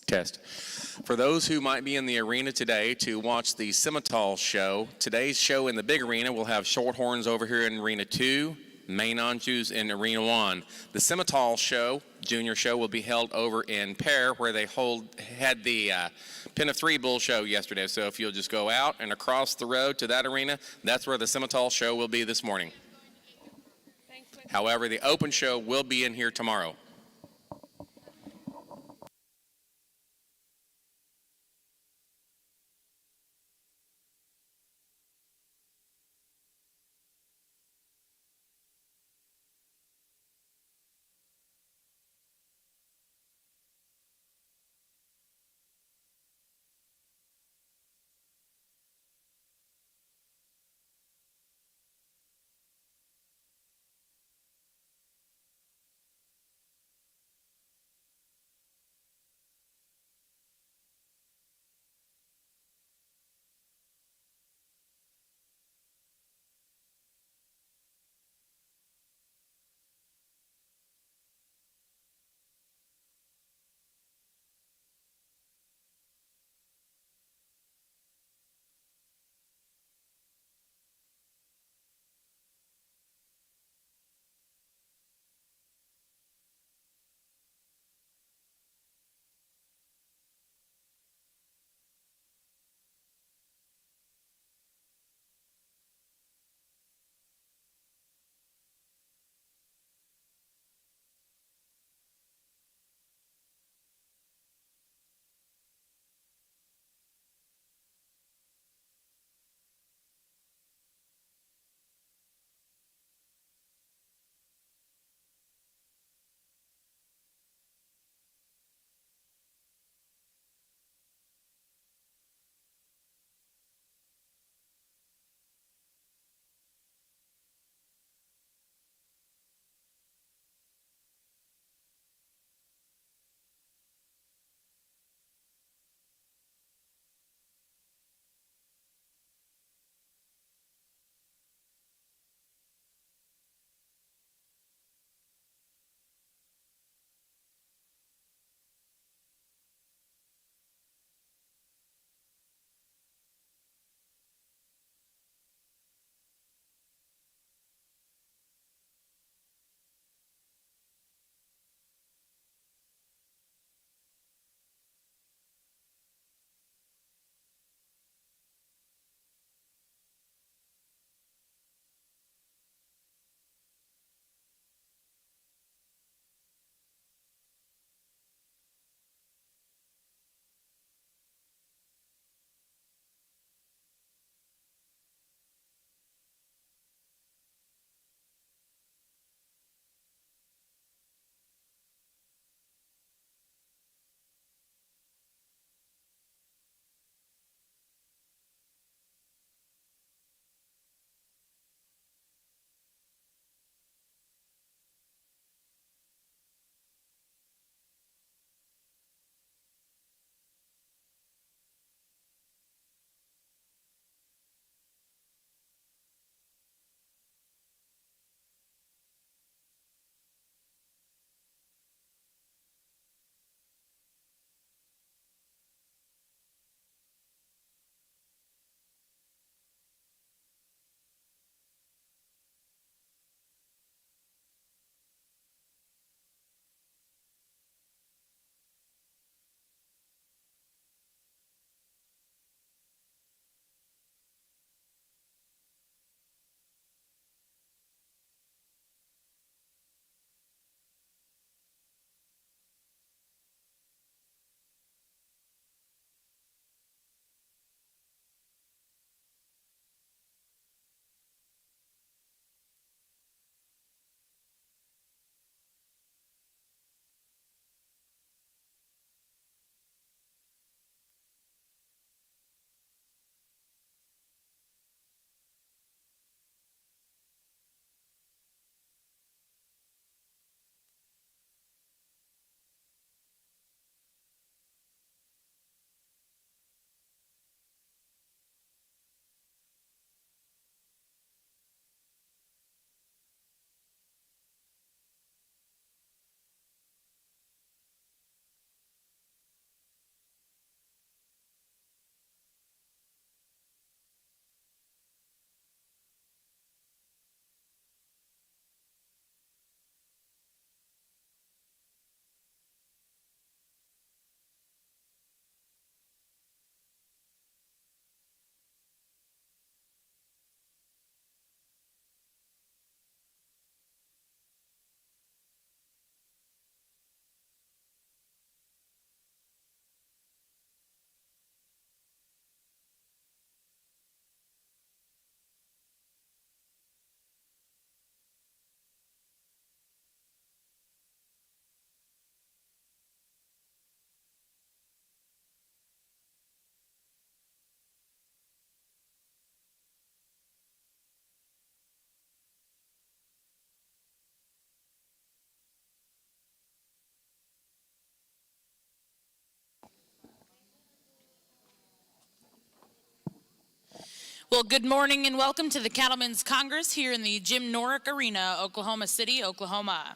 Test. For those who might be in the arena today to watch the Scimitar show, today's show in the big arena will have Shorthorns over here in Arena 2, Main Anjus in Arena 1. The Scimitar show, Junior show, will be held over in Pear where they had the Pin of 3 bull show yesterday. So if you'll just go out and across the road to that arena, that's where the Scimitar show will be this morning. However, the open show will be in here tomorrow. Well, good morning and welcome to the Cattlemen's Congress here in the Jim Norick Arena, Oklahoma City, Oklahoma.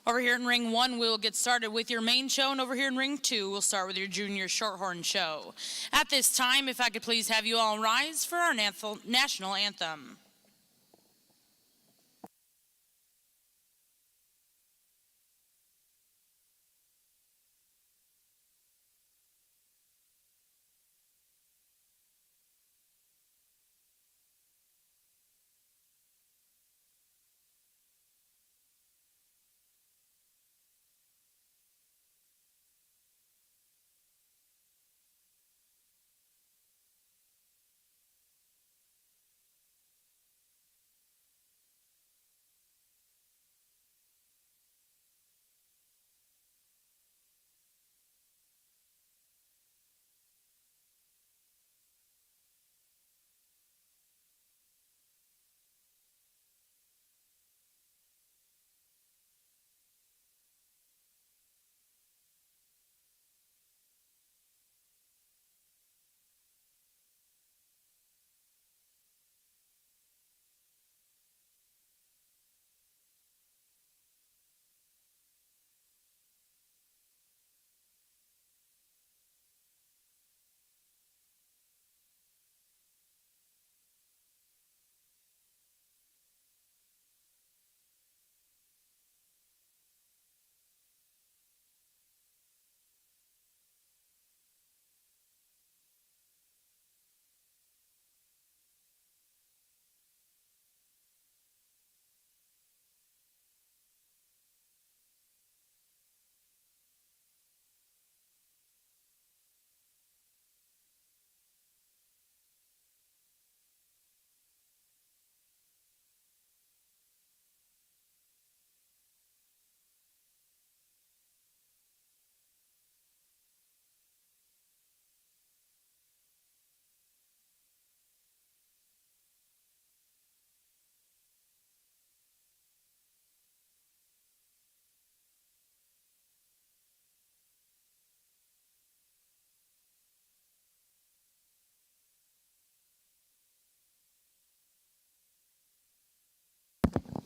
Over here in Ring 1, we'll get started with your main show, and over here in Ring 2, we'll start with your Junior Shorthorn show. At this time, if I could please have you all rise for our national anthem.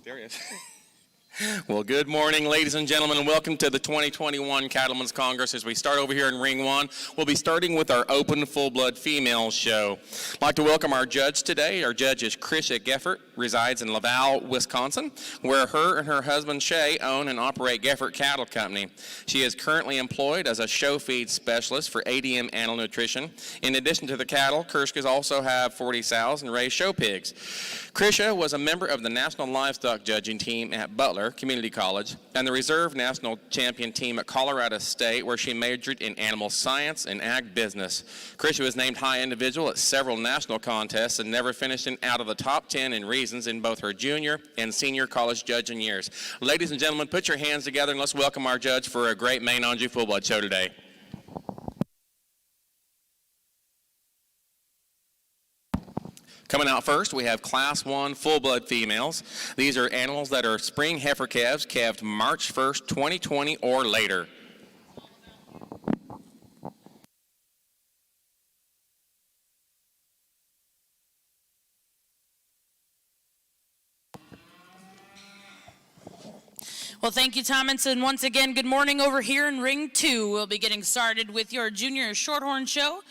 There he is. Well, good morning, ladies and gentlemen, and welcome to the 2021 Cattlemen's Congress. As we start over here in Ring 1, we'll be starting with our open full-blood female show. I'd like to welcome our judge today. Our judge is Krisha Geffert, resides in Laval, Wisconsin, where her and her husband Shay own and operate Geffert Cattle Company. She is currently employed as a show feed specialist for ADM Animal Nutrition. In addition to the cattle, Krishkas also have 40 sows and raise show pigs. Krisha was a member of the National Livestock Judging Team at Butler Community College and the Reserve National Champion Team at Colorado State, where she majored in animal science and ag business. Krisha was named high individual at several national contests and never finished out of the top 10 in reasons in both her junior and senior college judging years. Ladies and gentlemen, put your hands together and let's welcome our judge for a great Maine Anjou Full Blood show today. Coming out first, we have Class 1 full-blood females. These are animals that are spring heifer calves, calved March 1st, 2020 or later. Well, thank you, Thomas, and once again, good morning over here in Ring 2. We'll be getting started with your Junior Shorthorn show.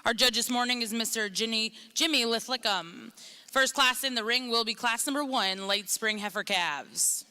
Our judge this morning is Mr. Jimmy Lithlicum. First class in the ring will be class number 1, late spring heifer calves.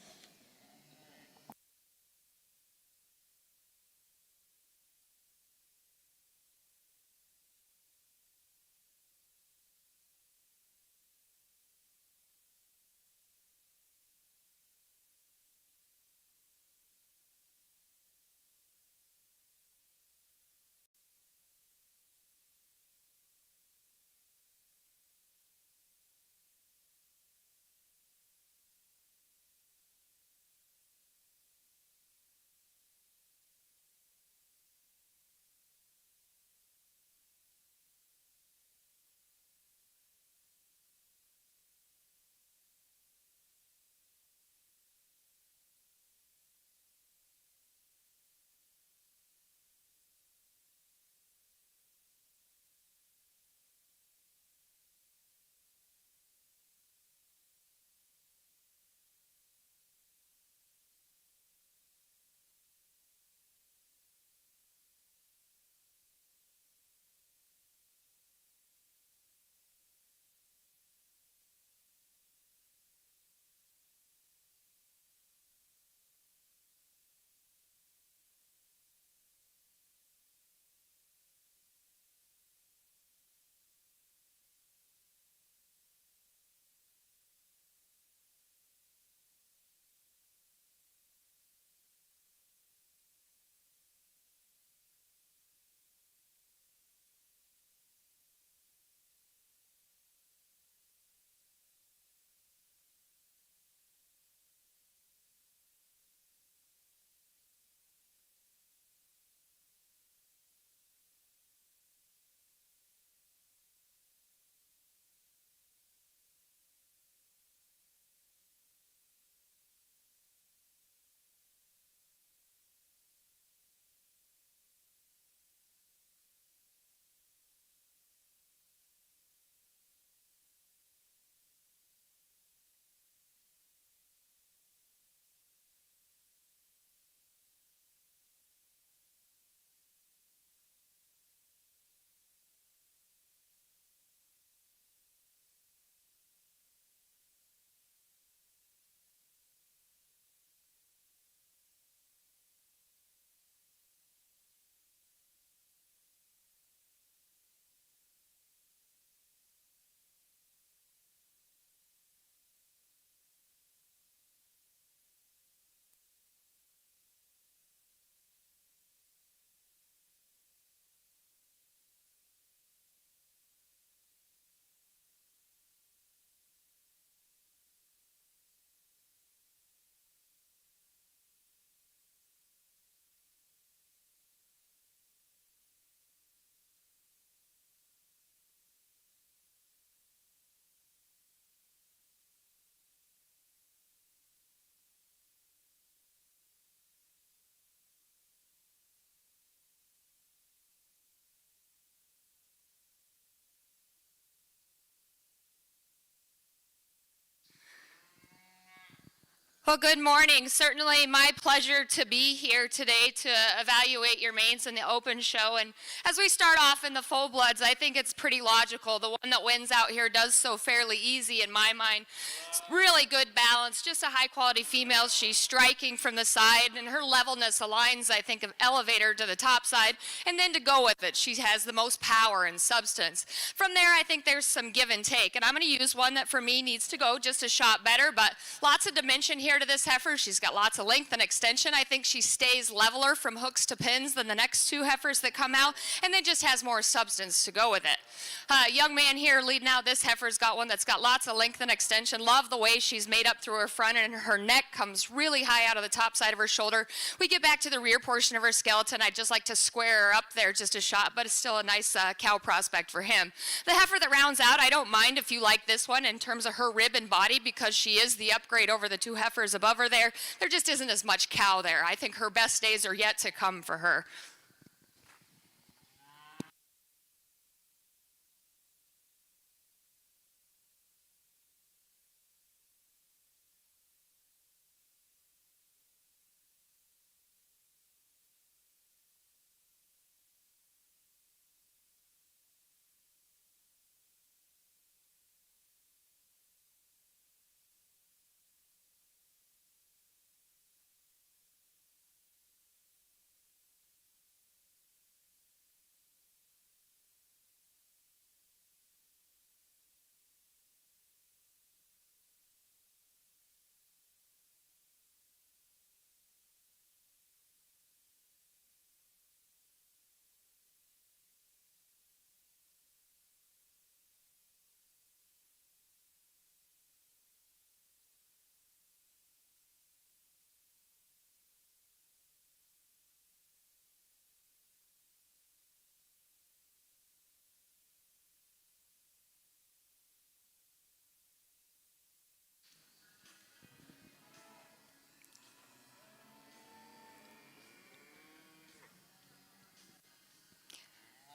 Well, good morning. Certainly my pleasure to be here today to evaluate your mains in the open show. And as we start off in the full bloods, I think it's pretty logical. The one that wins out here does so fairly easy in my mind. Really good balance, just a high quality female. She's striking from the side and her levelness aligns, I think, of elevator to the top side. And then to go with it, she has the most power and substance. From there, I think there's some give and take. And I'm going to use one that for me needs to go just a shot better, but lots of dimension here to this heifer. She's got lots of length and extension. I think she stays leveler from hooks to pins than the next two heifers that come out, and then just has more substance to go with it. Young man here leading out this heifer's got one that's got lots of length and extension. Love the way she's made up through her front, and her neck comes really high out of the top side of her shoulder. We get back to the rear portion of her skeleton. I'd just like to square her up there just a shot, but it's still a nice cow prospect for him. The heifer that rounds out, I don't mind if you like this one in terms of her rib and body, because she is the upgrade over the two heifers above her there. There just isn't as much cow there. I think her best days are yet to come for her.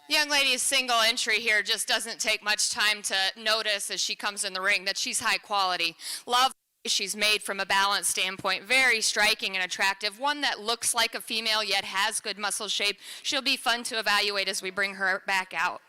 Young lady's single entry here just doesn't take much time to notice as she comes in the ring that she's high quality. Love the way she's made from a balance standpoint. Very striking and attractive. One that looks like a female yet has good muscle shape. She'll be fun to evaluate as we bring her back out.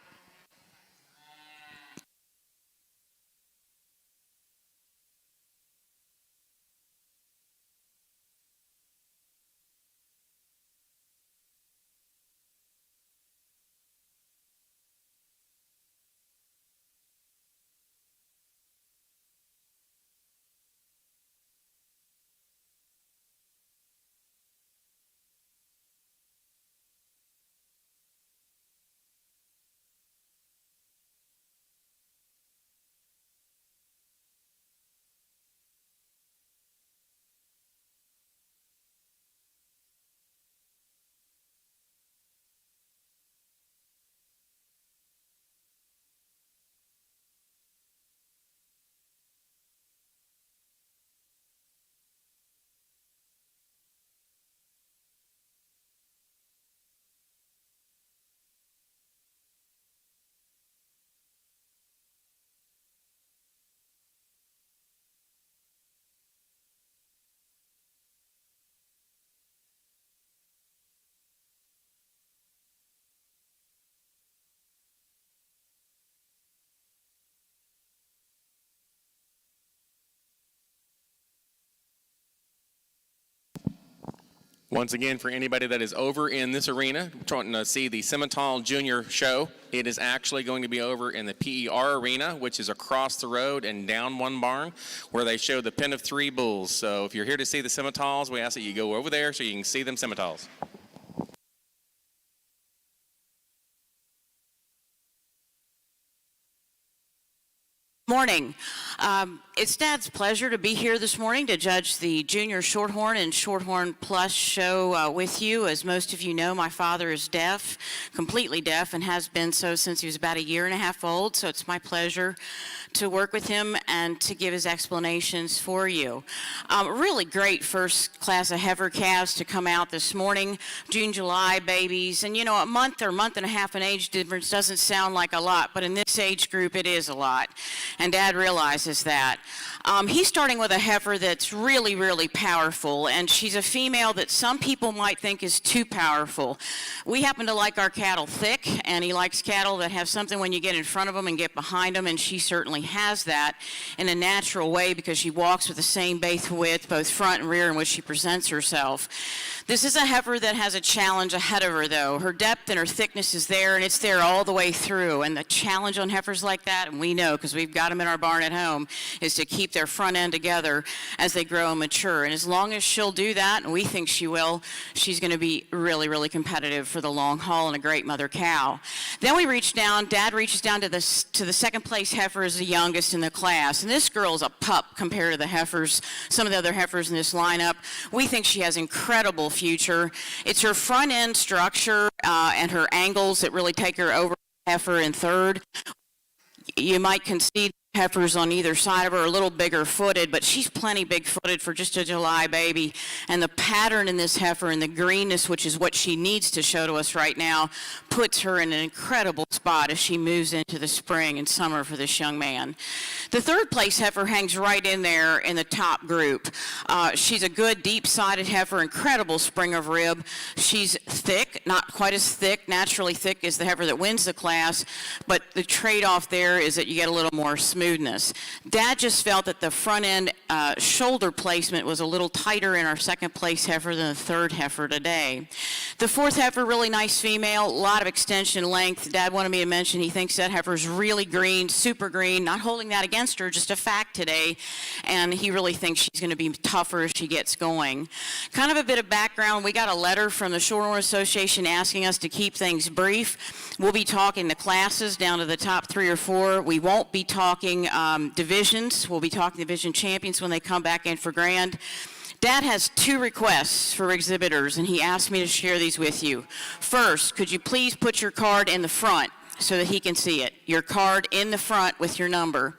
Once again, for anybody that is over in this arena trying to see the Shorthorn Junior show, it is actually going to be over in the PER arena, which is across the road and down one barn, where they show the pen of three bulls. So if you're here to see the Scimitals, we ask that you go over there so you can see them Scimitals. Morning. It's Dad's pleasure to be here this morning to judge the Junior Shorthorn and Shorthorn Plus show with you. As most of you know, my father is deaf, completely deaf, and has been so since he was about a year and a half old, so it's my pleasure to work with him and to give his explanations for you. Really great first class of heifer calves to come out this morning, June, July babies. And you know, a month or month and a half in age difference doesn't sound like a lot, but in this age group it is a lot. And Dad realizes that. He's starting with a heifer that's really, really powerful, and she's a female that some people might think is too powerful. We happen to like our cattle thick, and he likes cattle that have something when you get in front of them and get behind them, and she certainly has that in a natural way because she walks with the same base width, both front and rear, in which she presents herself. This is a heifer that has a challenge ahead of her, though. Her depth and her thickness is there, and it's there all the way through. And the challenge on heifers like that, and we know because we've got them in our barn at home, is to keep their front end together as they grow and mature. And as long as she'll do that, and we think she will, she's going to be really, really competitive for the long haul and a great mother cow. Then we reach down, Dad reaches down to the second place heifer as the youngest in the class. And this girl's a pup compared to the heifers, some of the other heifers in this lineup. We think she has incredible future. It's her front end structure and her angles that really take her over heifer in third. You might concede heifers on either side of her are a little bigger footed, but she's plenty big footed for just a July baby. And the pattern in this heifer and the greenness, which is what she needs to show to us right now, puts her in an incredible spot as she moves into the spring and summer for this young man. The third place heifer hangs right in there in the top group. She's a good deep-sided heifer, incredible spring of rib. She's thick, not quite as thick, naturally thick as the heifer that wins the class, but the trade-off there is that you get a little more smoothness. Dad just felt that the front end shoulder placement was a little tighter in our second place heifer than the third heifer today. The fourth heifer, really nice female, a lot of extension length. Dad wanted me to mention he thinks that heifer's really green, super green, not holding that against her, just a fact today, and he really thinks she's going to be tougher as she gets going. Kind of a bit of background, we got a letter from the Shorthorn Association asking us to keep things brief. We'll be talking the classes down to the top 3 or 4. We won't be talking divisions. We'll be talking division champions when they come back in for grand. Dad has 2 requests for exhibitors, and he asked me to share these with you. First, could you please put your card in the front so that he can see it? Your card in the front with your number.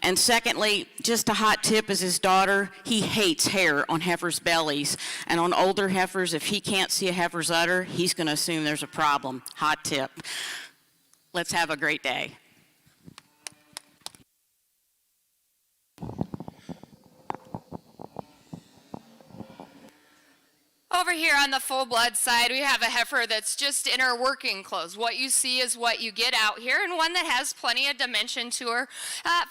And secondly, just a hot tip as his daughter, he hates hair on heifers' bellies. And on older heifers, if he can't see a heifer's udder, he's going to assume there's a problem. Hot tip. Let's have a great day. Over here on the full blood side, we have a heifer that's just in her working clothes. What you see is what you get out here, and one that has plenty of dimension to her.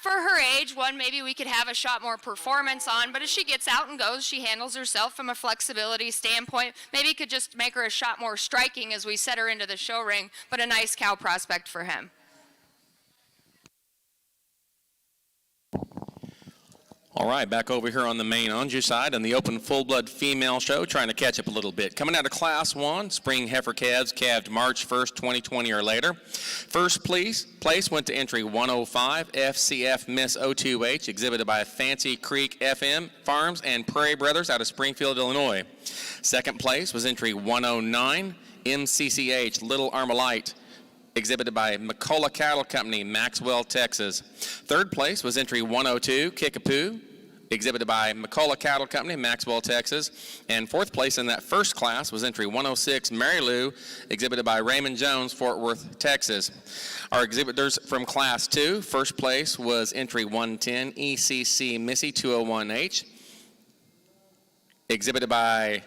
For her age, one maybe we could have a shot more performance on, but as she gets out and goes, she handles herself from a flexibility standpoint. Maybe could just make her a shot more striking as we set her into the show ring, but a nice cow prospect for him. All right, back over here on the main Anjou side on the open full-blood female show, trying to catch up a little bit. Coming out of Class 1, spring heifer calves, calved March 1st, 2020 or later. First place went to entry 105, FCF Miss O2H, exhibited by Fancy Creek FM Farms and Prairie Brothers out of Springfield, Illinois. Second place was entry 109, MCCH Little Armalite, exhibited by McCullough Cattle Company, Maxwell, Texas. Third place was entry 102, Kickapoo, exhibited by McCullough Cattle Company, Maxwell, Texas. And fourth place in that first class was entry 106, Mary Lou, exhibited by Raymond Jones, Fort Worth, Texas. Our exhibitors from Class 2, first place was entry 110, ECC Missy 201H, exhibited by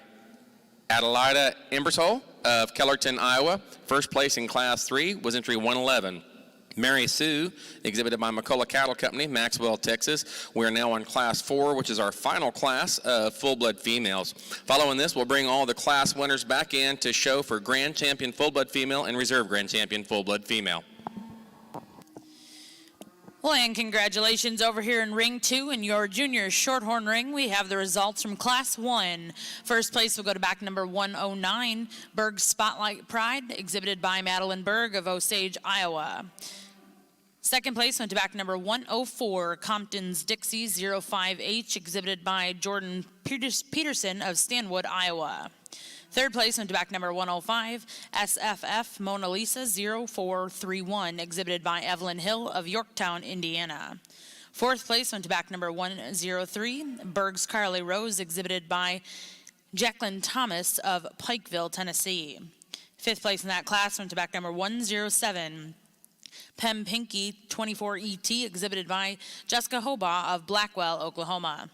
Adelaida Imbersole of Kellerton, Iowa. First place in Class 3 was entry 111. Mary Sue, exhibited by McCullough Cattle Company, Maxwell, Texas. We are now on Class 4, which is our final class of full-blood females. Following this, we'll bring all the class winners back in to show for Grand Champion Full-Blood Female and Reserve Grand Champion Full-Blood Female. Well, and congratulations over here in Ring 2 in your junior Shorthorn ring. We have the results from Class 1. First place will go to back number 109, Berg Spotlight Pride, exhibited by Madeline Berg of Osage, Iowa. Second place went to back number 104, Compton's Dixie 05H, exhibited by Jordan Peterson of Stanwood, Iowa. Third place went to back number 105, SFF Mona Lisa 0431, exhibited by Evelyn Hill of Yorktown, Indiana. Fourth place went to back number 103, Berg's Carly Rose, exhibited by Jacqueline Thomas of Pikeville, Tennessee. Fifth place in that class went to back number 107, Pem Pinky 24ET, exhibited by Jessica Hobaugh of Blackwell, Oklahoma.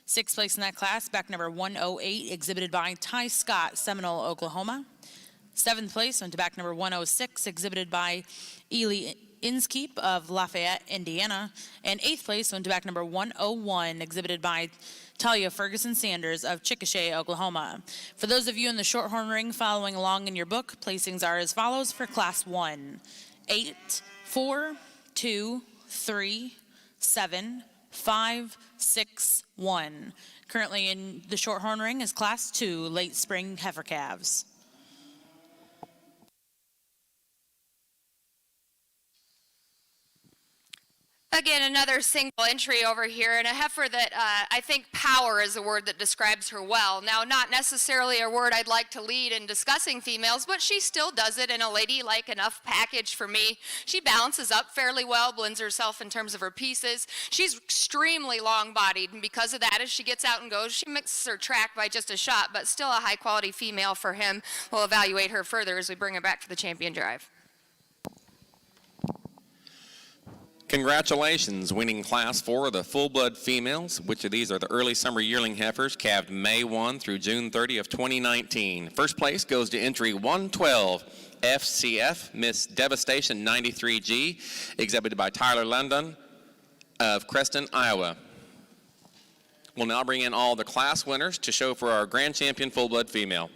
Sixth place in that class, back number 108, exhibited by Ty Scott, Seminole, Oklahoma. Seventh place went to back number 106, exhibited by Ely Inskeep of Lafayette, Indiana. And eighth place went to back number 101, exhibited by Talia Ferguson Sanders of Chickasha, Oklahoma. For those of you in the Shorthorn ring following along in your book, placings are as follows for Class 1. 8, 4, 2, 3, 7, 5, 6, 1. Currently in the Shorthorn ring is Class 2, late spring heifer calves. Again, another single entry over here, and a heifer that I think power is a word that describes her well. Now, not necessarily a word I'd like to lead in discussing females, but she still does it in a ladylike enough package for me. She balances up fairly well, blends herself in terms of her pieces. She's extremely long-bodied, and because of that, as she gets out and goes, she misses her track by just a shot, but still a high-quality female for him. We'll evaluate her further as we bring her back for the champion drive. Congratulations, winning Class 4 of the full-blood females, which of these are the early summer yearling heifers calved May 1 through June 30 of 2019. First place goes to entry 112, FCF Miss Devastation 93G, exhibited by Tyler London of Creston, Iowa. We'll now bring in all the class winners to show for our grand champion full-blood female.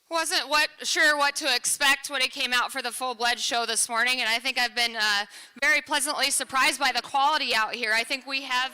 Wasn't sure what to expect when it came out for the full-blood show this morning, and I think I've been very pleasantly surprised by the quality out here. I think we have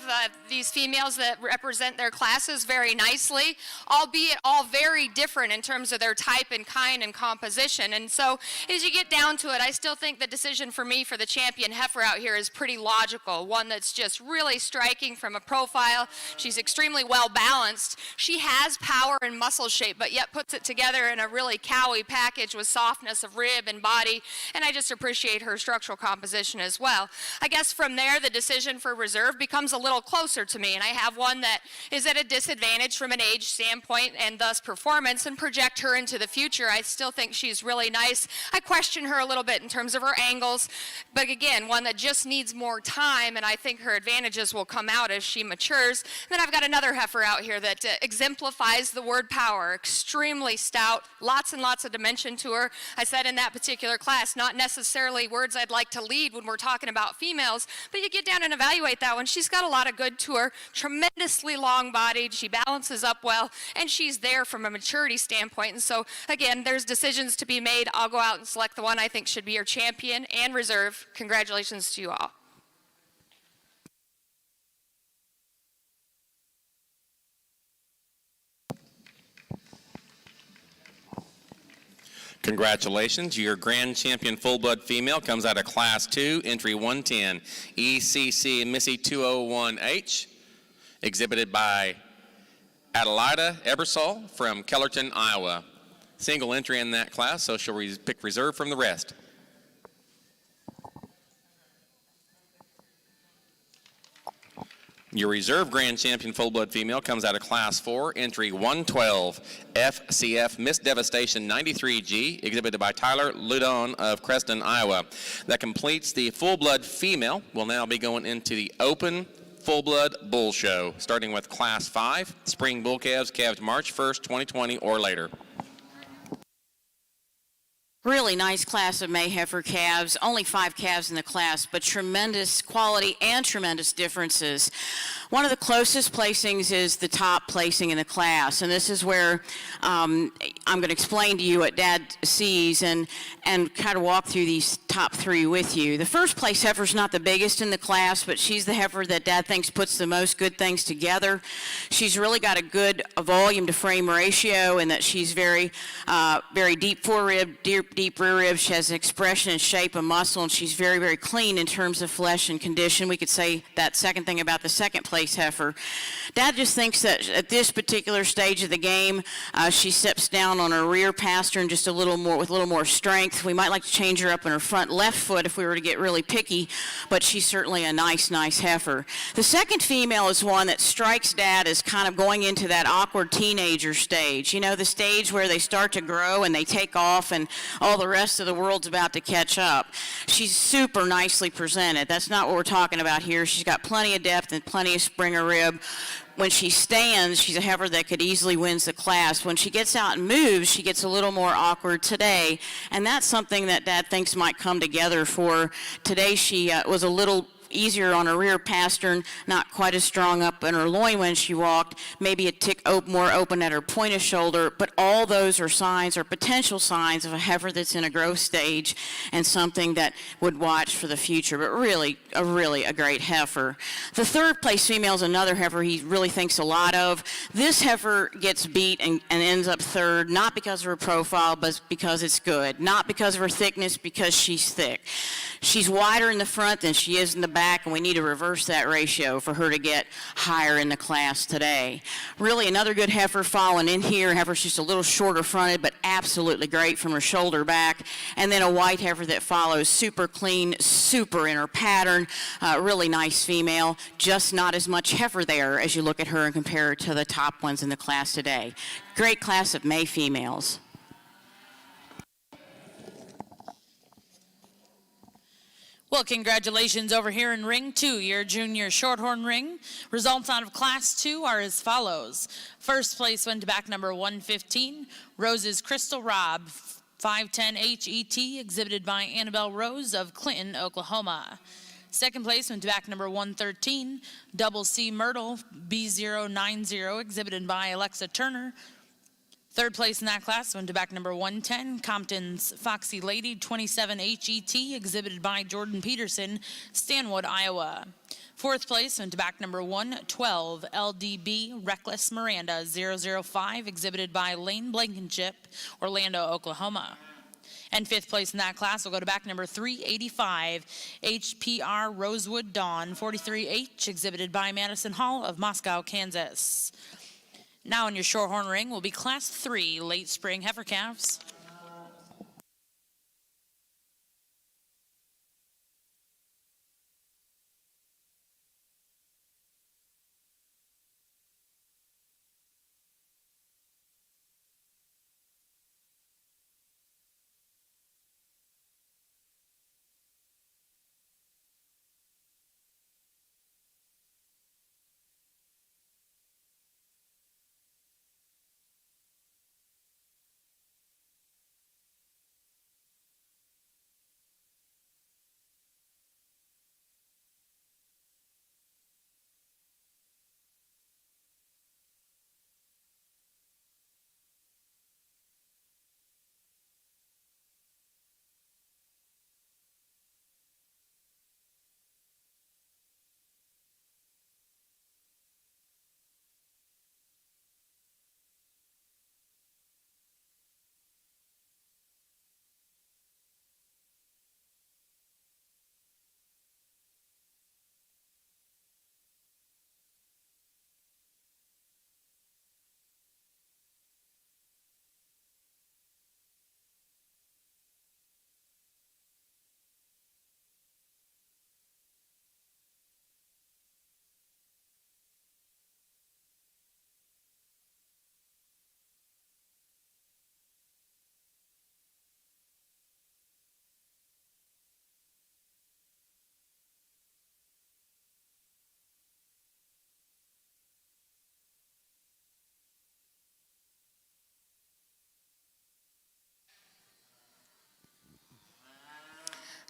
these females that represent their classes very nicely, albeit all very different in terms of their type and kind and composition. And so as you get down to it, I still think the decision for me for the champion heifer out here is pretty logical, one that's just really striking from a profile. She's extremely well balanced. She has power and muscle shape, but yet puts it together in a really cowy package with softness of rib and body, and I just appreciate her structural composition as well. I guess from there, the decision for reserve becomes a little closer to me, and I have one that is at a disadvantage from an age standpoint and thus performance, and project her into the future. I still think she's really nice. I question her a little bit in terms of her angles, but again, one that just needs more time, and I think her advantages will come out as she matures. And then I've got another heifer out here that exemplifies the word power. Extremely stout, lots and lots of dimension to her. I said in that particular class, not necessarily words I'd like to lead when we're talking about females, but you get down and evaluate that one. She's got a lot of good to her, tremendously long-bodied, she balances up well, and she's there from a maturity standpoint. And so, again, there's decisions to be made. I'll go out and select the one I think should be your champion and reserve. Congratulations to you all. Congratulations, your grand champion full-blood female comes out of Class 2, entry 110, ECC Missy 201H, exhibited by Adelaida Ebersol from Kellerton, Iowa. Single entry in that class, so she'll pick reserve from the rest. Your reserve grand champion full-blood female comes out of Class 4, entry 112, FCF Miss Devastation 93G, exhibited by Tyler Ludon of Creston, Iowa. That completes the full-blood female. We'll now be going into the open full-blood bull show, starting with Class 5, spring bull calves, calved March 1st, 2020 or later. Really nice class of May heifer calves. Only 5 calves in the class, but tremendous quality and tremendous differences. One of the closest placings is the top placing in the class, and this is where I'm going to explain to you what Dad sees and kind of walk through these top 3 with you. The first place heifer's not the biggest in the class, but she's the heifer that Dad thinks puts the most good things together. She's really got a good volume to frame ratio, and that she's very deep forerib, deep rear rib. She has an expression and shape of muscle, and she's very, very clean in terms of flesh and condition. We could say that second thing about the second place heifer. Dad just thinks that at this particular stage of the game, she steps down on her rear pastern just a little more, with a little more strength. We might like to change her up in her front left foot if we were to get really picky, but she's certainly a nice heifer. The second female is one that strikes Dad as kind of going into that awkward teenager stage. You know, the stage where they start to grow and they take off and all the rest of the world's about to catch up. She's super nicely presented. That's not what we're talking about here. She's got plenty of depth and plenty of springer rib. When she stands, she's a heifer that could easily win the class. When she gets out and moves, she gets a little more awkward today, and that's something that Dad thinks might come together for today. She was a little easier on her rear pastern, not quite as strong up in her loin when she walked, maybe a tick more open at her point of shoulder, but all those are signs or potential signs of a heifer that's in a growth stage and something that would watch for the future, but really a great heifer. The third place female is another heifer he really thinks a lot of. This heifer gets beat and ends up third, not because of her profile, but because it's good, not because of her thickness, because she's thick. She's wider in the front than she is in the back, and we need to reverse that ratio for her to get higher in the class today. Really another good heifer falling in here. Heifer's just a little shorter fronted, but absolutely great from her shoulder back. And then a white heifer that follows, super clean, super in her pattern, really nice female, just not as much heifer there as you look at her and compare her to the top ones in the class today. Great class of May females. Well, congratulations over here in Ring 2, your junior Shorthorn ring. Results out of Class 2 are as follows. First place went to back number 115, Rose's Crystal Rob, 510 HET, exhibited by Annabelle Rose of Clinton, Oklahoma. Second place went to back number 113, Double C Myrtle, B090, exhibited by Alexa Turner. Third place in that class went to back number 110, Compton's Foxy Lady 27 HET, exhibited by Jordan Peterson, Stanwood, Iowa. Fourth place went to back number 112, LDB Reckless Miranda 005, exhibited by Lane Blankenship, Orlando, Oklahoma. And fifth place in that class will go to back number 385, HPR Rosewood Dawn 43H, exhibited by Madison Hall of Moscow, Kansas. Now in your Shorthorn ring will be Class 3 late spring heifer calves.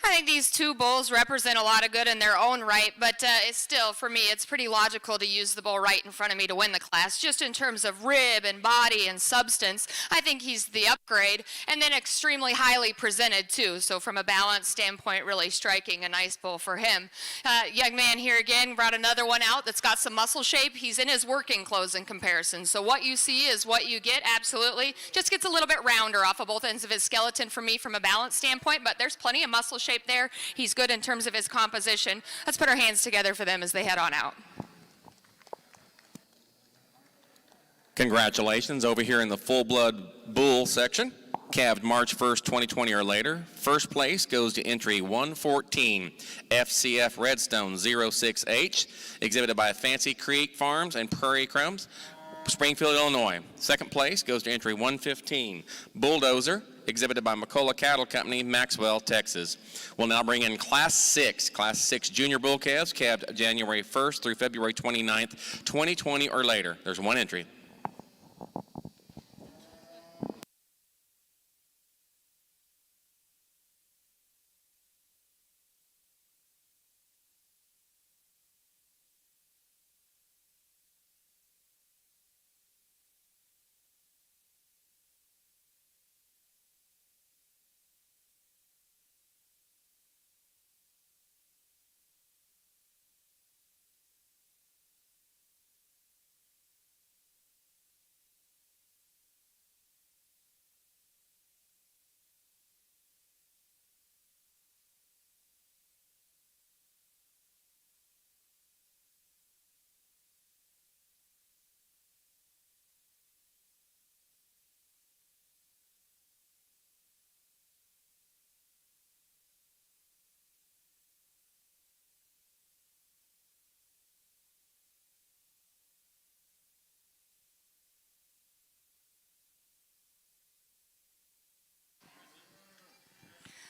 I think these two bulls represent a lot of good in their own right, but it's still, for me, it's pretty logical to use the bull right in front of me to win the class, just in terms of rib and body and substance. I think he's the upgrade, and then extremely highly presented, too. So from a balance standpoint, really striking a nice bull for him. Young man here again brought another one out that's got some muscle shape. He's in his working clothes in comparison. So what you see is what you get, absolutely. Just gets a little bit rounder off of both ends of his skeleton for me from a balance standpoint, but there's plenty of muscle shape there. He's good in terms of his composition. Let's put our hands together for them as they head on out. Congratulations over here in the full-blood bull section. Calved March 1st, 2020 or later. First place goes to entry 114, FCF Redstone 06H, exhibited by Fancy Creek Farms and Prairie Crumbs, Springfield, Illinois. Second place goes to entry 115, Bulldozer, exhibited by McCullough Cattle Company, Maxwell, Texas. We'll now bring in Class 6 Junior Bull Calves, calved January 1st through February 29th, 2020 or later. There's one entry.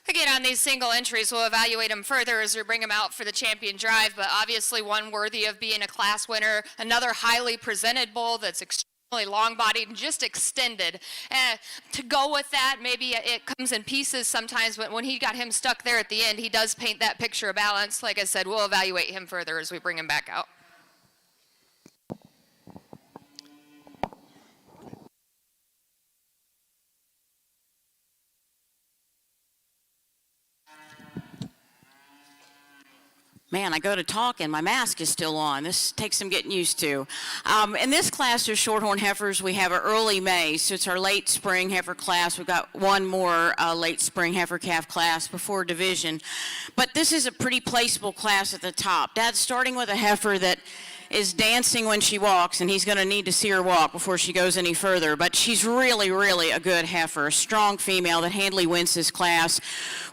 Again, on these single entries, we'll evaluate them further as we bring them out for the champion drive, but obviously one worthy of being a class winner. Another highly presented bull that's extremely long-bodied and just extended. To go with that, maybe it comes in pieces sometimes, but when he got him stuck there at the end, he does paint that picture of balance. Like I said, we'll evaluate him further as we bring him back out. Man, I go to talk and my mask is still on. This takes some getting used to. In this class, there's Shorthorn heifers. We have an early May, so it's our late spring heifer class. We've got one more late spring heifer calf class before division. But this is a pretty placeable class at the top. Dad's starting with a heifer that is dancing when she walks, and he's going to need to see her walk before she goes any further. But she's really, really a good heifer, a strong female that handily wins this class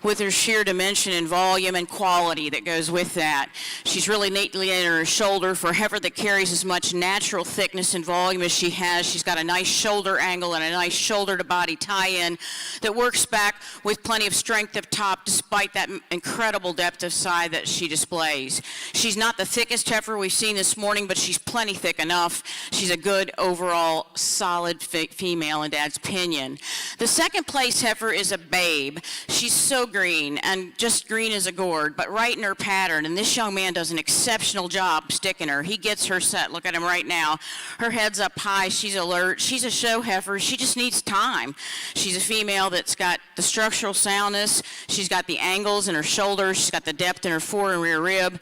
with her sheer dimension and volume and quality that goes with that. She's really neatly in her shoulder for a heifer that carries as much natural thickness and volume as she has. She's got a nice shoulder angle and a nice shoulder-to-body tie-in that works back with plenty of strength up top despite that incredible depth of side that she displays. She's not the thickest heifer we've seen this morning, but she's plenty thick enough. She's a good overall solid female in Dad's opinion. The second place heifer is a babe. She's so green, and just green as a gourd, but right in her pattern, and this young man does an exceptional job sticking her. He gets her set. Look at him right now. Her head's up high. She's alert. She's a show heifer. She just needs time. She's a female that's got the structural soundness. She's got the angles in her shoulders. She's got the depth in her fore and rear rib.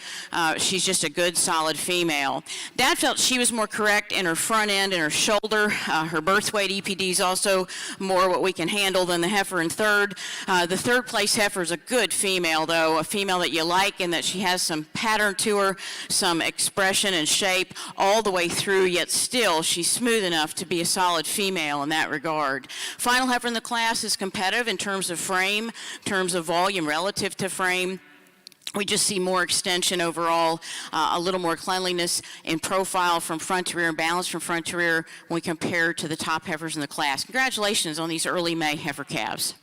She's just a good, solid female. Dad felt she was more correct in her front end and her shoulder. Her birth weight EPD is also more what we can handle than the heifer in third. The third place heifer is a good female, though, a female that you like in that she has some pattern to her, some expression and shape all the way through, yet still she's smooth enough to be a solid female in that regard. Final heifer in the class is competitive in terms of frame, in terms of volume relative to frame. We just see more extension overall, a little more cleanliness in profile from front to rear and balance from front to rear when we compare to the top heifers in the class. Congratulations on these early May heifer calves.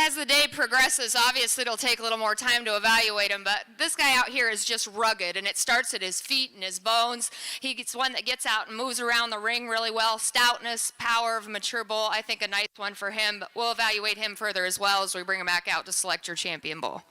As the day progresses, obviously it'll take a little more time to evaluate him, but this guy out here is just rugged, and it starts at his feet and his bones. He gets one that gets out and moves around the ring really well. Stoutness, power of a mature bull, I think a nice one for him, but we'll evaluate him further as well as we bring him back out to select your champion bull.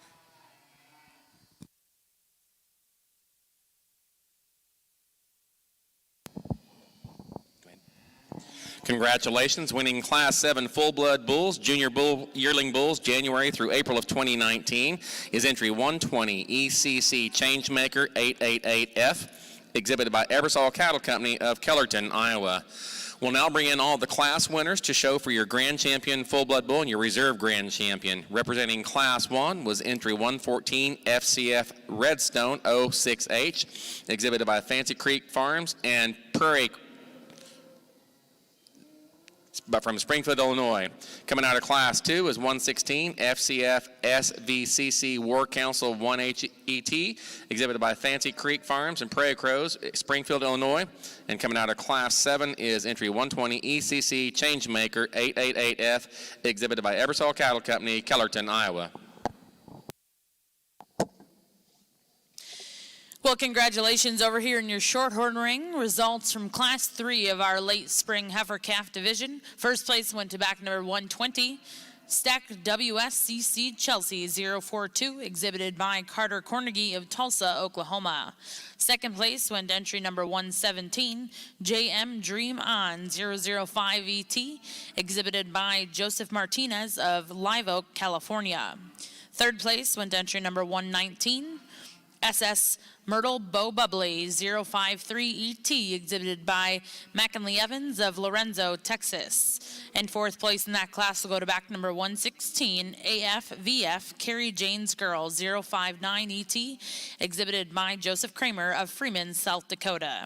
Congratulations, winning Class 7 full-blood bulls, junior bull, yearling bulls, January through April of 2019 is entry 120 ECC Changemaker 888F, exhibited by Ebersol Cattle Company of Kellerton, Iowa. We'll now bring in all the class winners to show for your grand champion full-blood bull and your reserve grand champion. Representing Class 1 was entry 114 FCF Redstone 06H, exhibited by Fancy Creek Farms and Prairie but from Springfield, Illinois. Coming out of Class 2 is 116 FCF SVCC War Council 1HET, exhibited by Fancy Creek Farms and Prairie Crows, Springfield, Illinois. And coming out of Class 7 is entry 120 ECC Changemaker 888F, exhibited by Ebersol Cattle Company, Kellerton, Iowa. Well, congratulations over here in your Shorthorn ring. Results from Class 3 of our late spring heifer calf division. First place went to back number 120, Stack WSCC Chelsea 042, exhibited by Carter Cornegie of Tulsa, Oklahoma. Second place went to entry number 117, JM Dream On 005 ET, exhibited by Joseph Martinez of Live Oak, California. Third place went to entry number 119, SS Myrtle Bow Bubbly 053 ET, exhibited by McKinley Evans of Lorenzo, Texas. And fourth place in that class will go to back number 116, AFVF Carrie Jane's Girl 059 ET, exhibited by Joseph Kramer of Freeman, South Dakota.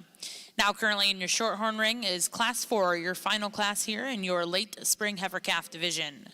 Now currently in your Shorthorn ring is Class 4, your final class here in your late spring heifer calf division.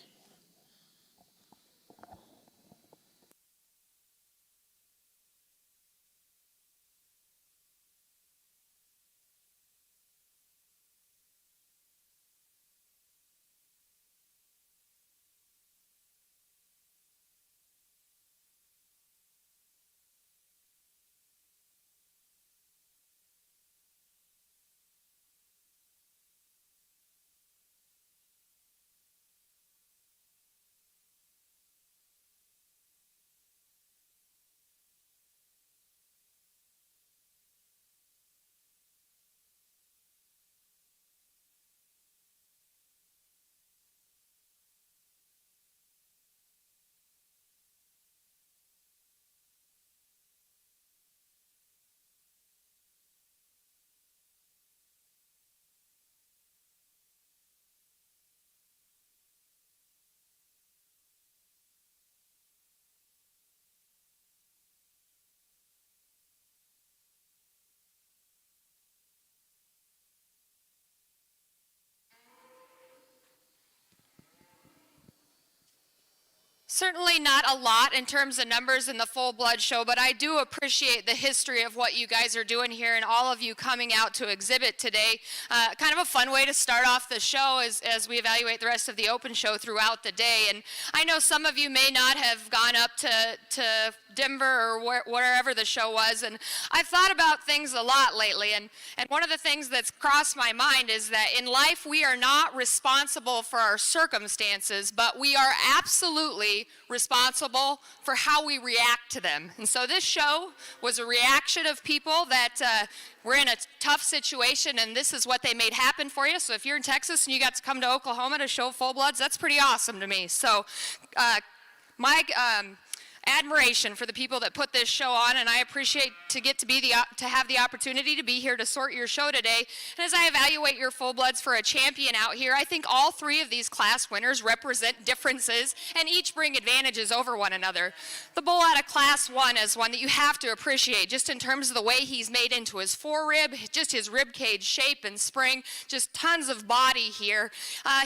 Certainly not a lot in terms of numbers in the full blood show, but I do appreciate the history of what you guys are doing here and all of you coming out to exhibit today. Kind of a fun way to start off the show as we evaluate the rest of the open show throughout the day. And I know some of you may not have gone up to Denver or wherever the show was, and I've thought about things a lot lately, and one of the things that's crossed my mind is that in life we are not responsible for our circumstances, but we are absolutely responsible for how we react to them. And so this show was a reaction of people that were in a tough situation, and this is what they made happen for you. So if you're in Texas and you got to come to Oklahoma to show full bloods, that's pretty awesome to me. So my admiration for the people that put this show on, and I appreciate to have the opportunity to be here to sort your show today. And as I evaluate your full bloods for a champion out here, I think all three of these class winners represent differences and each bring advantages over one another. The bull out of class 1 is one that you have to appreciate just in terms of the way he's made into his forerib, just his rib cage shape and spring, just tons of body here.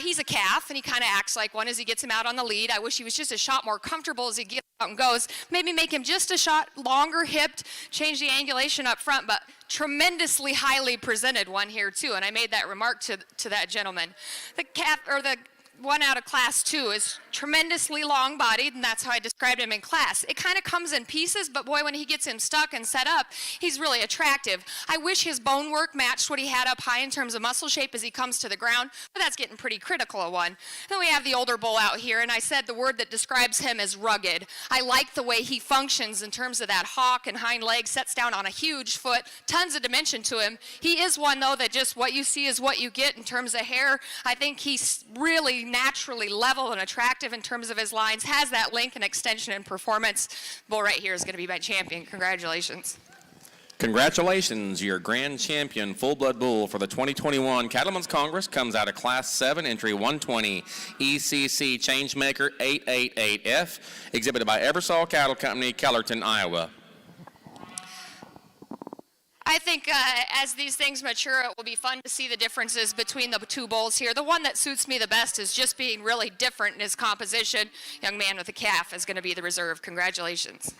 He's a calf and he kind of acts like one as he gets him out on the lead. I wish he was just a shot more comfortable as he gets out and goes. Maybe make him just a shot longer hipped, change the angulation up front, but tremendously highly presented one here too, and I made that remark to that gentleman. The calf, or the one out of class 2 is tremendously long-bodied, and that's how I described him in class. It kind of comes in pieces, but boy, when he gets him stuck and set up, he's really attractive. I wish his bone work matched what he had up high in terms of muscle shape as he comes to the ground, but that's getting pretty critical of one. Then we have the older bull out here, and I said the word that describes him is rugged. I like the way he functions in terms of that hock and hind leg, sets down on a huge foot, tons of dimension to him. He is one, though, that just what you see is what you get in terms of hair. I think he's really naturally level and attractive in terms of his lines, has that length and extension and performance. Bull right here is going to be my champion. Congratulations. Congratulations, your grand champion full-blood bull for the 2021 Cattlemen's Congress comes out of Class 7, entry 120, ECC Changemaker 888F, exhibited by Ebersol Cattle Company, Kellerton, Iowa. I think as these things mature, it will be fun to see the differences between the two bulls here. The one that suits me the best is just being really different in his composition. Young man with a calf is going to be the reserve. Congratulations.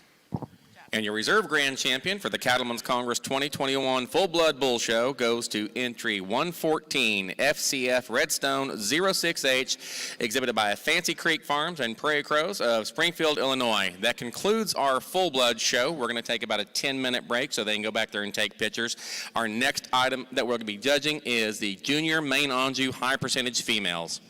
And your reserve grand champion for the Cattlemen's Congress 2021 Full Blood Bull Show goes to entry 114, FCF Redstone 06H, exhibited by Fancy Creek Farms and Prairie Crows of Springfield, Illinois. That concludes our Full Blood Show. We're going to take about a 10-minute break so they can go back there and take pictures. Our next item that we're going to be judging is the Junior Main Anjou High Percentage Females.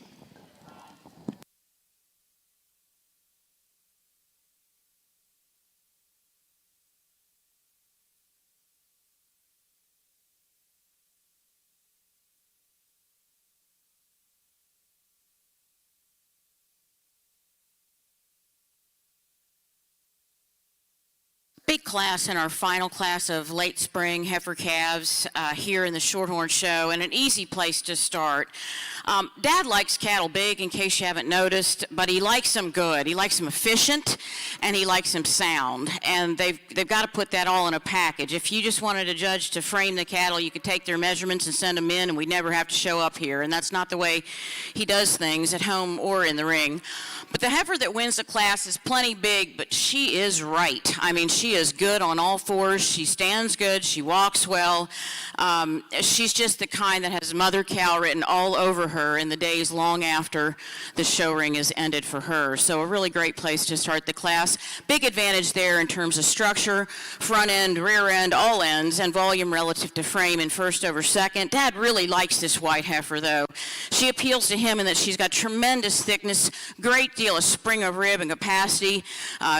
Big class in our final class of late spring heifer calves here in the Shorthorn show, and an easy place to start. Dad likes cattle big, in case you haven't noticed, but he likes them good. He likes them efficient, and he likes them sound, and they've got to put that all in a package. If you just wanted a judge to frame the cattle, you could take their measurements and send them in, and we'd never have to show up here, and that's not the way he does things at home or in the ring. But the heifer that wins the class is plenty big, but she is right. I mean, she is good on all fours. She stands good. She walks well. She's just the kind that has mother cow written all over her in the days long after the show ring is ended for her. So a really great place to start the class. Big advantage there in terms of structure, front end, rear end, all ends, and volume relative to frame in first over second. Dad really likes this white heifer, though. She appeals to him in that she's got tremendous thickness, great deal of spring of rib and capacity.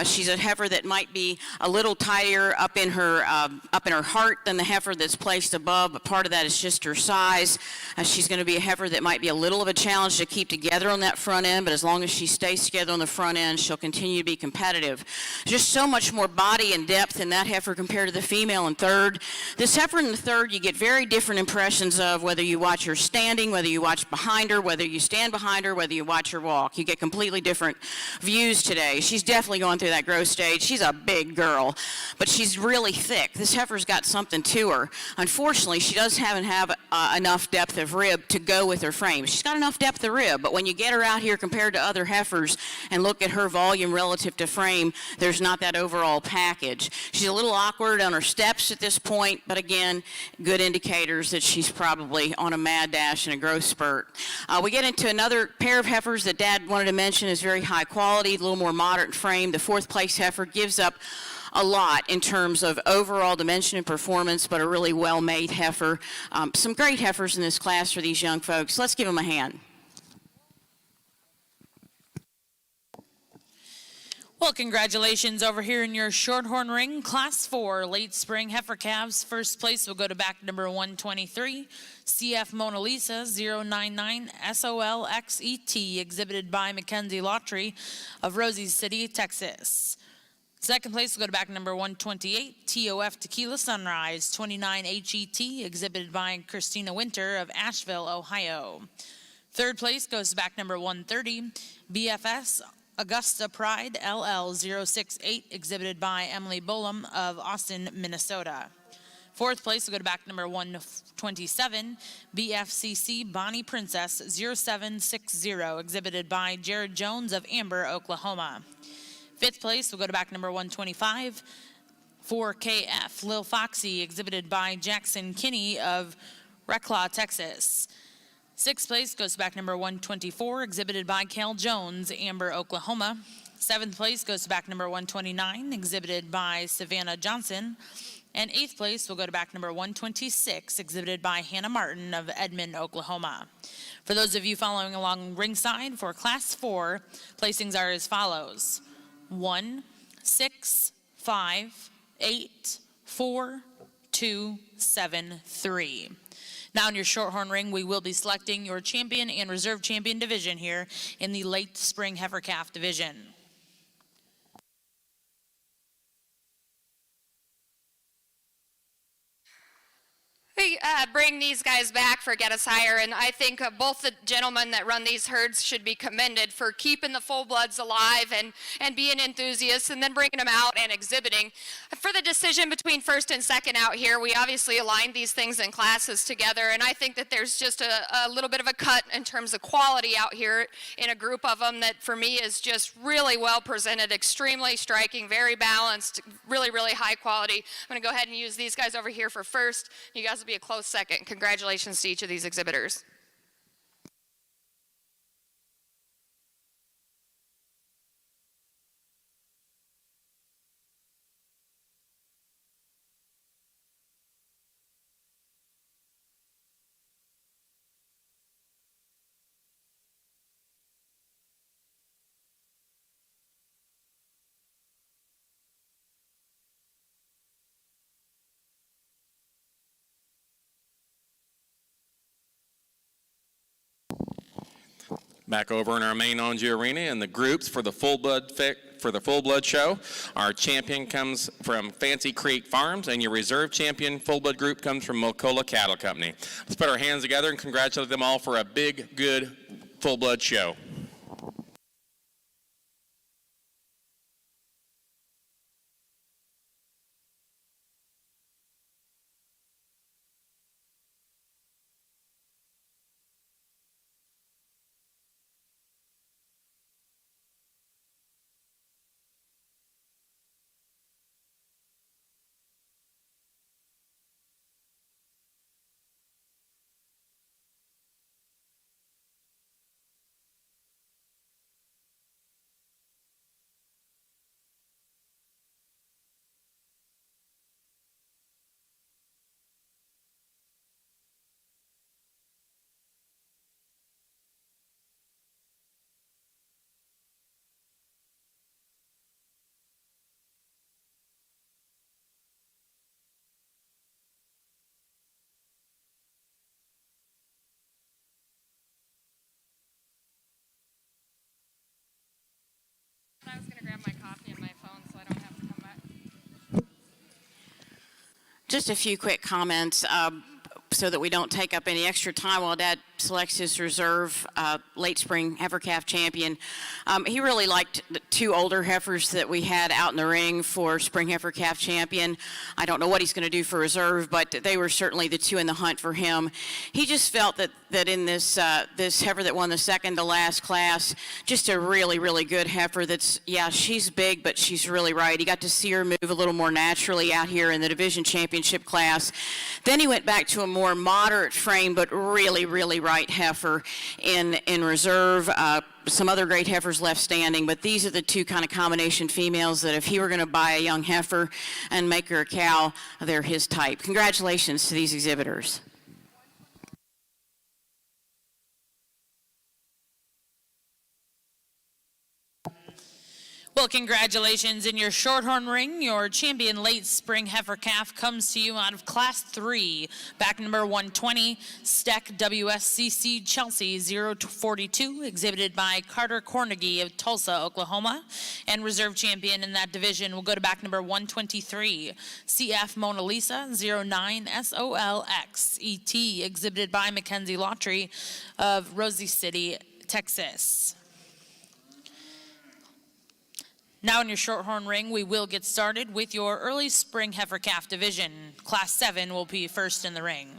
She's a heifer that might be a little tighter up in her heart than the heifer that's placed above, but part of that is just her size. She's going to be a heifer that might be a little of a challenge to keep together on that front end, but as long as she stays together on the front end, she'll continue to be competitive. Just so much more body and depth in that heifer compared to the female in third. This heifer in the third, you get very different impressions of whether you watch her standing, whether you watch behind her, whether you stand behind her, whether you watch her walk. You get completely different views today. She's definitely going through that growth stage. She's a big girl. well, but she's really thick. This heifer's got something to her. Unfortunately, she doesn't have enough depth of rib to go with her frame. She's got enough depth of rib, but when you get her out here compared to other heifers and look at her volume relative to frame, there's not that overall package. She's a little awkward on her steps at this point, but again, good indicators that she's probably on a mad dash and a growth spurt. We get into another pair of heifers that Dad wanted to mention is very high quality, a little more moderate frame. The 4th place heifer gives up a lot in terms of overall dimension and performance, but a really well-made heifer. Some great heifers in this class for these young folks. Let's give them a hand. Well, congratulations over here in your Shorthorn ring, Class 4 late spring heifer calves. First place will go to back number 123, CF Mona Lisa 099 SOLXET, exhibited by Mackenzie Lottery of Rosie City, Texas. Second place will go to back number 128, TOF Tequila Sunrise 29 HET, exhibited by Christina Winter of Asheville, Ohio. Third place goes to back number 130, BFS Augusta Pride LL 068, exhibited by Emily Bolam of Austin, Minnesota. Fourth place will go to back number 127, BFCC Bonnie Princess 0760, exhibited by Jared Jones of Amber, Oklahoma. Fifth place will go to back number 125, 4KF Lil Foxy, exhibited by Jackson Kinney of Reclaw, Texas. Sixth place goes to back number 124, exhibited by Cal Jones, Amber, Oklahoma. Seventh place goes to back number 129, exhibited by Savannah Johnson. And eighth place will go to back number 126, exhibited by Hannah Martin of Edmond, Oklahoma. For those of you following along ringside for Class 4, placings are as follows: 1, 6, 5, 8, 4, 2, 7, 3. Now in your Shorthorn ring, we will be selecting your champion and reserve champion division here in the late spring heifer calf division. We bring these guys back for Get Us Higher, and I think both the gentlemen that run these herds should be commended for keeping the full-bloods alive and being enthusiasts and then bringing them out and exhibiting. For the decision between first and second out here, we obviously aligned these things in classes together, and I think that there's just a little bit of a cut in terms of quality out here in a group of them that for me is just really well presented, extremely striking, very balanced, really, really high quality. I'm going to go ahead and use these guys over here for first. You guys will be a close second. Congratulations to each of these exhibitors. Back over in our main Anjou arena in the groups for the full blood show. Our champion comes from Fancy Creek Farms, and your reserve champion full blood group comes from Mocola Cattle Company. Let's put our hands together and congratulate them all for a big, good full blood show. I was going to grab my coffee and my phone so I don't have to come back. Just a few quick comments so that we don't take up any extra time while Dad selects his reserve late spring heifer calf champion. He really liked the two older heifers that we had out in the ring for spring heifer calf champion. I don't know what he's going to do for reserve, but they were certainly the two in the hunt for him. He just felt that in this this heifer that won the second to last class, just a really, really good heifer that's, yeah, she's big, but she's really right. He got to see her move a little more naturally out here in the division championship class. Then he went back to a more moderate frame, but really, really right heifer in reserve. Some other great heifers left standing, but these are the two kind of combination females that if he were going to buy a young heifer and make her a cow, they're his type. Congratulations to these exhibitors. Well, congratulations in your Shorthorn ring. Your champion late spring heifer calf comes to you out of Class 3. Back number 120, Steck WSCC Chelsea 042, exhibited by Carter Cornegie of Tulsa, Oklahoma. And reserve champion in that division will go to back number 123, CF Mona Lisa 09 SOLX ET, exhibited by Mackenzie Lawtrey of Rosie City, Texas. Now in your Shorthorn ring, we will get started with your early spring heifer calf division. Class 7 will be first in the ring.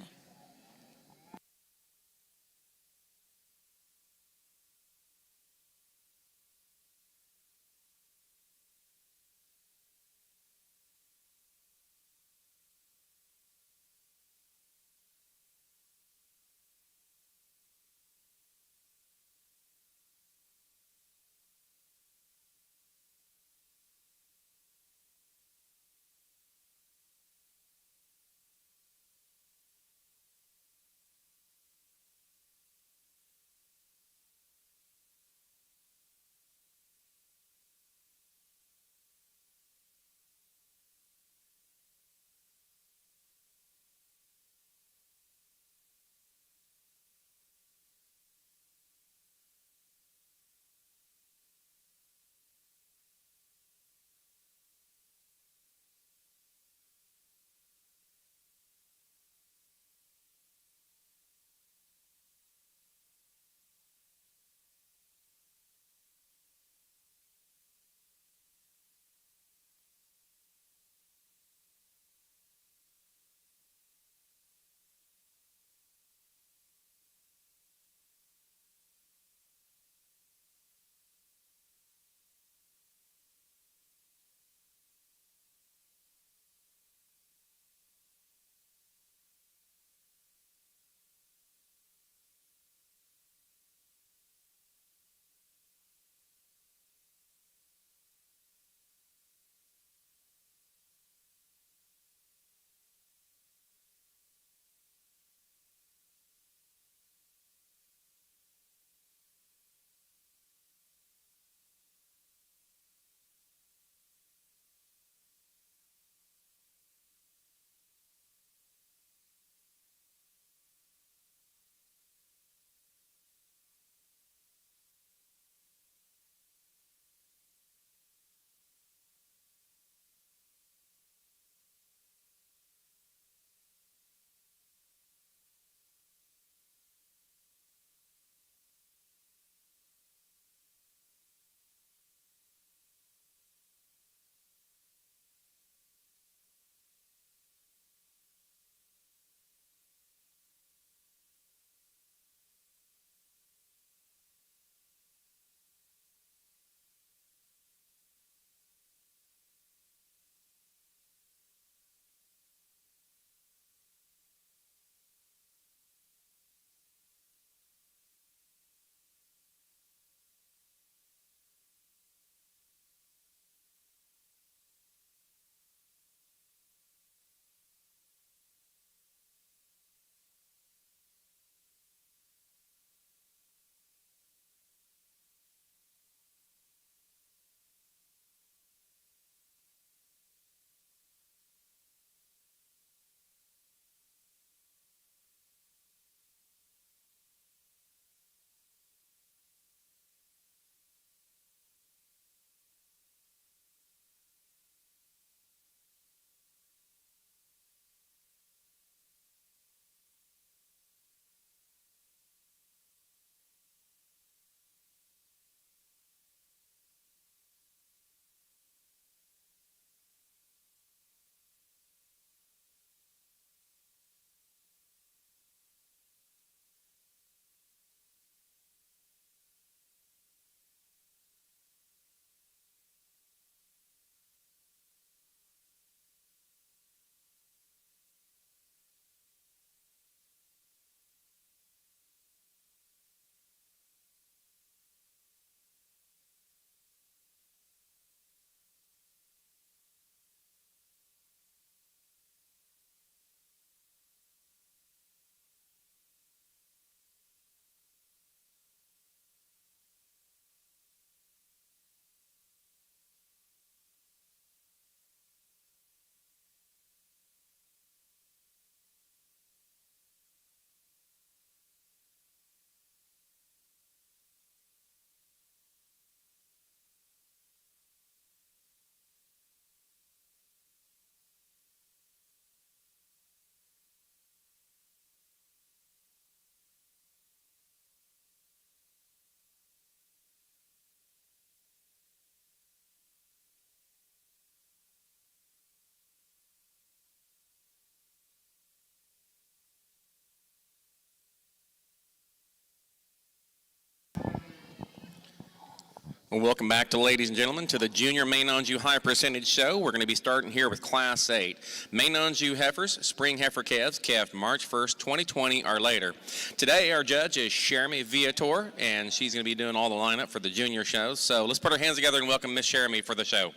Well, welcome back, ladies and gentlemen, to the Junior Maine Anjou High Percentage Show. We're going to be starting here with Class 8. Maine Anjou heifers, spring heifer calves, calved March 1st, 2020 or later. Today, our judge is Jeremy Viator, and she's going to be doing all the lineup for the junior shows. So let's put our hands together and welcome Miss Jeremy for the show.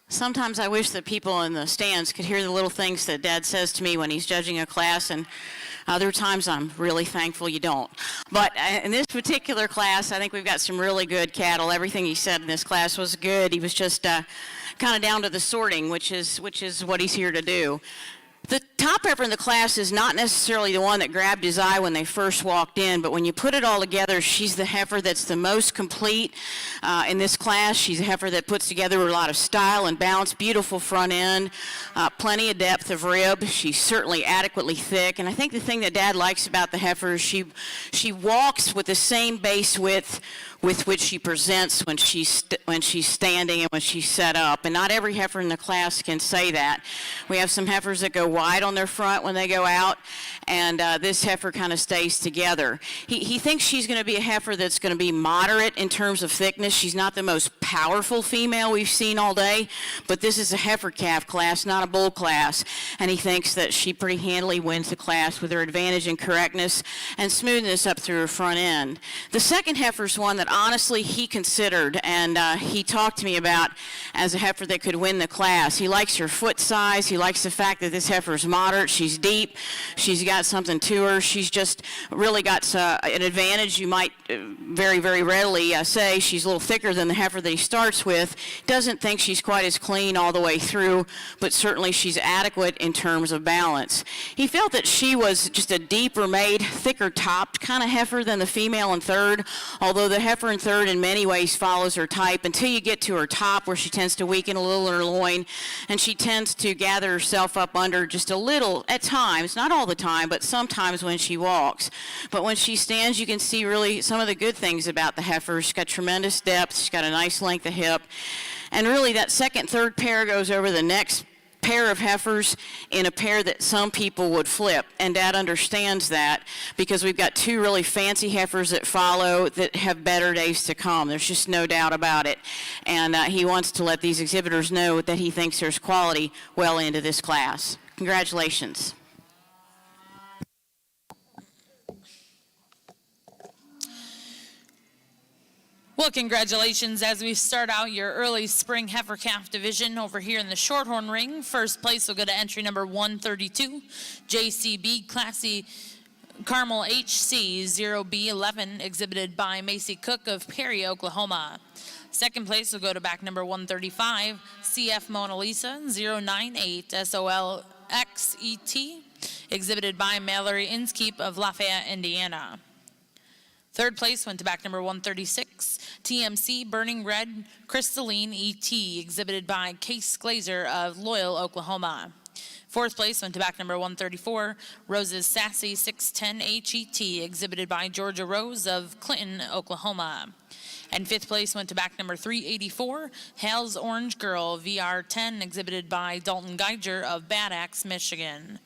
Sometimes I wish that people in the stands could hear the little things that Dad says to me when he's judging a class, and other times I'm really thankful you don't. But in this particular class, I think we've got some really good cattle. Everything he said in this class was good. He was just kind of down to the sorting, which is what he's here to do. The top heifer in the class is not necessarily the one that grabbed his eye when they first walked in, but when you put it all together, she's the heifer that's the most complete in this class. She's a heifer that puts together a lot of style and balance, beautiful front end, plenty of depth of rib. She's certainly adequately thick, and I think the thing that Dad likes about the heifer is she walks with the same base width with which she presents when she's standing and when she's set up. And not every heifer in the class can say that. We have some heifers that go wide on their front when they go out, and this heifer kind of stays together. He thinks she's going to be a heifer that's going to be moderate in terms of thickness. She's not the most powerful female we've seen all day, but this is a heifer calf class, not a bull class, and he thinks that she pretty handily wins the class with her advantage in correctness and smoothness up through her front end. The second heifer's one that honestly he considered, and he talked to me about as a heifer that could win the class. He likes her foot size. He likes the fact that this heifer is moderate. She's deep. She's got something to her. She's just really got an advantage. You might very, very readily say she's a little thicker than the heifer that he starts with. Doesn't think she's quite as clean all the way through, but certainly she's adequate in terms of balance. He felt that she was just a deeper made, thicker topped kind of heifer than the female in third, although the heifer in third in many ways follows her type until you get to her top, where she tends to weaken a little in her loin, and she tends to gather herself up under just a little at times, not all the time, but sometimes when she walks. But when she stands, you can see really some of the good things about the heifer. She's got tremendous depth. She's got a nice length of hip. And really that second, third pair goes over the next pair of heifers in a pair that some people would flip, and Dad understands that because we've got two really fancy heifers that follow that have better days to come. There's just no doubt about it, and he wants to let these exhibitors know that he thinks there's quality well into this class. Congratulations. Well, congratulations as we start out your early spring heifer calf division over here in the Shorthorn ring. First place will go to entry number 132, JCB Classy Carmel HC 0B11, exhibited by Macy Cook of Perry, Oklahoma. Second place will go to back number 135, CF Mona Lisa 098 SOLXET, exhibited by Mallory Inskeep of Lafayette, Indiana. Third place went to back number 136, TMC Burning Red Crystalline ET, exhibited by Case Glazer of Loyal, Oklahoma. Fourth place went to back number 134, Rose's Sassy 610 HET, exhibited by Georgia Rose of Clinton, Oklahoma. And fifth place went to back number 384, Hale's Orange Girl VR10, exhibited by Dalton Geiger of Bad Axe, Michigan.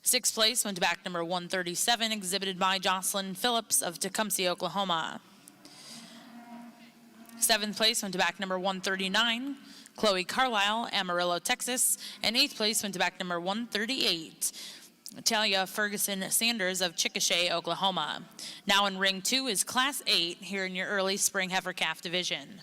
Sixth place went to back number 137, exhibited by Jocelyn Phillips of Tecumseh, Oklahoma. 7th place went to back number 139, Chloe Carlisle, Amarillo, Texas. And 8th place went to back number 138, Talia Ferguson Sanders of Chickasha, Oklahoma. Now in ring 2 is Class 8 here in your early spring heifer calf division.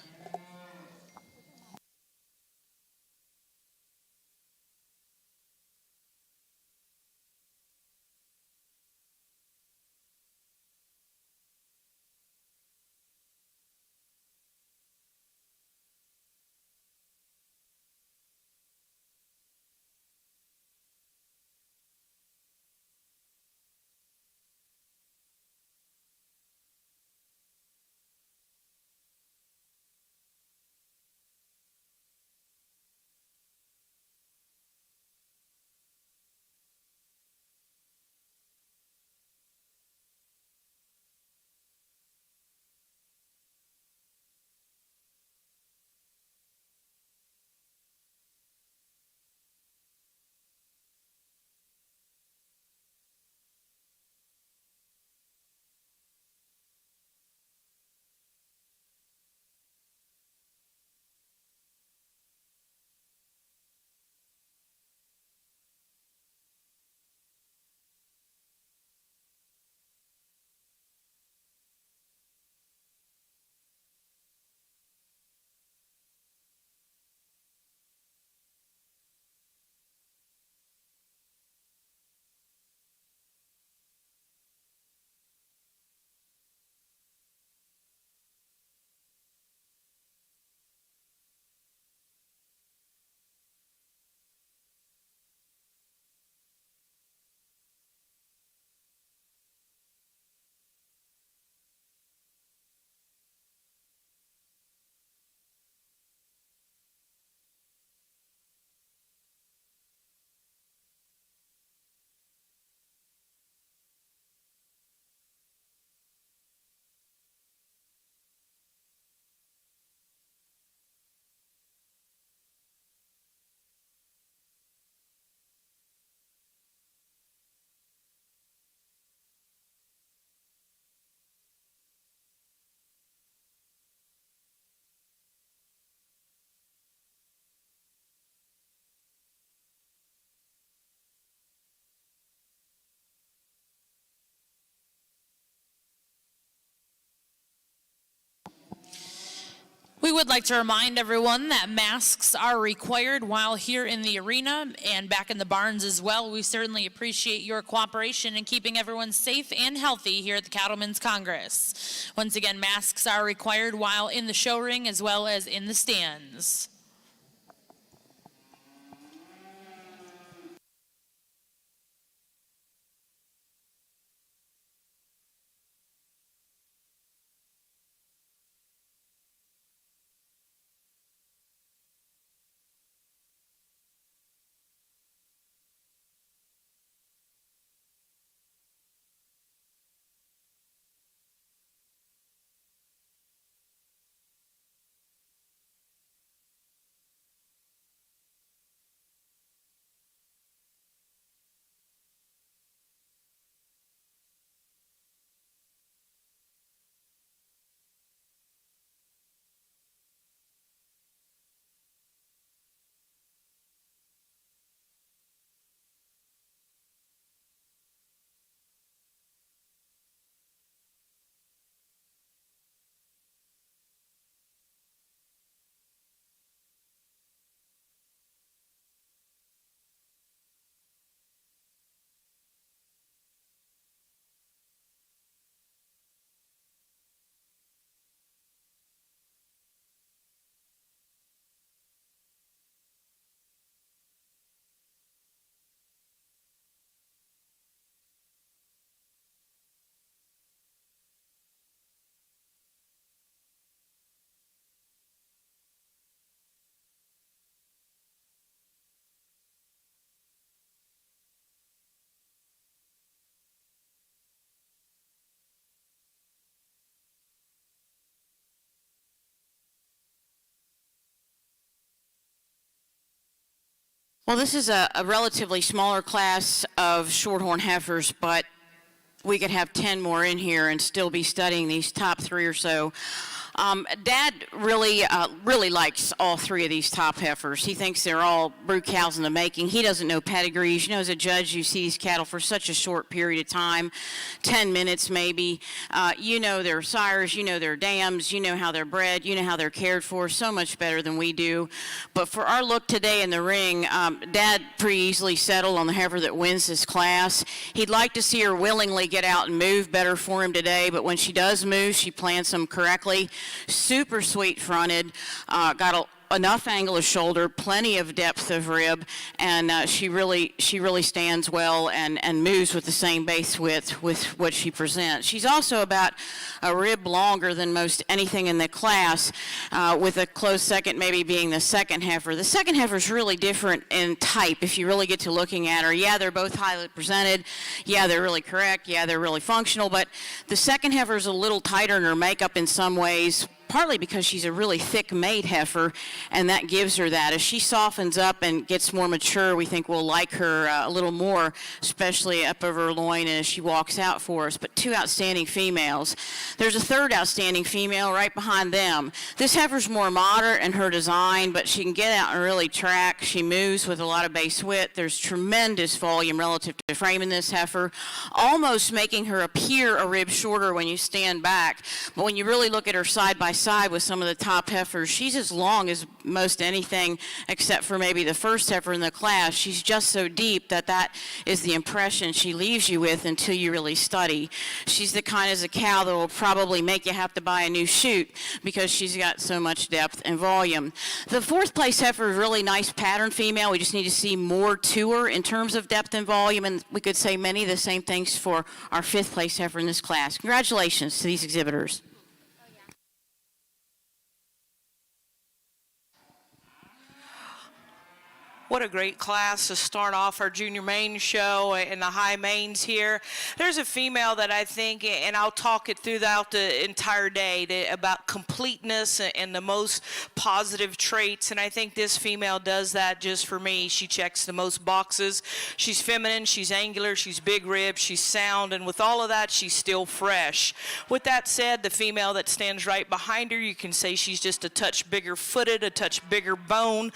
We would like to remind everyone that masks are required while here in the arena and back in the barns as well. We certainly appreciate your cooperation in keeping everyone safe and healthy here at the Cattlemen's Congress. Once again, masks are required while in the show ring as well as in the stands. Well, this is a relatively smaller class of shorthorn heifers, but we could have 10 more in here and still be studying these top 3 or so Dad really likes all three of these top heifers. He thinks they're all brood cows in the making. He doesn't know pedigrees. You know, as a judge, you see these cattle for such a short period of time, 10 minutes maybe. You know their sires, you know their dams, you know how they're bred, you know how they're cared for, so much better than we do. But for our look today in the ring, Dad pretty easily settled on the heifer that wins this class. He'd like to see her willingly get out and move better for him today, but when she does move, she plants them correctly. Super sweet fronted, got enough angle of shoulder, plenty of depth of rib, and she really stands well and moves with the same base width with what she presents. She's also about a rib longer than most anything in the class, with a close second maybe being the second heifer. The second heifer is really different in type if you really get to looking at her. Yeah, they're both highly presented. Yeah, they're really correct. Yeah, they're really functional, but the second heifer is a little tighter in her makeup in some ways, partly because she's a really thick-made heifer, and that gives her that. As she softens up and gets more mature, we think we'll like her a little more, especially up over her loin and as she walks out for us. But two outstanding females. There's a third outstanding female right behind them. This heifer's more moderate in her design, but she can get out and really track. She moves with a lot of base width. There's tremendous volume relative to frame in this heifer, almost making her appear a rib shorter when you stand back. But when you really look at her side by side with some of the top heifers, she's as long as most anything except for maybe the first heifer in the class. She's just so deep that is the impression she leaves you with until you really study. She's the kind of a cow that will probably make you have to buy a new chute because she's got so much depth and volume. The fourth place heifer is a really nice pattern female. We just need to see more to her in terms of depth and volume, and we could say many of the same things for our fifth place heifer in this class. Congratulations to these exhibitors. What a great class to start off our junior main show and the high mains here. There's a female that I think, and I'll talk it throughout the entire day, about completeness and the most positive traits, and I think this female does that just for me. She checks the most boxes. She's feminine, she's angular, she's big rib, she's sound, and with all of that, she's still fresh. With that said, the female that stands right behind her, you can say she's just a touch bigger footed, a touch bigger bone,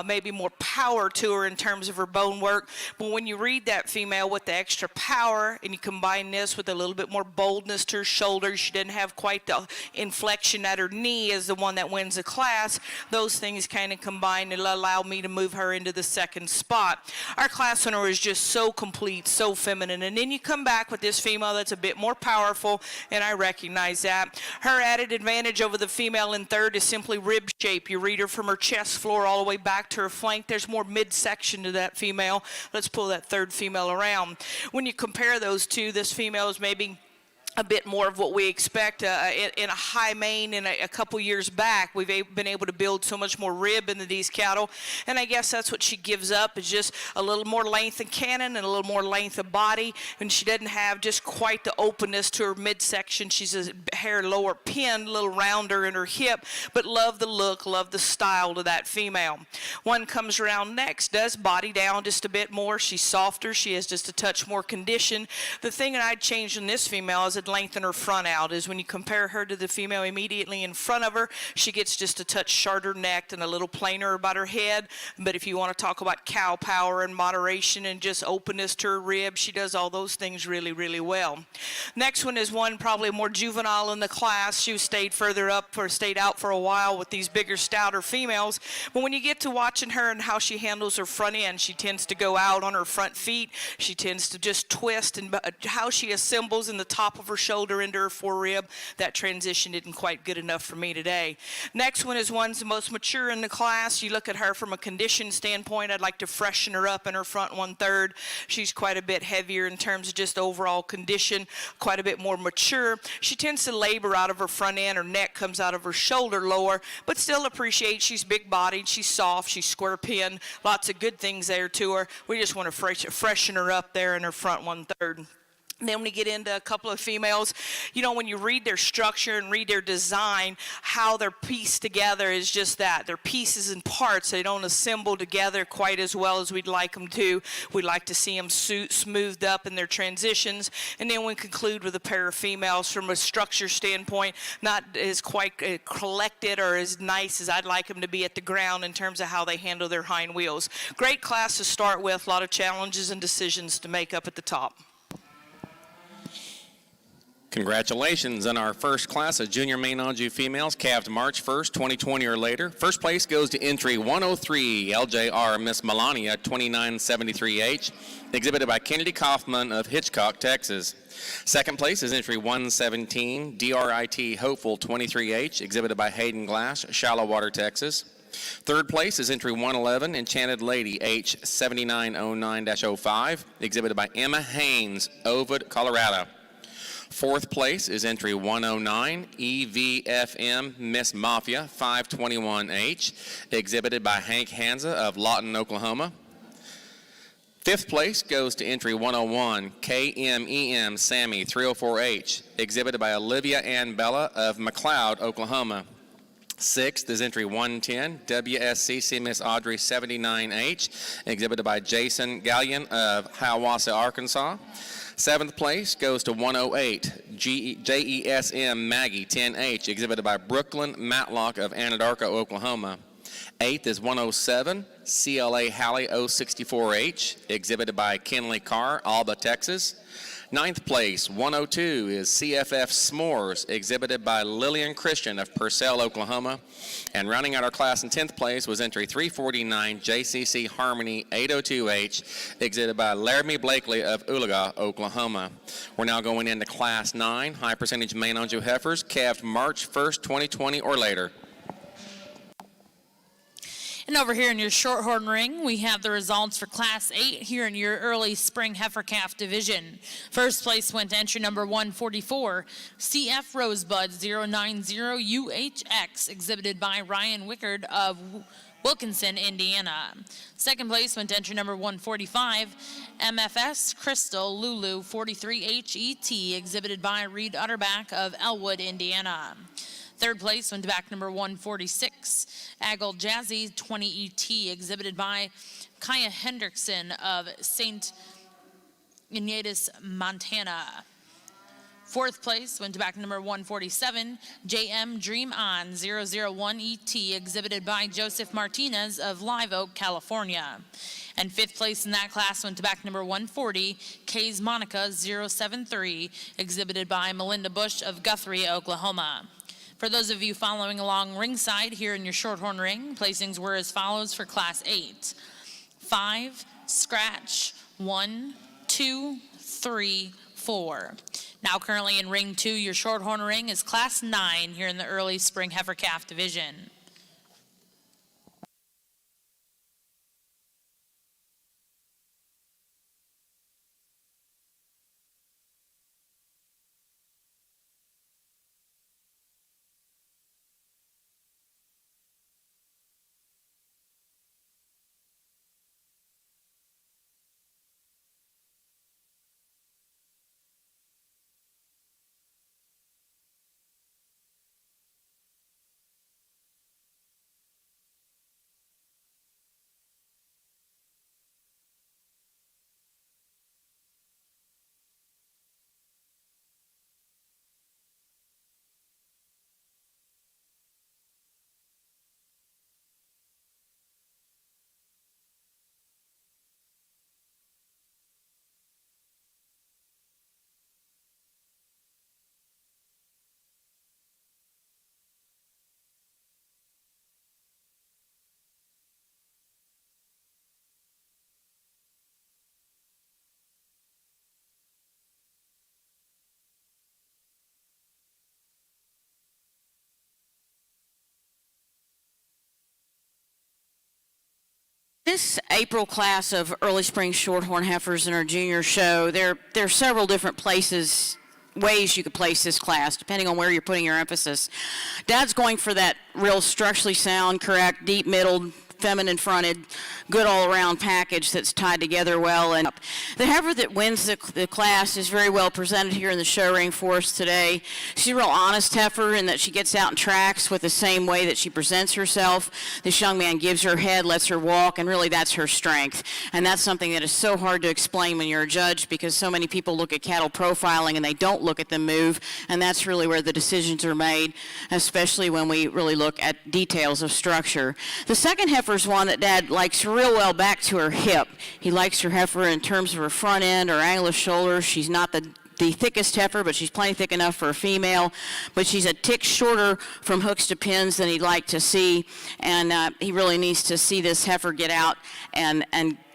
maybe more power to her in terms of her bone work. But when you read that female with the extra power and you combine this with a little bit more boldness to her shoulders, she didn't have quite the inflection at her knee as the one that wins the class. Those things kind of combine and allow me to move her into the second spot. Our class winner is just so complete, so feminine. And then you come back with this female that's a bit more powerful, and I recognize that. Her added advantage over the female in third is simply rib shape. You read her from her chest floor all the way back to her flank. There's more midsection to that female. Let's pull that third female around. When you compare those two, this female is maybe a bit more of what we expect in a high main. In a couple years back, we've been able to build so much more rib into these cattle, and I guess that's what she gives up, is just a little more length of cannon and a little more length of body, and she doesn't have just quite the openness to her midsection. She's a hair lower pinned, a little rounder in her hip, but love the look, love the style to that female. One comes around next, does body down just a bit more. She's softer, she has just a touch more condition. The thing that I'd change in this female is lengthen her front out. Is when you compare her to the female immediately in front of her, she gets just a touch shorter necked and a little plainer about her head. But if you want to talk about cow power and moderation and just openness to her rib, she does all those things really, really well. Next one is one probably more juvenile in the class. She stayed out for a while with these bigger, stouter females. But when you get to watching her and how she handles her front end, she tends to go out on her front feet. She tends to just twist, and how she assembles in the top of her shoulder into her forerib, that transition isn't quite good enough for me today. Next one is one's the most mature in the class. You look at her from a condition standpoint, I'd like to freshen her up in her front 1/3. She's quite a bit heavier in terms of just overall condition, quite a bit more mature. She tends to labor out of her front end. Her neck comes out of her shoulder lower, but still appreciate she's big bodied, she's soft, she's square pinned, lots of good things there to her. We just want to freshen her up there in her front 1/3. Then we get into a couple of females. You know, when you read their structure and read their design, how they're pieced together is just that. They're pieces and parts. They don't assemble together quite as well as we'd like them to. We'd like to see them smoothed up in their transitions. And then we conclude with a pair of females from a structure standpoint, not as quite collected or as nice as I'd like them to be at the ground in terms of how they handle their hind wheels. Great class to start with. A lot of challenges and decisions to make up at the top. Congratulations on our first class of junior Maine Anjou females, calved March 1st, 2020 or later. First place goes to entry 103, LJR Miss Melania 2973H, exhibited by Kennedy Kaufman of Hitchcock, Texas. Second place is entry 117, DRIT Hopeful 23H, exhibited by Hayden Glass, Shallow Water, Texas. Third place is entry 111, Enchanted Lady H 7909-05, exhibited by Emma Haynes, Ovid, Colorado. Fourth place is entry 109, EVFM Miss Mafia 521H, exhibited by Hank Hansa of Lawton, Oklahoma. Fifth place goes to entry 101, KMEM Sammy 304H, exhibited by Olivia Ann Bella of McLeod, Oklahoma. Sixth is entry 110, WSCC Miss Audrey 79H, exhibited by Jason Gallion of Hiawassee, Arkansas. Seventh place goes to 108, JESM Maggie 10H, exhibited by Brooklyn Matlock of Anadarko, Oklahoma. Eighth is 107, CLA Halley 064H, exhibited by Kenley Carr, Alba, Texas. Ninth place, 102, is CFF S'mores, exhibited by Lillian Christian of Purcell, Oklahoma. And rounding out our class in 10th place was entry 349, JCC Harmony 802H, exhibited by Laramie Blakely of Oologah, Oklahoma. We're now going into class 9, high percentage Maine Anjou heifers, calved March 1st, 2020 or later. And over here in your Shorthorn ring, we have the results for Class 8 here in your early spring heifer calf division. First place went to entry number 144, CF Rosebud 090UHX, exhibited by Ryan Wickard of Wilkinson, Indiana. Second place went to entry number 145, MFS Crystal Lulu 43HET, exhibited by Reed Utterback of Elwood, Indiana. Third place went to back number 146, Aggle Jazzy 20ET, exhibited by Kaya Hendrickson of St. Ignatius, Montana. Fourth place went to back number 147, JM Dream On 001ET, exhibited by Joseph Martinez of Live Oak, California. And fifth place in that class went to back number 140, K's Monica 073, exhibited by Melinda Bush of Guthrie, Oklahoma. For those of you following along ringside here in your Shorthorn ring, placings were as follows for Class 8. 5, scratch, 1, 2, 3, 4. Now currently in ring 2, your Shorthorn ring is Class 9 here in the early spring heifer calf division. This April class of early spring Shorthorn heifers in our junior show, there are several different ways you could place this class, depending on where you're putting your emphasis. Dad's going for that real structurally sound, correct, deep middle feminine fronted, good all around package that's tied together well. And the heifer that wins the class is very well presented here in the show ring for us today. She's a real honest heifer in that she gets out and tracks with the same way that she presents herself. This young man gives her head, lets her walk, and really that's her strength. And that's something that is so hard to explain when you're a judge, because so many people look at cattle profiling and they don't look at them move, and that's really where the decisions are made, especially when we really look at details of structure. The second heifer is one that Dad likes real well back to her hip. He likes her heifer in terms of her front end, her angle of shoulder. She's not the thickest heifer, but she's plenty thick enough for a female, but she's a tick shorter from hooks to pins than he'd like to see, and he really needs to see this heifer get out and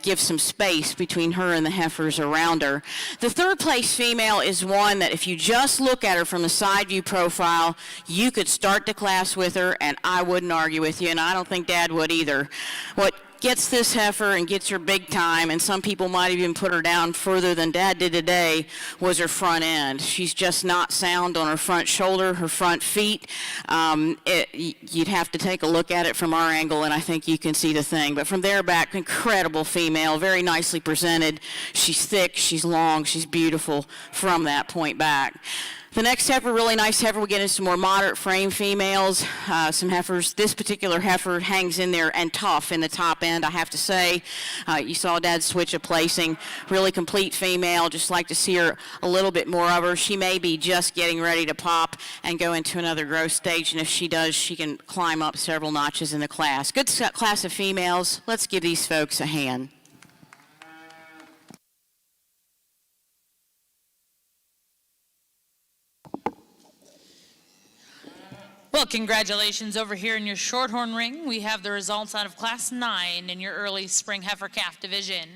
give some space between her and the heifers around her. The third place female is one that if you just look at her from the side view profile, you could start the class with her and I wouldn't argue with you, and I don't think Dad would either. What gets this heifer and gets her big time, and some people might even put her down further than Dad did today, was her front end. She's just not sound on her front shoulder, her front feet. You'd have to take a look at it from our angle, and I think you can see the thing. But from there back, incredible female, very nicely presented. She's thick, she's long, she's beautiful from that point back. The next heifer, really nice heifer, we get into some more moderate frame females, some heifers. This particular heifer hangs in there and tough in the top end, I have to say. You saw Dad switch a placing, really complete female, just like to see her a little bit more of her. She may be just getting ready to pop and go into another growth stage, and if she does, she can climb up several notches in the class. Good class of females. Let's give these folks a hand. Well, congratulations over here in your Shorthorn ring. We have the results out of Class 9 in your early spring heifer calf division.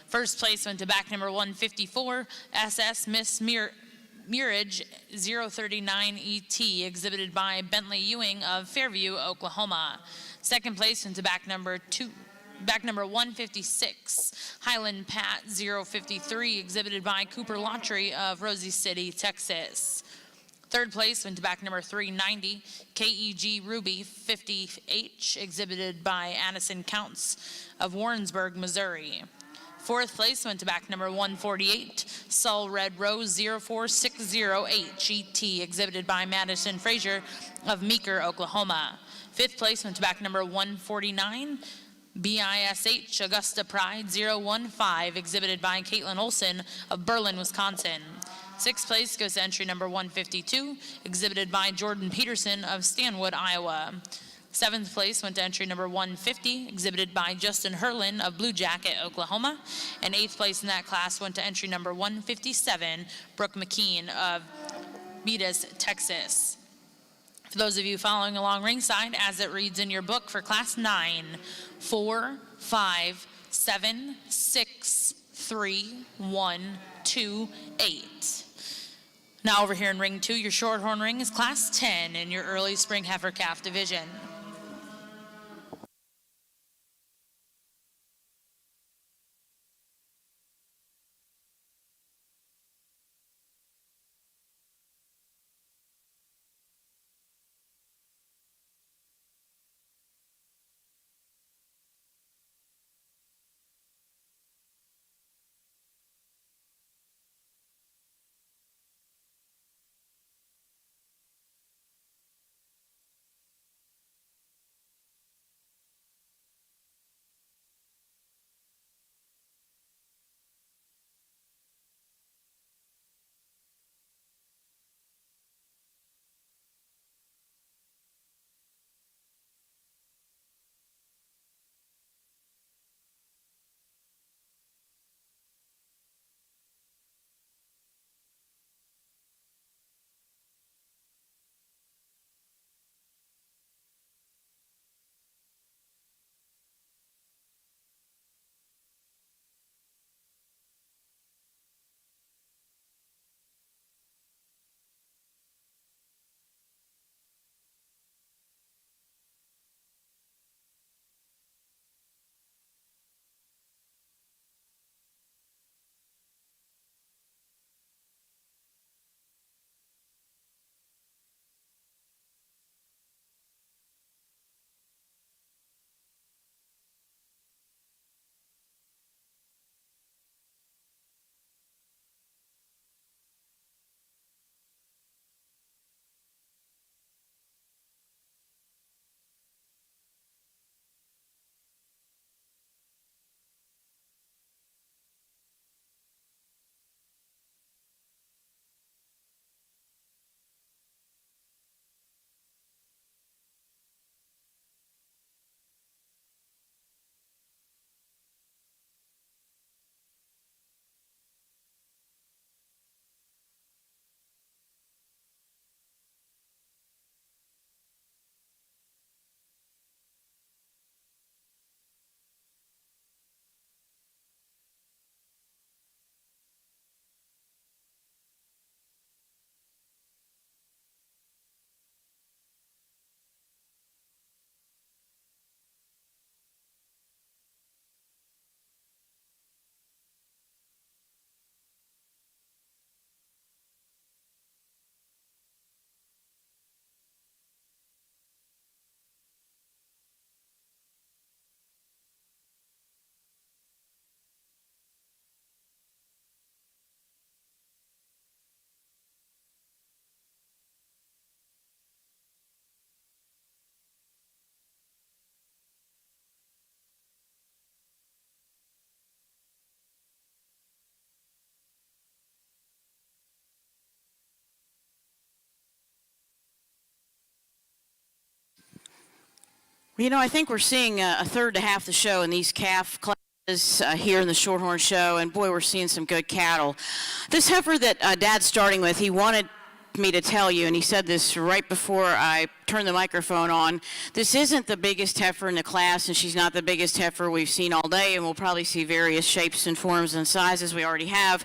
First place went to back number 154, SS Miss Mirage 039 ET, exhibited by Bentley Ewing of Fairview, Oklahoma. Second place went to back number 156, Highland Pat 053, exhibited by Cooper Lottery of Rosie City, Texas. Third place went to back number 390, KEG Ruby 50H, exhibited by Addison Counts of Warrensburg, Missouri. Fourth place went to back number 148, Sol Red Rose 0460H, ET, exhibited by Madison Frazier of Meeker, Oklahoma. Fifth place went to back number 149, BISH Augusta Pride 015, exhibited by Caitlin Olson of Berlin, Wisconsin. Sixth place goes to entry number 152, exhibited by Jordan Peterson of Stanwood, Iowa. Seventh place went to entry number 150, exhibited by Justin Herlin of Blue Jacket, Oklahoma. And eighth place in that class went to entry number 157, Brooke McKean of Beatus, Texas. For those of you following along ringside, as it reads in your book for Class 9, 4, 5, 7, 6, 3, 1, 2, 8. Now over here in ring 2, your Shorthorn ring is Class 10 in your early spring heifer calf division. You know, I think we're seeing a third to half the show in these calf classes here in the Shorthorn show, and boy, we're seeing some good cattle. This heifer that Dad's starting with, he wanted me to tell you, and he said this right before I turned the microphone on. This isn't the biggest heifer in the class, and she's not the biggest heifer we've seen all day, and we'll probably see various shapes and forms and sizes we already have,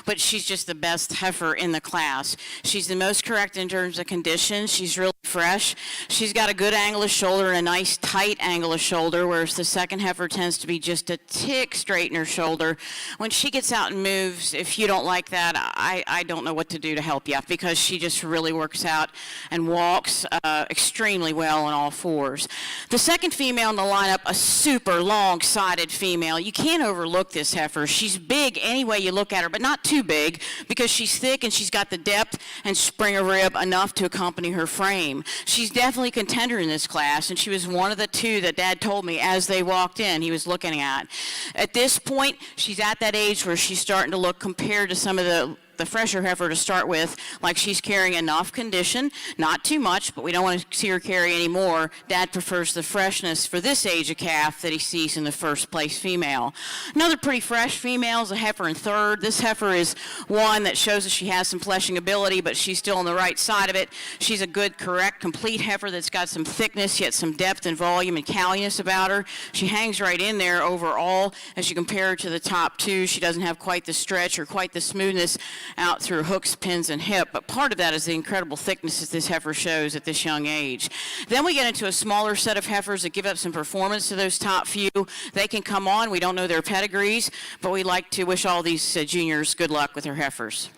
but she's just the best heifer in the class. She's the most correct in terms of condition. She's really fresh. She's got a good angle of shoulder and a nice tight angle of shoulder, whereas the second heifer tends to be just a tick straight in her shoulder. When she gets out and moves, if you don't like that, I don't know what to do to help you, because she just really works out and walks extremely well on all fours. The second female in the lineup, a super long-sided female. You can't overlook this heifer. She's big any way you look at her, but not too big, because she's thick and she's got the depth and spring of rib enough to accompany her frame. She's definitely a contender in this class, and she was one of the two that Dad told me as they walked in he was looking at. At this point, she's at that age where she's starting to look, compared to some of the fresher heifer to start with, like she's carrying enough condition, not too much, but we don't want to see her carry any more. Dad prefers the freshness for this age of calf that he sees in the first place female. Another pretty fresh female is a heifer in third. This heifer is one that shows that she has some fleshing ability, but she's still on the right side of it. She's a good, correct, complete heifer that's got some thickness, yet some depth and volume and calliness about her. She hangs right in there overall. As you compare her to the top two, she doesn't have quite the stretch or quite the smoothness out through hooks, pins, and hip, but part of that is the incredible thickness that this heifer shows at this young age. Then we get into a smaller set of heifers that give up some performance to those top few. They can come on. We don't know their pedigrees, but we like to wish all these juniors good luck with their heifers.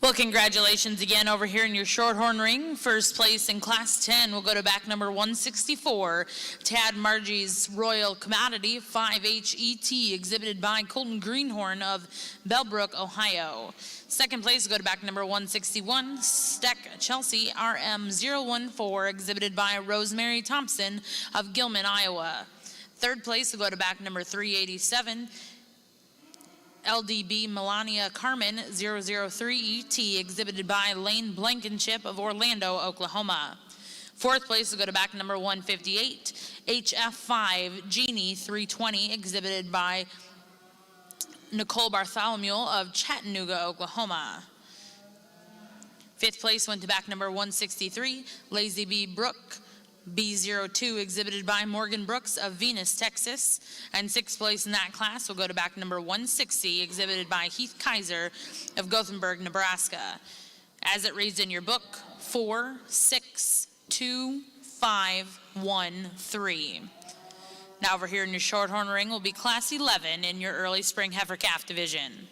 Well, congratulations again over here in your Shorthorn ring. First place in Class 10 will go to back number 164, Tad Margie's Royal Commodity 5HET, exhibited by Colton Greenhorn of Bellbrook, Ohio. Second place will go to back number 161, Steck Chelsea RM014, exhibited by Rosemary Thompson of Gilman, Iowa. Third place will go to back number 387, LDB Melania Carmen 003ET, exhibited by Lane Blankenship of Orlando, Oklahoma. Fourth place will go to back number 158, HF5 Genie 320, exhibited by Nicole Bartholomew of Chattanooga, Oklahoma. Fifth place went to back number 163, Lazy B Brook B02, exhibited by Morgan Brooks of Venus, Texas. And sixth place in that class will go to back number 160, exhibited by Heath Kaiser of Gothenburg, Nebraska. As it reads in your book, 4, 6, 2, 5, 1, 3. Now over here in your Shorthorn ring will be Class 11 in your early spring heifer calf division.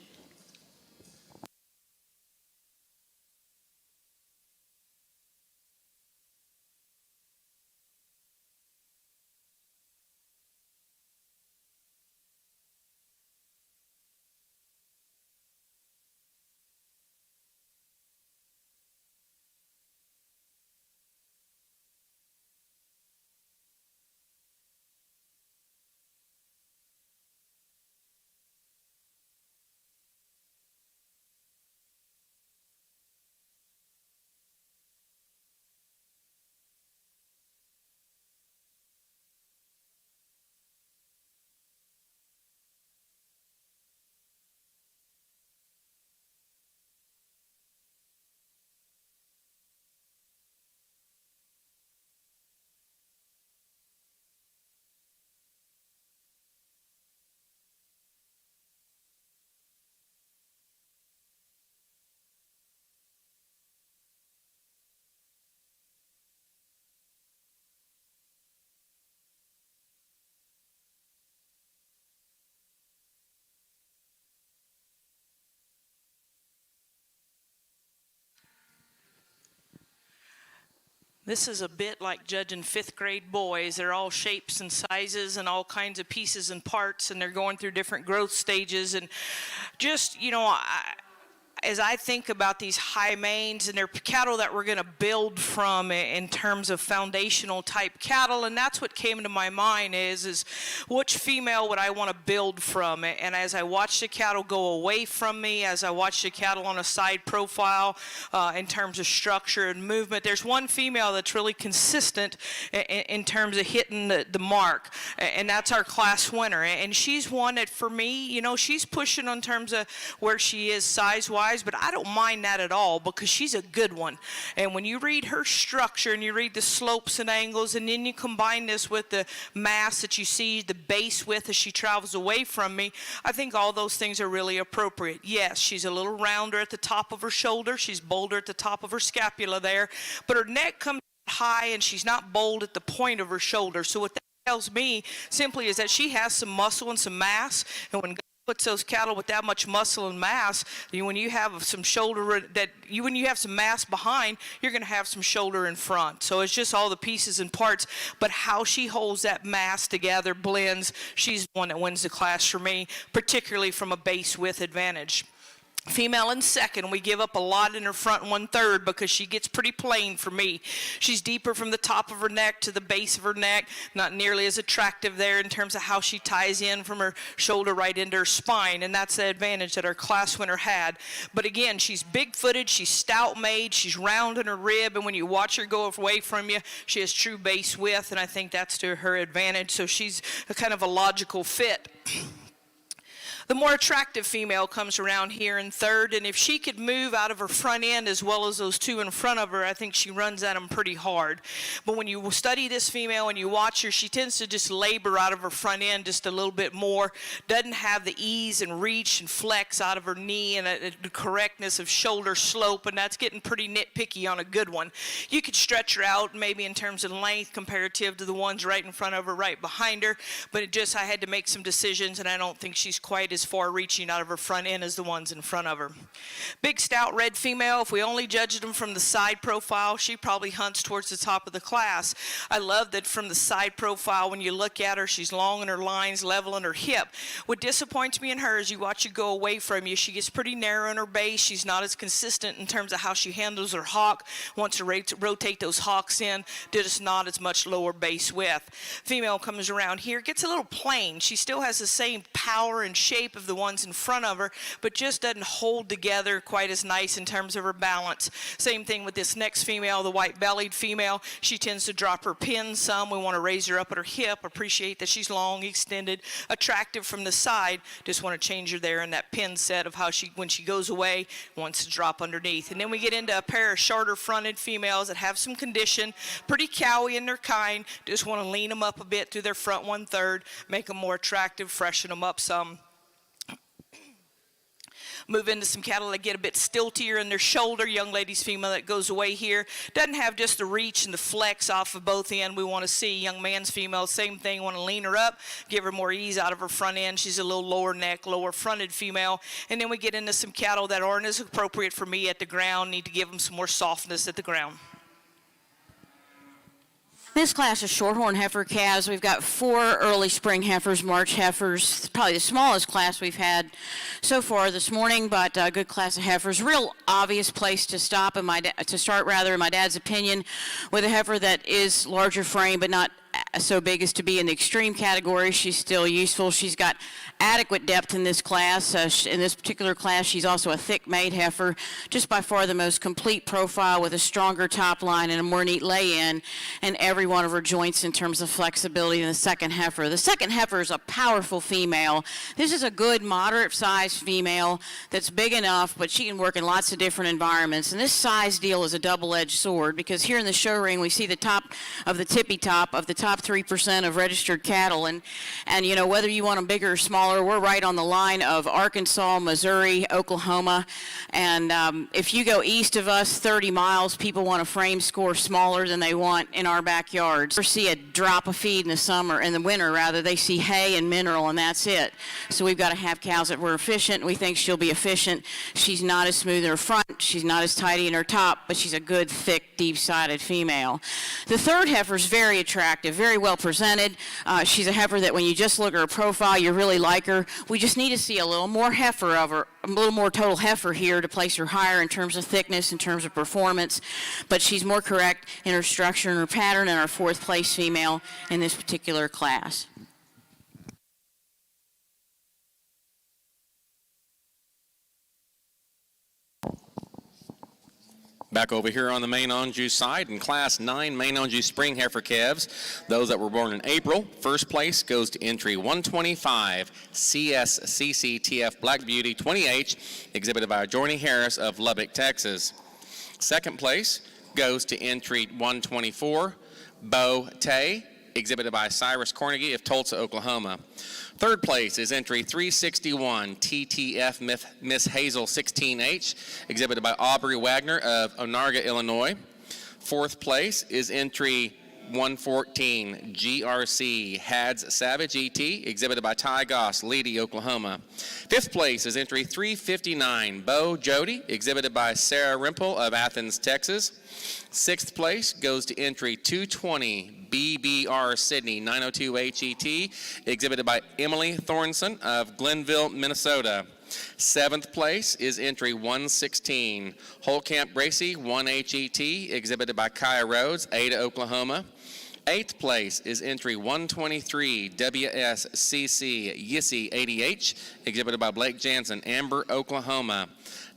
This is a bit like judging fifth grade boys. They're all shapes and sizes and all kinds of pieces and parts, and they're going through different growth stages. And just, you know, as I think about these high mains, and they're cattle that we're going to build from in terms of foundational type cattle, and that's what came to my mind is which female would I want to build from? And as I watched the cattle go away from me, as I watched the cattle on a side profile in terms of structure and movement, there's one female that's really consistent in terms of hitting the mark, and that's our class winner. And she's one that, for me, you know, she's pushing in terms of where she is size-wise, but I don't mind that at all because she's a good one. And when you read her structure and you read the slopes and angles, and then you combine this with the mass that you see, the base width as she travels away from me, I think all those things are really appropriate. Yes, she's a little rounder at the top of her shoulder. She's bolder at the top of her scapula there, but her neck comes high and she's not bold at the point of her shoulder. So what that tells me simply is that she has some muscle and some mass, and when puts those cattle with that much muscle and mass, when you have some shoulder when you have some mass behind, you're going to have some shoulder in front. So it's just all the pieces and parts, but how she holds that mass together, blends, she's the one that wins the class for me, particularly from a base width advantage. Female in second, we give up a lot in her front 1/3 because she gets pretty plain for me. She's deeper from the top of her neck to the base of her neck, not nearly as attractive there in terms of how she ties in from her shoulder right into her spine, and that's the advantage that our class winner had. But again, she's big-footed, she's stout-made, she's round in her rib, and when you watch her go away from you, she has true base width, and I think that's to her advantage, so she's a kind of a logical fit. The more attractive female comes around here in third, and if she could move out of her front end as well as those two in front of her, I think she runs at them pretty hard. But when you study this female and you watch her, she tends to just labor out of her front end just a little bit more, doesn't have the ease and reach and flex out of her knee and the correctness of shoulder slope, and that's getting pretty nitpicky on a good one. You could stretch her out maybe in terms of length comparative to the ones right in front of her, right behind her, but I had to make some decisions, and I don't think she's quite as far reaching out of her front end as the ones in front of her. Big stout red female, if we only judged them from the side profile, she probably hunts towards the top of the class. I love that from the side profile, when you look at her, she's long in her lines, level in her hip. What disappoints me in her is you watch her go away from you, she gets pretty narrow in her base. She's not as consistent in terms of how she handles her hock. Wants to rotate those hocks in, just not as much lower base width. Female comes around here, gets a little plain. She still has the same power and shape of the ones in front of her, but just doesn't hold together quite as nice in terms of her balance. Same thing with this next female, the white-bellied female. She tends to drop her pin some. We want to raise her up at her hip, appreciate that she's long, extended, attractive from the side. Just want to change her there in that pin set of how she, when she goes away, wants to drop underneath. And then we get into a pair of shorter-fronted females that have some condition, pretty cowy in their kind. Just want to lean them up a bit through their front 1/3, make them more attractive, freshen them up some. Move into some cattle that get a bit stiltier in their shoulder. Young lady's female that goes away here. Doesn't have just the reach and the flex off of both ends we want to see. Young man's female, same thing. Want to lean her up, give her more ease out of her front end. She's a little lower neck, lower fronted female. And then we get into some cattle that aren't as appropriate for me at the ground. Need to give them some more softness at the ground. This class of Shorthorn heifer calves, we've got 4 early spring heifers, March heifers. It's probably the smallest class we've had so far this morning, but a good class of heifers. Real obvious place to start, in my dad's opinion, with a heifer that is larger frame, but not so big as to be in the extreme category. She's still useful. She's got adequate depth in this class. In this particular class, she's also a thick-made heifer, just by far the most complete profile with a stronger top line and a more neat lay-in, and every one of her joints in terms of flexibility than the second heifer. The second heifer is a powerful female. This is a good, moderate-sized female that's big enough, but she can work in lots of different environments. And this size deal is a double-edged sword, because here in the show ring, we see the top of the tippy top of the top 3% of registered cattle, and you know, whether you want them bigger or smaller, we're right on the line of Arkansas, Missouri, Oklahoma, and if you go east of us 30 miles, people want a frame score smaller than they want in our backyards. Or see a drop of feed in the winter rather, they see hay and mineral, and that's it. So we've got to have cows that were efficient, and we think she'll be efficient. She's not as smooth in her front, she's not as tidy in her top, but she's a good, thick, deep-sided female. The third heifer is very attractive, very very well presented. She's a heifer that when you just look at her profile, you really like her. We just need to see a little more heifer of her, a little more total heifer here to place her higher in terms of thickness, in terms of performance. But she's more correct in her structure and her pattern, and our 4th place female in this particular class. Back over here on the main Anjou side, in Class 9 main Anjou spring heifer calves, those that were born in April, first place goes to entry 125 CSCCTF Black Beauty 20H, exhibited by Jorney Harris of Lubbock, Texas. Second place goes to entry 124 Bo Tay, exhibited by Cyrus Cornegie of Tulsa, Oklahoma. Third place is entry 361 TTF Miss Hazel 16H, exhibited by Aubrey Wagner of Onarga, Illinois. Fourth place is entry 114 GRC Hads Savage ET, exhibited by Ty Goss, Leedy, Oklahoma. Fifth place is entry 359 Bo Jody, exhibited by Sarah Rimple of Athens, Texas. Sixth place goes to entry 220 BBR Sydney 902 HET, exhibited by Emily Thornson of Glenville, Minnesota. Seventh place is entry 116 Holtcamp Bracy 1HET, exhibited by Kaya Rhodes, Ada, Oklahoma. Eighth place is entry 123 WSCC Yissy 80H, exhibited by Blake Jansen, Amber, Oklahoma.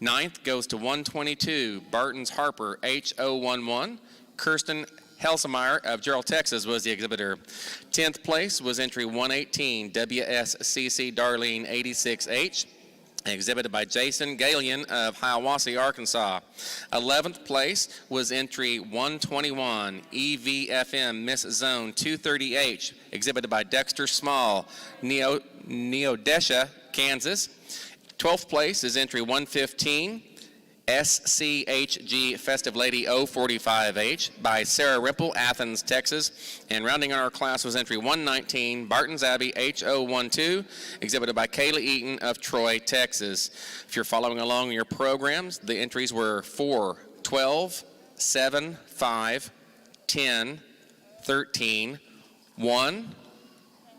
Ninth goes to 122 Barton's Harper H011. Kirsten Helsemeyer of Gerald, Texas was the exhibitor. 10th place was entry 118 WSCC Darlene 86H, exhibited by Jason Galian of Hiawassee, Arkansas. 11th place was entry 121 EVFM Miss Zone 230H, exhibited by Dexter Small, Neodesha, Kansas. 12th place is entry 115 SCHG Festive Lady 045H by Sarah Rimple, Athens, Texas. And rounding our class was entry 119, Barton's Abbey H012, exhibited by Kayla Eaton of Troy, Texas. If you're following along in your programs, the entries were 4, 12, 7, 5, 10, 13, 1,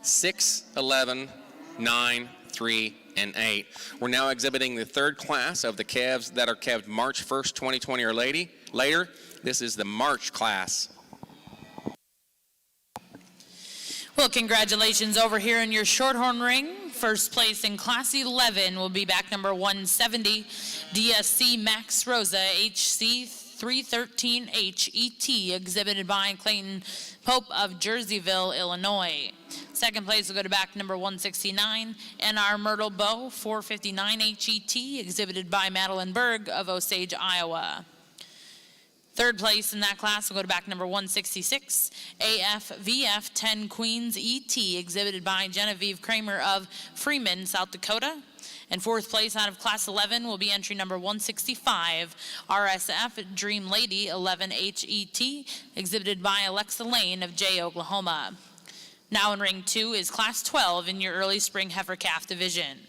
6, 11, 9, 3, and 8. We're now exhibiting the third class of the calves that are calved March 1st, 2020 or later. This is the March class. Well, congratulations over here in your Shorthorn ring. First place in Class 11 will be back number 170, DSC Max Rosa HC 313H ET, exhibited by Clayton Pope of Jerseyville, Illinois. Second place will go to back number 169, NR Myrtle Bow 459 HET, exhibited by Madeline Berg of Osage, Iowa. Third place in that class will go to back number 166, AFVF 10 Queens ET, exhibited by Genevieve Kramer of Freeman, South Dakota. And fourth place out of Class 11 will be entry number 165, RSF Dream Lady 11 HET, exhibited by Alexa Lane of Jay, Oklahoma. Now in ring 2 is Class 12 in your early spring heifer calf division.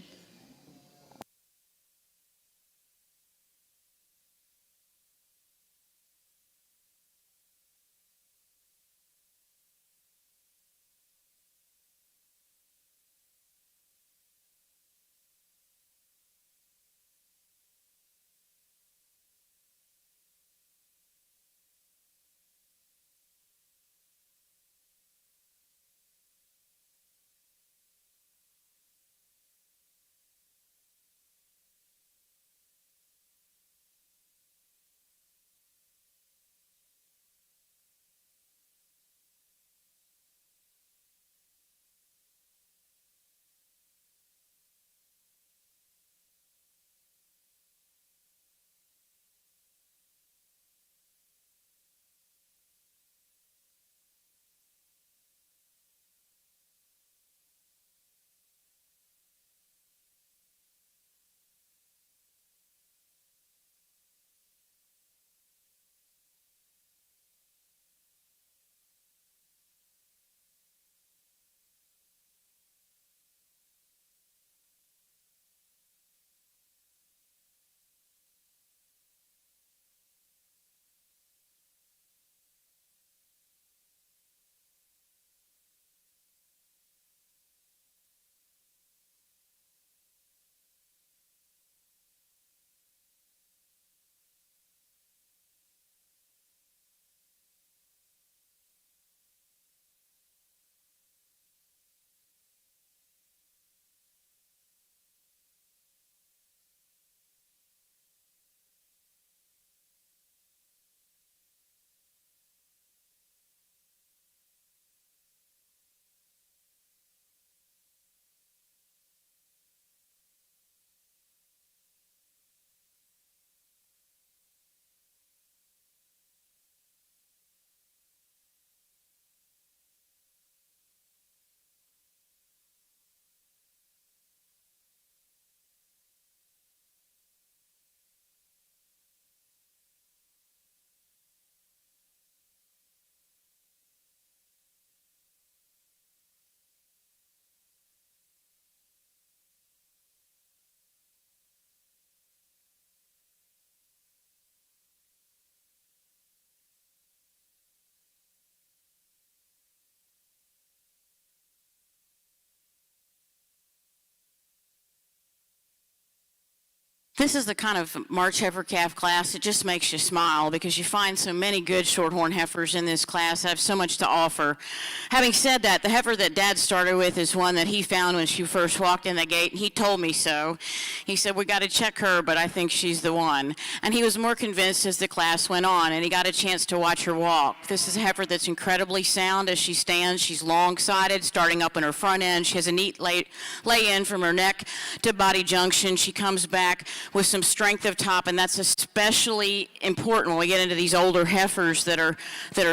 This is the kind of March heifer calf class that just makes you smile because you find so many good shorthorn heifers in this class that have so much to offer. Having said that, the heifer that Dad started with is one that he found when she first walked in the gate, and he told me so. He said, we got to check her, but I think she's the one. And he was more convinced as the class went on, and he got a chance to watch her walk. This is a heifer that's incredibly sound as she stands. She's long-sided, starting up in her front end. She has a neat lay-in from her neck to body junction. She comes back with some strength of top, and that's especially important when we get into these older heifers that are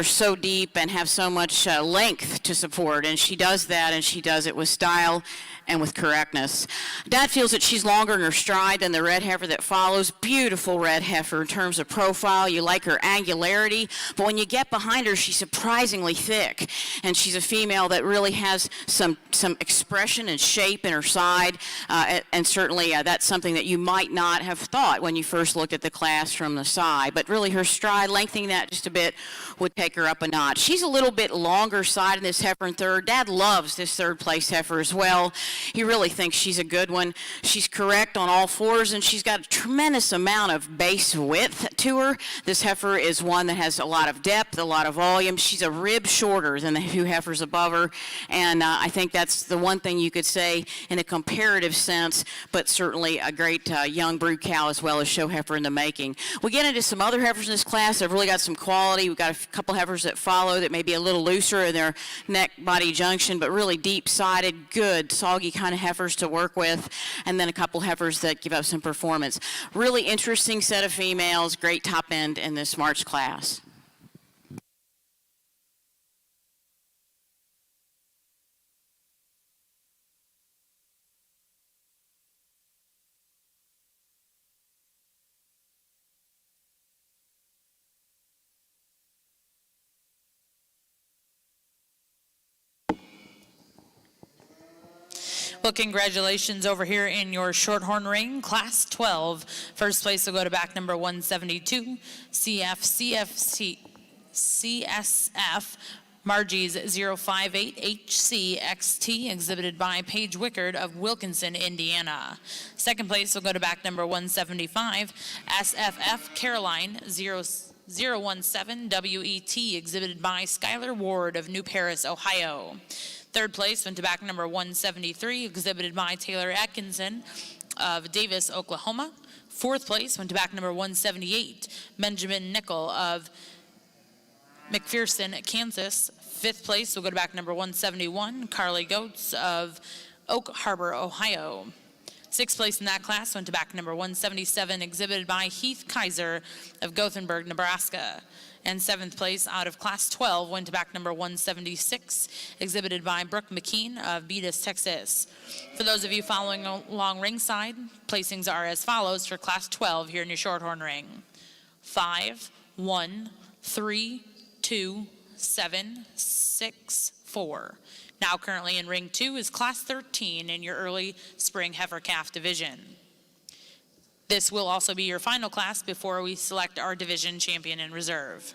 so deep and have so much length to support. And she does that, and she does it with style and with correctness. Dad feels that she's longer in her stride than the red heifer that follows. Beautiful red heifer in terms of profile. You like her angularity, but when you get behind her, she's surprisingly thick, and she's a female that really has some expression and shape in her side, and certainly that's something that you might not have thought when you first looked at the class from the side, but really her stride, lengthening that just a bit, would take her up a notch. She's a little bit longer side in this heifer in third. Dad loves this third place heifer as well. He really thinks she's a good one. She's correct on all fours, and she's got a tremendous amount of base width to her. This heifer is one that has a lot of depth, a lot of volume. She's a rib shorter than the two heifers above her, and I think that's the one thing you could say in a comparative sense, but certainly a great young brood cow as well as show heifer in the making. We get into some other heifers in this class that have really got some quality. We've got a couple heifers that follow that may be a little looser in their neck body junction, but really deep-sided, good, soggy kind of heifers to work with, and then a couple heifers that give up some performance. Really interesting set of females, great top end in this March class. Well, congratulations over here in your Shorthorn ring, Class 12. First place will go to back number 172, CSF Margie's 058HCXT, exhibited by Paige Wickard of Wilkinson, Indiana. Second place will go to back number 175, SFF Caroline 017WET, exhibited by Skylar Ward of New Paris, Ohio. Third place went to back number 173, exhibited by Taylor Atkinson of Davis, Oklahoma. Fourth place went to back number 178, Benjamin Nickel of McPherson, Kansas. Fifth place will go to back number 171, Carly Goetz of Oak Harbor, Ohio. Sixth place in that class went to back number 177, exhibited by Heath Kaiser of Gothenburg, Nebraska. And seventh place out of class 12 went to back number 176, exhibited by Brooke McKean of Beatus, Texas. For those of you following along ringside, placings are as follows for class 12 here in your Shorthorn ring. 5, 1, 3, 2, 7, 6, 4. Now currently in ring 2 is class 13 in your early spring heifer calf division. This will also be your final class before we select our division champion in reserve.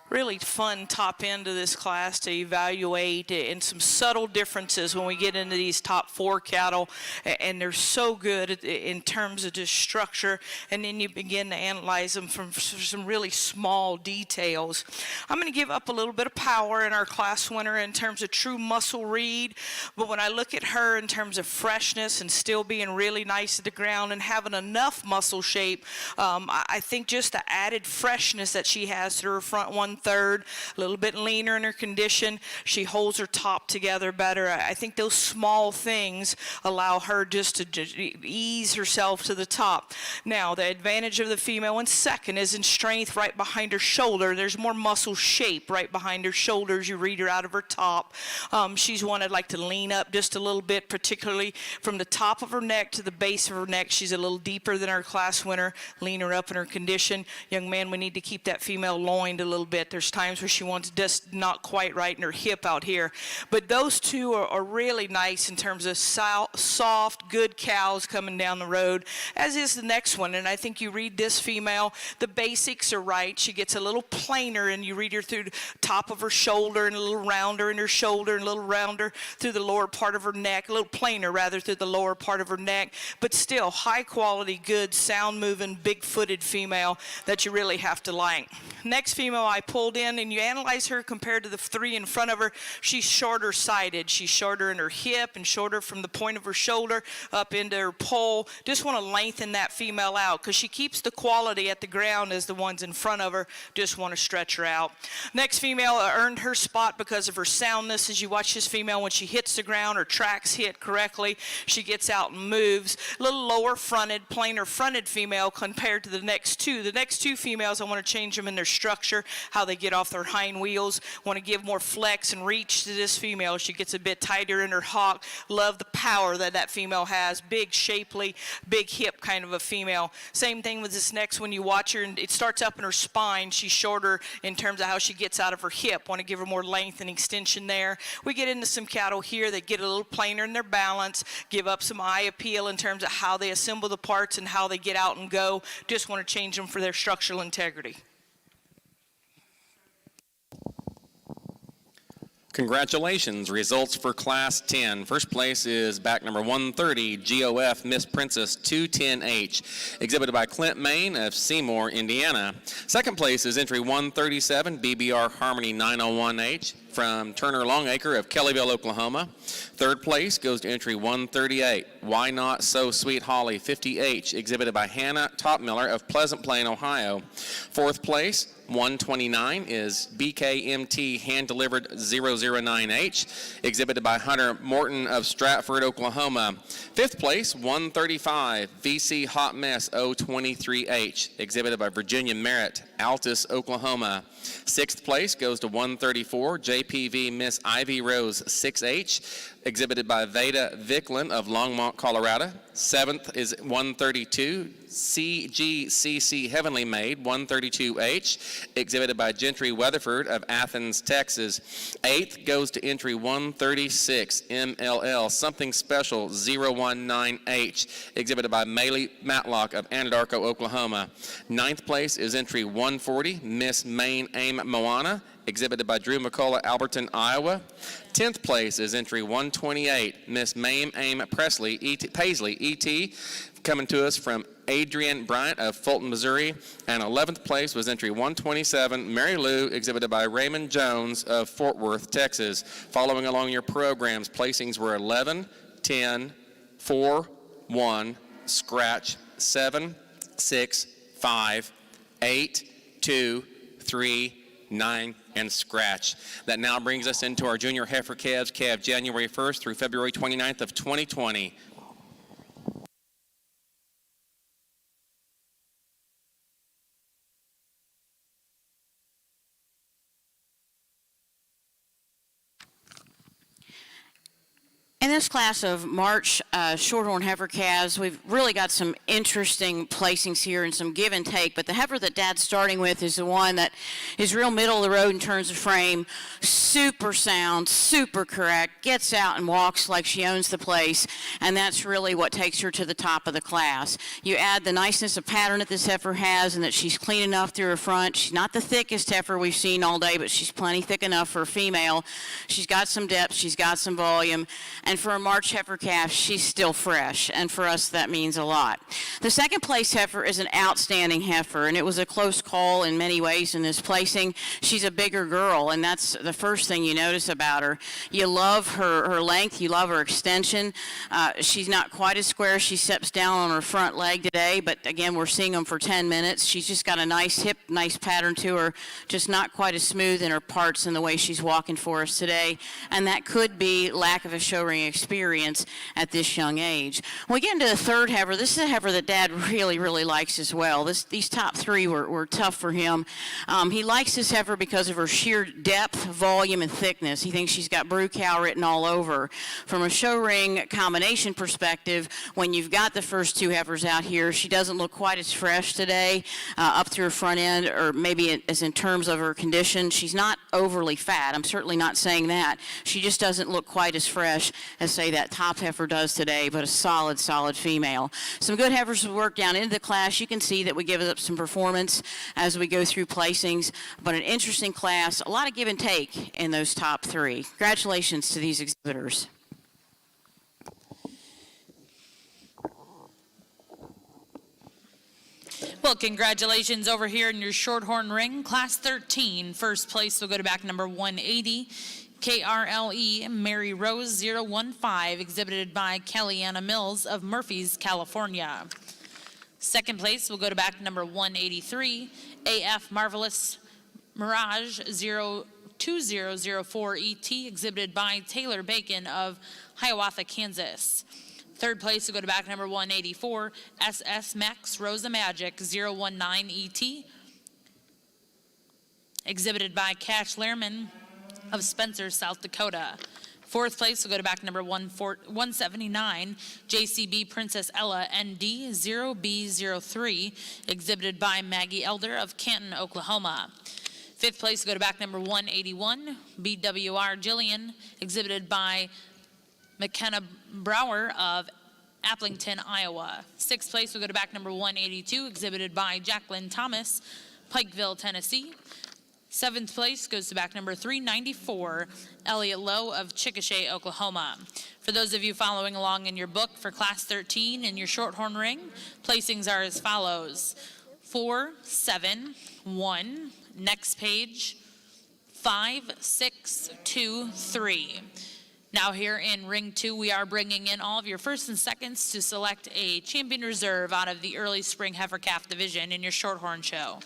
really fun top end of this class to evaluate, and some subtle differences when we get into these top 4 cattle, and they're so good in terms of just structure, and then you begin to analyze them from some really small details. I'm going to give up a little bit of power in our class winner in terms of true muscle read, but when I look at her in terms of freshness and still being really nice at the ground and having enough muscle shape, I think just the added freshness that she has through her front 1/3, a little bit leaner in her condition, she holds her top together better. I think those small things allow her just to ease herself to the top. Now, the advantage of the female in second is in strength right behind her shoulder. There's more muscle shape right behind her shoulders. You read her out of her top. She's one I'd like to lean up just a little bit, particularly from the top of her neck to the base of her neck. She's a little deeper than our class winner. Lean her up in her condition. Young man, we need to keep that female loined a little bit. There's times where she wants just not quite right in her hip out here. But those two are really nice in terms of soft, good cows coming down the road, as is the next one. And I think you read this female, the basics are right. She gets a little plainer, and you read her through the top of her shoulder, and a little rounder in her shoulder, and a little rounder through the lower part of her neck, a little plainer rather through the lower part of her neck, but still high quality, good, sound moving, big footed female that you really have to like. Next female I pulled in, and you analyze her compared to the 3 in front of her, she's shorter sided. She's shorter in her hip and shorter from the point of her shoulder up into her pole. Just want to lengthen that female out because she keeps the quality at the ground as the ones in front of her. Just want to stretch her out. Next female earned her spot because of her soundness. As you watch this female, when she hits the ground, her tracks hit correctly, she gets out and moves. A little lower fronted, plainer fronted female compared to the next two. The next two females, I want to change them in their structure, how they get off their hind wheels. Want to give more flex and reach to this female. She gets a bit tighter in her hock. Love the power that female has. Big, shapely, big hip kind of a female. Same thing with this next one. You watch her, and it starts up in her spine. She's shorter in terms of how she gets out of her hip. Want to give her more length and extension there. We get into some cattle here that get a little plainer in their balance, give up some eye appeal in terms of how they assemble the parts and how they get out and go. Just want to change them for their structural integrity. Congratulations. Results for Class 10. First place is back number 130, GOF Miss Princess 210H, exhibited by Clint Main of Seymour, Indiana. Second place is entry 137, BBR Harmony 901H from Turner Longacre of Kellyville, Oklahoma. Third place goes to entry 138, Why Not So Sweet Holly 50H, exhibited by Hannah Topmiller of Pleasant Plain, Ohio. Fourth place, 129, is BKMT Hand Delivered 009H, exhibited by Hunter Morton of Stratford, Oklahoma. Fifth place, 135, VC Hot Mess 023H, exhibited by Virginia Merritt, Altus, Oklahoma. Sixth place goes to 134, JPV Miss Ivy Rose 6H, exhibited by Veda Vicklin of Longmont, Colorado. Seventh is 132, CGCC Heavenly Made 132H, exhibited by Gentry Weatherford of Athens, Texas. Eighth goes to entry 136, MLL Something Special 019H, exhibited by Maylee Matlock of Anadarko, Oklahoma. Ninth place is entry 140, Miss Maine Aim Moana, exhibited by Drew McCullough, Alberton, Iowa. 10th place is entry 128, Miss Mame Aim Presley, Paisley, E.T., coming to us from Adrian Bryant of Fulton, Missouri. And 11th place was entry 127, Mary Lou, exhibited by Raymond Jones of Fort Worth, Texas. Following along your programs, placings were 11, 10, 4, 1, scratch, 7, 6, 5, 8, 2, 3, 9, and scratch. That now brings us into our junior heifer calves, calved January 1st through February 29th of 2020. In this class of March Shorthorn heifer calves, we've really got some interesting placings here and some give and take, but the heifer that Dad's starting with is the one that is real middle of the road in terms of frame, super sound, super correct, gets out and walks like she owns the place, and that's really what takes her to the top of the class. You add the niceness of pattern that this heifer has and that she's clean enough through her front. She's not the thickest heifer we've seen all day, but she's plenty thick enough for a female. She's got some depth, she's got some volume. And for a March heifer calf, she's still fresh, and for us that means a lot. The second place heifer is an outstanding heifer, and it was a close call in many ways in this placing. She's a bigger girl, and that's the first thing you notice about her. You love her length, you love her extension. She's not quite as square. She steps down on her front leg today, but again, we're seeing them for 10 minutes. She's just got a nice hip, nice pattern to her, just not quite as smooth in her parts in the way she's walking for us today, and that could be lack of a show ring experience at this young age. When we get into the third heifer, this is a heifer that Dad really likes as well. These top three were tough for him. He likes this heifer because of her sheer depth, volume, and thickness. He thinks she's got brew cow written all over. From a show ring combination perspective, when you've got the first two heifers out here, she doesn't look quite as fresh today up through her front end, or maybe as in terms of her condition. She's not overly fat. I'm certainly not saying that. She just doesn't look quite as fresh as, say, that top heifer does today, but a solid female. Some good heifers will work down into the class. You can see that we give up some performance as we go through placings, but an interesting class, a lot of give and take in those top three. Congratulations to these exhibitors. Well, congratulations over here in your Shorthorn ring, Class 13. First place will go to back number 180. KRLE Mary Rose 015, exhibited by Kellyanna Mills of Murphys, California. Second place will go to back number 183, AF Marvelous Mirage 02004 ET, exhibited by Taylor Bacon of Hiawatha, Kansas. Third place will go to back number 184, SS Max Rosa Magic 019 ET, exhibited by Cash Lehrman of Spencer, South Dakota. Fourth place will go to back number 179, JCB Princess Ella ND 0B03, exhibited by Maggie Elder of Canton, Oklahoma. Fifth place will go to back number 181, BWR Jillian, exhibited by McKenna Brower of Applington, Iowa. Sixth place will go to back number 182, exhibited by Jacqueline Thomas, Pikeville, Tennessee. Seventh place goes to back number 394, Elliot Lowe of Chickasha, Oklahoma. For those of you following along in your book for Class 13 in your Shorthorn ring, placings are as follows: 4, 7, 1, next page, 5, 6, 2, 3. Now here in ring 2, we are bringing in all of your firsts and seconds to select a champion reserve out of the early spring heifer calf division in your Shorthorn show.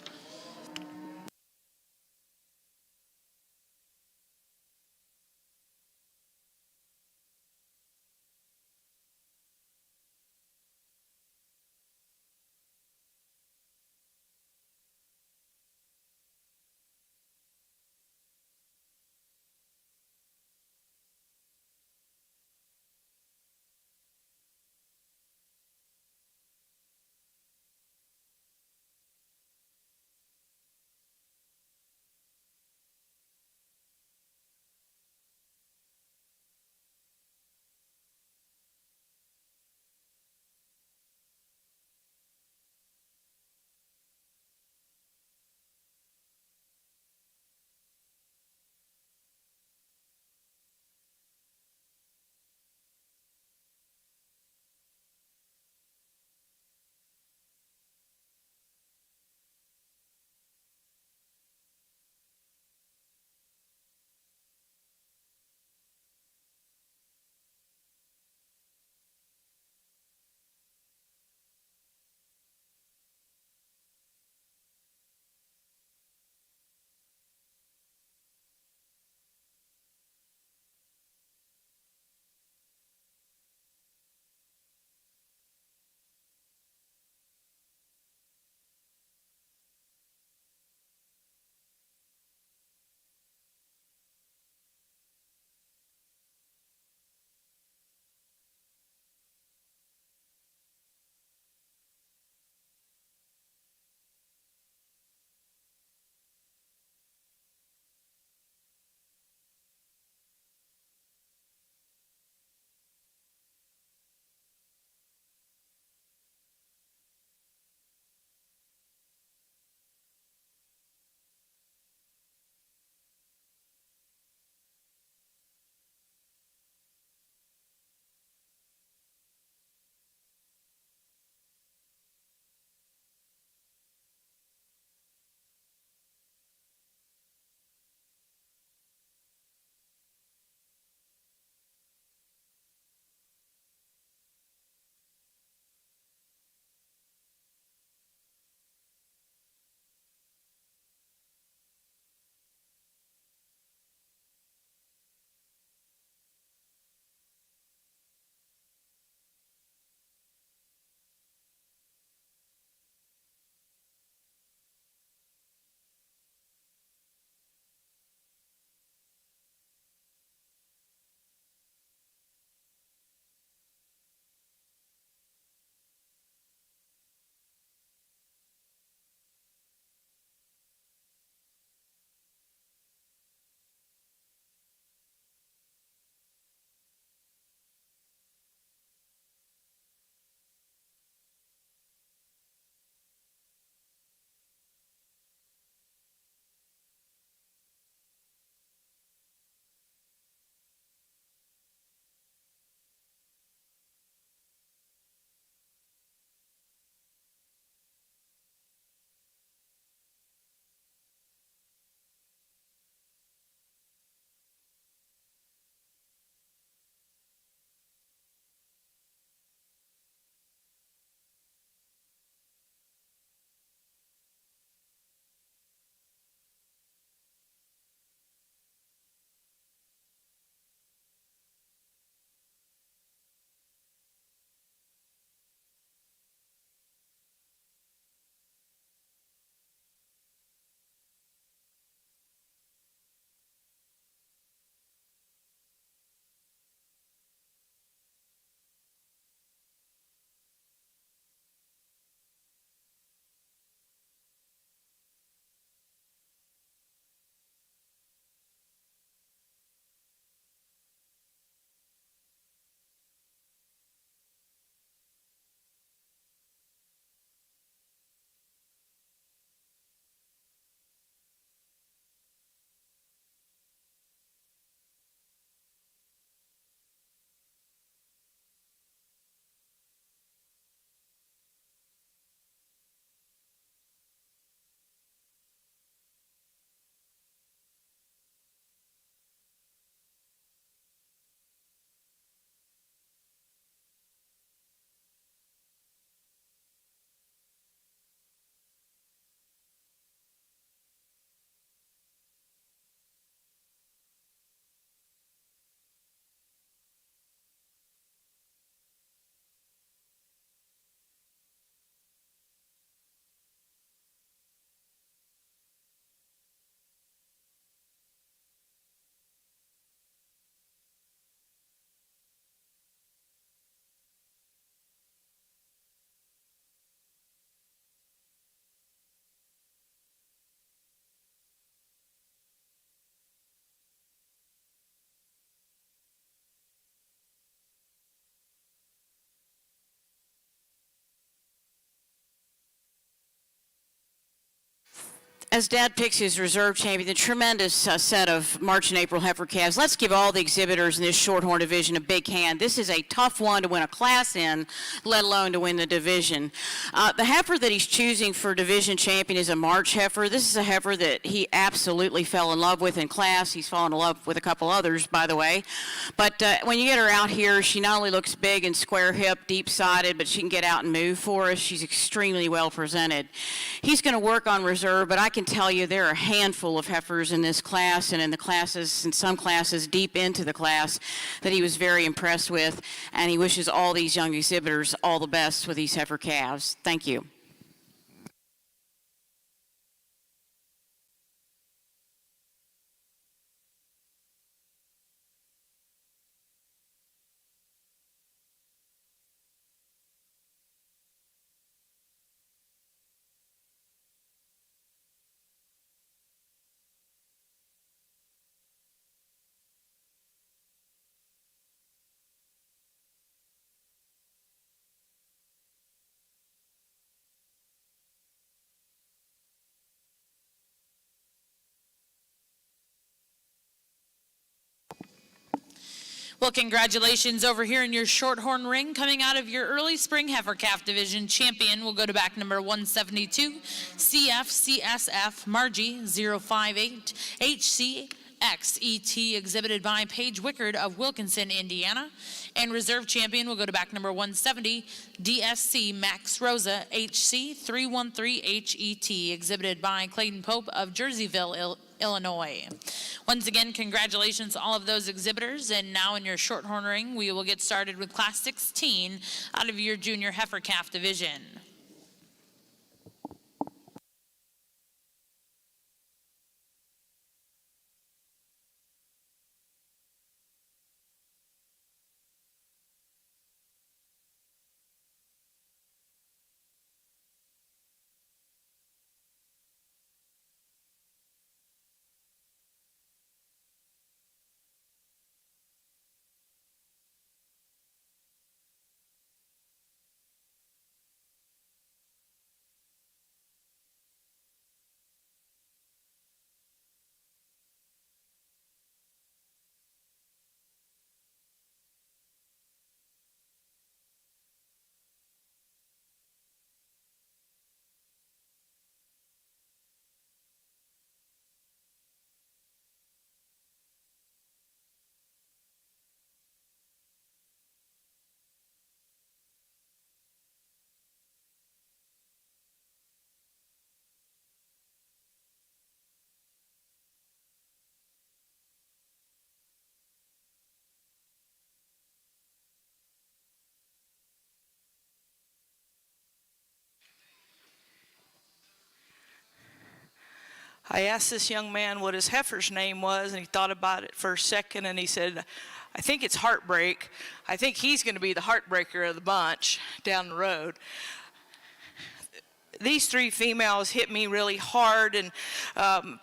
as Dad picks his reserve champion, the tremendous set of March and April heifer calves, let's give all the exhibitors in this Shorthorn division a big hand. This is a tough one to win a class in, let alone to win the division. The heifer that he's choosing for division champion is a March heifer. This is a heifer that he absolutely fell in love with in class. He's fallen in love with a couple others, by the way. But when you get her out here, she not only looks big and square-hipped, deep-sided, but she can get out and move for us. She's extremely well presented. He's going to work on reserve, but I can tell you there are a handful of heifers in this class and in the classes, in some classes deep into the class, that he was very impressed with, and he wishes all these young exhibitors all the best with these heifer calves. Thank you. Well, congratulations over here in your Shorthorn ring. Coming out of your early spring heifer calf division, champion will go to back number 172, CFCSF Margie 058 HCXET, exhibited by Paige Wickard of Wilkinson, Indiana. And reserve champion will go to back number 170, DSC Max Rosa HC 313HET, exhibited by Clayton Pope of Jerseyville, Illinois. Once again, congratulations to all of those exhibitors. And now in your Shorthorn ring, we will get started with Class 16 out of your junior heifer calf division. I asked this young man what his heifer's name was, and he thought about it for a second, and he said, I think it's Heartbreak. I think he's going to be the heartbreaker of the bunch down the road. These three females hit me really hard, and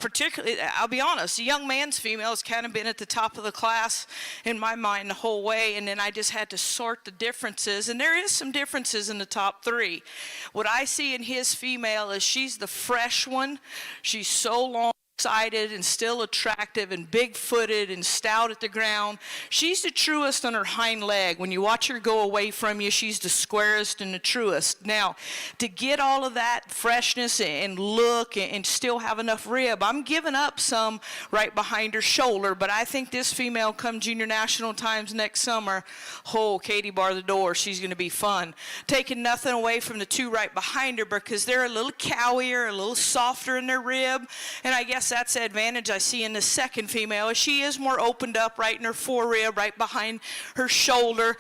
particularly, I'll be honest, the young man's female has kind of been at the top of the class in my mind the whole way, and then I just had to sort the differences, and there is some differences in the top three. What I see in his female is she's the fresh one. She's so long sided and still attractive and big-footed and stout at the ground. She's the truest on her hind leg. When you watch her go away from you, she's the squarest and the truest. Now, to get all of that freshness and look and still have enough rib, I'm giving up some right behind her shoulder, but I think this female come junior national times next summer, oh, Katie, bar the door, she's going to be fun. Taking nothing away from the two right behind her because they're a little cowier, a little softer in their rib, and I guess that's the advantage I see in the second female. She is more opened up right in her forerib, right behind her shoulder.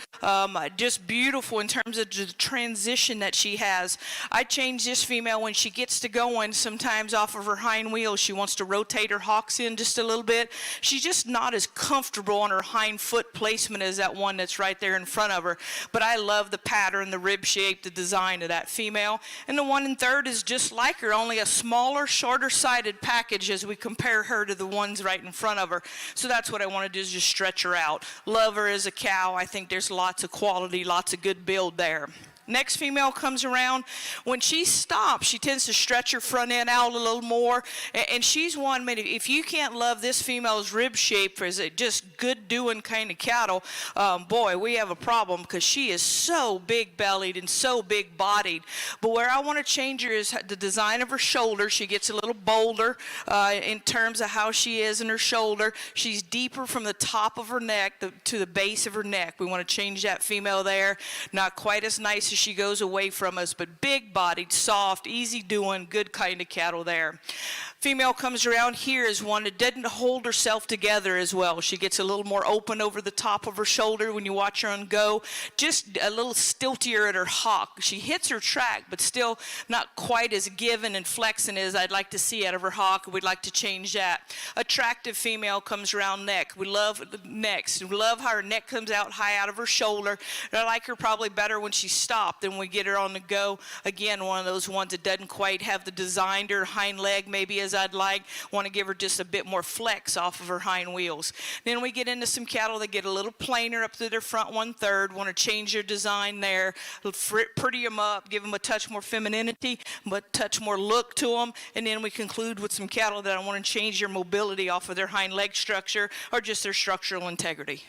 Just beautiful in terms of the transition that she has. I change this female when she gets to going sometimes off of her hind wheels. She wants to rotate her hocks in just a little bit. She's just not as comfortable on her hind foot placement as that one that's right there in front of her. But I love the pattern, the rib shape, the design of that female. And the one in third is just like her, only a smaller, shorter-sided package as we compare her to the ones right in front of her. So that's what I want to do, is just stretch her out. Love her as a cow. I think there's lots of quality, lots of good build there. Next female comes around. When she stops, she tends to stretch her front end out a little more, and she's one, if you can't love this female's rib shape as a just good doing kind of cattle, boy, we have a problem, because she is so big bellied and so big bodied. But where I want to change her is the design of her shoulder. She gets a little bolder in terms of how she is in her shoulder. She's deeper from the top of her neck to the base of her neck. We want to change that female there. Not quite as nice as she goes away from us, but big bodied, soft, easy doing, good kind of cattle there. Female comes around here is one that doesn't hold herself together as well. She gets a little more open over the top of her shoulder when you watch her on go. Just a little stiltier at her hock. She hits her track, but still not quite as given and flexing as I'd like to see out of her hock. We'd like to change that. Attractive female comes around neck. We love necks. We love how her neck comes out high out of her shoulder. And I like her probably better when she's stopped than when we get her on the go. Again, one of those ones that doesn't quite have the designed her hind leg maybe as I'd like. Want to give her just a bit more flex off of her hind wheels. Then we get into some cattle that get a little plainer up to their front 1/3. Want to change their design there, pretty them up, give them a touch more femininity, but touch more look to them. And then we conclude with some cattle that I want to change their mobility off of their hind leg structure or just their structural integrity.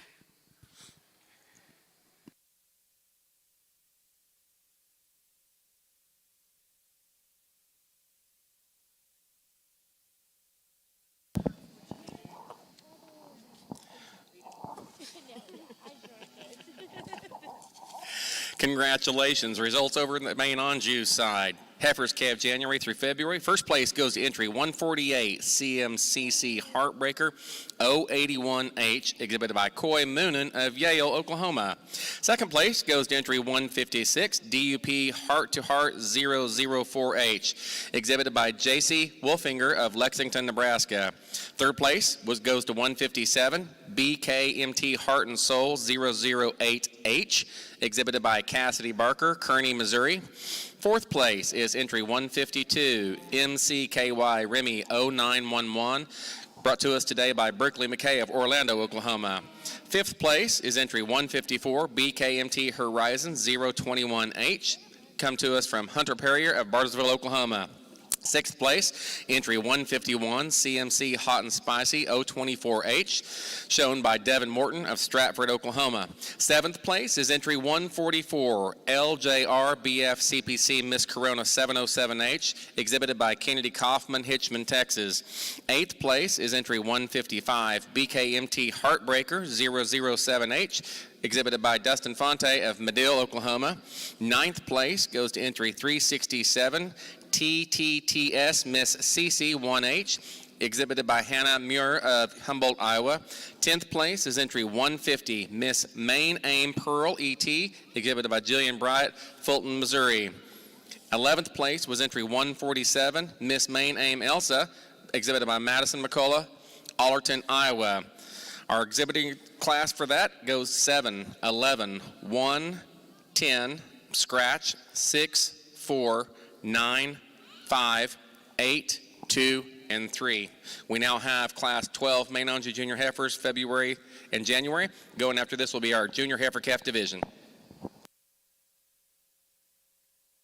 Congratulations. Results over in the main on-juice side. Heifers calved January through February. First place goes to entry 148 CMCC Heartbreaker 081H, exhibited by Coy Moonen of Yale, Oklahoma. Second place goes to entry 156 DUP Heart to Heart 004H, exhibited by JC Wolfinger of Lexington, Nebraska. Third place goes to 157 BKMT Heart and Soul 008H, exhibited by Cassidy Barker, Kearney, Missouri. Fourth place is entry 152, MCKY Remy 0911, brought to us today by Berkeley McKay of Orlando, Oklahoma. Fifth place is entry 154, BKMT Horizon 021H, come to us from Hunter Perrier of Bartlesville, Oklahoma. Sixth place, entry 151, CMC Hot and Spicy 024H, shown by Devin Morton of Stratford, Oklahoma. Seventh place is entry 144, LJR BF CPC Miss Corona 707H, exhibited by Kennedy Kaufman, Hitchman, Texas. Eighth place is entry 155, BKMT Heartbreaker 007H, exhibited by Dustin Fonte of Medill, Oklahoma. Ninth place goes to entry 367, TTTS Miss CC 1H, exhibited by Hannah Muir of Humboldt, Iowa. 10th place is entry 150, Miss Main Aim Pearl ET, exhibited by Jillian Bryant, Fulton, Missouri. 11th place was entry 147, Miss Main Aim Elsa, exhibited by Madison McCullough, Allerton, Iowa. Our exhibiting class for that goes 7, 11, 1, 10, scratch, 6, 4, 9, 5, 8, 2, and 3. We now have class 12 main on-juice junior heifers February and January. Going after this will be our junior heifer calf division.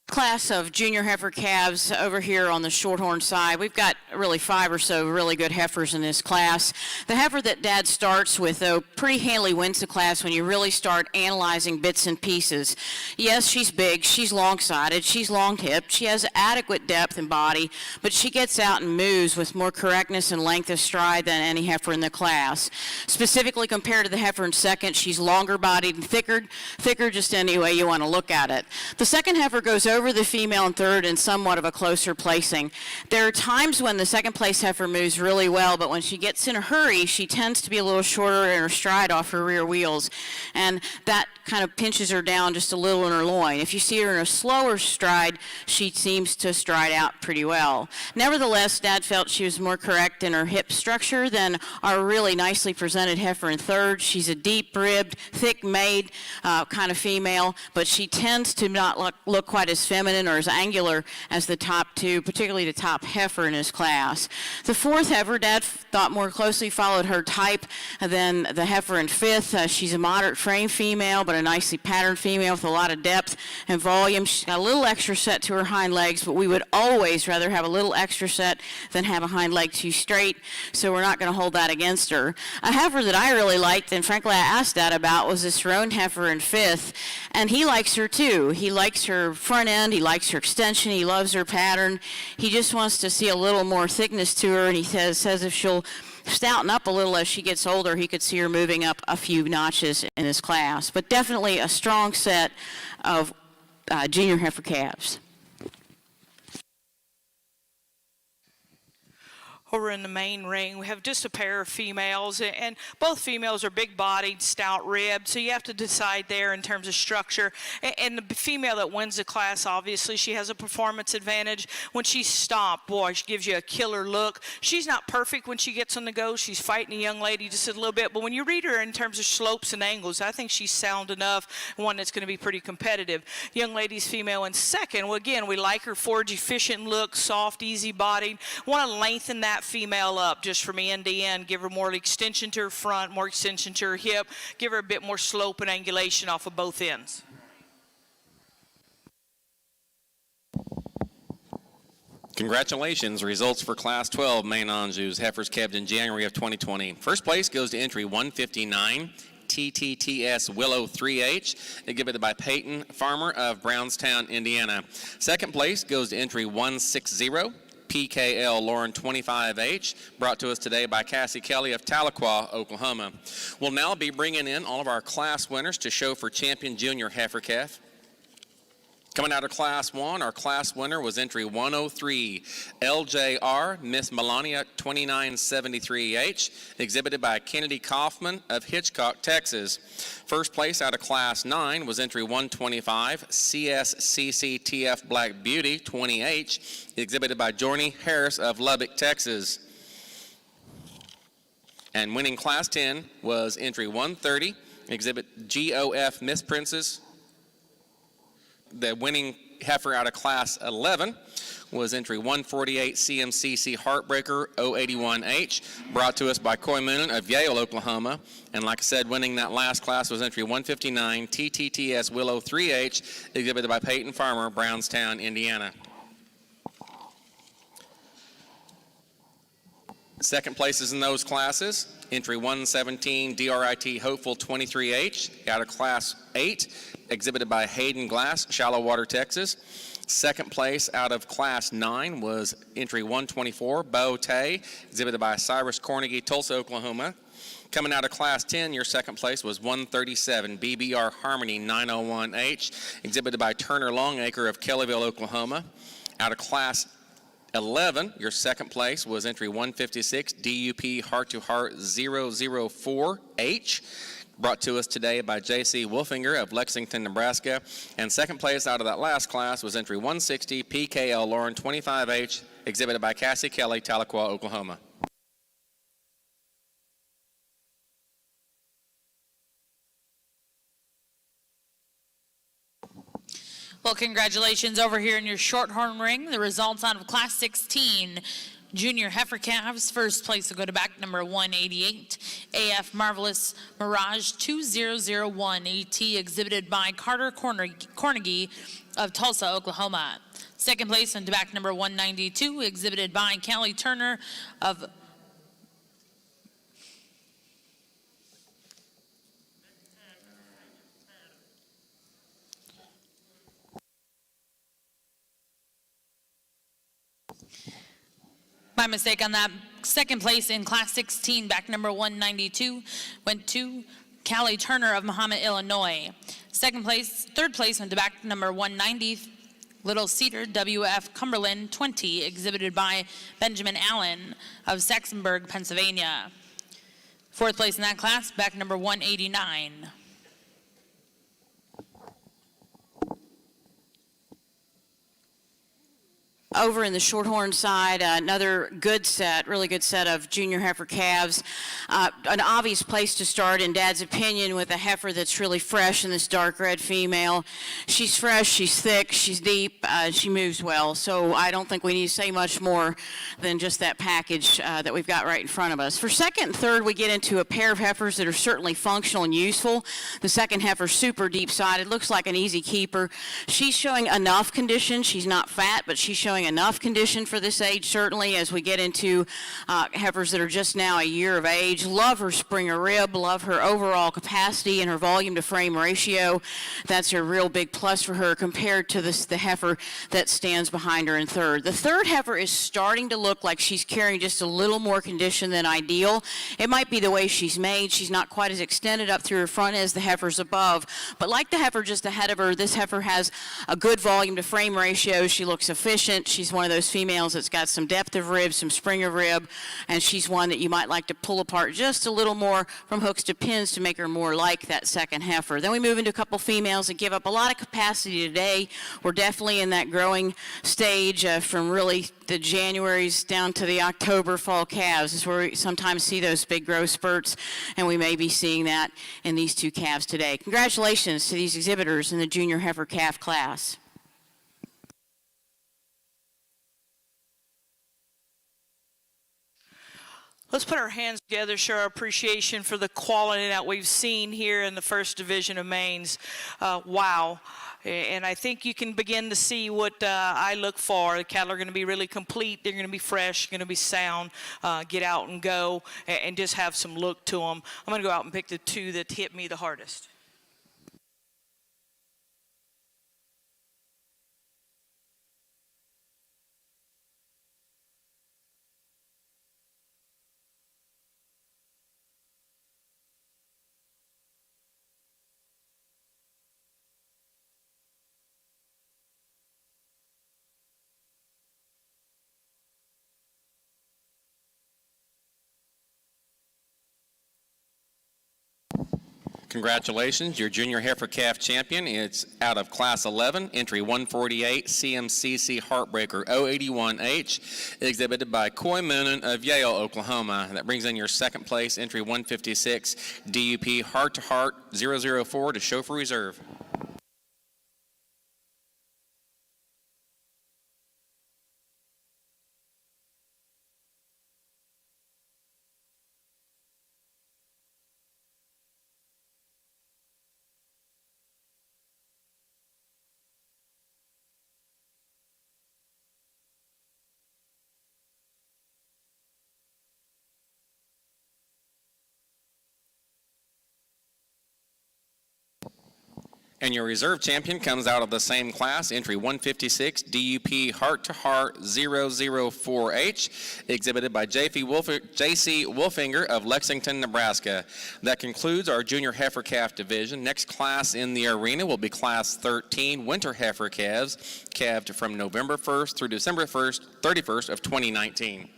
Class of junior heifer calves over here on the Shorthorn side. We've got really 5 or so really good heifers in this class. The heifer that Dad starts with, though, pretty handily wins the class when you really start analyzing bits and pieces. Yes, she's big, she's long-sided, she's long-hipped, she has adequate depth and body, but she gets out and moves with more correctness and length of stride than any heifer in the class. Specifically compared to the heifer in second, she's longer-bodied and thicker just any way you want to look at it. The second heifer goes over the female in third in somewhat of a closer placing. There are times when the second place heifer moves really well, but when she gets in a hurry, she tends to be a little shorter in her stride off her rear wheels, and that kind of pinches her down just a little in her loin. If you see her in a slower stride, she seems to stride out pretty well. Nevertheless, Dad felt she was more correct in her hip structure than our really nicely presented heifer in third. She's a deep-ribbed, thick-made kind of female, but she tends to not look quite as feminine feminine or as angular as the top two, particularly the top heifer in his class. The fourth heifer, Dad thought more closely followed her type than the heifer in fifth. She's a moderate frame female, but a nicely patterned female with a lot of depth and volume. She's got a little extra set to her hind legs, but we would always rather have a little extra set than have a hind leg too straight, so we're not going to hold that against her. A heifer that I really liked, and frankly I asked Dad about, was this roan heifer in fifth, and he likes her too. He likes her front end, he likes her extension, he loves her pattern. He just wants to see a little more thickness to her, and he says if she'll stouten up a little as she gets older, he could see her moving up a few notches in his class. But definitely a strong set of junior heifer calves. Over in the main ring, we have just a pair of females, and both females are big-bodied, stout-ribbed, so you have to decide there in terms of structure. And the female that wins the class, obviously, she has a performance advantage. When she's stomped, boy, she gives you a killer look. She's not perfect when she gets on the go. She's fighting a young lady just a little bit, but when you read her in terms of slopes and angles, I think she's sound enough, one that's going to be pretty competitive. Young lady's female in second. Well, again, we like her forage efficient look, soft, easy-bodied. Want to lengthen that female up just from end to end, give her more extension to her front, more extension to her hip, give her a bit more slope and angulation off of both ends. Congratulations. Results for Class 12 Main Anjou's heifers calved in January of 2020. First place goes to entry 159. TTTS Willow 3H, exhibited by Peyton Farmer of Brownstown, Indiana. Second place goes to entry 160. PKL Lauren 25H, brought to us today by Cassie Kelly of Tahlequah, Oklahoma. We'll now be bringing in all of our class winners to show for champion junior heifer calf. Coming out of Class 1, our class winner was entry 103, LJR Miss Melania 2973H, exhibited by Kennedy Kaufman of Hitchcock, Texas. First place out of Class 9 was entry 125, CSCCTF Black Beauty 20H, exhibited by Jorney Harris of Lubbock, Texas. And winning Class 10 was entry 130, exhibit GOF Miss Princess. The winning heifer out of Class 11 was entry 148 CMCC Heartbreaker 081H, brought to us by Coy Moonen of Yale, Oklahoma. And like I said, winning that last class was entry 159 TTTS Willow 3H, exhibited by Peyton Farmer, Brownstown, Indiana. Second places in those classes, entry 117 DRIT Hopeful 23H out of Class 8, exhibited by Hayden Glass, Shallow Water, Texas. Second place out of Class 9 was entry 124 Bo Tay, exhibited by Cyrus Cornegie, Tulsa, Oklahoma. Coming out of Class 10, your second place was 137 BBR Harmony 901H, exhibited by Turner Longacre of Kellyville, Oklahoma. Out of Class 11, your second place was entry 156 DUP Heart to Heart 004H, brought to us today by J.C. Wolfinger of Lexington, Nebraska. And second place out of that last class was entry 160 PKL Lauren 25H, exhibited by Cassie Kelly, Tahlequah, Oklahoma. Well, congratulations over here in your Shorthorn ring. The results out of Class 16 junior heifer calves. First place will go to back number 188, AF Marvelous Mirage 2001 AT, exhibited by Carter Cornegie of Tulsa, Oklahoma. Second place went to back number 192, exhibited by Callie Turner of My mistake on that. Second place in Class 16, back number 192, went to Callie Turner of Mahomet, Illinois. Third place went to back number 190, Little Cedar WF Cumberland 20, exhibited by Benjamin Allen of Saxonburg, Pennsylvania. Fourth place in that class, back number 189. Over in the Shorthorn side, another good set, really good set of junior heifer calves. An obvious place to start, in Dad's opinion, with a heifer that's really fresh in this dark red female. She's fresh, she's thick, she's deep, she moves well. So I don't think we need to say much more than just that package that we've got right in front of us. For second and third, we get into a pair of heifers that are certainly functional and useful. The second heifer, super deep-sided, looks like an easy keeper. She's showing enough condition. She's not fat, but she's showing enough condition for this age, certainly, as we get into heifers that are just now a year of age. Love her Springer rib, love her overall capacity and her volume to frame ratio. That's a real big plus for her compared to the heifer that stands behind her in third. The third heifer is starting to look like she's carrying just a little more condition than ideal. It might be the way she's made. She's not quite as extended up through her front as the heifers above, but like the heifer just ahead of her, this heifer has a good volume to frame ratio. She looks efficient. She's one of those females that's got some depth of rib, some spring of rib, and she's one that you might like to pull apart just a little more from hooks to pins to make her more like that second heifer. Then we move into a couple females that give up a lot of capacity today. We're definitely in that growing stage from really the Januaries down to the October fall calves is where we sometimes see those big growth spurts, and we may be seeing that in these two calves today. Congratulations to these exhibitors in the junior heifer calf class. Let's put our hands together, show our appreciation for the quality that we've seen here in the first division of mains. Wow. And I think you can begin to see what I look for. The cattle are going to be really complete. They're going to be fresh, going to be sound, get out and go, and just have some look to them. I'm going to go out and pick the two that hit me the hardest. Congratulations, your junior heifer calf champion. It's out of class 11, entry 148, CMCC Heartbreaker 081H, exhibited by Coy Moonen of Yale, Oklahoma. That brings in your second place, entry 156, DUP Heart to Heart 004 to show for reserve. And your reserve champion comes out of the same class, entry 156, DUP Heart to Heart 004H, exhibited by J.C. Wolfinger of Lexington, Nebraska. That concludes our junior heifer calf division. Next class in the arena will be class 13, winter heifer calves, calved from November 1st through December 31st of 2019.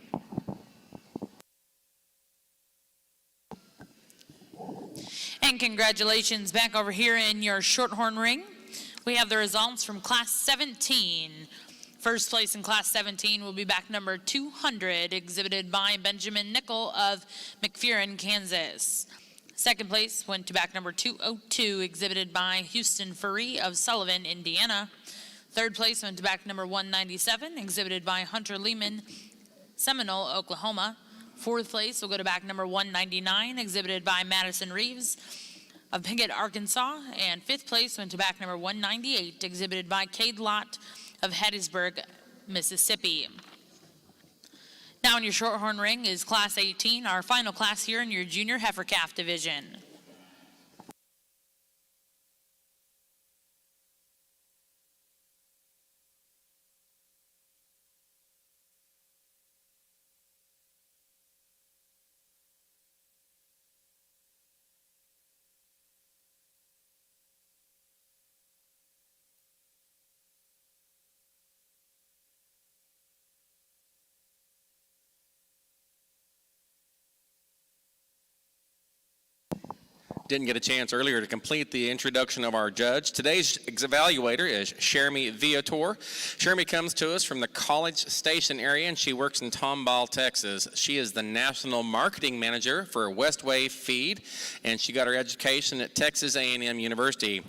And congratulations back over here in your Shorthorn ring. We have the results from class 17. First place in class 17 will be back number 200, exhibited by Benjamin Nickel of McPherson, Kansas. Second place went to back number 202, exhibited by Houston Furry of Sullivan, Indiana. Third place went to back number 197, exhibited by Hunter Lehman, Seminole, Oklahoma. Fourth place will go to back number 199, exhibited by Madison Reeves of Piggott, Arkansas. And fifth place went to back number 198, exhibited by Cade Lott of Hattiesburg, Mississippi. Now in your Shorthorn ring is class 18, our final class here in your junior heifer calf division. didn't get a chance earlier to complete the introduction of our judge. Today's evaluator is Sheremy Viator. Sheremy comes to us from the College Station area, and she works in Tomball, Texas. She is the National Marketing Manager for Westway Feed, and she got her education at Texas A&M University.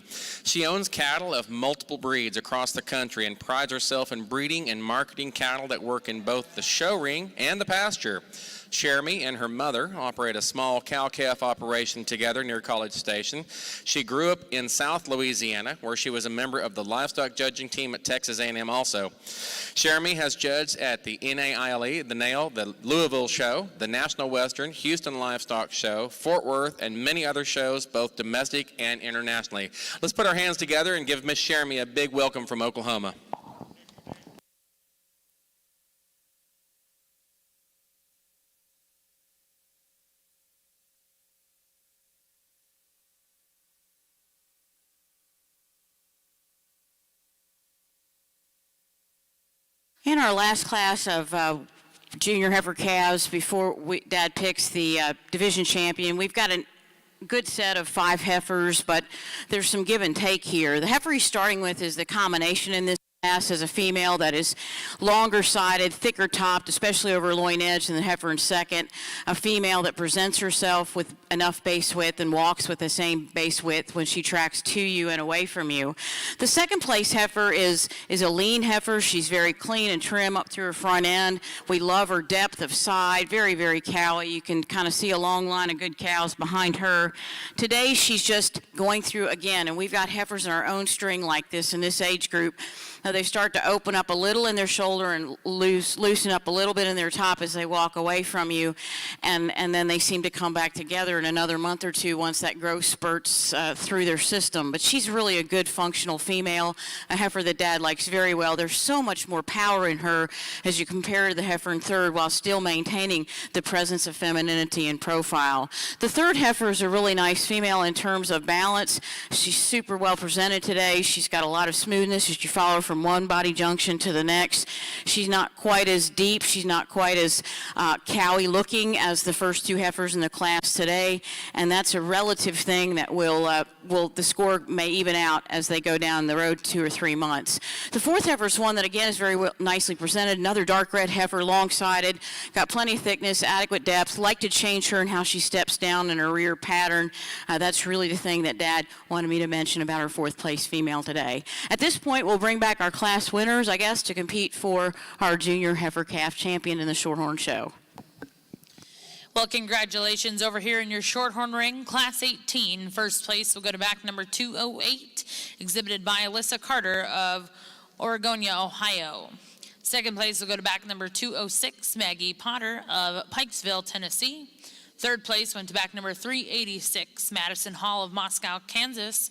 She owns cattle of multiple breeds across the country and prides herself in breeding and marketing cattle that work in both the show ring and the pasture. Sheremy and her mother operate a small cow-calf operation together near College Station. She grew up in South Louisiana, where she was a member of the livestock judging team at Texas A&M also. Sheremy has judged at the NAILE, the NAIL, the Louisville Show, the National Western, Houston Livestock Show, Fort Worth, and many other shows, both domestic and internationally. Let's put our hands together and give Miss Sheremy a big welcome from Oklahoma. In our last class of junior heifer calves, before Dad picks the division champion, we've got a good set of 5 heifers, but there's some give and take here. The heifer he's starting with is the combination in this class, as a female that is longer sided, thicker topped, especially over loin edge, than the heifer in second. A female that presents herself with enough base width and walks with the same base width when she tracks to you and away from you. The second place heifer is a lean heifer. She's very clean and trim up through her front end. We love her depth of side, very, very cowy. You can kind of see a long line of good cows behind her. Today she's just going through again, and we've got heifers in our own string like this in this age group. Now they start to open up a little in their shoulder and loosen up a little bit in their top as they walk away from you, and then they seem to come back together in another month or two once that growth spurts through their system. But she's really a good functional female, a heifer that Dad likes very well. There's so much more power in her as you compare to the heifer in third, while still maintaining the presence of femininity and profile. The third heifer is a really nice female in terms of balance. She's super well presented today. She's got a lot of smoothness as you follow her from one body junction to the next. She's not quite as deep. She's not quite as cowy looking as the first 2 heifers in the class today, and that's a relative thing that the score may even out as they go down the road 2 or 3 months. The fourth heifer is one that again is very nicely presented. Another dark red heifer, long-sided, got plenty of thickness, adequate depth. Like to change her and how she steps down in her rear pattern. That's really the thing that Dad wanted me to mention about our 4th place female today. At this point, we'll bring back our class winners, I guess, to compete for our junior heifer calf champion in the Shorthorn show. Well, congratulations over here in your Shorthorn ring, Class 18. First place will go to back number 208, exhibited by Alyssa Carter of Oregonia, Ohio. Second place will go to back number 206, Maggie Potter of Pikesville, Tennessee. Third place went to back number 386, Madison Hall of Moscow, Kansas.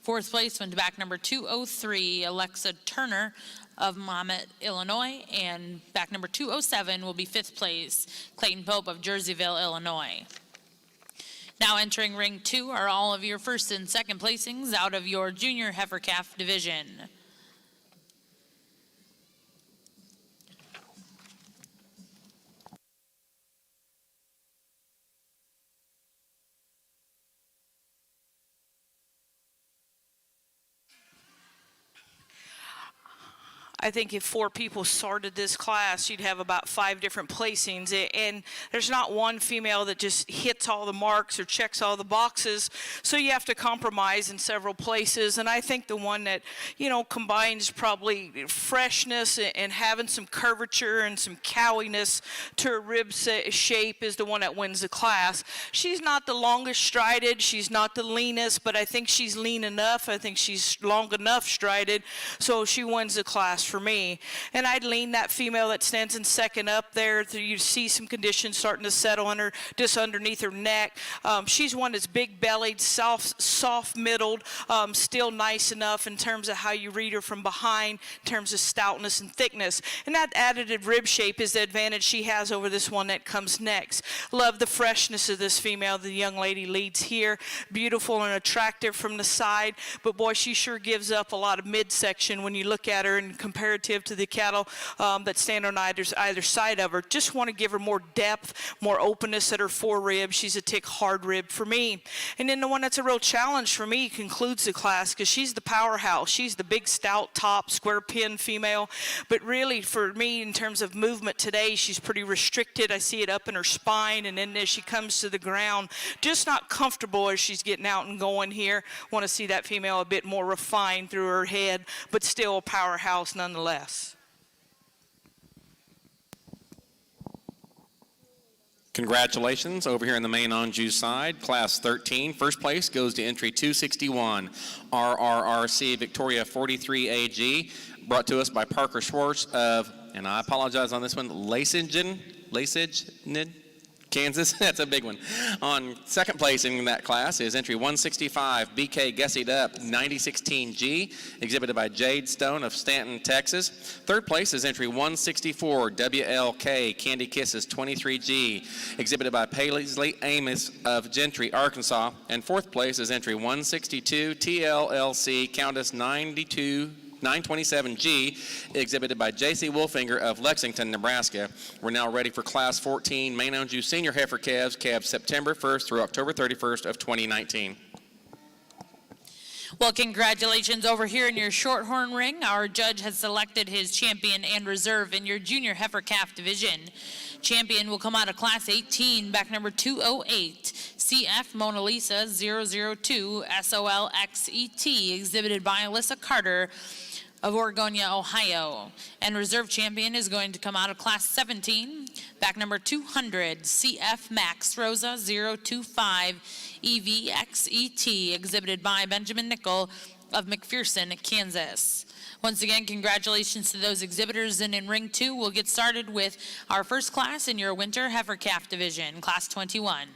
Fourth place went to back number 203, Alexa Turner of Mamet, Illinois. And back number 207 will be 5th place, Clayton Pope of Jerseyville, Illinois. Now entering ring 2 are all of your first and second placings out of your junior heifer calf division. I think if 4 people started this class, you'd have about 5 different placings. And there's not one female that just hits all the marks or checks all the boxes. So you have to compromise in several places. And I think the one that, combines probably freshness and having some curvature and some cowiness to her rib shape is the one that wins the class. She's not the longest strided. She's not the leanest, but I think she's lean enough. I think she's long enough strided. So she wins the class for me. And I'd lean that female that stands in second up there. You see some conditions starting to settle on her, just underneath her neck. She's one that's big-bellied, soft-middled, still nice enough in terms of how you read her from behind, in terms of stoutness and thickness. And that additive rib shape is the advantage she has over this one that comes next. Love the freshness of this female. The young lady leads here. Beautiful and attractive from the side, but boy, she sure gives up a lot of midsection when you look at her and compare comparative to the cattle that stand on either side of her. Just want to give her more depth, more openness at her forerib. She's a tick hard rib for me. And then the one that's a real challenge for me concludes the class because she's the powerhouse. She's the big stout top square pin female. But really for me in terms of movement today, she's pretty restricted. I see it up in her spine, and then as she comes to the ground, just not comfortable as she's getting out and going here. Want to see that female a bit more refined through her head, but still a powerhouse nonetheless. Congratulations over here in the main Anjou side, Class 13. First place goes to entry 261, RRRC Victoria 43 AG, brought to us by Parker Schwartz of, and I apologize on this one, Lacingen, Kansas. That's a big one. On second place in that class is entry 165, BK Gussied Up 9016G, exhibited by Jade Stone of Stanton, Texas. Third place is entry 164, WLK Candy Kisses 23G, exhibited by Paisley Amos of Gentry, Arkansas. And fourth place is entry 162, TLLC Countess 927G, exhibited by J.C. Wolfinger of Lexington, Nebraska. We're now ready for Class 14 Main Anjou Senior Heifer calves September 1st through October 31st of 2019. Well, congratulations over here in your Shorthorn ring. Our judge has selected his champion and reserve in your junior heifer calf division. Champion will come out of Class 18, back number 208, CF Mona Lisa 002 SOLXET, exhibited by Alyssa Carter of Oregonia, Ohio. And reserve champion is going to come out of Class 17, back number 200, CF Max Rosa 025 EVXET, exhibited by Benjamin Nickel of McPherson, Kansas. Once again, congratulations to those exhibitors. And in ring 2, we'll get started with our first class in your winter heifer calf division, Class 21.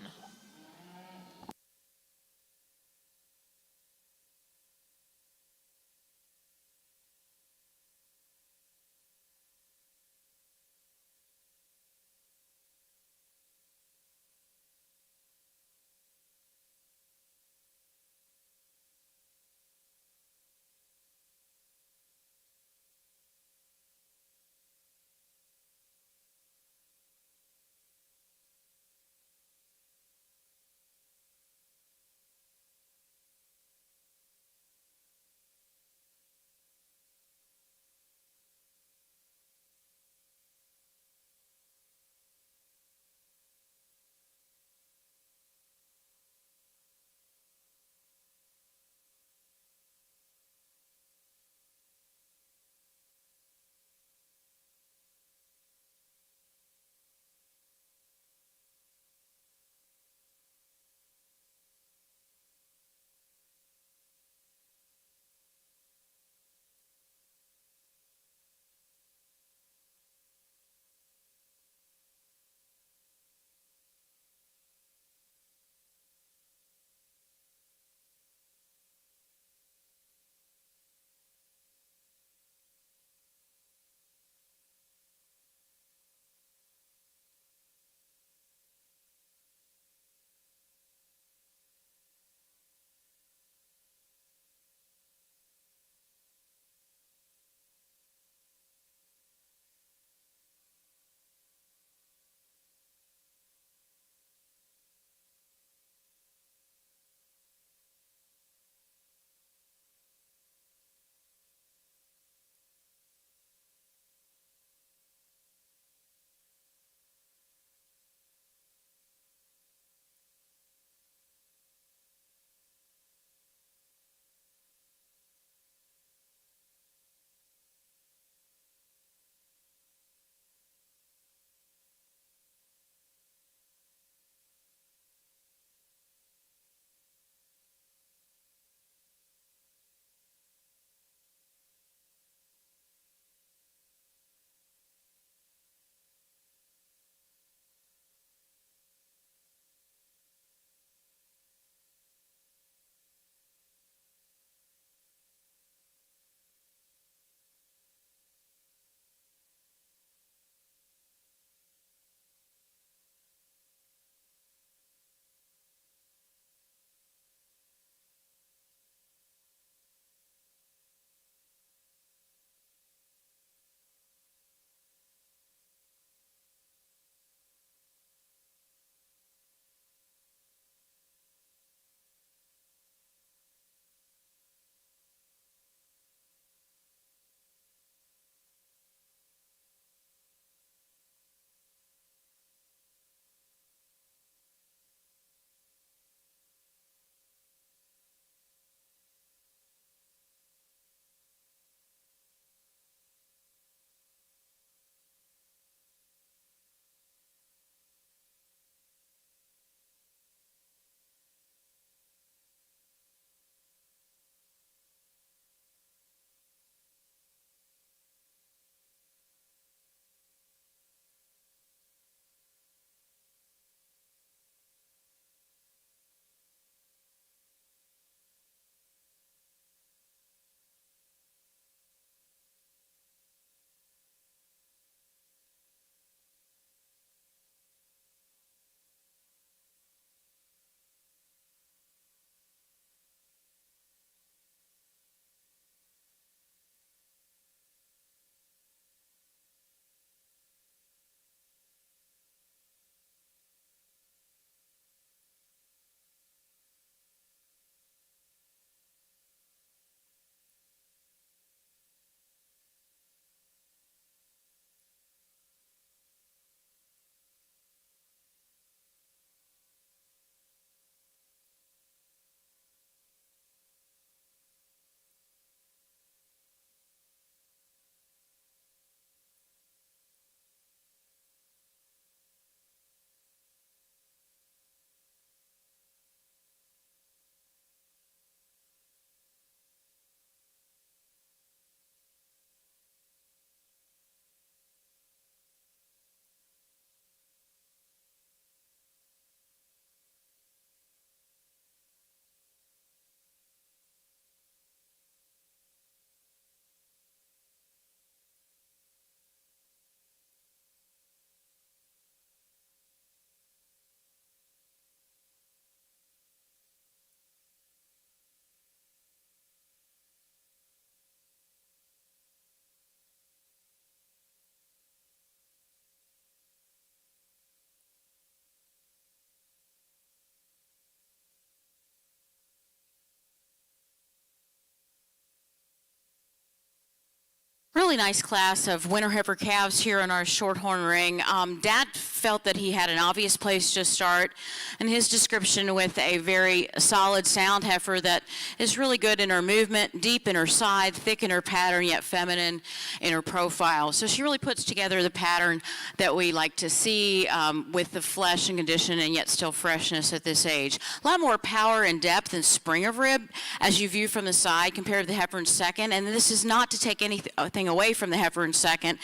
really nice class of winter heifer calves here in our Shorthorn ring. Dad felt that he had an obvious place to start, and his description with a very solid sound heifer that is really good in her movement, deep in her side, thick in her pattern, yet feminine in her profile. So she really puts together the pattern that we like to see with the flesh and condition and yet still freshness at this age. A lot more power and depth and spring of rib as you view from the side compared to the heifer in second, and this is not to take anything away from the heifer in second.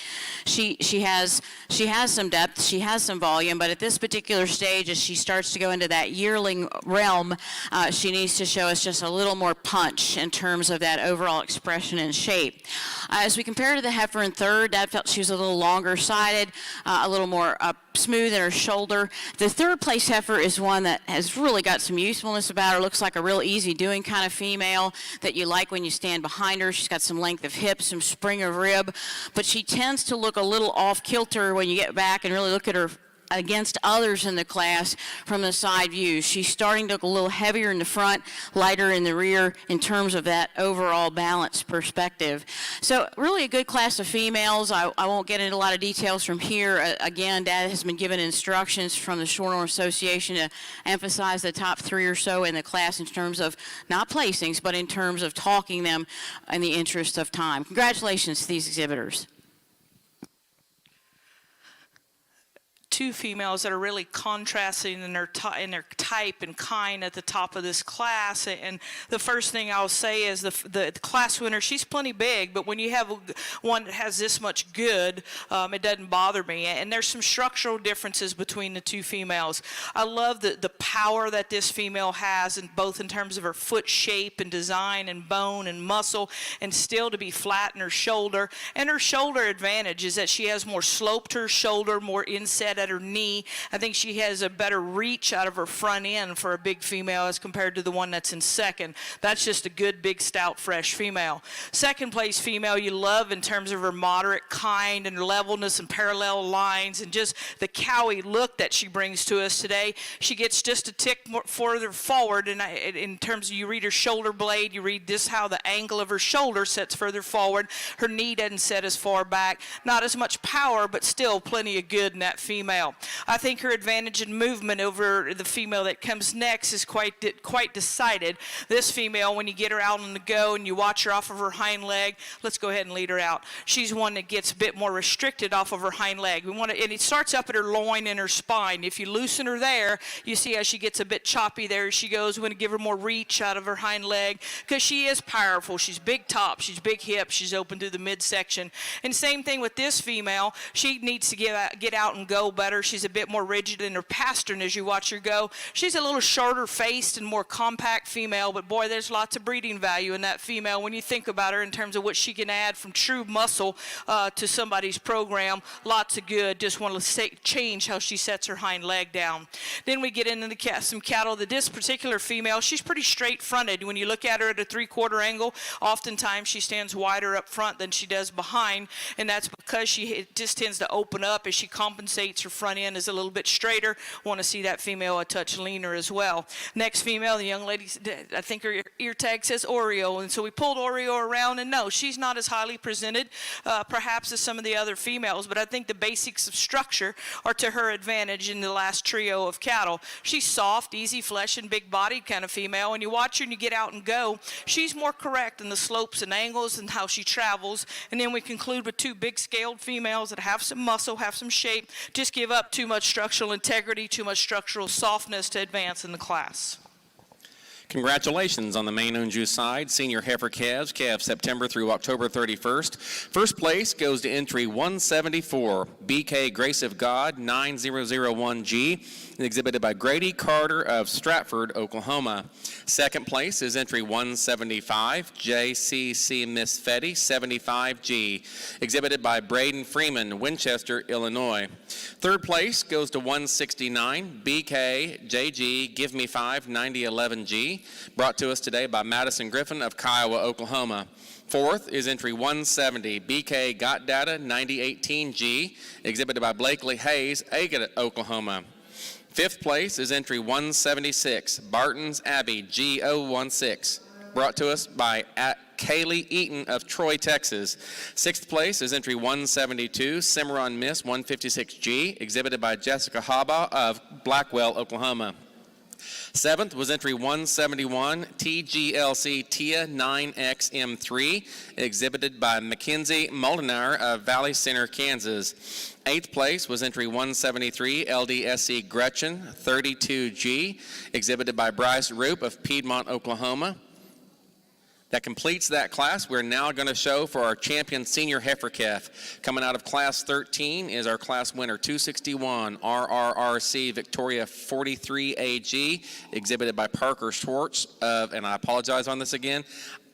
She has some depth, she has some volume, but at this particular stage, as she starts to go into that yearling realm, she needs to show us just a little more punch in terms of that overall expression and shape. As we compare to the heifer in third, Dad felt she was a little longer sided, a little more smooth in her shoulder. The third place heifer is one that has really got some usefulness about her, looks like a real easy doing kind of female that you like when you stand behind her. She's got some length of hip, some spring of rib, but she tends to look a little off kilter when you get back and really look at her against others in the class from the side view. She's starting to look a little heavier in the front, lighter in the rear in terms of that overall balance perspective. So really a good class of females. I won't get into a lot of details from here. Again, Dad has been given instructions from the Shorthorn Association to emphasize the top 3 or so in the class in terms of not placings, but in terms of talking them in the interest of time. Congratulations to these exhibitors. Two females that are really contrasting in their type and kind at the top of this class. And the first thing I'll say is the class winner, she's plenty big, but when you have one that has this much good, it doesn't bother me. And there's some structural differences between the two females. I love the power that this female has, in both in terms of her foot shape and design and bone and muscle, and still to be flat in her shoulder. And her shoulder advantage is that she has more slope to her shoulder, more inset at her knee. I think she has a better reach out of her front end for a big female as compared to the one that's in second. That's just a good, big, stout, fresh female. Second place female you love in terms of her moderate kind and levelness and parallel lines and just the cowy look that she brings to us today. She gets just a tick more further forward, and in terms of you read her shoulder blade, you read this how the angle of her shoulder sets further forward. Her knee doesn't set as far back. Not as much power, but still plenty of good in that female. I think her advantage in movement over the female that comes next is quite decided. This female, when you get her out on the go and you watch her off of her hind leg, let's go ahead and lead her out. She's one that gets a bit more restricted off of her hind leg. And it starts up at her loin and her spine. If you loosen her there, you see how she gets a bit choppy there as she goes. We want to give her more reach out of her hind leg because she is powerful. She's big top, she's big hip, she's open through the midsection. And same thing with this female. She needs to get out and go better. She's a bit more rigid in her pastern as you watch her go. She's a little shorter faced and more compact female, but boy, there's lots of breeding value in that female when you think about her in terms of what she can add from true muscle to somebody's program. Lots of good. Just want to change how she sets her hind leg down. Then we get into some cattle. This particular female, she's pretty straight fronted. When you look at her at a 3/4 angle, oftentimes she stands wider up front than she does behind, and that's because she just tends to open up as she compensates her front end is a little bit straighter. Want to see that female a touch leaner as well. Next female, the young lady, I think her ear tag says Oreo, and so we pulled Oreo around, and no, she's not as highly presented perhaps as some of the other females, but I think the basics of structure are to her advantage in the last trio of cattle. She's soft, easy flesh, and big-bodied kind of female, and you watch her and you get out and go, she's more correct in the slopes and angles and how she travels. And then we conclude with two big-scaled females that have some muscle, have some shape, just give up too much structural integrity, too much structural softness to advance in the class. Congratulations on the main Onju side, senior heifer calves, September through October 31st. First place goes to entry 174, BK Grace of God 9001G, exhibited by Grady Carter of Stratford, Oklahoma. Second place is entry 175, JCC Miss Fetty 75G, exhibited by Braden Freeman, Winchester, Illinois. Third place goes to 169, BK JG Give Me 5 9011G, brought to us today by Madison Griffin of Kiowa, Oklahoma. Fourth is entry 170, BK Got Data 9018G, exhibited by Blakely Hayes, Agate, Oklahoma. Fifth place is entry 176, Barton's Abbey G016, brought to us by Kaylee Eaton of Troy, Texas. Sixth place is entry 172, Cimarron Miss 156G, exhibited by Jessica Haba of Blackwell, Oklahoma. Seventh was entry 171, TGLC TIA 9XM3, exhibited by Mackenzie Moldenauer of Valley Center, Kansas. Eighth place was entry 173, LDSC Gretchen 32G, exhibited by Bryce Roop of Piedmont, Oklahoma. That completes that class. We're now going to show for our champion senior heifer calf. Coming out of class 13 is our class winner, 261 RRRC Victoria 43 AG, exhibited by Parker Schwartz of, and I apologize on this again,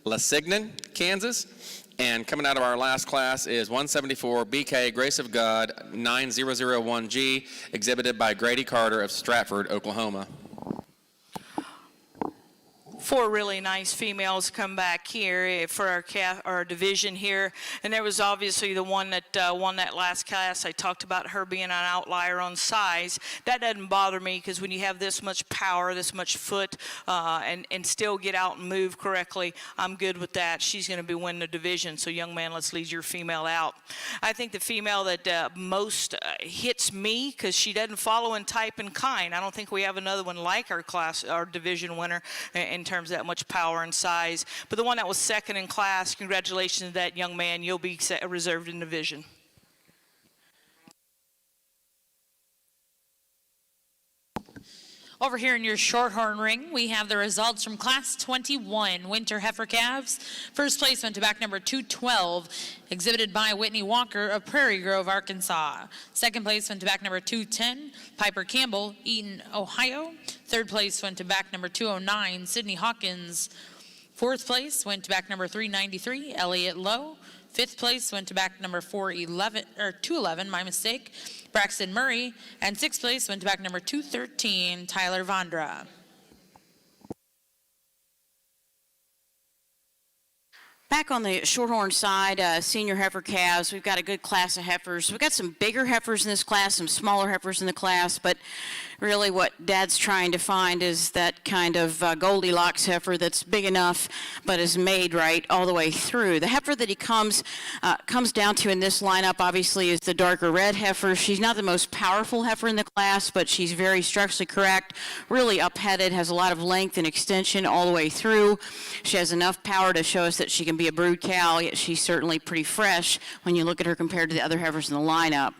Lesignan, Kansas. And coming out of our last class is 174 BK Grace of God 9001G, exhibited by Grady Carter of Stratford, Oklahoma. Four really nice females come back here for our division here, and there was obviously the one that won that last class. I talked about her being an outlier on size. That doesn't bother me, because when you have this much power, this much foot, and still get out and move correctly, I'm good with that. She's going to be winning the division. So young man, let's lead your female out. I think the female that most hits me, because she doesn't follow in type and kind. I don't think we have another one like our division winner in terms of that much power and size. But the one that was second in class, congratulations to that young man. You'll be reserved in division. Over here in your Shorthorn ring, we have the results from Class 21, Winter Heifer Calves. First place went to back number 212, exhibited by Whitney Walker of Prairie Grove, Arkansas. Second place went to back number 210, Piper Campbell, Eaton, Ohio. Third place went to back number 209, Sydney Hawkins. Fourth place went to back number 393, Elliott Lowe. Fifth place went to back number 211, my mistake, Braxton Murray. And sixth place went to back number 213, Tyler Vondra. Back on the Shorthorn side, senior heifer calves, we've got a good class of heifers. We've got some bigger heifers in this class, some smaller heifers in the class, but really what Dad's trying to find is that kind of Goldilocks heifer that's big enough but is made right all the way through. The heifer that he comes down to in this lineup, obviously, is the darker red heifer. She's not the most powerful heifer in the class, but she's very structurally correct, really up-headed, has a lot of length and extension all the way through. She has enough power to show us that she can be a brood cow, yet she's certainly pretty fresh when you look at her compared to the other heifers in the lineup.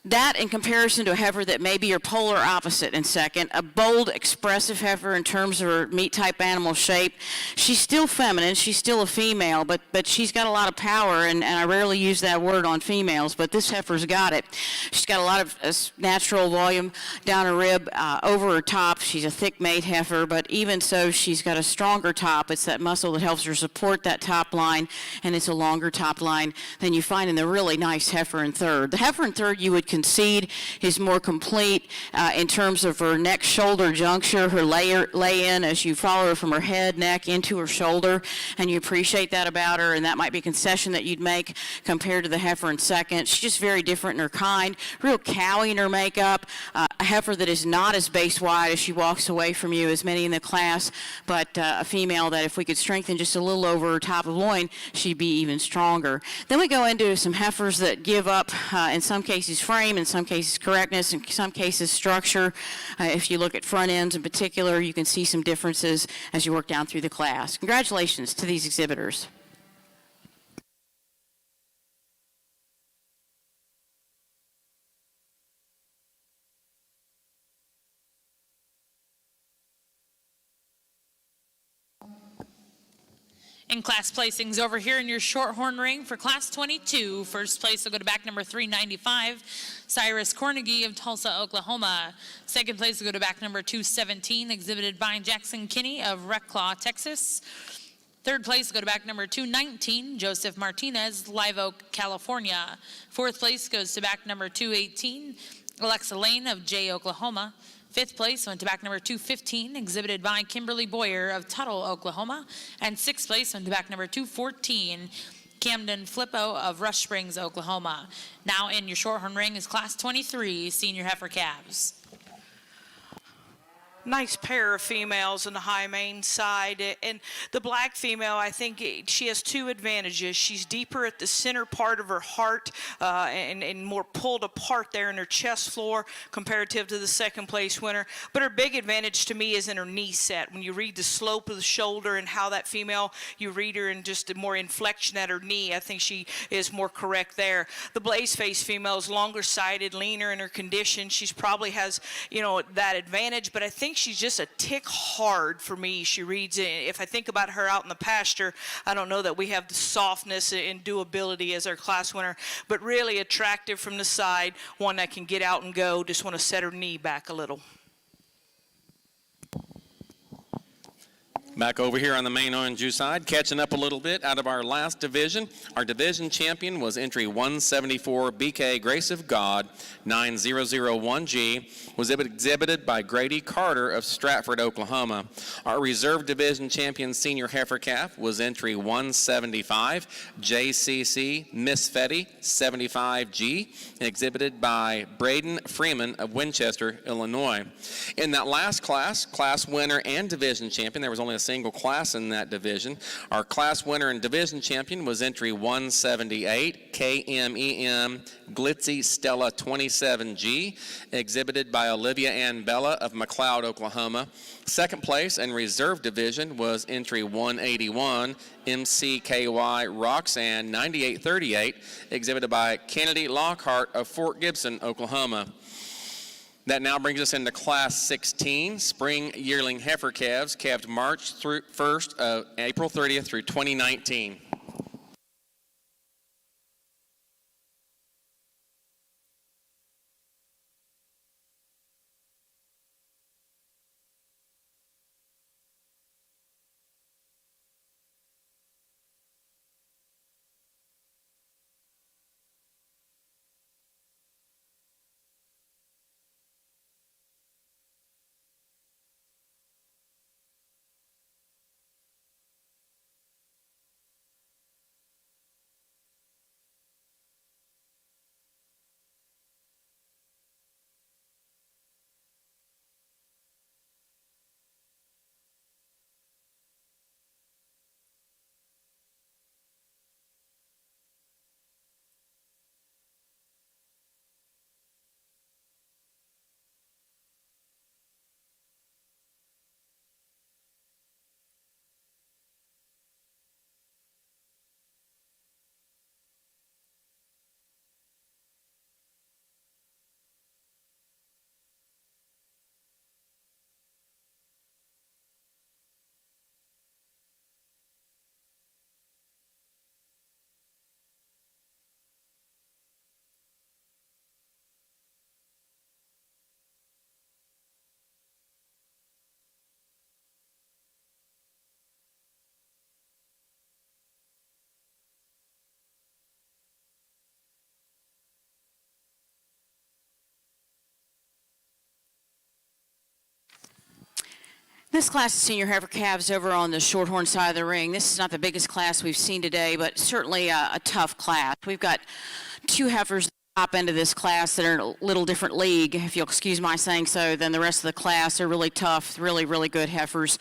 That in comparison to a heifer that may be your polar opposite in second, a bold, expressive heifer in terms of her meat type animal shape. She's still feminine, she's still a female, but she's got a lot of power, and I rarely use that word on females, but this heifer's got it. She's got a lot of natural volume down her rib, over her top. She's a thick made heifer, but even so, she's got a stronger top. It's that muscle that helps her support that top line, and it's a longer top line than you find in the really nice heifer in third. The heifer in third you would concede is more complete in terms of her neck shoulder juncture, her lay in as you follow her from her head, neck into her shoulder, and you appreciate that about her, and that might be a concession that you'd make compared to the heifer in second. She's just very different in her kind, real cowy in her makeup, a heifer that is not as base wide as she walks away from you as many in the class, but a female that if we could strengthen just a little over her top of loin, she'd be even stronger. Then we go into some heifers that give up in some cases frame, in some cases correctness, in some cases structure. If you look at front ends in particular, you can see some differences as you work down through the class. Congratulations to these exhibitors. In class placings over here in your Shorthorn ring for class 22, first place will go to back number 395, Cyrus Cornegie of Tulsa, Oklahoma. Second place will go to back number 217, exhibited by Jackson Kinney of Reclaw, Texas. Third place will go to back number 219, Joseph Martinez, Live Oak, California. Fourth place goes to back number 218, Alexa Lane of Jay, Oklahoma. Fifth place went to back number 215, exhibited by Kimberly Boyer of Tuttle, Oklahoma. And sixth place went to back number 214, Camden Flippo of Rush Springs, Oklahoma. Now in your Shorthorn ring is class 23, senior heifer calves. nice pair of females on the high main side. And the black female, I think she has two advantages. She's deeper at the center part of her heart and more pulled apart there in her chest floor comparative to the second place winner. But her big advantage to me is in her knee set. When you read the slope of the shoulder and how that female, you read her in just a more inflection at her knee, I think she is more correct there. The blaze face female is longer sided, leaner in her condition. She's probably has, that advantage, but I think she's just a tick hard for me. She reads it. If I think about her out in the pasture, I don't know that we have the softness and doability as our class winner, but really attractive from the side, one that can get out and go, just want to set her knee back a little. Back over here on the main orange side, catching up a little bit out of our last division. Our division champion was entry 174 BK Grace of God 9001G, was exhibited by Grady Carter of Stratford, Oklahoma. Our reserve division champion senior heifer calf was entry 175 JCC Miss Fetty 75G, exhibited by Braden Freeman of Winchester, Illinois. In that last class winner and division champion, there was only a single class in that division. Our class winner and division champion was entry 178 KMEM Glitzy Stella 27G, exhibited by Olivia Ann Bella of McLeod, Oklahoma. Second place and reserve division was entry 181 MCKY Roxanne 9838, exhibited by Kennedy Lockhart of Fort Gibson, Oklahoma. That now brings us into Class 16, Spring Yearling Heifer Calves, calved March 1st of April 30th through 2019. This class of senior heifer calves over on the Shorthorn side of the ring. This is not the biggest class we've seen today, but certainly a tough class. We've got two heifers top end of this class that are in a little different league, if you'll excuse my saying so, than the rest of the class. They're really tough, really good heifers,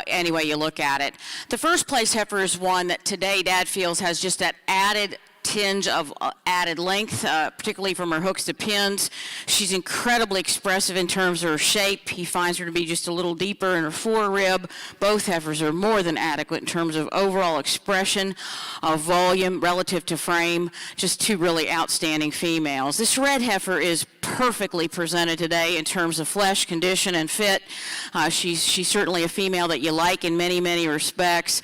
any way you look at it. The first place heifer is one that today Dad feels has just that added tinge of added length, particularly from her hooks to pins. She's incredibly expressive in terms of her shape. He finds her to be just a little deeper in her forerib. Both heifers are more than adequate in terms of overall expression, of volume relative to frame. Just two really outstanding females. This red heifer is perfectly presented today in terms of flesh, condition, and fit. She's certainly a female that you like in many respects.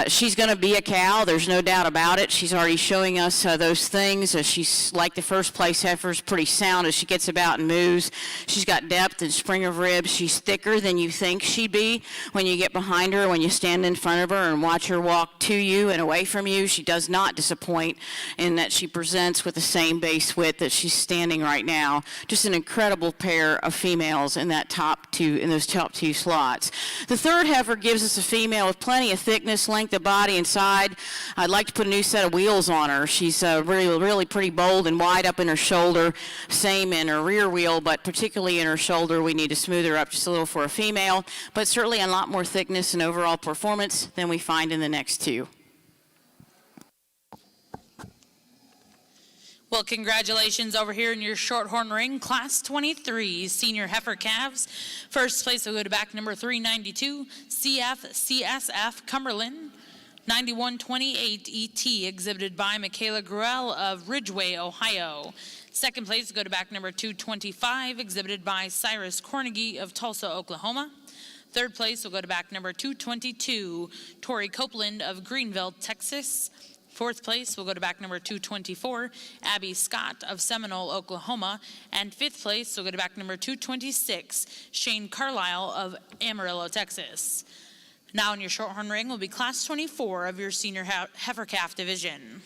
She's going to be a cow. There's no doubt about it. She's already showing us those things. She's like the first place heifers, pretty sound as she gets about and moves. She's got depth and spring of ribs. She's thicker than you think she'd be when you get behind her, when you stand in front of her and watch her walk to you and away from you. She does not disappoint in that she presents with the same base width that she's standing right now. now. Just an incredible pair of females in those top two slots. The third heifer gives us a female with plenty of thickness, length of body, and side. I'd like to put a new set of wheels on her. She's really pretty bold and wide up in her shoulder. Same in her rear wheel, but particularly in her shoulder, we need to smooth her up just a little for a female, but certainly a lot more thickness and overall performance than we find in the next two. Well, congratulations over here in your Shorthorn ring, Class 23 Senior Heifer Calves. First place will go to back number 392, CSF Cumberland. 9128 ET, exhibited by Michaela Gruel of Ridgeway, Ohio. Second place will go to back number 225, exhibited by Cyrus Cornegie of Tulsa, Oklahoma. Third place will go to back number 222, Tori Copeland of Greenville, Texas. Fourth place will go to back number 224, Abby Scott of Seminole, Oklahoma. And fifth place will go to back number 226, Shane Carlisle of Amarillo, Texas. Now in your Shorthorn ring will be Class 24 of your Senior Heifer Calf Division.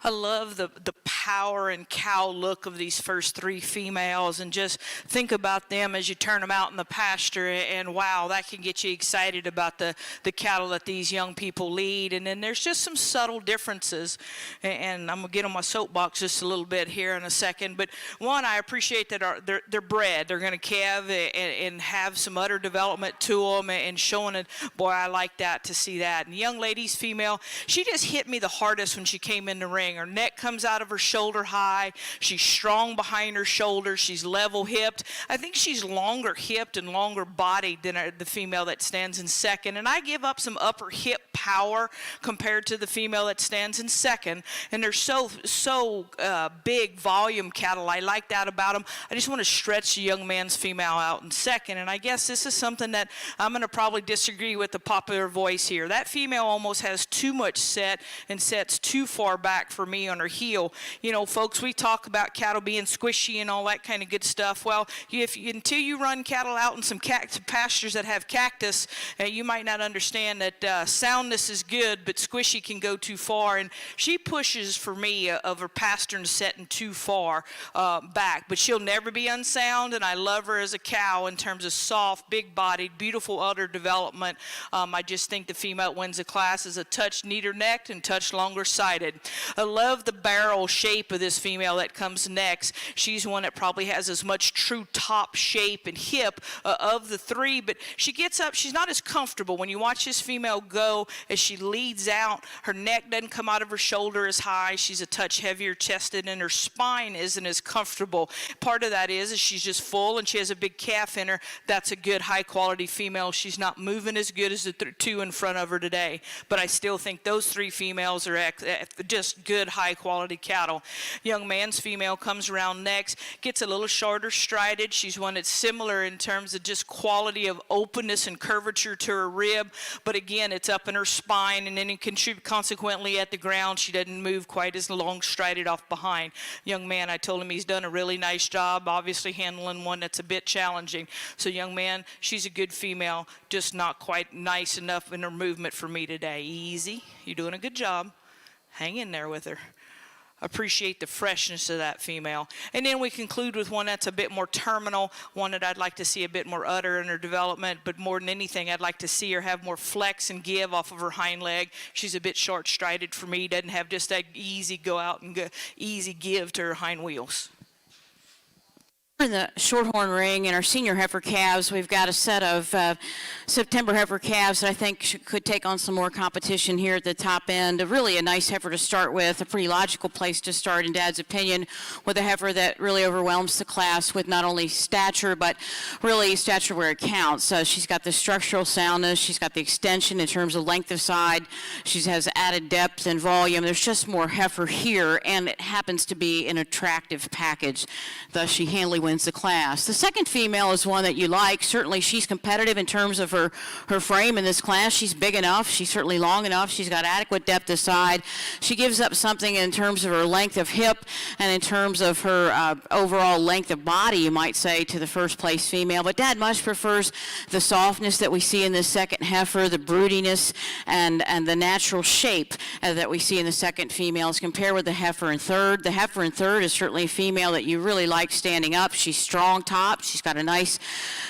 I love the power and cow look of these first three females, and just think about them as you turn them out in the pasture, and wow, that can get you excited about the cattle that these young people lead. And then there's just some subtle differences, and I'm gonna get on my soapbox just a little bit here in a second. But one, I appreciate that they're bred. They're gonna calve and have some udder development to them, and showing it. Boy, I like that, to see that. And the young lady's female, she just hit me the hardest when she came in the ring. Her neck comes out of her shoulder high. She's strong behind her shoulders. She's level hipped. I think she's longer hipped and longer bodied than the female that stands in second. And I give up some upper hip power compared to the female that stands in second. And they're so big volume cattle. I like that about them. I just want to stretch the young man's female out in second. And I guess this is something that I'm going to probably disagree with the popular voice here. That female almost has too much set and sets too far back for me on her heel. You know, folks, we talk about cattle being squishy and all that kind of good stuff. Well, until you run cattle out in some pastures that have cactus, you might not understand that soundness is good, but squishy can go too far. And she pushes for me of her pastern setting too far back, but she'll never be unsound. And I love her as a cow in terms of soft, big-bodied, beautiful udder development. I just think the female that wins the class is a touch neater necked and touch longer sided. I love the barrel shape of this female that comes next. She's one that probably has as much true top shape and hip of the three, but she gets up, she's not as comfortable. When you watch this female go, as she leads out, her neck doesn't come out of her shoulder as high. She's a touch heavier chested, and her spine isn't as comfortable. Part of that is she's just full and she has a big calf in her. That's a good high quality female. She's not moving as good as the two in front of her today, but I still think those three females are just good high quality cattle. Young man's female comes around next, gets a little shorter strided. She's one that's similar in terms of just quality of openness and curvature to her rib, but again, it's up in her spine, and then it contributes consequently at the ground. She doesn't move quite as long strided off behind. Young man, I told him he's done a really nice job, obviously handling one that's a bit challenging. So young man, she's a good female, just not quite nice enough in her movement for me today. Easy, you're doing a good job. Hang in there with her. Appreciate the freshness of that female. And then we conclude with one that's a bit more terminal, one that I'd like to see a bit more udder in her development, but more than anything, I'd like to see her have more flex and give off of her hind leg. She's a bit short-strided for me, doesn't have just that easy go out and easy give to her hind wheels. In the Shorthorn ring in our senior heifer calves, we've got a set of September heifer calves that I think could take on some more competition here at the top end. Really a nice heifer to start with, a pretty logical place to start in Dad's opinion, with a heifer that really overwhelms the class with not only stature, but really stature where it counts. She's got the structural soundness, she's got the extension in terms of length of side, she has added depth and volume. There's just more heifer here, and it happens to be an attractive package. Thus, she handily wins the class. The second female is one that you like. Certainly she's competitive in terms of her frame in this class. She's big enough. She's certainly long enough. She's got adequate depth of side. She gives up something in terms of her length of hip and in terms of her overall length of body, you might say, to the first place female. But Dad much prefers the softness that we see in this second heifer, the broodiness and the natural shape that we see in the second female as compared with the heifer in third. The heifer in third is certainly a female that you really like standing up. She's strong top. She's got a nice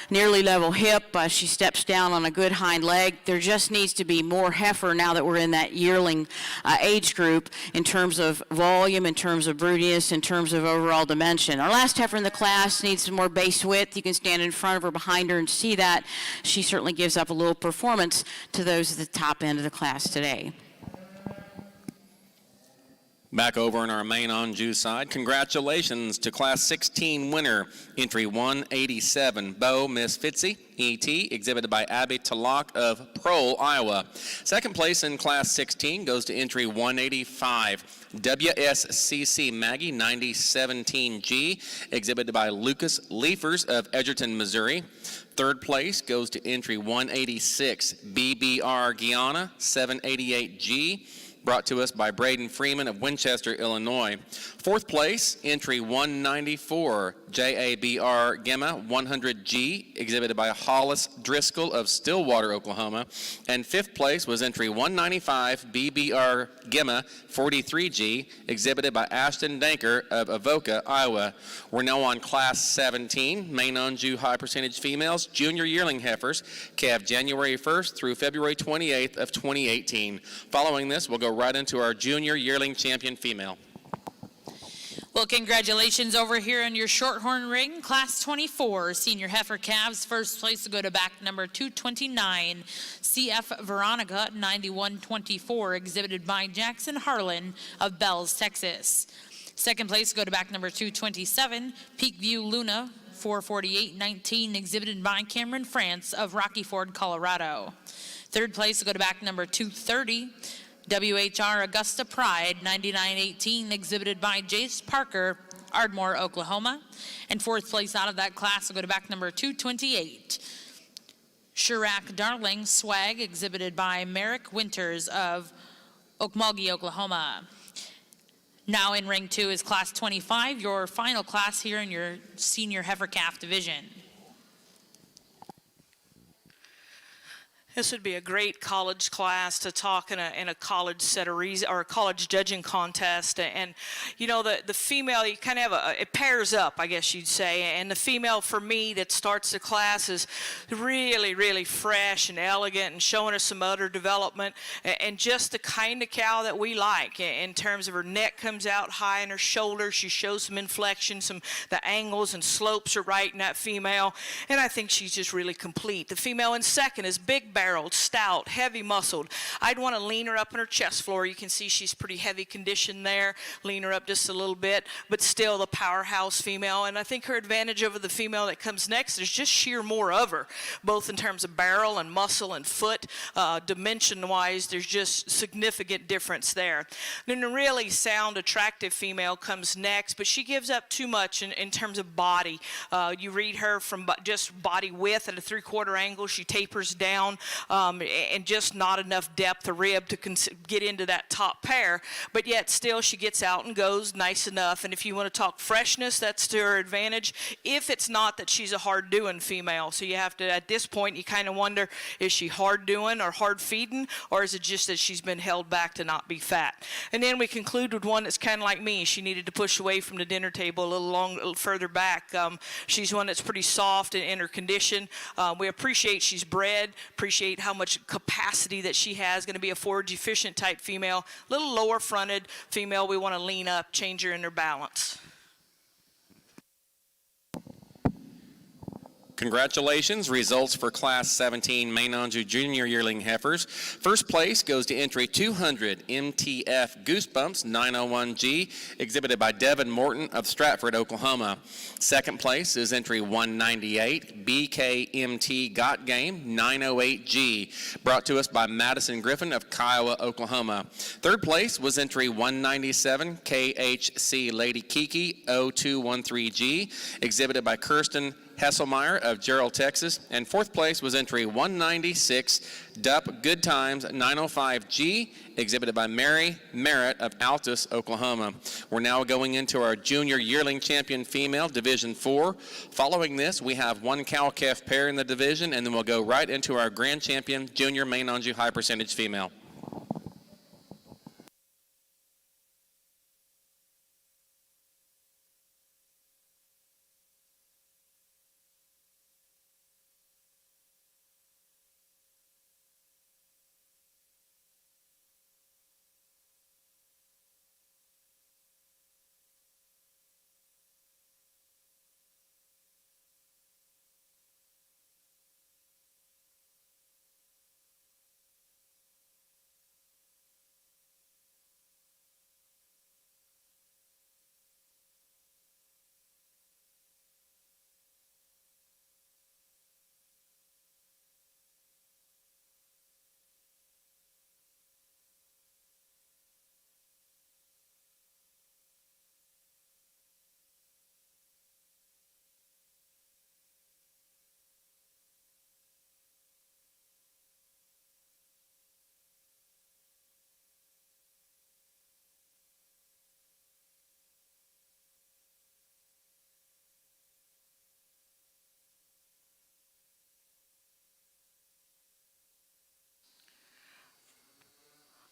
nearly level hip. She steps down on a good hind leg. There just needs to be more heifer now that we're in that yearling age group in terms of volume, in terms of broodiness, in terms of overall dimension. Our last heifer in the class needs some more base width. You can stand in front of her, behind her, and see that. She certainly gives up a little performance to those at the top end of the class today. Back over on our main Anjou side, congratulations to Class 16 winner, entry 187, Bo Miss Fitzy, ET, exhibited by Abby Talak of Prole, Iowa. Second place in Class 16 goes to entry 185, WSCC Maggie 9017G, exhibited by Lucas Leifers of Edgerton, Missouri. Third place goes to entry 186, BBR Guyana 788G, brought to us by Braden Freeman of Winchester, Illinois. Fourth place, entry 194, JABR Gemma 100G, exhibited by Hollis Driscoll of Stillwater, Oklahoma. And fifth place was entry 195, BBR Gemma 43G, exhibited by Ashton Danker of Avoca, Iowa. We're now on Class 17, main Anjou high percentage females, junior yearling heifers, calved January 1st through February 28th of 2018. Following this, we'll go right into our junior yearling champion female. Well, congratulations over here in your Shorthorn ring, Class 24, senior heifer calves. First place to go to back number 229, CF Veronica 9124, exhibited by Jackson Harlan of Bells, Texas. Second place to go to back number 227, Peakview Luna 44819, exhibited by Cameron France of Rocky Ford, Colorado. Third place to go to back number 230, WHR Augusta Pride 9918, exhibited by Jace Parker, Ardmore, Oklahoma. And fourth place out of that class will go to back number 228, Chirac Darling Swag, exhibited by Merrick Winters of Okmulgee, Oklahoma. Now in ring 2 is Class 25, your final class here in your senior heifer calf division. This would be a great college class to talk in a college set of or a college judging contest. And you know, the female, you kind of have it pairs up, I guess you'd say. And the female for me that starts the class is really, really fresh and elegant and showing us some udder development and just the kind of cow that we like in terms of her neck comes out high in her shoulders. She shows some inflection, the angles and slopes are right in that female. And I think she's just really complete. The female in second is big barreled, stout, heavy muscled. I'd want to lean her up on her chest floor. You can see she's pretty heavy conditioned there. Lean her up just a little bit, but still the powerhouse female. And I think her advantage over the female that comes next is just sheer more of her, both in terms of barrel and muscle and foot. Dimension-wise, there's just significant difference there. Then the really sound, attractive female comes next, but she gives up too much in terms of body. You read her from just body width at a 3/4 angle. She tapers down. And just not enough depth of rib to get into that top pair, but yet still she gets out and goes nice enough. And if you want to talk freshness, that's to her advantage, if it's not that she's a hard doing female. So you have to, at this point, you kind of wonder, is she hard doing or hard feeding, or is it just that she's been held back to not be fat? And then we conclude with one that's kind of like me. She needed to push away from the dinner table a little further back. She's one that's pretty soft in her condition. We appreciate she's bred, appreciate how much capacity that she has, going to be a forage efficient type female, a little lower fronted female. We want to lean up, change her in her balance. Congratulations. Results for Class 17 Main Anjou Junior Yearling Heifers. First place goes to entry 200 MTF Goosebumps 901G, exhibited by Devin Morton of Stratford, Oklahoma. Second place is entry 198 BKMT Got Game 908G, brought to us by Madison Griffin of Kiowa, Oklahoma. Third place was entry 197 KHC Lady Kiki 0213G, exhibited by Kirsten Hesselmeyer of Gerald, Texas. And fourth place was entry 196 DUP Good Times 905G, exhibited by Mary Merritt of Altus, Oklahoma. We're now going into our junior yearling champion female, Division 4. Following this, we have one cow-calf pair in the division, and then we'll go right into our grand champion, junior Main Anjou high percentage female.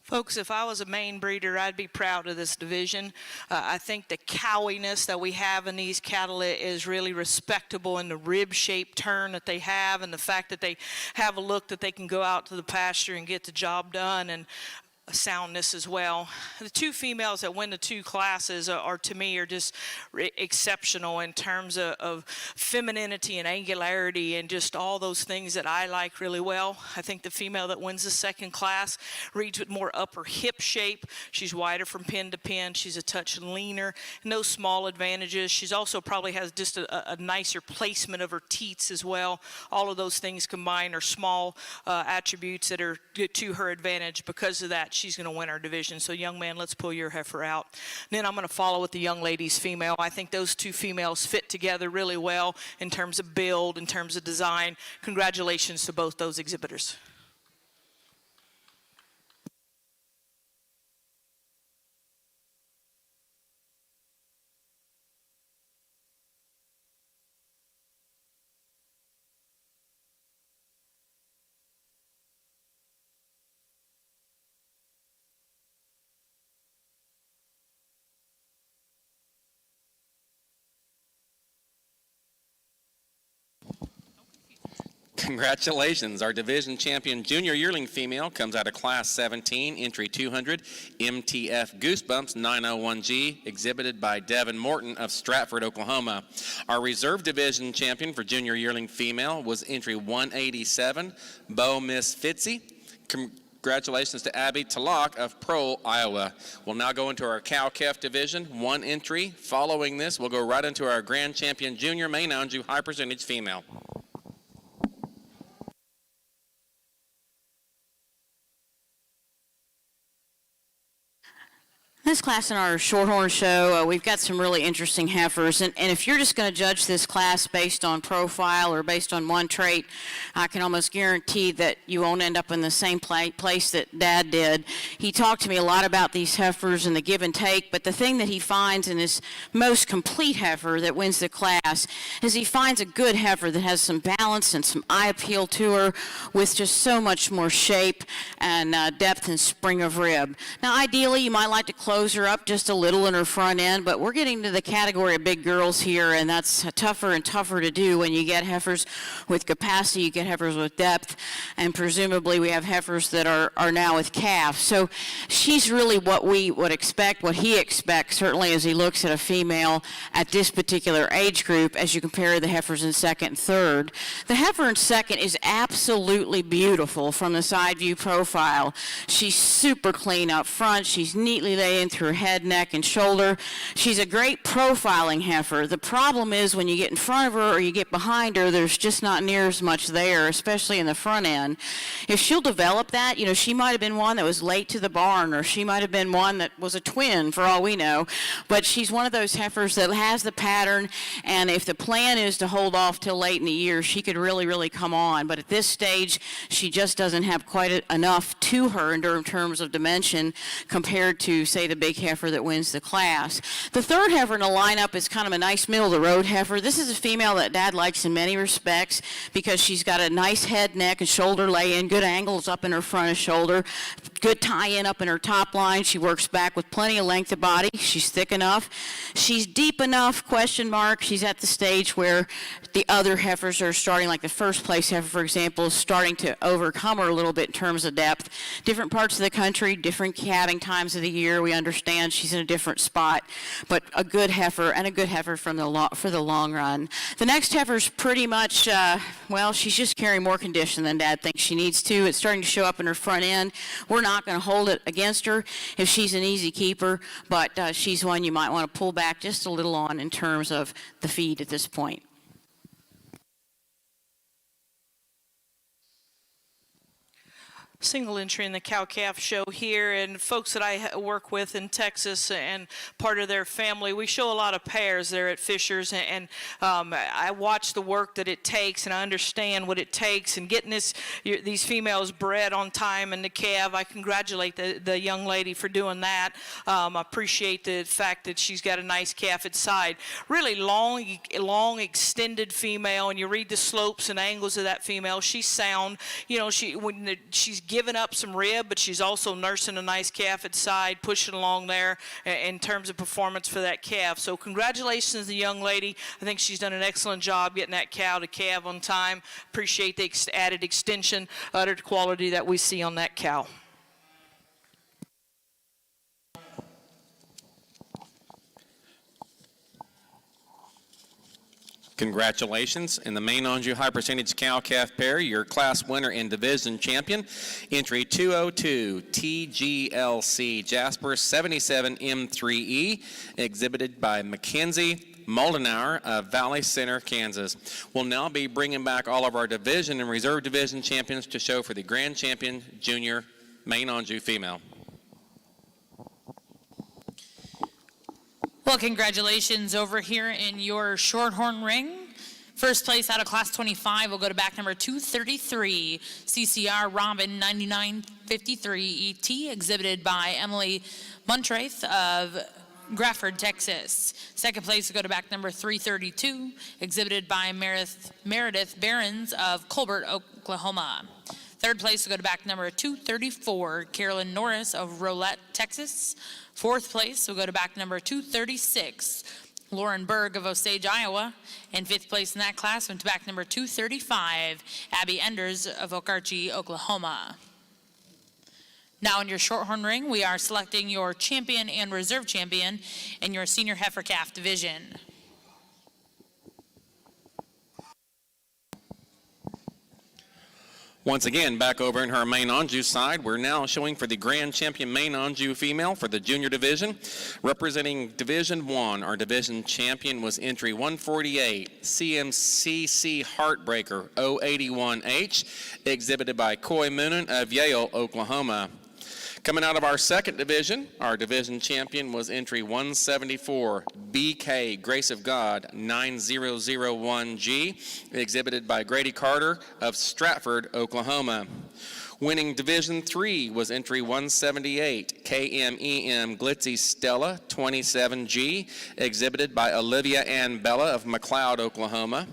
Folks, if I was a Maine breeder, I'd be proud of this division. I think the cowiness that we have in these cattle is really respectable, in the rib-shaped turn that they have, and the fact that they have a look that they can go out to the pasture and get the job done, and soundness as well. The two females that win the two classes are to me are just exceptional in terms of femininity and angularity and just all those things that I like really well. I think the female that wins the second class reads with more upper hip shape. She's wider from pin to pin. She's a touch leaner. No small advantages. She's also probably has just a nicer placement of her teats as well. All of those things combined are small attributes that are to her advantage. Because of that, she's going to win our division. So, young man, let's pull your heifer out. Then I'm going to follow with the young lady's female. I think those two females fit together really well in terms of build, in terms of design. Congratulations to both those exhibitors. Congratulations. Our division champion junior yearling female comes out of class 17, entry 200, MTF Goosebumps 901G, exhibited by Devin Morton of Stratford, Oklahoma. Our reserve division champion for junior yearling female was entry 187, Bo Miss Fitzy. Congratulations to Abby Talak of Prohl, Iowa. We'll now go into our cow-calf division, one entry. Following this, we'll go right into our grand champion junior Main Anjou high percentage female. This class in our Shorthorn show, we've got some really interesting heifers, and if you're just going to judge this class based on profile or based on one trait, I can almost guarantee that you won't end up in the same place that Dad did. He talked to me a lot about these heifers and the give and take, but the thing that he finds in this most complete heifer that wins the class is he finds a good heifer that has some balance and some eye appeal to her with just so much more shape and depth and spring of rib. Now, ideally, you might like to close close her up just a little in her front end, but we're getting to the category of big girls here, and that's tougher and tougher to do when you get heifers with capacity, you get heifers with depth, and presumably we have heifers that are now with calves. So she's really what we would expect, what he expects, certainly as he looks at a female at this particular age group as you compare the heifers in second and third. The heifer in second is absolutely beautiful from the side view profile. She's super clean up front. She's neatly laid in through her head, neck, and shoulder. She's a great profiling heifer. The problem is when you get in front of her or you get behind her, there's just not near as much there, especially in the front end. If she'll develop that, you know, she might have been one that was late to the barn, or she might have been one that was a twin for all we know, but she's one of those heifers that has the pattern, and if the plan is to hold off till late in the year, she could really come on. But at this stage, she just doesn't have quite enough to her in terms of dimension compared to, say, the big heifer that wins the class. The third heifer in the lineup is kind of a nice middle-of-the-road heifer. This is a female that Dad likes in many respects because she's got a nice head, neck, and shoulder lay-in, good angles up in her front and shoulder, good tie-in up in her top line. She works back with plenty of length of body. She's thick enough. She's deep enough, question mark. She's at the stage where the other heifers are starting, like the first place heifer, for example, is starting to overcome her a little bit in terms of depth. Different parts of the country, different calving times of the year. We understand she's in a different spot, but a good heifer, and a good heifer for the long run. The next heifer's pretty much, well, she's just carrying more condition than Dad thinks she needs to. It's starting to show up in her front end. We're not going to hold it against her if she's an easy keeper, but she's one you might want to pull back just a little on in terms of the feed at this point. Single entry in the cow-calf show here, and folks that I work with in Texas and part of their family, we show a lot of pairs there at Fisher's, and I watch the work that it takes, and I understand what it takes, and getting these females bred on time in the calf. I congratulate the young lady for doing that. I appreciate the fact that she's got a nice calf at side. Really long, extended female, and you read the slopes and angles of that female. She's sound. You know, she's giving up some rib, but she's also nursing a nice calf at side, pushing along there in terms of performance for that calf. So congratulations to the young lady. I think she's done an excellent job getting that cow to calve on time. Appreciate the added extension, udder quality that we see on that cow. Congratulations. In the main Anjou high percentage cow-calf pair, your class winner and division champion, entry 202 TGLC Jasper 77 M3E, exhibited by Mackenzie Moldenauer of Valley Center, Kansas. We'll now be bringing back all of our division and reserve division champions to show for the grand champion junior main Anjou female. Well, congratulations over here in your Shorthorn ring. First place out of class 25 will go to back number 233, CCR Robin 9953 ET, exhibited by Emily Montraith of Grafford, Texas. Second place will go to back number 332, exhibited by Meredith Behrens of Colbert, Oklahoma. Third place will go to back number 234, Carolyn Norris of Rolette, Texas. Fourth place will go to back number 236, Lauren Berg of Osage, Iowa. And fifth place in that class went to back number 235, Abby Enders of Okarche, Oklahoma. Now in your Shorthorn ring, we are selecting your champion and reserve champion in your senior heifer calf division. Once again, back over in her main Anjou side, we're now showing for the grand champion main Anjou female for the junior division. Representing Division 1, our division champion was entry 148, CMCC Heartbreaker 081H, exhibited by Coy Moonen of Yale, Oklahoma. Coming out of our second division, our division champion was entry 174, BK Grace of God 9001G, exhibited by Grady Carter of Stratford, Oklahoma. Winning Division 3 was entry 178, KMEM Glitzy Stella 27G, exhibited by Olivia Ann Bella of McLeod, Oklahoma.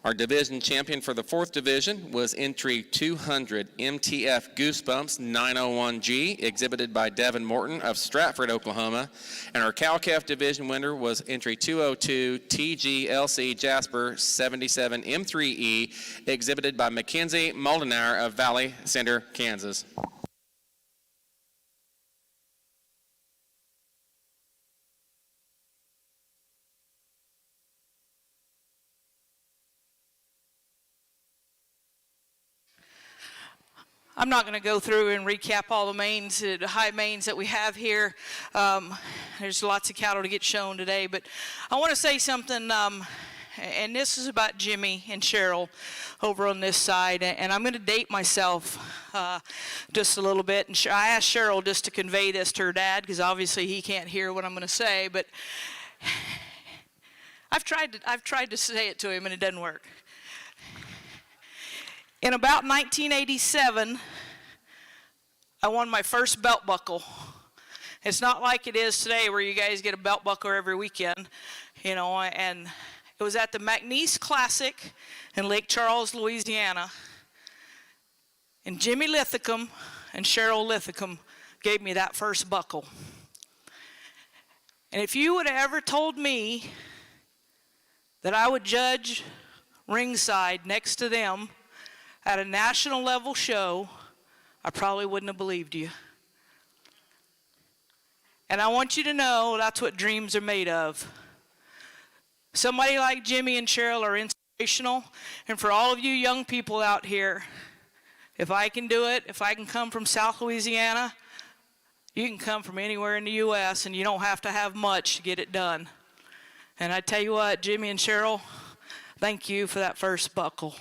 Our division champion for the 4th division was entry 200 MTF Goosebumps 901G, exhibited by Devin Morton of Stratford, Oklahoma. And our cow-calf division winner was entry 202 TGLC Jasper 77 M3E, exhibited by Mackenzie Moldenauer of Valley Center, Kansas. I'm not going to go through and recap all the mains, the high mains that we have here. There's lots of cattle to get shown today, but I want to say something, and this is about Jimmy and Cheryl over on this side, and I'm going to date myself just a little bit. And I asked Cheryl just to convey this to her dad, because obviously he can't hear what I'm going to say, but I've tried to say it to him, and it doesn't work. In about 1987, I won my first belt buckle. It's not like it is today where you guys get a belt buckle every weekend, you know, and it was at the McNeese Classic in Lake Charles, Louisiana. And Jimmy Lithicum and Cheryl Lithicum gave me that first buckle. And if you would have ever told me that I would judge ringside next to them at a national level show, I probably wouldn't have believed you. And I want you to know that's what dreams are made of. Somebody like Jimmy and Cheryl are inspirational. And for all of you young people out here, if I can do it, if I can come from South Louisiana, you can come from anywhere in the U.S. and you don't have to have much to get it done. And I tell you what, Jimmy and Cheryl, thank you for that first buckle.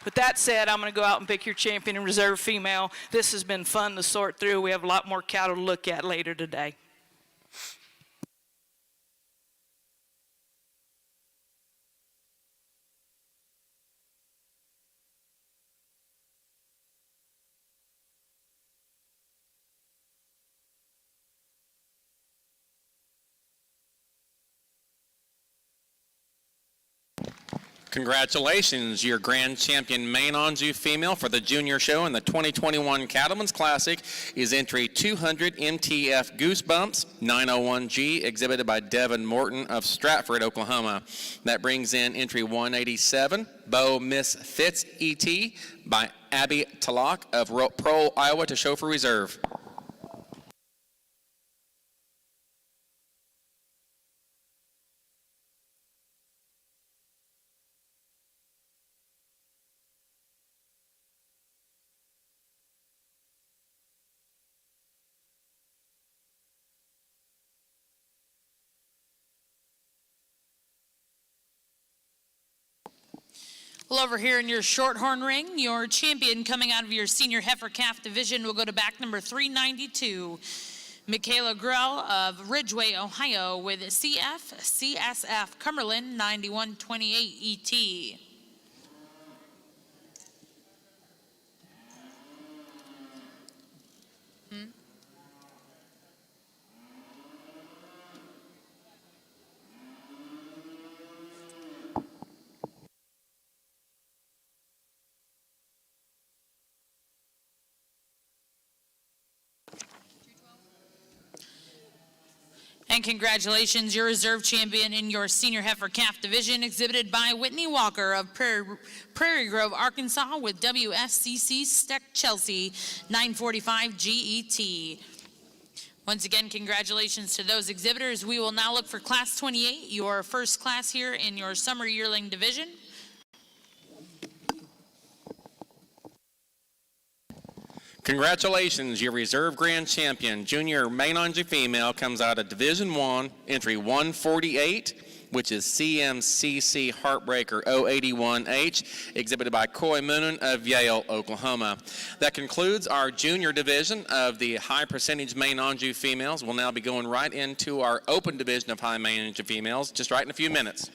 With that said, I'm going to go out and pick your champion and reserve female. This has been fun to sort through. We have a lot more cattle to look at later today. Congratulations, your grand champion main Anjou female for the junior show in the 2021 Cattlemen's Classic is entry 200 MTF Goosebumps 901G, exhibited by Devin Morton of Stratford, Oklahoma. That brings in entry 187, Bo Miss Fitz ET by Abby Talak of Pro, Iowa to show for reserve. Well, over here in your Shorthorn ring, your champion coming out of your senior heifer calf division will go to back number 392, Michaela Grell of Ridgeway, Ohio, with CSF Cumberland 9128 ET. And congratulations, your reserve champion in your senior heifer calf division, exhibited by Whitney Walker of Prairie Grove, Arkansas, with WSCC Steck Chelsea 945 GET. Once again, congratulations to those exhibitors. We will now look for Class 28, your first class here in your summer yearling division. Congratulations, your reserve grand champion, junior main Anjou female, comes out of Division 1, entry 148, which is CMCC Heartbreaker 081H, exhibited by Coy Moonen of Yale, Oklahoma. That concludes our junior division of the high percentage main Anjou females. We'll now be going right into our open division of high main Anjou females, just right in a few minutes.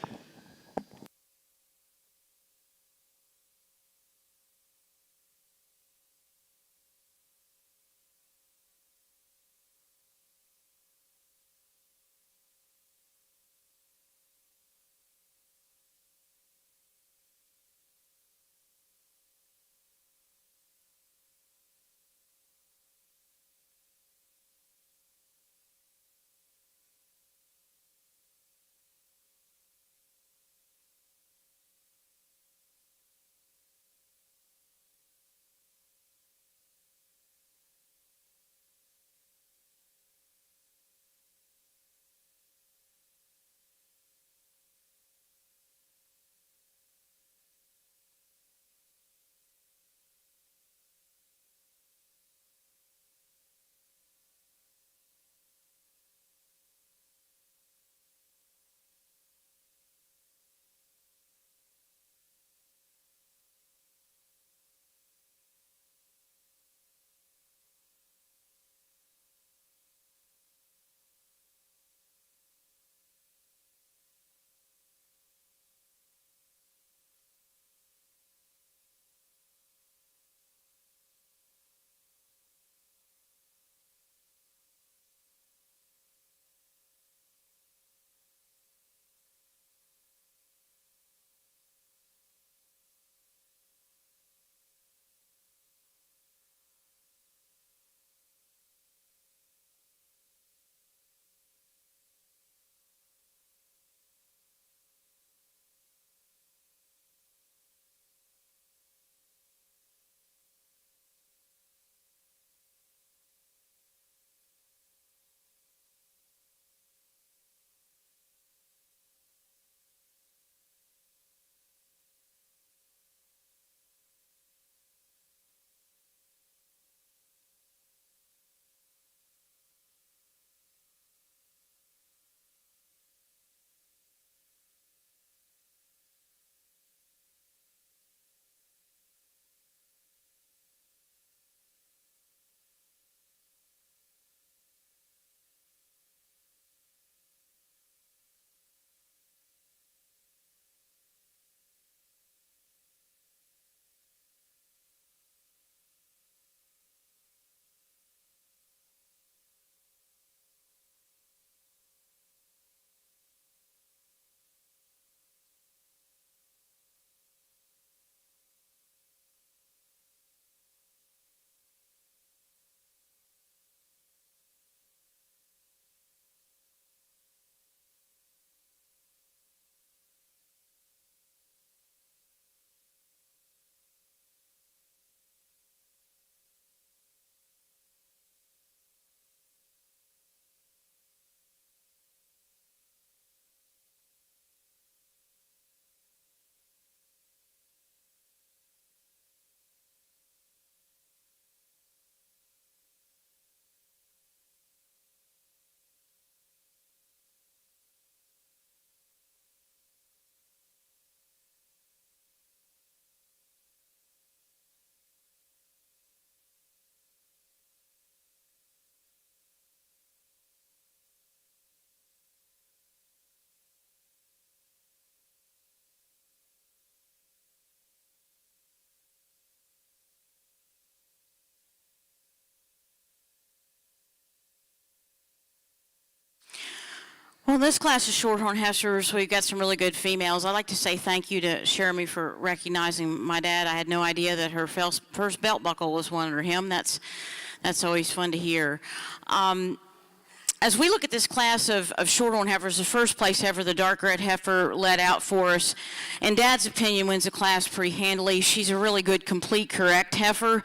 Well, in this class of Shorthorn Heifers, we've got some really good females. I'd like to say thank you to Jeremy for recognizing my dad. I had no idea that her first belt buckle was one under him. That's always fun to hear. As we look at this class of Shorthorn Heifers, the first place heifer, the dark red heifer, led out for us. In Dad's opinion, wins the class pretty handily. She's a really good, complete, correct heifer.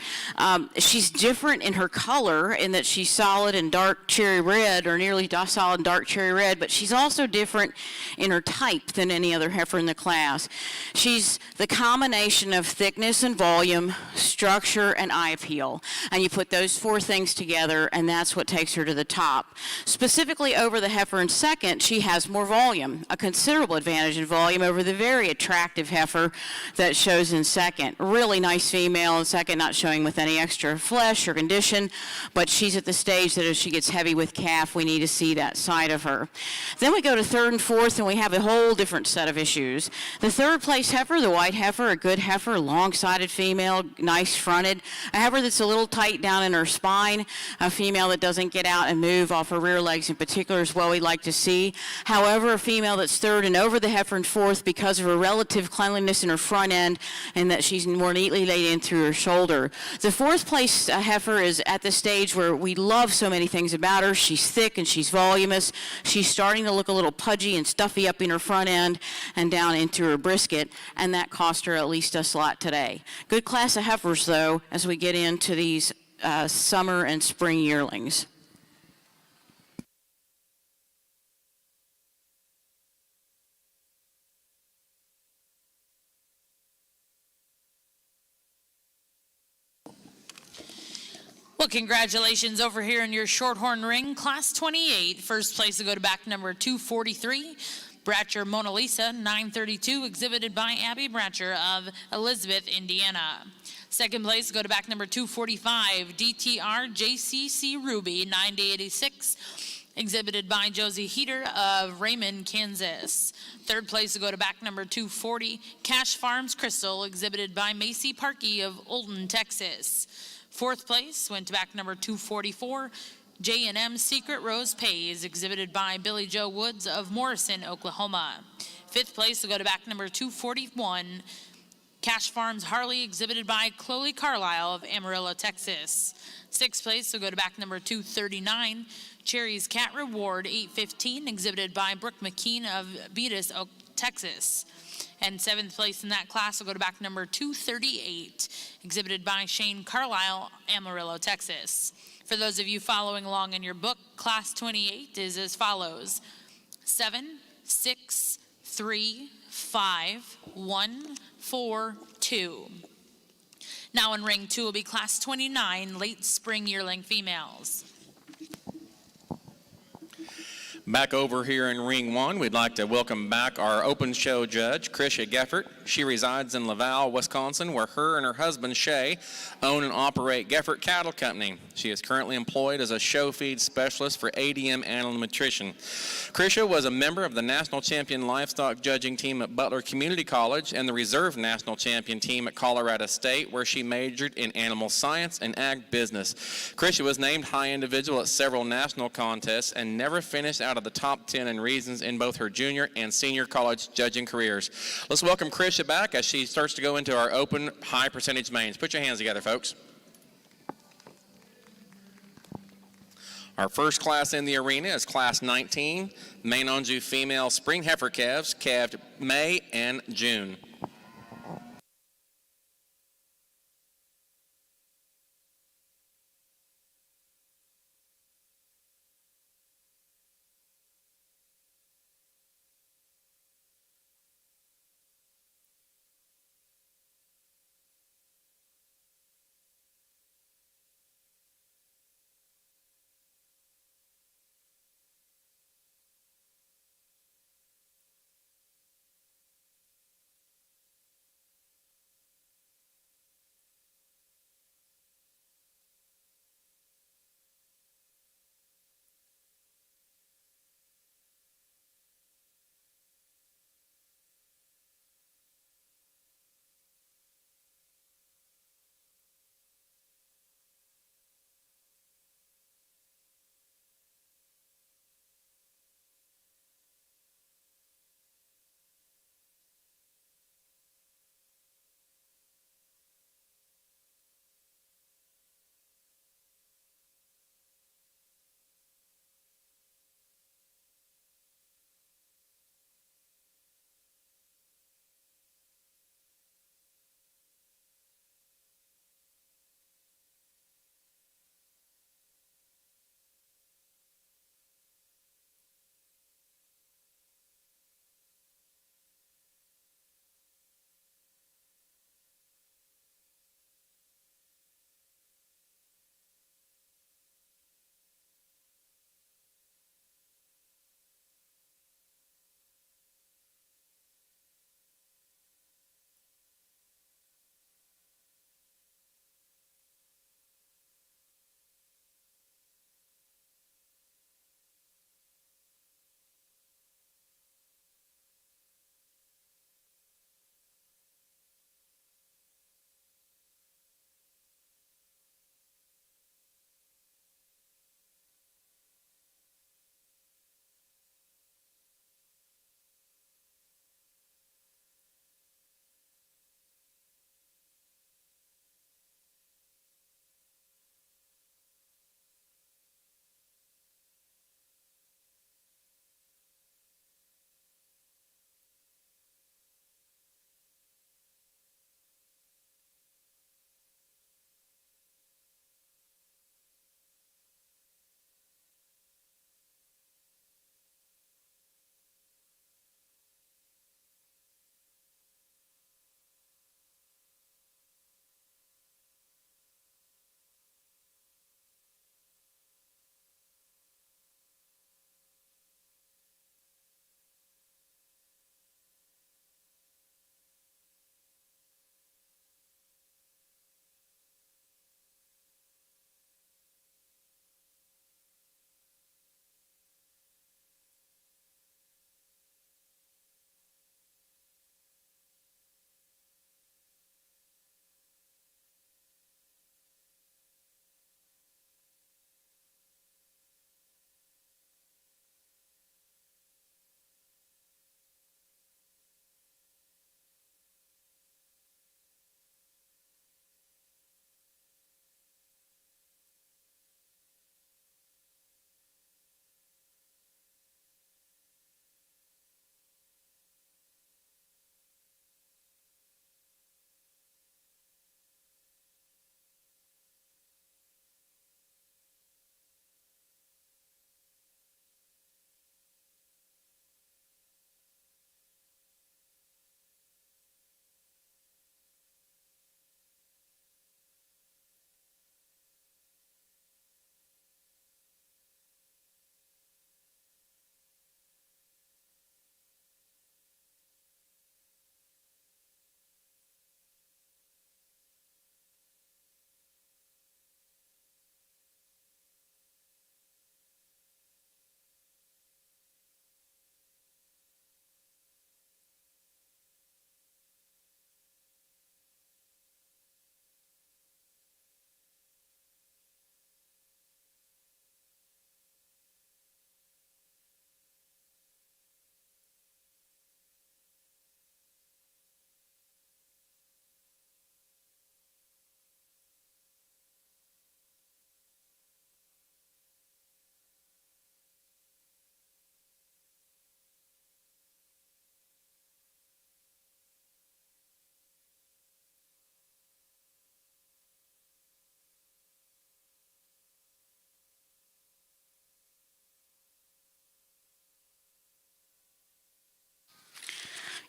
She's different in her color in that she's solid and dark cherry red, or nearly solid and dark cherry red, but she's also different in her type than any other heifer in the class. She's the combination of thickness and volume, structure, and eye appeal. And you put those four things together, and that's what takes her to the top. Specifically over the heifer in second, she has more volume, a considerable advantage in volume over the very attractive heifer that shows in second. Really nice female in second, not showing with any extra flesh or condition, but she's at the stage that as she gets heavy with calf, we need to see that side of her. Then we go to third and fourth, and we have a whole different set of issues. The third place heifer, the white heifer, a good heifer, long-sided female, nice fronted, a heifer that's a little tight down in her spine, a female that doesn't get out and move off her rear legs in particular is what we like to see. However, a female that's third and over the heifer in fourth because of her relative cleanliness in her front end and that she's more neatly laid in through her shoulder. The fourth place heifer is at the stage where we love so many things about her. She's thick and she's voluminous. She's starting to look a little pudgy and stuffy up in her front end and down into her brisket, and that cost her at least a slot today. Good class of heifers, though, as we get into these summer and spring yearlings. Well, congratulations over here in your Shorthorn ring, Class 28. First place to go to back number 243, Bratcher Mona Lisa, 932, exhibited by Abby Bratcher of Elizabeth, Indiana. Second place to go to back number 245, DTR JCC Ruby, 986, exhibited by Josie Heater of Raymond, Kansas. Third place to go to back number 240, Cash Farms Crystal, exhibited by Macy Parkey of Olden, Texas. Fourth place went to back number 244, J&M Secret Rose Pays, exhibited by Billy Joe Woods of Morrison, Oklahoma. Fifth place will go to back number 241, Cash Farms Harley, exhibited by Chloe Carlisle of Amarillo, Texas. Sixth place will go to back number 239, Cherry's Cat Reward 815, exhibited by Brooke McKean of Beatus, Texas. And seventh place in that class will go to back number 238, exhibited by Shane Carlisle, Amarillo, Texas. For those of you following along in your book, Class 28 is as follows: 7, 6, 3, 5, 1, 4, 2. Now in ring 2 will be Class 29, late spring yearling females. Back over here in ring 1, we'd like to welcome back our open show judge, Krisha Geffert. She resides in Laval, Wisconsin, where her and her husband, Shay, own and operate Geffert Cattle Company. She is currently employed as a show feed specialist for ADM Animal Nutrition. Krisha was a member of the national champion livestock judging team at Butler Community College and the reserve national champion team at Colorado State, where she majored in animal science and ag business. Krisha was named high individual at several national contests and never finished out of the top 10 in reasons in both her junior and senior college judging careers. Let's welcome Krisha back as she starts to go into our open high percentage mains. Put your hands together, folks. Our first class in the arena is Class 19, Maine Anjou female spring heifer calves, calved May and June.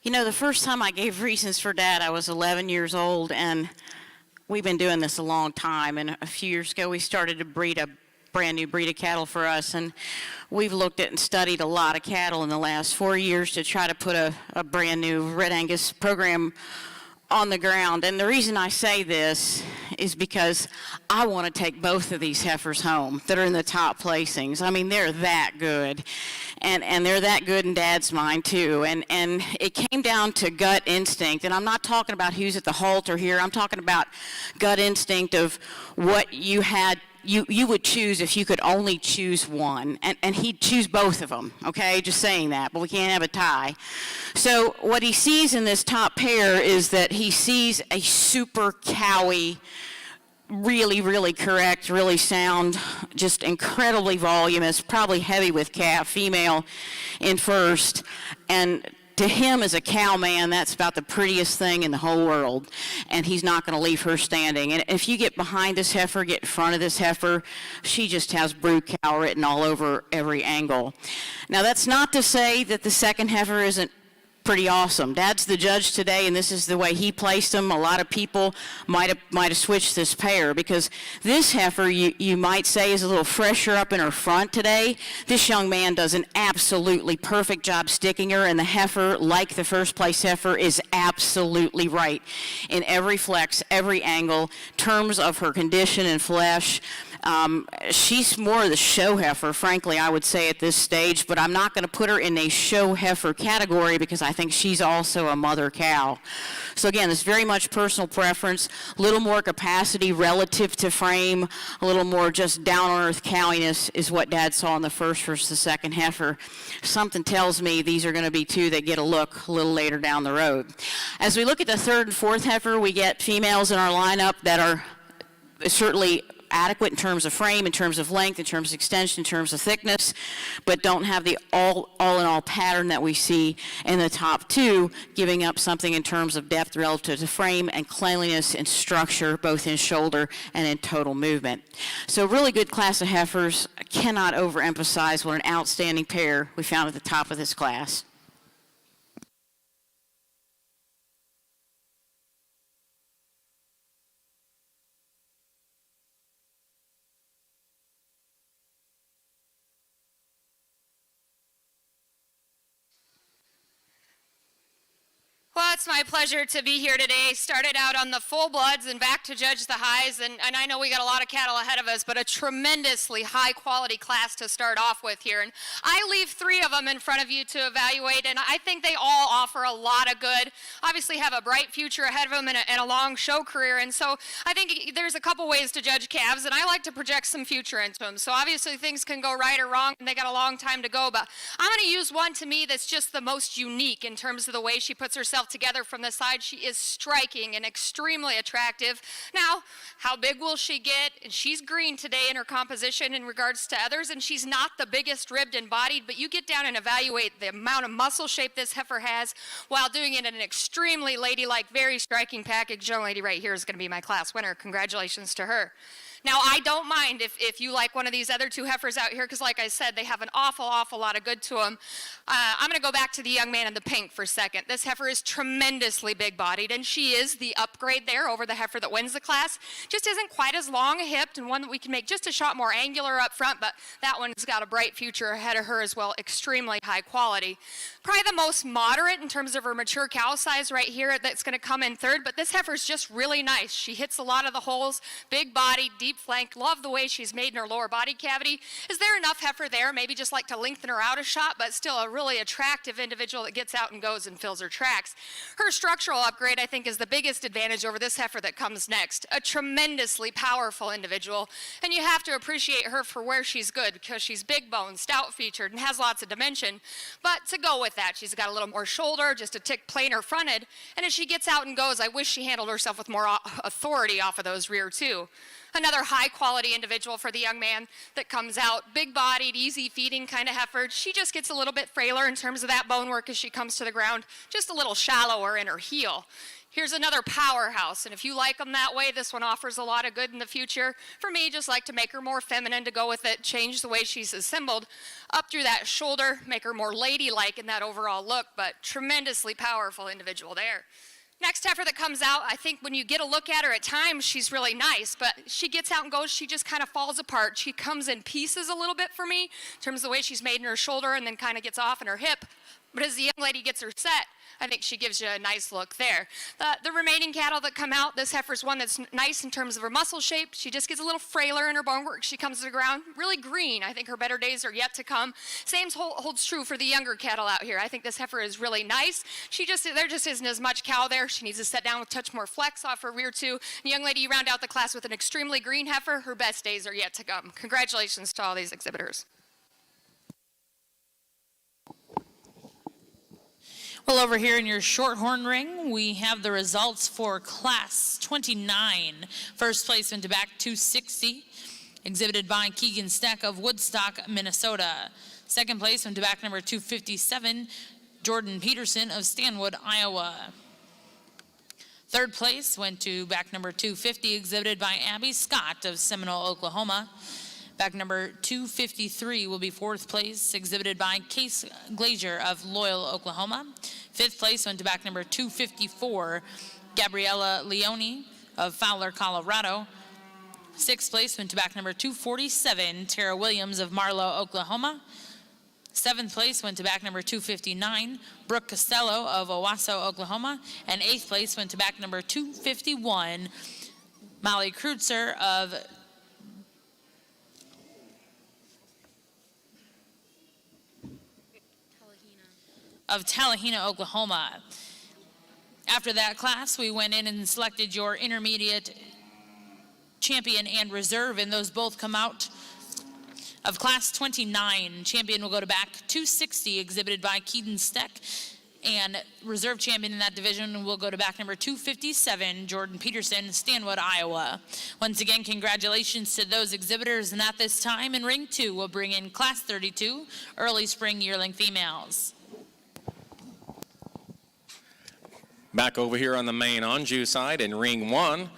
You know, the first time I gave reasons for Dad, I was 11 years old, and we've been doing this a long time. And a few years ago, we started to breed a brand new breed of cattle for us, and we've looked at and studied a lot of cattle in the last 4 years to try to put a brand new Red Angus program on the ground. And the reason I say this is because I want to take both of these heifers home that are in the top placings. I mean, they're that good. And they're that good in Dad's mind, too. And it came down to gut instinct. And I'm not talking about who's at the halter here. I'm talking about gut instinct of what you had you would choose if you could only choose one, and he'd choose both of them, okay? Just saying that, but we can't have a tie. So what he sees in this top pair is that he sees a super cowy, really, really correct, really sound, just incredibly voluminous, probably heavy with calf, female in first, and to him as a cow man, that's about the prettiest thing in the whole world, and he's not going to leave her standing. And if you get behind this heifer, get in front of this heifer, she just has brood cow written all over every angle. Now, that's not to say that the second heifer isn't pretty awesome. Dad's the judge today, and this is the way he placed them. A lot of people might have switched this pair, because this heifer, you might say, is a little fresher up in her front today. This young man does an absolutely perfect job sticking her, and the heifer, like the first place heifer, is absolutely right in every flex, every angle, terms of her condition and flesh. She's more of the show heifer, frankly, I would say at this stage, but I'm not going to put her in a show heifer category because I think she's also a mother cow. So again, it's very much personal preference, a little more capacity relative to frame, a little more just down-on-earth cowiness is what Dad saw in the first versus the second heifer. Something tells me these are going to be two that get a look a little later down the road. As we look at the third and fourth heifer, we get females in our lineup that are certainly adequate in terms of frame, in terms of length, in terms of extension, in terms of thickness, but don't have the all-in-all pattern that we see in the top two, giving up something in terms of depth relative to frame and cleanliness and structure, both in shoulder and in total movement. So really good class of heifers. I cannot overemphasize what an outstanding pair we found at the top of this class. Well, it's my pleasure to be here today. Started out on the full bloods and back to judge the highs, and I know we got a lot of cattle ahead of us, but a tremendously high quality class to start off with here. And I leave 3 of them in front of you to evaluate, and I think they all offer a lot of good. Obviously have a bright future ahead of them and a long show career, and so I think there's a couple ways to judge calves, and I like to project some future into them. So obviously things can go right or wrong, and they got a long time to go, but I'm going to use one to me that's just the most unique in terms of the way she puts herself together from the side. She is striking and extremely attractive. Now, how big will she get? And she's green today in her composition in regards to others, and she's not the biggest ribbed and bodied, but you get down and evaluate the amount of muscle shape this heifer has while doing it in an extremely ladylike, very striking package. Young lady right here is going to be my class winner. Congratulations to her. Now, I don't mind if you like one of these other 2 heifers out here, because like I said, they have an awful lot of good to them. I'm going to go back to the young man in the pink for a second. This heifer is tremendously big-bodied, and she is the upgrade there over the heifer that wins the class. Just isn't quite as long-hipped, and one that we can make just a shot more angular up front, but that one's got a bright future ahead of her as well, extremely high quality. Probably the most moderate in terms of her mature cow size right here that's going to come in third, but this heifer's just really nice. She hits a lot of the holes, big-bodied, deep flanked. Love the way she's made in her lower body cavity. Is there enough heifer there? Maybe just like to lengthen her out a shot, but still a really attractive individual that gets out and goes and fills her tracks. Her structural upgrade, I think, is the biggest advantage over this heifer that comes next. A tremendously powerful individual, and you have to appreciate her for where she's good, because she's big boned, stout featured, and has lots of dimension. But to go with that, she's got a little more shoulder, just a tick plainer fronted, and as she gets out and goes, I wish she handled herself with more authority off of those rear too. Another high quality individual for the young man that comes out, big bodied, easy feeding kind of heifer. She just gets a little bit frailer in terms of that bone work as she comes to the ground, just a little shallower in her heel. Here's another powerhouse, and if you like them that way, this one offers a lot of good in the future. For me, just like to make her more feminine to go with it, change the way she's assembled up through that shoulder, make her more ladylike in that overall look, but tremendously powerful individual there. Next heifer that comes out, I think when you get a look at her at times, she's really nice, but she gets out and goes, she just kind of falls apart. She comes in pieces a little bit for me in terms of the way she's made in her shoulder and then kind of gets off in her hip. But as the young lady gets her set, I think she gives you a nice look there. The remaining cattle that come out, this heifer's one that's nice in terms of her muscle shape. She just gets a little frailer in her bone work. She comes to the ground really green. I think her better days are yet to come. Same holds true for the younger cattle out here. I think this heifer is really nice. There just isn't as much cow there. She needs to set down with a touch more flex off her rear too. And young lady, you round out the class with an extremely green heifer. Her best days are yet to come. Congratulations to all these exhibitors. Well, over here in your Shorthorn ring, we have the results for Class 29. First place went to back 260, exhibited by Keegan Steck of Woodstock, Minnesota. Second place went to back number 257, Jordan Peterson of Stanwood, Iowa. Third place went to back number 250, exhibited by Abby Scott of Seminole, Oklahoma. Back number 253 will be fourth place, exhibited by Case Glazier of Loyal, Oklahoma. Fifth place went to back number 254, Gabriella Leone of Fowler, Colorado. Sixth place went to back number 247, Tara Williams of Marlow, Oklahoma. Seventh place went to back number 259, Brooke Costello of Owasso, Oklahoma. And eighth place went to back number 251, Molly Kreutzer of Tallahena, Oklahoma. After that class, we went in and selected your intermediate champion and reserve, and those both come out of Class 29. Champion will go to back 260, exhibited by Keaton Steck, and reserve champion in that division will go to back number 257, Jordan Peterson, Stanwood, Iowa. Once again, congratulations to those exhibitors, and at this time in ring 2, we'll bring in Class 32, early spring yearling females. Back over here on the main Anjou side in ring 1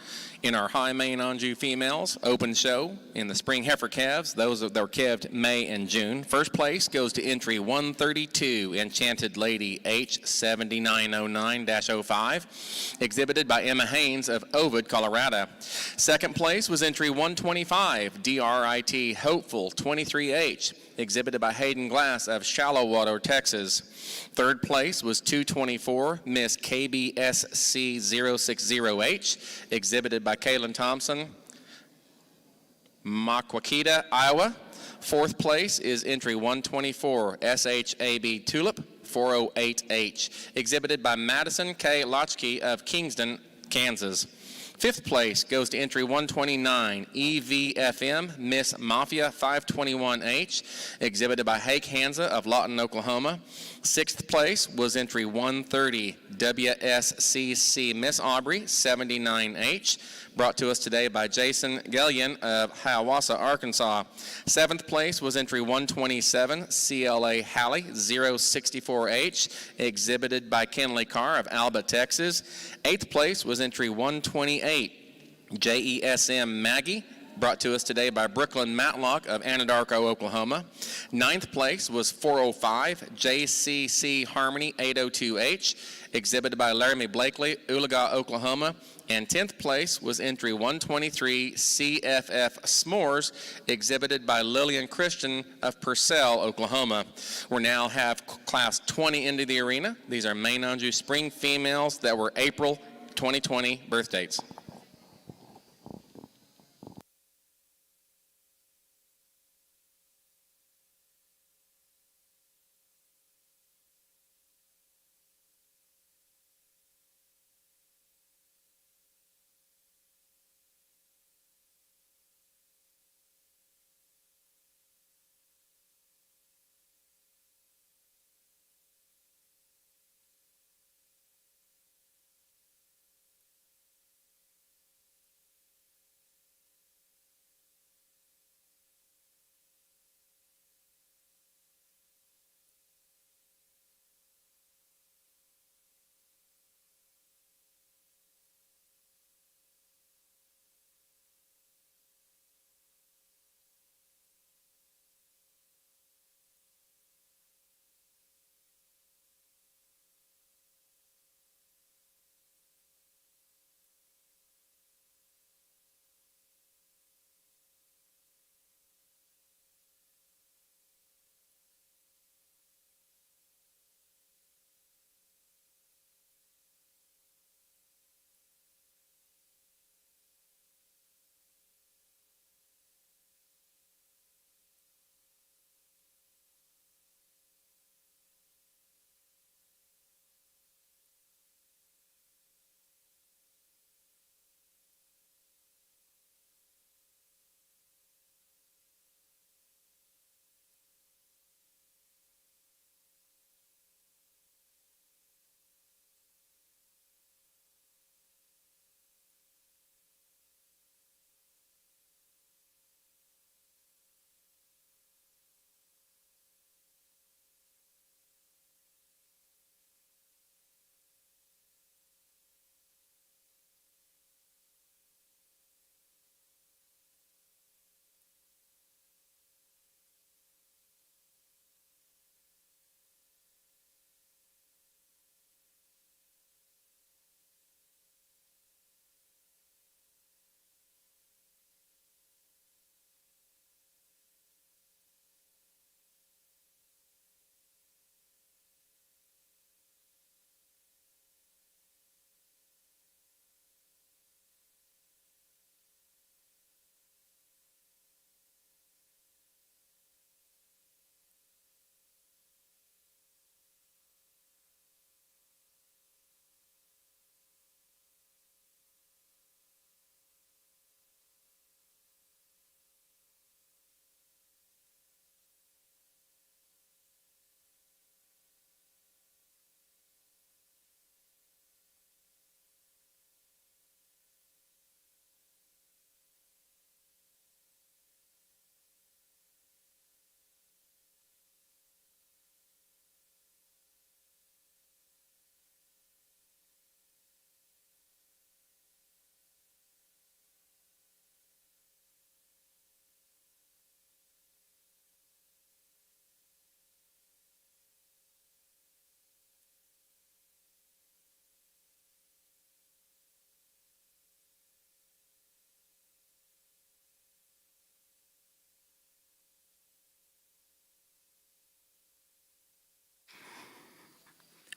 in our high main Anjou females open show in the spring heifer calves. Those that were calved May and June. First place goes to entry 132, Enchanted Lady H7909-05, exhibited by Emma Haynes of Ovid, Colorado. Second place was entry 125, DRIT Hopeful 23H, exhibited by Hayden Glass of Shallow Water, Texas. Third place was 224, Miss KBSC060H, exhibited by Kaylin Thompson, Maquoketa, Iowa. Fourth place is entry 124, SHAB Tulip 408H, exhibited by Madison K. Lotchke of Kingston, Kansas. Fifth place goes to entry 129, EVFM Miss Mafia 521H, exhibited by Hake Hansa of Lawton, Oklahoma. Sixth place was entry 130, WSCC Miss Aubrey 79H, brought to us today by Jason Gellion of Hiawatha, Arkansas. Seventh place was entry 127, CLA Halley 064H, exhibited by Kenley Carr of Alba, Texas. Eighth place was entry 128, JESM Maggie, brought to us today by Brooklyn Matlock of Anadarko, Oklahoma. Ninth place was 405, JCC Harmony 802H, exhibited by Laramie Blakely, Oologah, Oklahoma. And 10th place was entry 123, CFF S'mores, exhibited by Lillian Christian of Purcell, Oklahoma. We now have class 20 into the arena. These are main Anjou spring females that were April 2020 birth dates.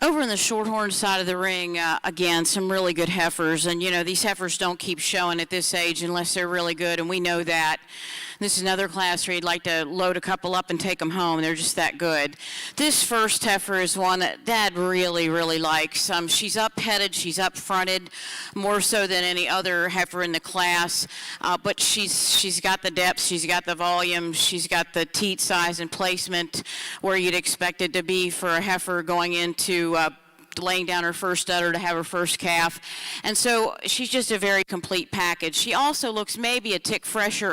over in the Shorthorn side of the ring, again, some really good heifers. And, you know, these heifers don't keep showing at this age unless they're really good, and we know that. This is another class where you'd like to load a couple up and take them home. They're just that good. This first heifer is one that Dad really, really likes. She's up-headed, she's up-fronted, more so than any other heifer in the class. But she's got the depth, she's got the volume, she's got the teat size and placement where you'd expect it to be for a heifer going into laying down her first udder to have her first calf. And so she's just a very complete package. She also looks maybe a tick fresher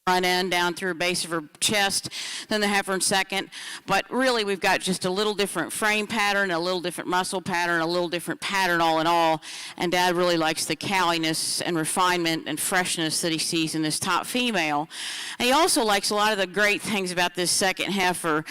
front end down through the base of her chest than the heifer in second, but really we've got just a little different frame pattern, a little different muscle pattern, a little different pattern all in all, and Dad really likes the cowiness and refinement and freshness that he sees in this top female. And he also likes a lot of the great things about this second heifer.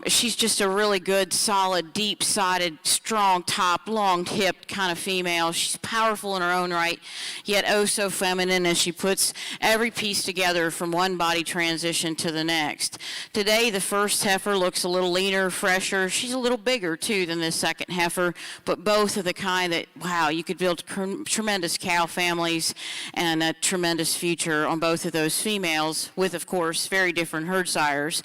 She's just a really good, solid, deep-sided, strong top, long-hipped kind of female. She's powerful in her own right, yet oh so feminine as she puts every piece together from one body transition to the next. Today, the first heifer looks a little leaner, fresher. She's a little bigger, too, than this second heifer, but both are the kind that, wow, you could build tremendous cow families and a tremendous future on both of those females with, of course, very different herd sires.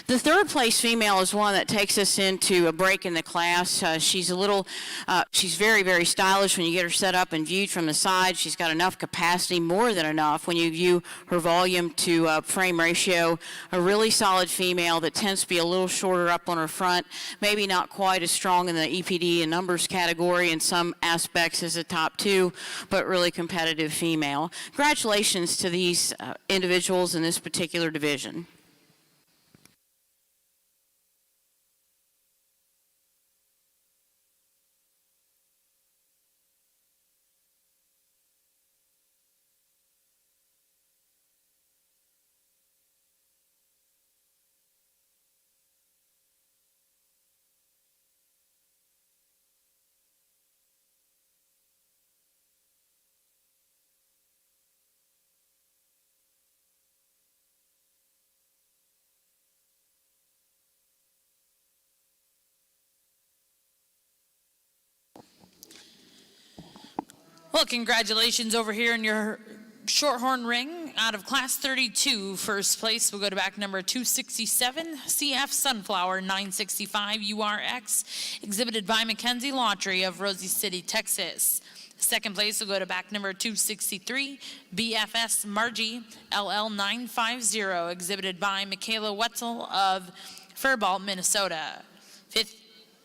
The third place female is one that takes us into a break in the class. She's very, very stylish when you get her set up and viewed from the side. She's got enough capacity, more than enough, when you view her volume to frame ratio. A really solid female that tends to be a little shorter up on her front, maybe not quite as strong in the EPD and numbers category in some aspects as a top two, but really competitive female. Congratulations to these individuals in this particular division. Well, congratulations over here in your Shorthorn ring. Out of class 32, first place will go to back number 267, CF Sunflower 965 URX, exhibited by Mackenzie Lawtry of Rosie City, Texas. Second place will go to back number 263, BFS Margie LL 950, exhibited by Michaela Wetzel of Faribault, Minnesota.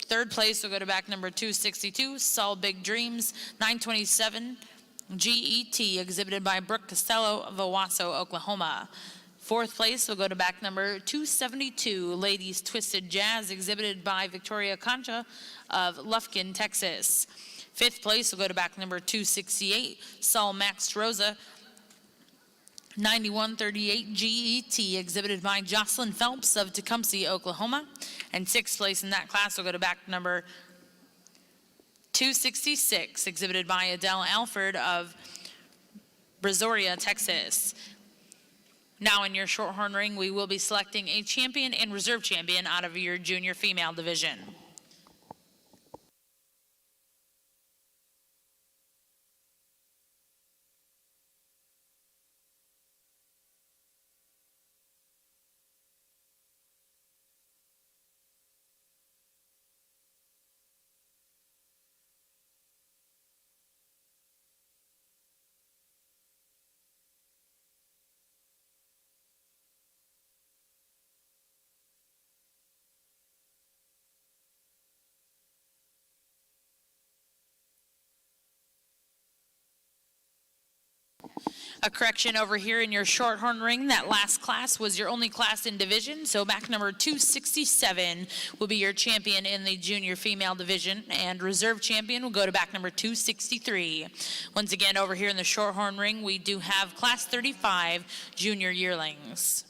Third place will go to back number 262, Saul Big Dreams 927 GET, exhibited by Brooke Costello of Owasso, Oklahoma. Fourth place will go to back number 272, Ladies Twisted Jazz, exhibited by Victoria Concha of Lufkin, Texas. Fifth place will go to back number 268, Saul Max Rosa 9138 GET, exhibited by Jocelyn Phelps of Tecumseh, Oklahoma. And sixth place in that class will go to back number 266, exhibited by Adele Alford of Brazoria, Texas. Now in your Shorthorn ring, we will be selecting a champion and reserve champion out of your junior female division. A correction over here in your Shorthorn ring, that last class was your only class in division, so back number 267 will be your champion in the junior female division, and reserve champion will go to back number 263. Once again, over here in the Shorthorn ring, we do have class 35 junior yearlings.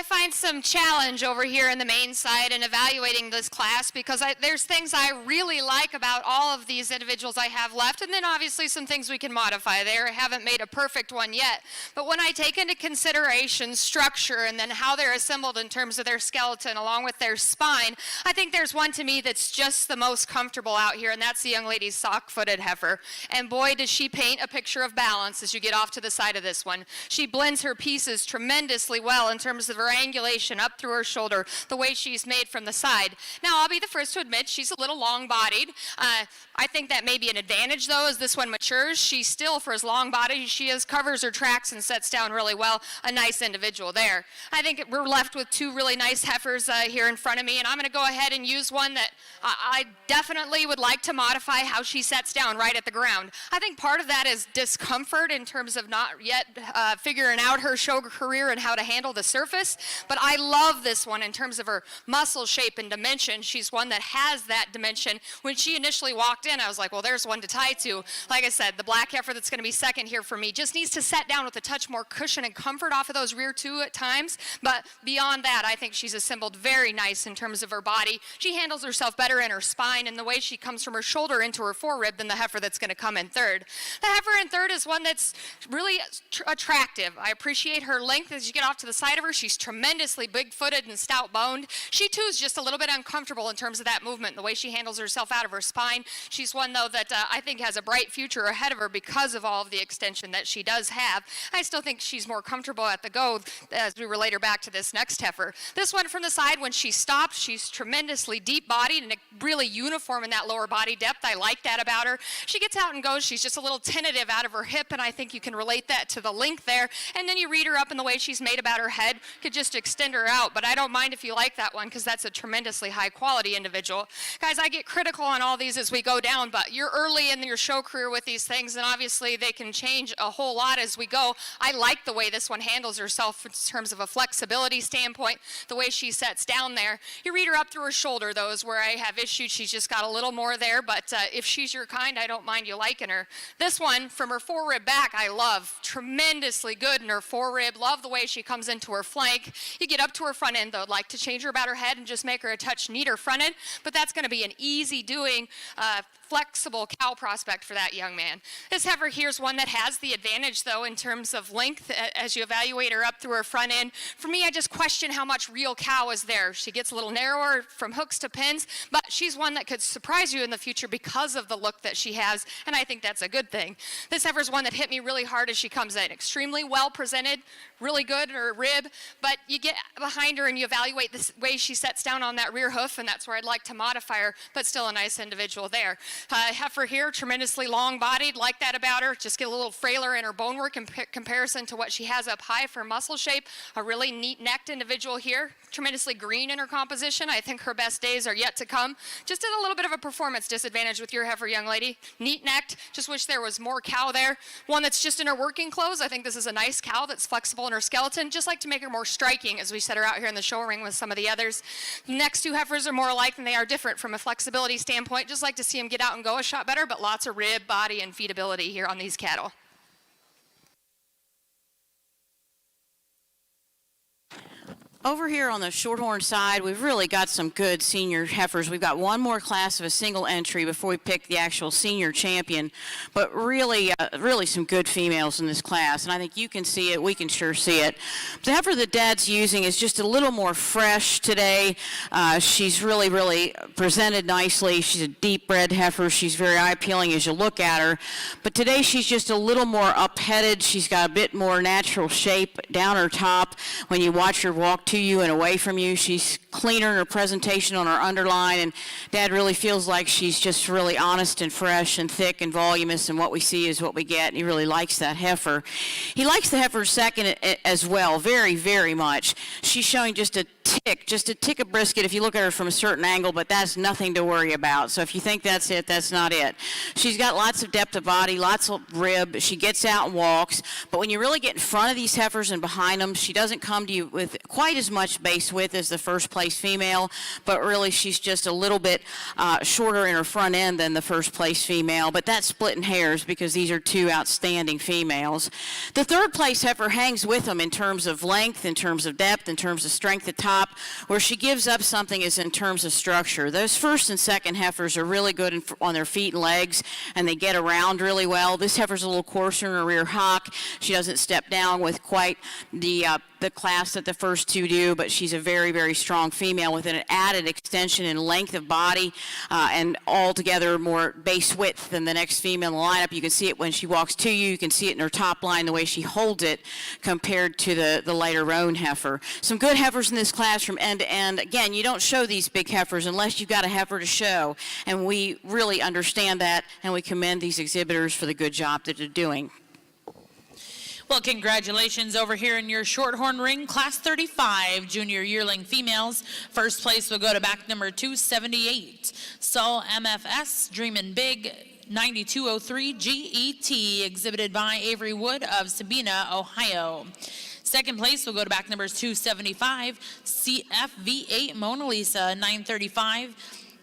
I find some challenge over here in the main side in evaluating this class because there's things I really like about all of these individuals I have left, and then obviously some things we can modify there. I haven't made a perfect one yet, but when I take into consideration structure and then how they're assembled in terms of their skeleton along with their spine, I think there's one to me that's just the most comfortable out here, and that's the young lady's sock-footed heifer. And boy, does she paint a picture of balance as you get off to the side of this one. She blends her pieces tremendously well in terms of her angulation up through her shoulder, the way she's made from the side. Now, I'll be the first to admit she's a little long-bodied. I think that may be an advantage, though, as this one matures. She's still, for as long-bodied as she is, covers her tracks and sets down really well. A nice individual there. I think we're left with two really nice heifers here in front of me, and I'm going to go ahead and use one that I definitely would like to modify how she sets down right at the ground. I think part of that is discomfort in terms of not yet figuring out her show career and how to handle the surface, but I love this one in terms of her muscle shape and dimension. She's one that has that dimension. When she initially walked in, I was like, well, there's one to tie to. Like I said, the black heifer that's going to be second here for me just needs to set down with a touch more cushion and comfort off of those rear two at times, but beyond that, I think she's assembled very nice in terms of her body. She handles herself better in her spine and the way she comes from her shoulder into her forerib than the heifer that's going to come in third. The heifer in third is one that's really attractive. I appreciate her length as you get off to the side of her. She's tremendously big-footed and stout-boned. She, too, is just a little bit uncomfortable in terms of that movement, the way she handles herself out of her spine. She's one, though, that I think has a bright future ahead of her because of all of the extension that she does have. I still think she's more comfortable at the go as we relate her back to this next heifer. This one from the side, when she stops, she's tremendously deep-bodied and really uniform in that lower body depth. I like that about her. She gets out and goes. She's just a little tentative out of her hip, and I think you can relate that to the length there. And then you read her up in the way she's made about her head. Could just extend her out, but I don't mind if you like that one because that's a tremendously high-quality individual. Guys, I get critical on all these as we go down, but you're early in your show career with these things, and obviously they can change a whole lot as we go. I like the way this one handles herself in terms of a flexibility standpoint, the way she sets down there. You read her up through her shoulder, though, is where I have issues. She's just got a little more there, but if she's your kind, I don't mind you liking her. This one, from her forerib back, I love. Tremendously good in her forerib. Love the way she comes into her flank. You get up to her front end, though. I'd like to change her about her head and just make her a touch neater fronted, but that's going to be an easy doing, flexible cow prospect for that young man. This heifer here is one that has the advantage, though, in terms of length as you evaluate her up through her front end. For me, I just question how much real cow is there. She gets a little narrower from hooks to pins, but she's one that could surprise you in the future because of the look that she has, and I think that's a good thing. This heifer is one that hit me really hard as she comes in. Extremely well presented, really good in her rib, but you get behind her and you evaluate the way she sets down on that rear hoof, and that's where I'd like to modify her, but still a nice individual there. Heifer here, tremendously long-bodied, like that about her. Just get a little frailer in her bonework in comparison to what she has up high for muscle shape. A really neat-necked individual here, tremendously green in her composition. I think her best days are yet to come. Just a little bit of a performance disadvantage with your heifer, young lady. Neat-necked, just wish there was more cow there. One that's just in her working clothes. I think this is a nice cow that's flexible in her skeleton. Just like to make her more striking as we set her out here in the show ring with some of the others. The next two heifers are more alike than they are different from a flexibility standpoint. Just like to see them get out and go a shot better, but lots of rib, body, and feedability here on these cattle. Over here on the Shorthorn side, we've really got some good senior heifers. We've got one more class of a single entry before we pick the actual senior champion, but really some good females in this class, and I think you can see it, we can sure see it. The heifer that Dad's using is just a little more fresh today. She's really presented nicely. She's a deep-bred heifer. She's very eye-appealing as you look at her, but today she's just a little more up-headed. She's got a bit more natural shape down her top. When you watch her walk to you and away from you, she's cleaner in her presentation on her underline, and Dad really feels like she's just really honest and fresh and thick and voluminous, and what we see is what we get, and he really likes that heifer. He likes the heifer second as well, very much. She's showing just a just a tick of brisket if you look at her from a certain angle, but that's nothing to worry about. So if you think that's it, that's not it. She's got lots of depth of body, lots of rib. She gets out and walks, but when you really get in front of these heifers and behind them, she doesn't come to you with quite as much base width as the first place female, but really she's just a little bit shorter in her front end than the first place female, but that's splitting hairs because these are two outstanding females. The third place heifer hangs with them in terms of length, in terms of depth, in terms of strength at top. Where she gives up something is in terms of structure. Those first and second heifers are really good on their feet and legs, and they get around really well. This heifer's a little coarser in her rear hock. She doesn't step down with quite the class that the first two do, but she's a very, very strong female with an added extension in length of body and altogether more base width than the next female in the lineup. You can see it when she walks to you. You can see it in her top line, the way she holds it compared to the lighter roan heifer. Some good heifers in this class from end to end. Again, you don't show these big heifers unless you've got a heifer to show, and we really understand that, and we commend these exhibitors for the good job that they're doing. Well, congratulations over here in your Shorthorn ring, Class 35 Junior Yearling Females. First place will go to back number 278, Sol MFS, Dreamin' Big, 9203 GET, exhibited by Avery Wood of Sabina, Ohio. Second place will go to back numbers 275, CFV8 Mona Lisa, 935,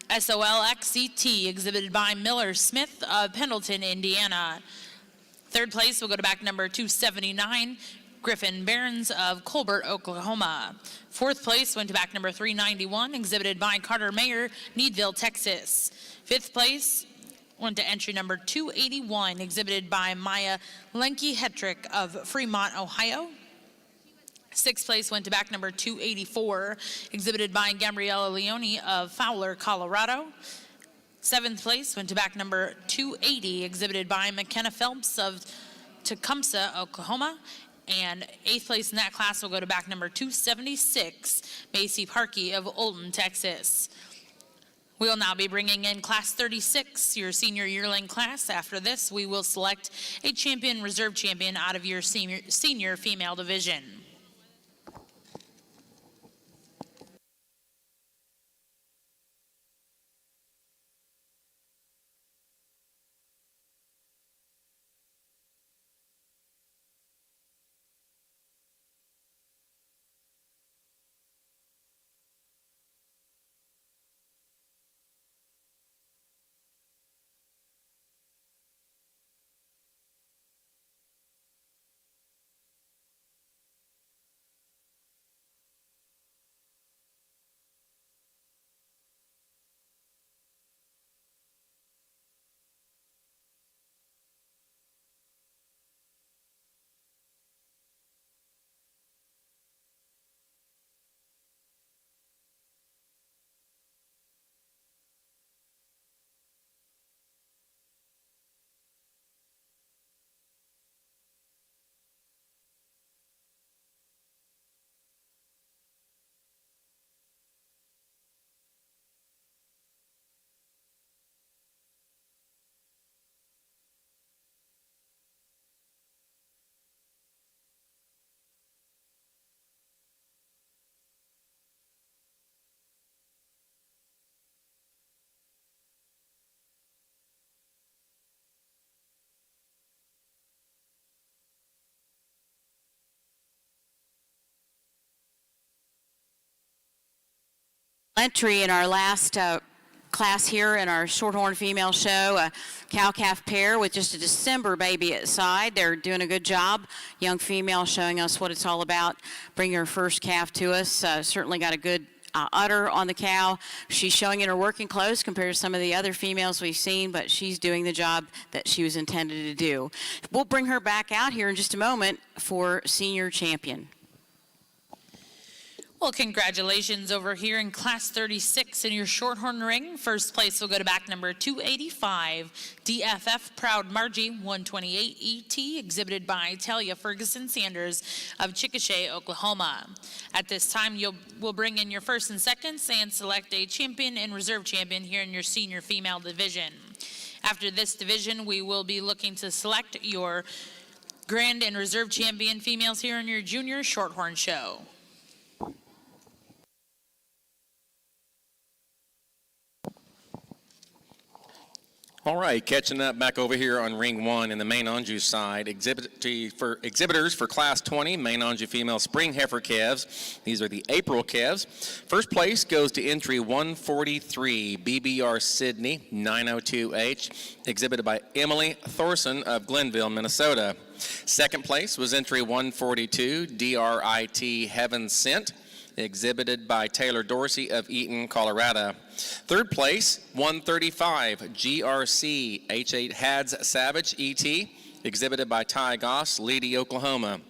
SOLXCT, exhibited by Miller Smith of Pendleton, Indiana. Third place will go to back number 279, Griffin Barons of Colbert, Oklahoma. Fourth place went to back number 391, exhibited by Carter Mayer, Needville, Texas. Fifth place went to entry number 281, exhibited by Maya Lenke-Hetrick of Fremont, Ohio. Sixth place went to back number 284, exhibited by Gabriella Leone of Fowler, Colorado. Seventh place went to back number 280, exhibited by McKenna Phelps of Tecumseh, Oklahoma. And eighth place in that class will go to back number 276, Macy Parkey of Olton, Texas. We will now be bringing in Class 36, your senior yearling class. After this, we will select a champion, reserve champion out of your senior female division. Entry in our last class here in our Shorthorn female show, a cow-calf pair with just a December baby at side. They're doing a good job. Young female showing us what it's all about, bringing her first calf to us. Certainly got a good udder on the cow. She's showing in her working clothes compared to some of the other females we've seen, but she's doing the job that she was intended to do. We'll bring her back out here in just a moment for senior champion. Well, congratulations over here in Class 36 in your Shorthorn ring. First place will go to back number 285, DFF Proud Margie, 128 ET, exhibited by Talia Ferguson Sanders of Chickasha, Oklahoma. At this time, we'll bring in your first and seconds and select a champion and reserve champion here in your senior female division. After this division, we will be looking to select your grand and reserve champion females here in your junior Shorthorn show. All right, catching up back over here on ring 1 in the main Anjou side. Exhibitors for Class 20, main Anjou female spring heifer calves. These are the April calves. First place goes to entry 143, BBR Sydney 902H, exhibited by Emily Thorson of Glenville, Minnesota. Second place was entry 142, DRIT Heaven Sent, exhibited by Taylor Dorsey of Eaton, Colorado. Third place, 135, GRC H8 Hads Savage ET, exhibited by Ty Goss, Leedy, Oklahoma.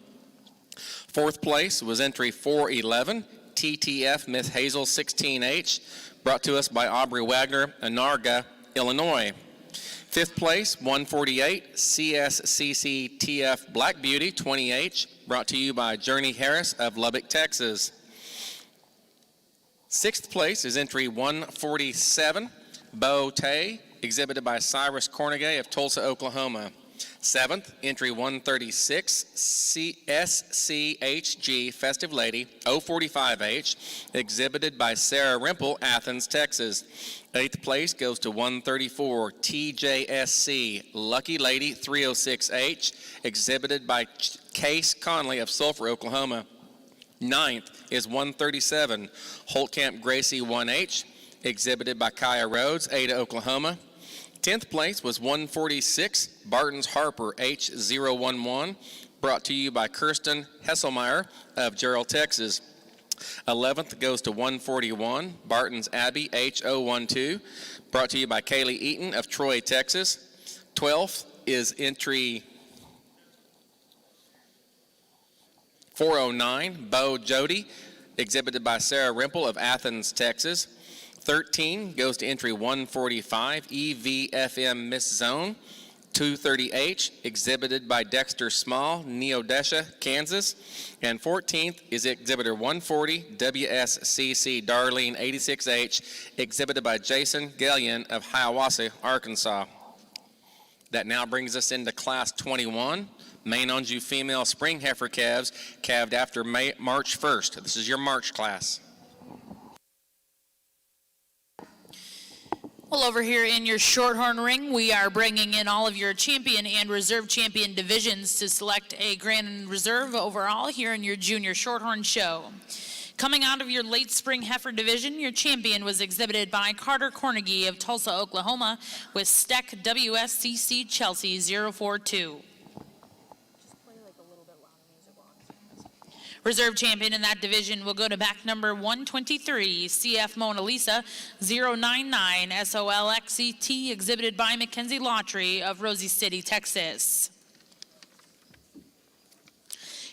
Fourth place was entry 411, TTF Miss Hazel 16H, brought to us by Aubrey Wagner, Anarga, Illinois. Fifth place, 148, CSCC TF Black Beauty 20H, brought to you by Journey Harris of Lubbock, Texas. Sixth place is entry 147, Bo Tay, exhibited by Cyrus Cornegay of Tulsa, Oklahoma. Seventh, entry 136, SCHG Festive Lady 045H, exhibited by Sarah Rimple, Athens, Texas. Eighth place goes to 134, TJSC Lucky Lady 306H, exhibited by Case Conley of Sulphur, Oklahoma. Ninth is 137, Holtcamp Gracie 1H, exhibited by Kaya Rhodes, Ada, Oklahoma. 10th place was 146, Barton's Harper H011, brought to you by Kirsten Hesselmeyer of Gerald, Texas. 11th goes to 141, Barton's Abbey H012, brought to you by Kaylee Eaton of Troy, Texas. 12th is entry 409, Bo Jody, exhibited by Sarah Rimple of Athens, Texas. 13 goes to entry 145, EVFM Miss Zone 230H, exhibited by Dexter Small, Neodesha, Kansas. And 14th is exhibitor 140, WSCC Darlene 86H, exhibited by Jason Gallion of Hiawassee, Arkansas. That now brings us into Class 21. Main Anjou female spring heifer calves, calved after March 1st. This is your March class. Well, over here in your Shorthorn ring, we are bringing in all of your champion and reserve champion divisions to select a grand and reserve overall here in your junior Shorthorn show. Coming out of your late spring heifer division, your champion was exhibited by Carter Cornegie of Tulsa, Oklahoma, with Steck WSCC Chelsea 042. Reserve champion in that division will go to back number 123, CF Mona Lisa 099 SOLXET, exhibited by Mackenzie Lawtree of Rosie City, Texas.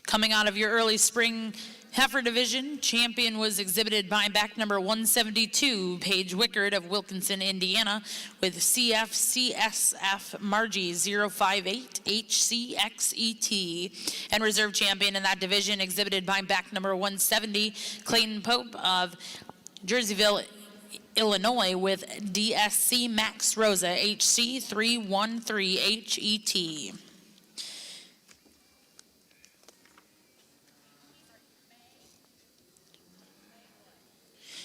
Coming out of your early spring heifer division, champion was exhibited by back number 172, Paige Wickard of Wilkinson, Indiana, with CFCSF Margie 058 HCXET, and reserve champion in that division exhibited by back number 170, Clayton Pope of Jerseyville, Illinois, with DSC Max Rosa HC313HET.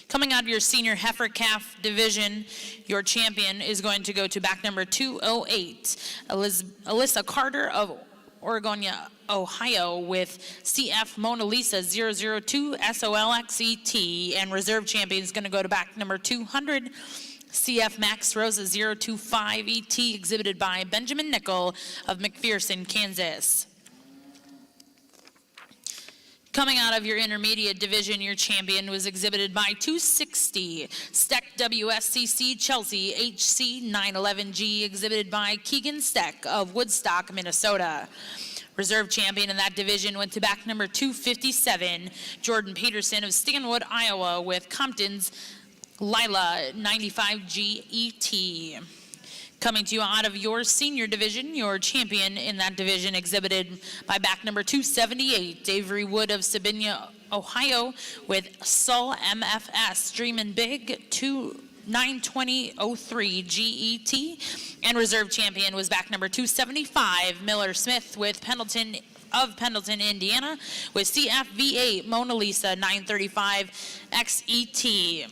Coming out of your senior heifer calf division, your champion is going to go to back number 208, Alyssa Carter of Oregonia, Ohio, with CF Mona Lisa 002 SOLXET, and reserve champion is going to go to back number 200, CF Max Rosa 025 ET, exhibited by Benjamin Nickel of McPherson, Kansas. Coming out of your intermediate division, your champion was exhibited by 260, Steck WSCC Chelsea HC911G, exhibited by Keegan Steck of Woodstock, Minnesota. Reserve champion in that division went to back number 257, Jordan Peterson of Stanwood, Iowa, with Compton's Lila 95G ET. Coming to you out of your senior division, your champion in that division exhibited by back number 278, Avery Wood of Sabina, Ohio, with Sull MFS Dreamin' Big 92003 GET, and reserve champion was back number 275, Miller Smith with Pendleton, Indiana, with CFV8 Mona Lisa 935 XET.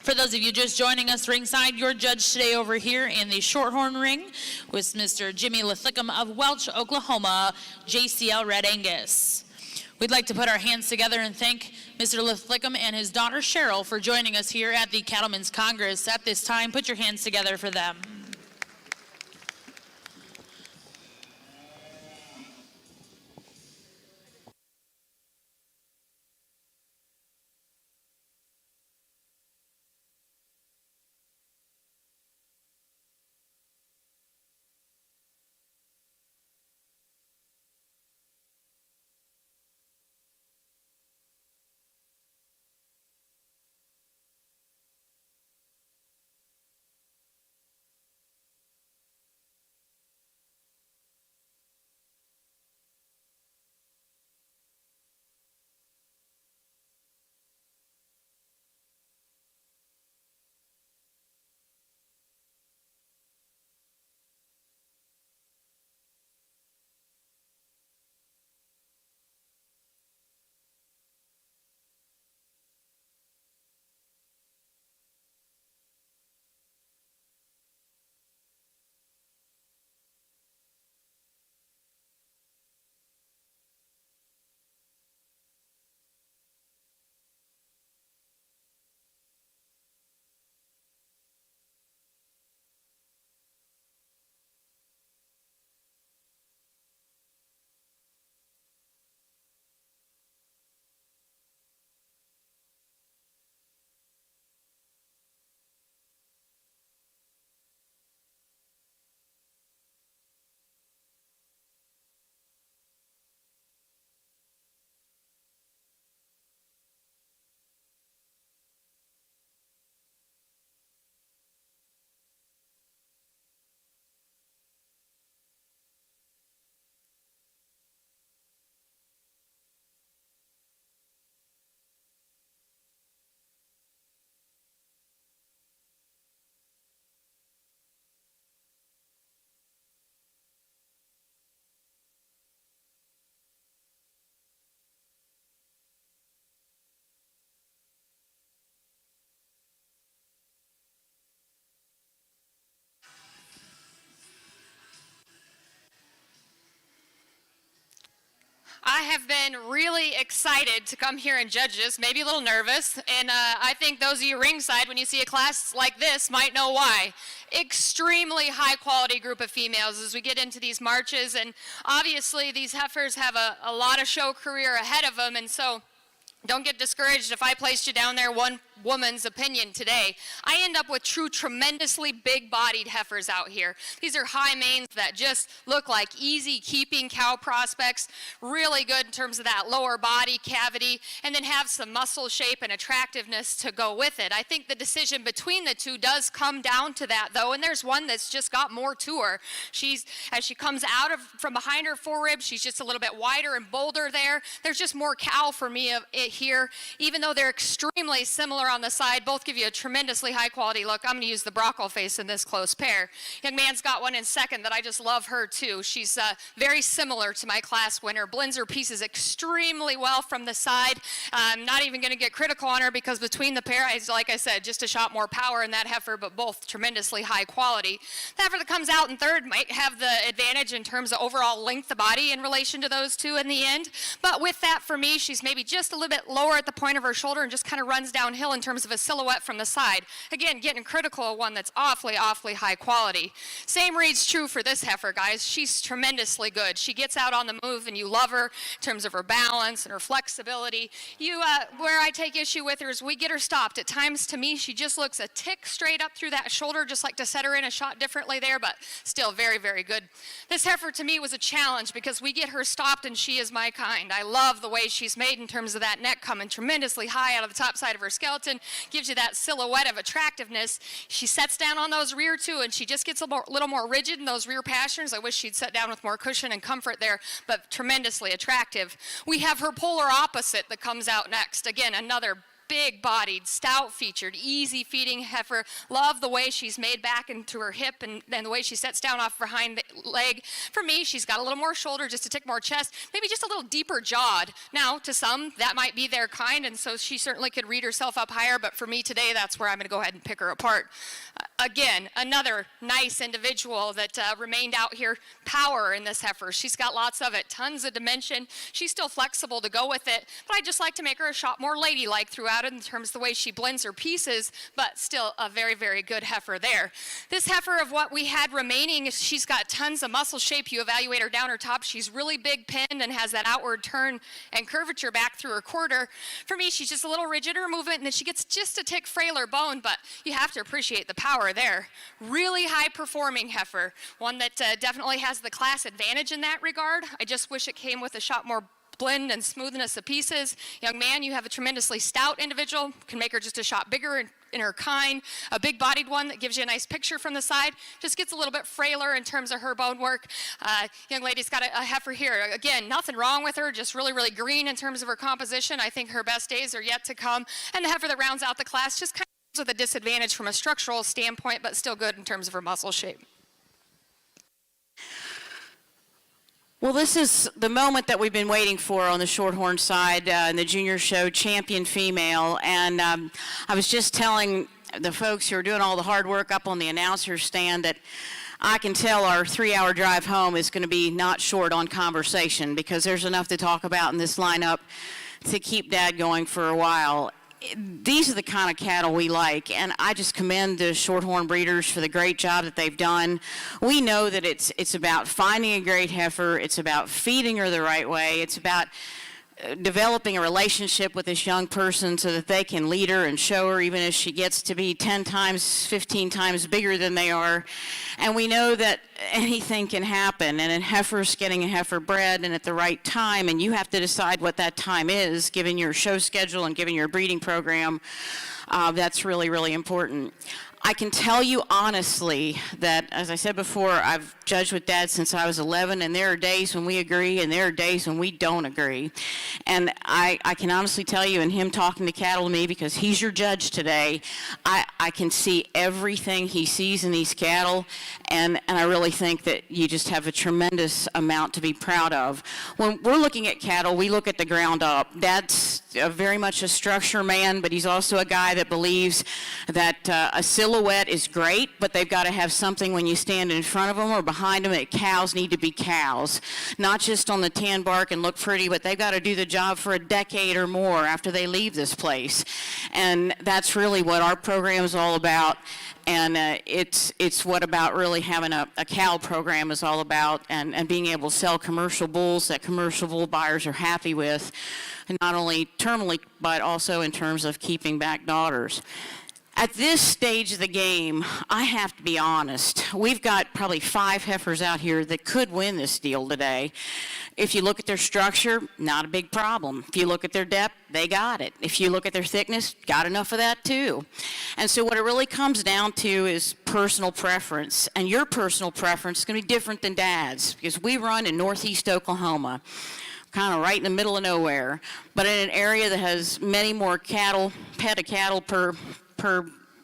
For those of you just joining us ringside, your judge today over here in the Shorthorn ring was Mr. Jimmy Lithicum of Welch, Oklahoma, JCL Red Angus. We'd like to put our hands together and thank Mr. Lithicum and his daughter Cheryl for joining us here at the Cattlemen's Congress. At this time, put your hands together for them. I have been really excited to come here and judge this, maybe a little nervous, and I think those of you ringside, when you see a class like this, might know why. Extremely high quality group of females as we get into these marches, and obviously these heifers have a lot of show career ahead of them, and so don't get discouraged if I placed you down there one woman's opinion today. I end up with true tremendously big-bodied heifers out here. These are high manes that just look like easy keeping cow prospects, really good in terms of that lower body cavity, and then have some muscle shape and attractiveness to go with it. I think the decision between the two does come down to that though, and there's one that's just got more to her. As she comes out from behind her forerib, she's just a little bit wider and bolder there. There's just more cow for me here, even though they're extremely similar on the side. Both give you a tremendously high quality look. I'm going to use the Brockle face in this close pair. Young man's got one in second that I just love her too. She's very similar to my class winner. Blends her pieces extremely well from the side. I'm not even going to get critical on her because between the pair, like I said, just a shot more power in that heifer, but both tremendously high quality. The heifer that comes out in third might have the advantage in terms of overall length of body in relation to those two in the end. But with that, for me, she's maybe just a little bit lower at the point of her shoulder and just kind of runs downhill in terms of a silhouette from the side. Again, getting critical of one that's awfully, awfully high quality. Same reads true for this heifer, guys. She's tremendously good. She gets out on the move and you love her in terms of her balance and her flexibility. Where I take issue with her is we get her stopped. At times, to me, she just looks a tick straight up through that shoulder, just like to set her in a shot differently there, but still very, very good. This heifer, to me, was a challenge because we get her stopped and she is my kind. I love the way she's made in terms of that neck coming tremendously high out of the top side of her skeleton, gives you that silhouette of attractiveness. She sets down on those rear too, and she just gets a little more rigid in those rear pasterns. I wish she'd set down with more cushion and comfort there, but tremendously attractive. We have her polar opposite that comes out next. Again, another big-bodied, stout-featured, easy-feeding heifer. Love the way she's made back into her hip and the way she sets down off her hind leg. For me, she's got a little more shoulder, just a tick more chest, maybe just a little deeper jawed. Now, to some, that might be their kind, and so she certainly could read herself up higher, but for me today, that's where I'm going to go ahead and pick her apart. Again, another nice individual that remained out here. Power in this heifer. She's got lots of it, tons of dimension. She's still flexible to go with it, but I just like to make her a shot more ladylike throughout it in terms of the way she blends her pieces, but still a very, very good heifer there. This heifer of what we had remaining, she's got tons of muscle shape. You evaluate her down her top. She's really big pinned and has that outward turn and curvature back through her quarter. For me, she's just a little rigid in her movement, and then she gets just a tick frailer bone, but you have to appreciate the power there. Really high performing heifer, one that definitely has the class advantage in that regard. I just wish it came with a shot more blend and smoothness of pieces. Young man, you have a tremendously stout individual, can make her just a shot bigger in her kind. A big-bodied one that gives you a nice picture from the side, just gets a little bit frailer in terms of her bone work. Young lady's got a heifer here. Again, nothing wrong with her, just really, really green in terms of her composition. I think her best days are yet to come. And the heifer that rounds out the class just kind of with a disadvantage from a structural standpoint, but still good in terms of her muscle shape. Well, this is the moment that we've been waiting for on the Shorthorn side in the junior show, champion female. And I was just telling the folks who are doing all the hard work up on the announcer stand that I can tell our 3-hour drive home is going to be not short on conversation, because there's enough to talk about in this lineup to keep Dad going for a while. These are the kind of cattle we like, and I just commend the Shorthorn breeders for the great job that they've done. We know that it's about finding a great heifer, it's about feeding her the right way, it's about developing a relationship with this young person so that they can lead her and show her even as she gets to be 10 times, 15 times bigger than they are. And we know that anything can happen, and a heifer's getting a heifer bred and at the right time, and you have to decide what that time is given your show schedule and given your breeding program. That's really, really important. I can tell you honestly that, as I said before, I've judged with Dad since I was 11, and there are days when we agree and there are days when we don't agree. And I can honestly tell you, and him talking to cattle to me, because he's your judge today, I can see everything he sees in these cattle, and I really think that you just have a tremendous amount to be proud of. When we're looking at cattle, we look at the ground up. Dad's very much a structure man, but he's also a guy that believes that a silhouette is great, but they've got to have something when you stand in front of them or behind them. That cows need to be cows, not just on the tan bark and look pretty, but they've got to do the job for a decade or more after they leave this place. And that's really what our program is all about. And it's what about really having a cow program is all about, and being able to sell commercial bulls that commercial bull buyers are happy with, and not only terminally, but also in terms of keeping back daughters. At this stage of the game, I have to be honest. We've got probably 5 heifers out here that could win this deal today. If you look at their structure, not a big problem. If you look at their depth, they got it. If you look at their thickness, got enough of that too. And so what it really comes down to is personal preference. And your personal preference is going to be different than Dad's, because we run in northeast Oklahoma, kind of right in the middle of nowhere, but in an area that has many more cattle, petted cattle per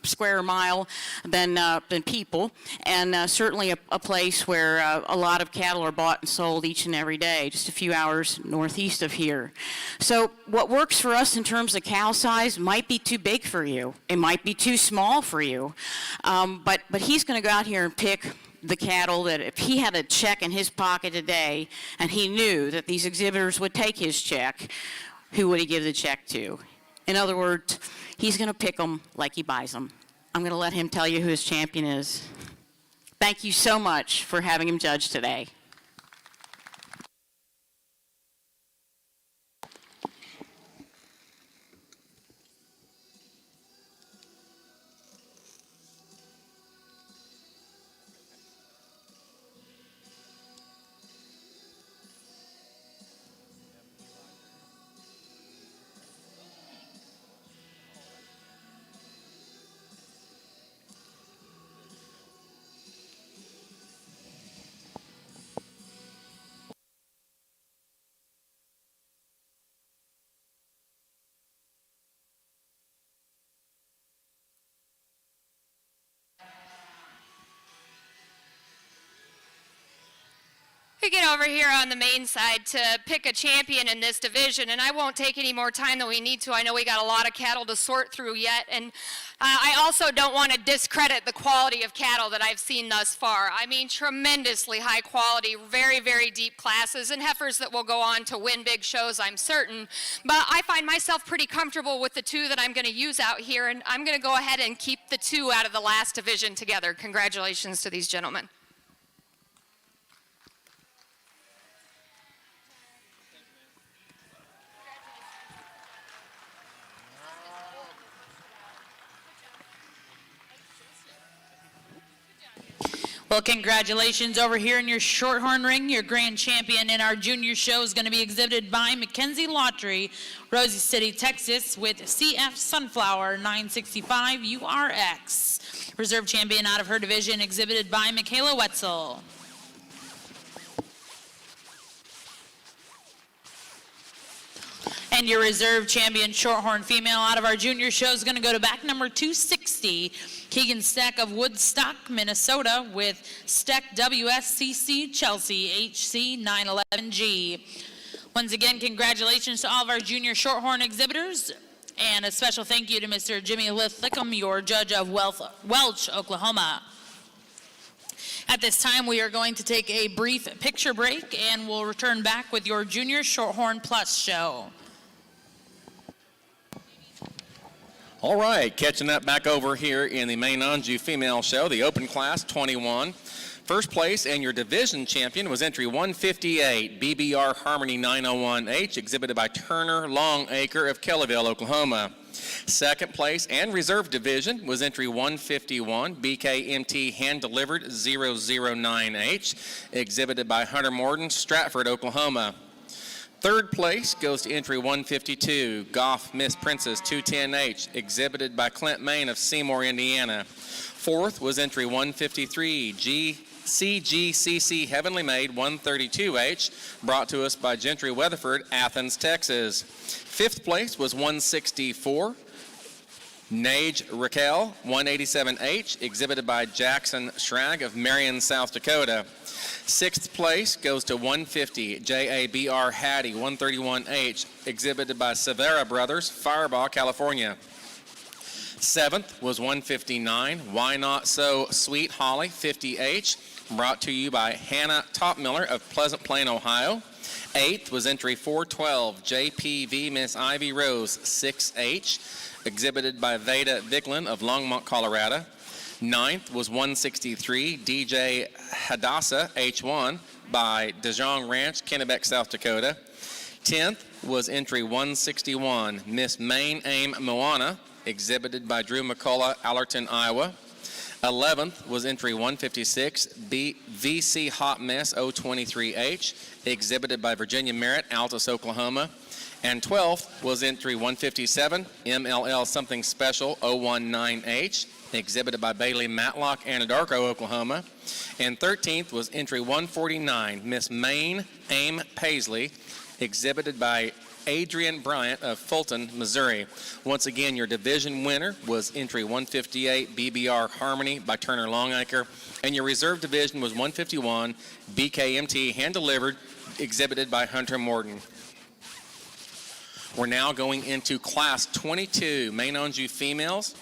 square mile than people, and certainly a place where a lot of cattle are bought and sold each and every day, just a few hours northeast of here. So what works for us in terms of cow size might be too big for you. It might be too small for you. But he's going to go out here and pick the cattle that if he had a check in his pocket today and he knew that these exhibitors would take his check, who would he give the check to? In other words, he's going to pick them like he buys them. I'm going to let him tell you who his champion is. Thank you so much for having him judge today. to get over here on the main side to pick a champion in this division, and I won't take any more time than we need to. I know we got a lot of cattle to sort through yet, and I also don't want to discredit the quality of cattle that I've seen thus far. I mean, tremendously high quality, very, very deep classes, and heifers that will go on to win big shows, I'm certain. But I find myself pretty comfortable with the two that I'm going to use out here, and I'm going to go ahead and keep the two out of the last division together. Congratulations to these gentlemen. Well, congratulations over here in your Shorthorn ring. Your grand champion in our junior show is going to be exhibited by Mackenzie Lottery, Rosie City, Texas, with CF Sunflower 965 URX. Reserve champion out of her division exhibited by Michaela Wetzel. And your reserve champion Shorthorn female out of our junior show is going to go to back number 260, Keegan Steck of Woodstock, Minnesota, with Steck WSCC Chelsea HC 911G. Once again, congratulations to all of our junior Shorthorn exhibitors, and a special thank you to Mr. Jimmy Lithicum, your judge of Welch, Oklahoma. At this time, we are going to take a brief picture break, and we'll return back with your junior Shorthorn Plus show. All right, catching up back over here in the main Anjou female show, the open class 21. First place and your division champion was entry 158, BBR Harmony 901H, exhibited by Turner Longacre of Kellyville, Oklahoma. Second place and reserve division was entry 151, BKMT Hand Delivered 009H, exhibited by Hunter Morden, Stratford, Oklahoma. Third place goes to entry 152, Goff Miss Princess 210H, exhibited by Clint Main of Seymour, Indiana. Fourth was entry 153, CGCC Heavenly Maid 132H, brought to us by Gentry Weatherford, Athens, Texas. Fifth place was 164, Nage Raquel 187H, exhibited by Jackson Schrag of Marion, South Dakota. Sixth place goes to 150, JABR Hattie 131H, exhibited by Severa Brothers, Firebaugh, California. Seventh was 159, Why Not So Sweet Holly 50H, brought to you by Hannah Topmiller of Pleasant Plain, Ohio. Eighth was entry 412, JPV Miss Ivy Rose 6H, exhibited by Veda Vicklin of Longmont, Colorado. Ninth was 163, DJ Hadassah H1 by DeJong Ranch, Kennebec, South Dakota. 10th was entry 161, Miss Main Aim Moana, exhibited by Drew McCullough, Allerton, Iowa. 11th was entry 156, VC Hot Mess 023H, exhibited by Virginia Merritt, Altus, Oklahoma. And 12th was entry 157, MLL Something Special 019H, exhibited by Bailey Matlock, Anadarko, Oklahoma. And 13th was entry 149, Miss Maine Aim Paisley, exhibited by Adrian Bryant of Fulton, Missouri. Once again, your division winner was entry 158, BBR Harmony by Turner Longacre, and your reserve division was 151, BKMT Hand Delivered, exhibited by Hunter Morden. We're now going into class 22, main Anjou females,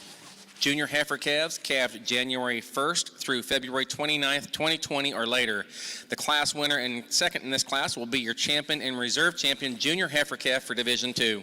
junior heifer calves, calved January 1st through February 29th, 2020 or later. The class winner and second in this class will be your champion and reserve champion junior heifer calf for Division 2.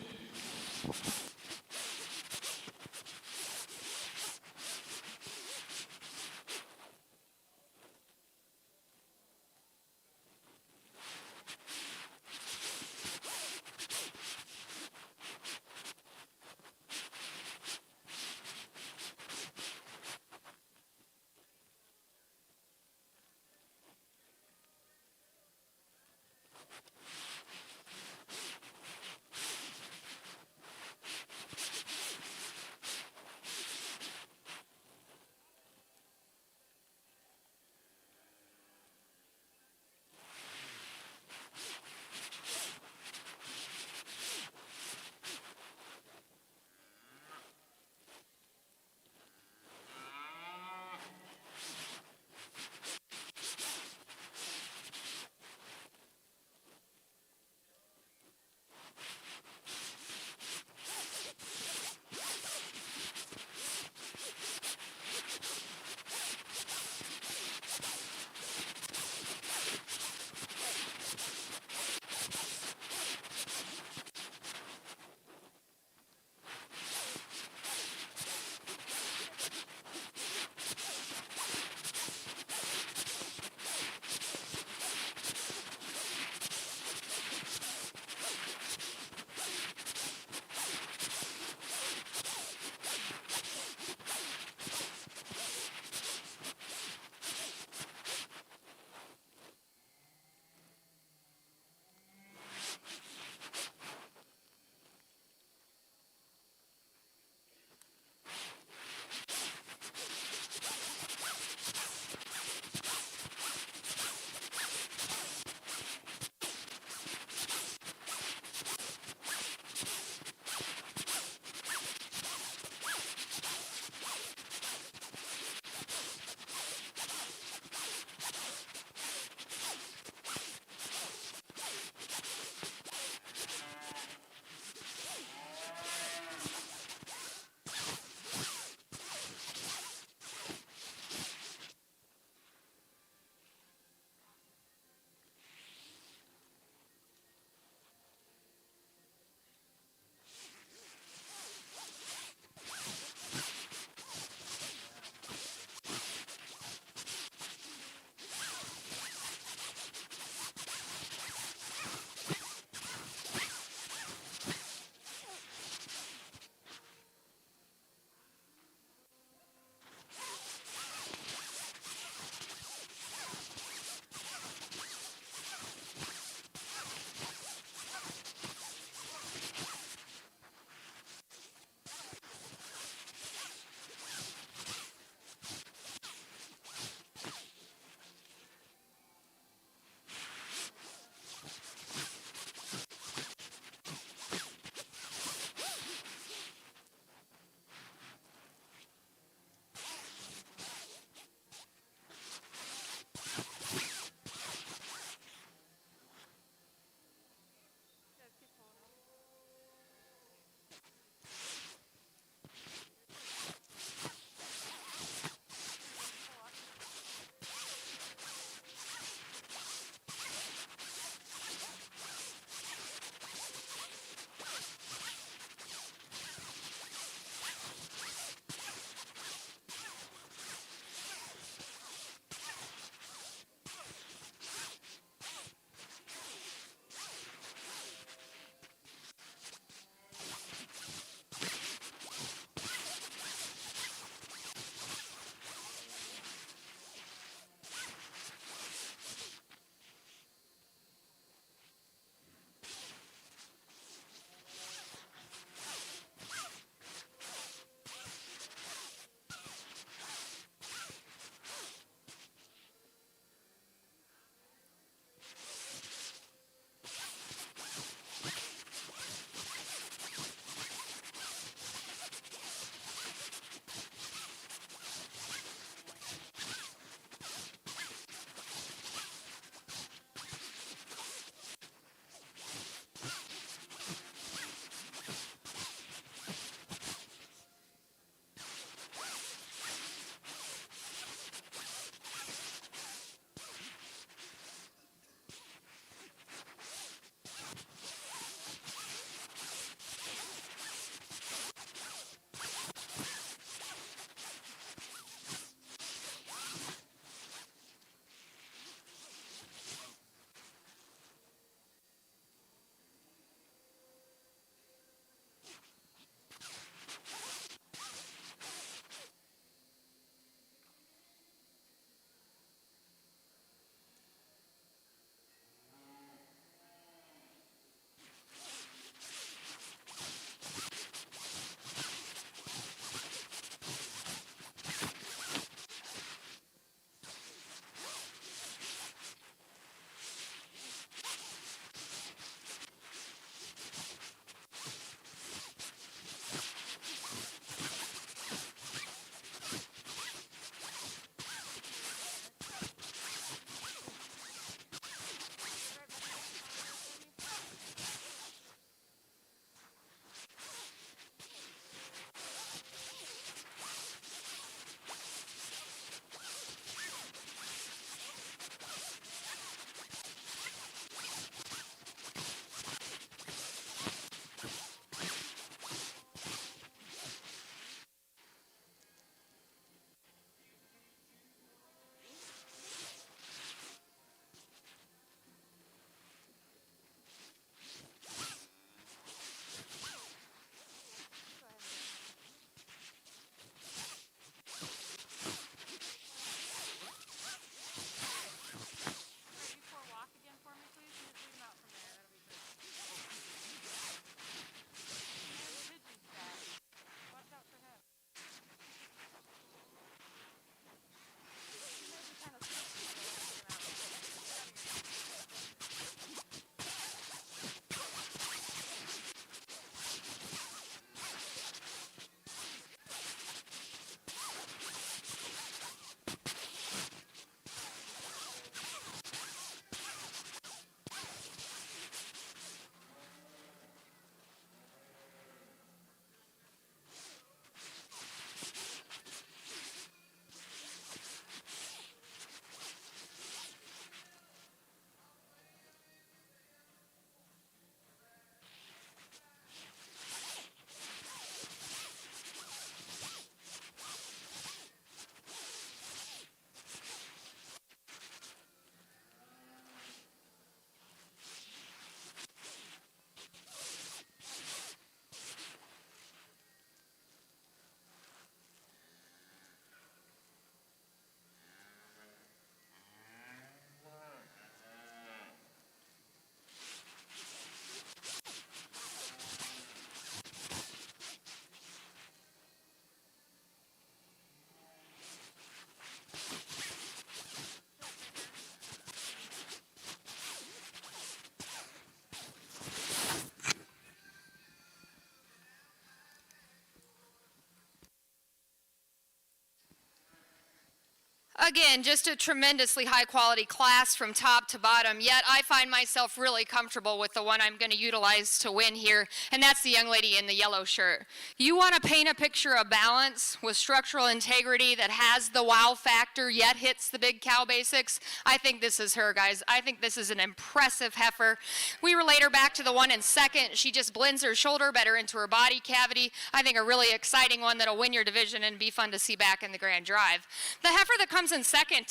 Again, just a tremendously high quality class from top to bottom, yet I find myself really comfortable with the one I'm going to utilize to win here, and that's the young lady in the yellow shirt. You want to paint a picture of balance with structural integrity that has the wow factor yet hits the big cow basics. I think this is her, guys. I think this is an impressive heifer. We relate her back to the one in second. She just blends her shoulder better into her body cavity. I think a really exciting one that'll win your division and be fun to see back in the grand drive. The heifer that comes in second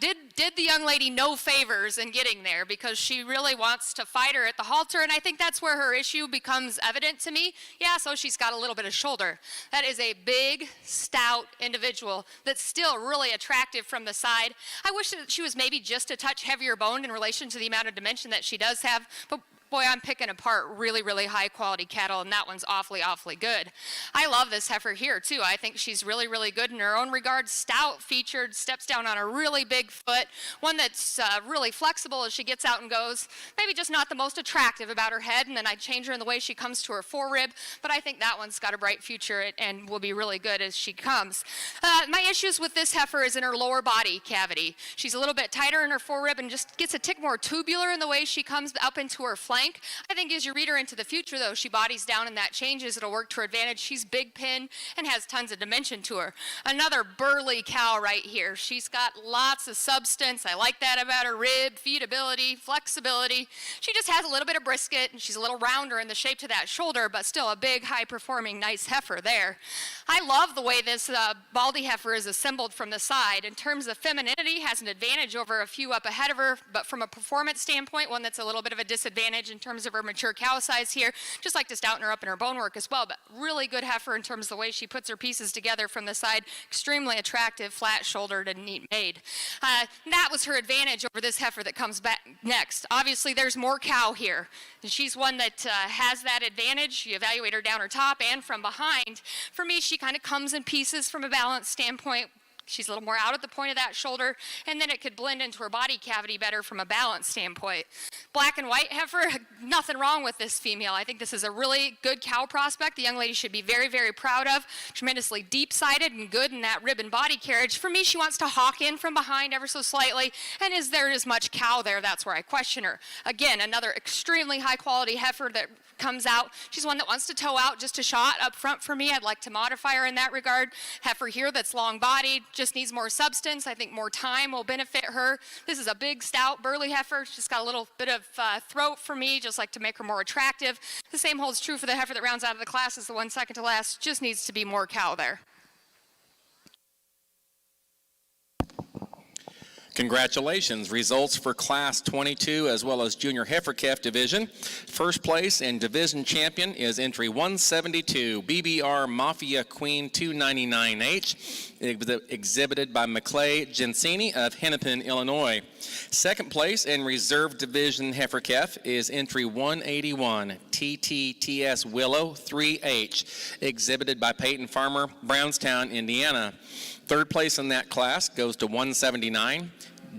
did the young lady no favors in getting there because she really wants to fight her at the halter, and I think that's where her issue becomes evident to me. Yeah, so she's got a little bit of shoulder. That is a big, stout individual that's still really attractive from the side. I wish that she was maybe just a touch heavier boned in relation to the amount of dimension that she does have, but boy, I'm picking apart really, really high quality cattle, and that one's awfully, awfully good. I love this heifer here too. I think she's really, really good in her own regard. Stout featured, steps down on a really big foot, one that's really flexible as she gets out and goes. Maybe just not the most attractive about her head, and then I change her in the way she comes to her forerib, but I think that one's got a bright future and will be really good as she comes. My issues with this heifer is in her lower body cavity. She's a little bit tighter in her forerib and just gets a tick more tubular in the way she comes up into her flank. I think as you read her into the future, though, she bodies down and that changes. It'll work to her advantage. She's big pin and has tons of dimension to her. Another burly cow right here. She's got lots of substance. I like that about her rib, feedability, flexibility. She just has a little bit of brisket, and she's a little rounder in the shape to that shoulder, but still a big, high-performing, nice heifer there. I love the way this baldy heifer is assembled from the side. In terms of femininity, has an advantage over a few up ahead of her, but from a performance standpoint, one that's a little bit of a disadvantage in terms of her mature cow size here. Just like to stouten her up in her bone work as well, but really good heifer in terms of the way she puts her pieces together from the side. Extremely attractive, flat-shouldered, and neat made. That was her advantage over this heifer that comes back next. Obviously, there's more cow here, and she's one that has that advantage. You evaluate her down her top and from behind. For me, she kind of comes in pieces from a balance standpoint. She's a little more out at the point of that shoulder, and then it could blend into her body cavity better from a balance standpoint. Black and white heifer, nothing wrong with this female. I think this is a really good cow prospect the young lady should be very, very proud of. Tremendously deep-sided and good in that rib and body carriage. For me, she wants to hawk in from behind ever so slightly, and is there as much cow there? That's where I question her. Again, another extremely high-quality heifer that comes out. She's one that wants to toe out just a shot up front for me. I'd like to modify her in that regard. Heifer here that's long-bodied, just needs more substance. I think more time will benefit her. This is a big, stout, burly heifer. She's just got a little bit of throat for me, just like to make her more attractive. The same holds true for the heifer that rounds out of the class as the one second to last. Just needs to be more cow there. Congratulations. Results for Class 22 as well as Junior Heifer Calf Division. First place and division champion is entry 172, BBR Mafia Queen 299H, exhibited by McClay Gensini of Hennepin, Illinois. Second place and reserve division heifer calf is entry 181, TTTS Willow 3H, exhibited by Peyton Farmer, Brownstown, Indiana. Third place in that class goes to 179,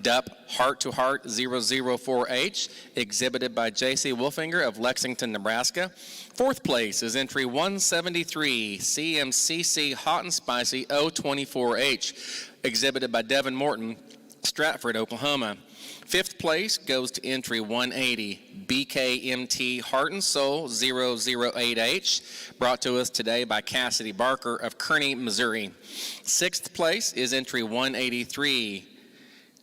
DUP Heart to Heart 004H, exhibited by J.C. Wolfinger of Lexington, Nebraska. Fourth place is entry 173, CMCC Hot and Spicy 024H, exhibited by Devin Morton, Stratford, Oklahoma. Fifth place goes to entry 180, BKMT Heart and Soul 008H, brought to us today by Cassidy Barker of Kearney, Missouri. Sixth place is entry 183,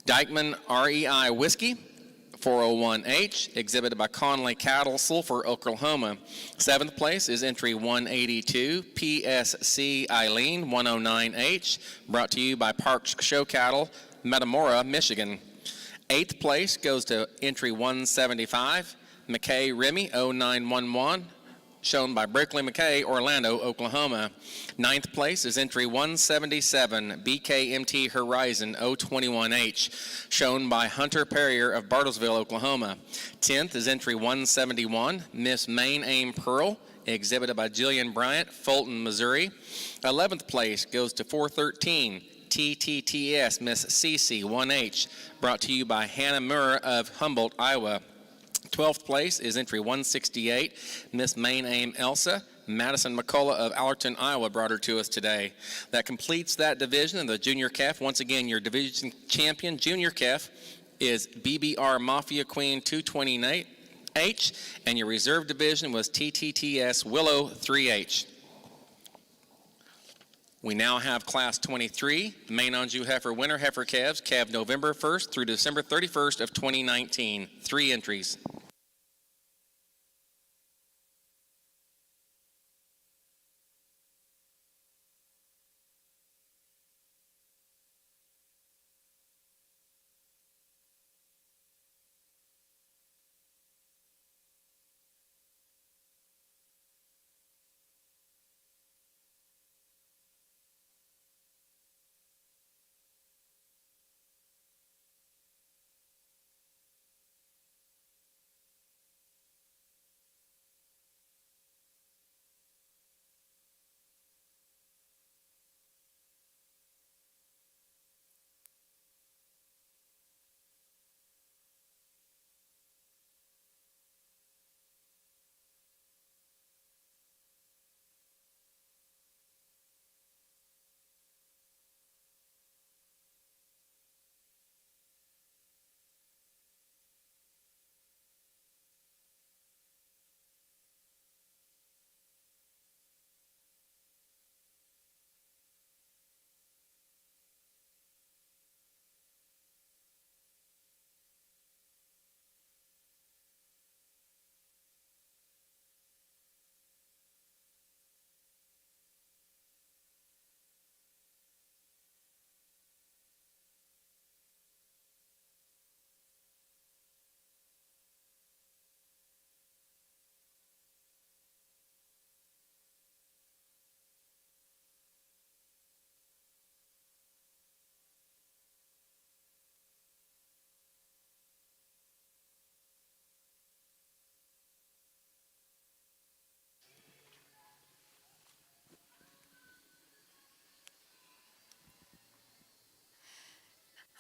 Dykeman REI Whiskey 401H, exhibited by Conley Cattle, Sulphur, Oklahoma. Seventh place is entry 182, PSC Eileen 109H, brought to you by Parks Show Cattle, Metamora, Michigan. Eighth place goes to entry 175, McKay Remy 0911, shown by Brickley McKay, Orlando, Oklahoma. Ninth place is entry 177, BKMT Horizon 021H, shown by Hunter Perrier of Bartlesville, Oklahoma. 10th is entry 171, Miss Main Aim Pearl, exhibited by Jillian Bryant, Fulton, Missouri. 11th place goes to 413, TTTS Miss CC 1H, brought to you by Hannah Murr of Humboldt, Iowa. 12th place is entry 168, Miss Main Aim Elsa, Madison McCullough of Allerton, Iowa brought her to us today. That completes that division in the junior calf. Once again, your division champion junior calf is BBR Mafia Queen 228H, and your reserve division was TTTS Willow 3H. We now have Class 23, Main Anjou Heifer winner heifer calves, calved November 1st through December 31st of 2019. 3 entries.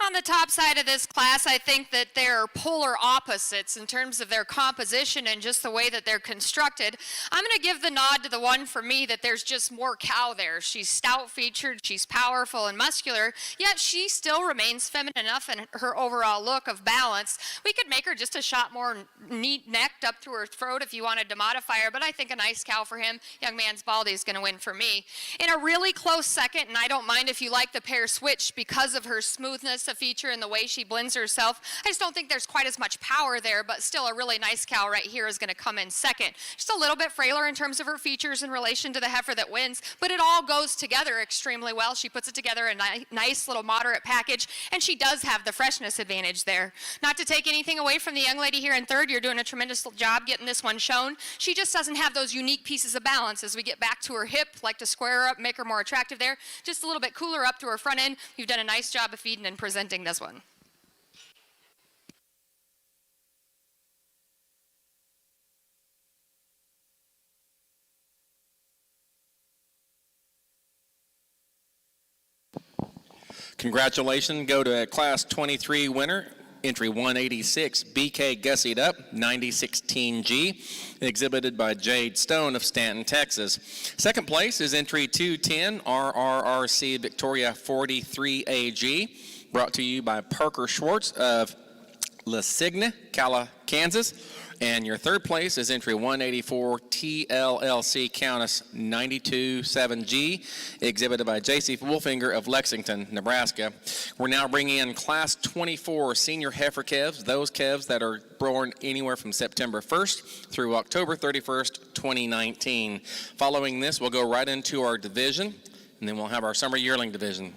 On the top side of this class, I think that they're polar opposites in terms of their composition and just the way that they're constructed. I'm going to give the nod to the one for me that there's just more cow there. She's stout-featured, she's powerful and muscular, yet she still remains feminine enough in her overall look of balance. We could make her just a shot more neat-necked up through her throat if you wanted to modify her, but I think a nice cow for him, young man's Baldy, is going to win for me. In a really close second, and I don't mind if you like the pair switched because of her smoothness of feature and the way she blends herself. I just don't think there's quite as much power there, but still a really nice cow right here is going to come in second. Just a little bit frailer in terms of her features in relation to the heifer that wins, but it all goes together extremely well. She puts it together in a nice little moderate package, and she does have the freshness advantage there. Not to take anything away from the young lady here in third, you're doing a tremendous job getting this one shown. She just doesn't have those unique pieces of balance as we get back to her hip, like to square her up, make her more attractive there. Just a little bit cooler up to her front end. You've done a nice job of feeding and presenting this one. Congratulations go to a Class 23 winner, entry 186, BK Gussied Up, 9016G, exhibited by Jade Stone of Stanton, Texas. Second place is entry 210, RRRC Victoria 43AG, brought to you by Parker Schwartz of La Signe, Kansas. And your third place is entry 184, TLLC Countess 927G, exhibited by J.C. Wolfinger of Lexington, Nebraska. We're now bringing in Class 24 senior heifer calves, those calves that are born anywhere from September 1st through October 31st, 2019. Following this, we'll go right into our division, and then we'll have our summer yearling division.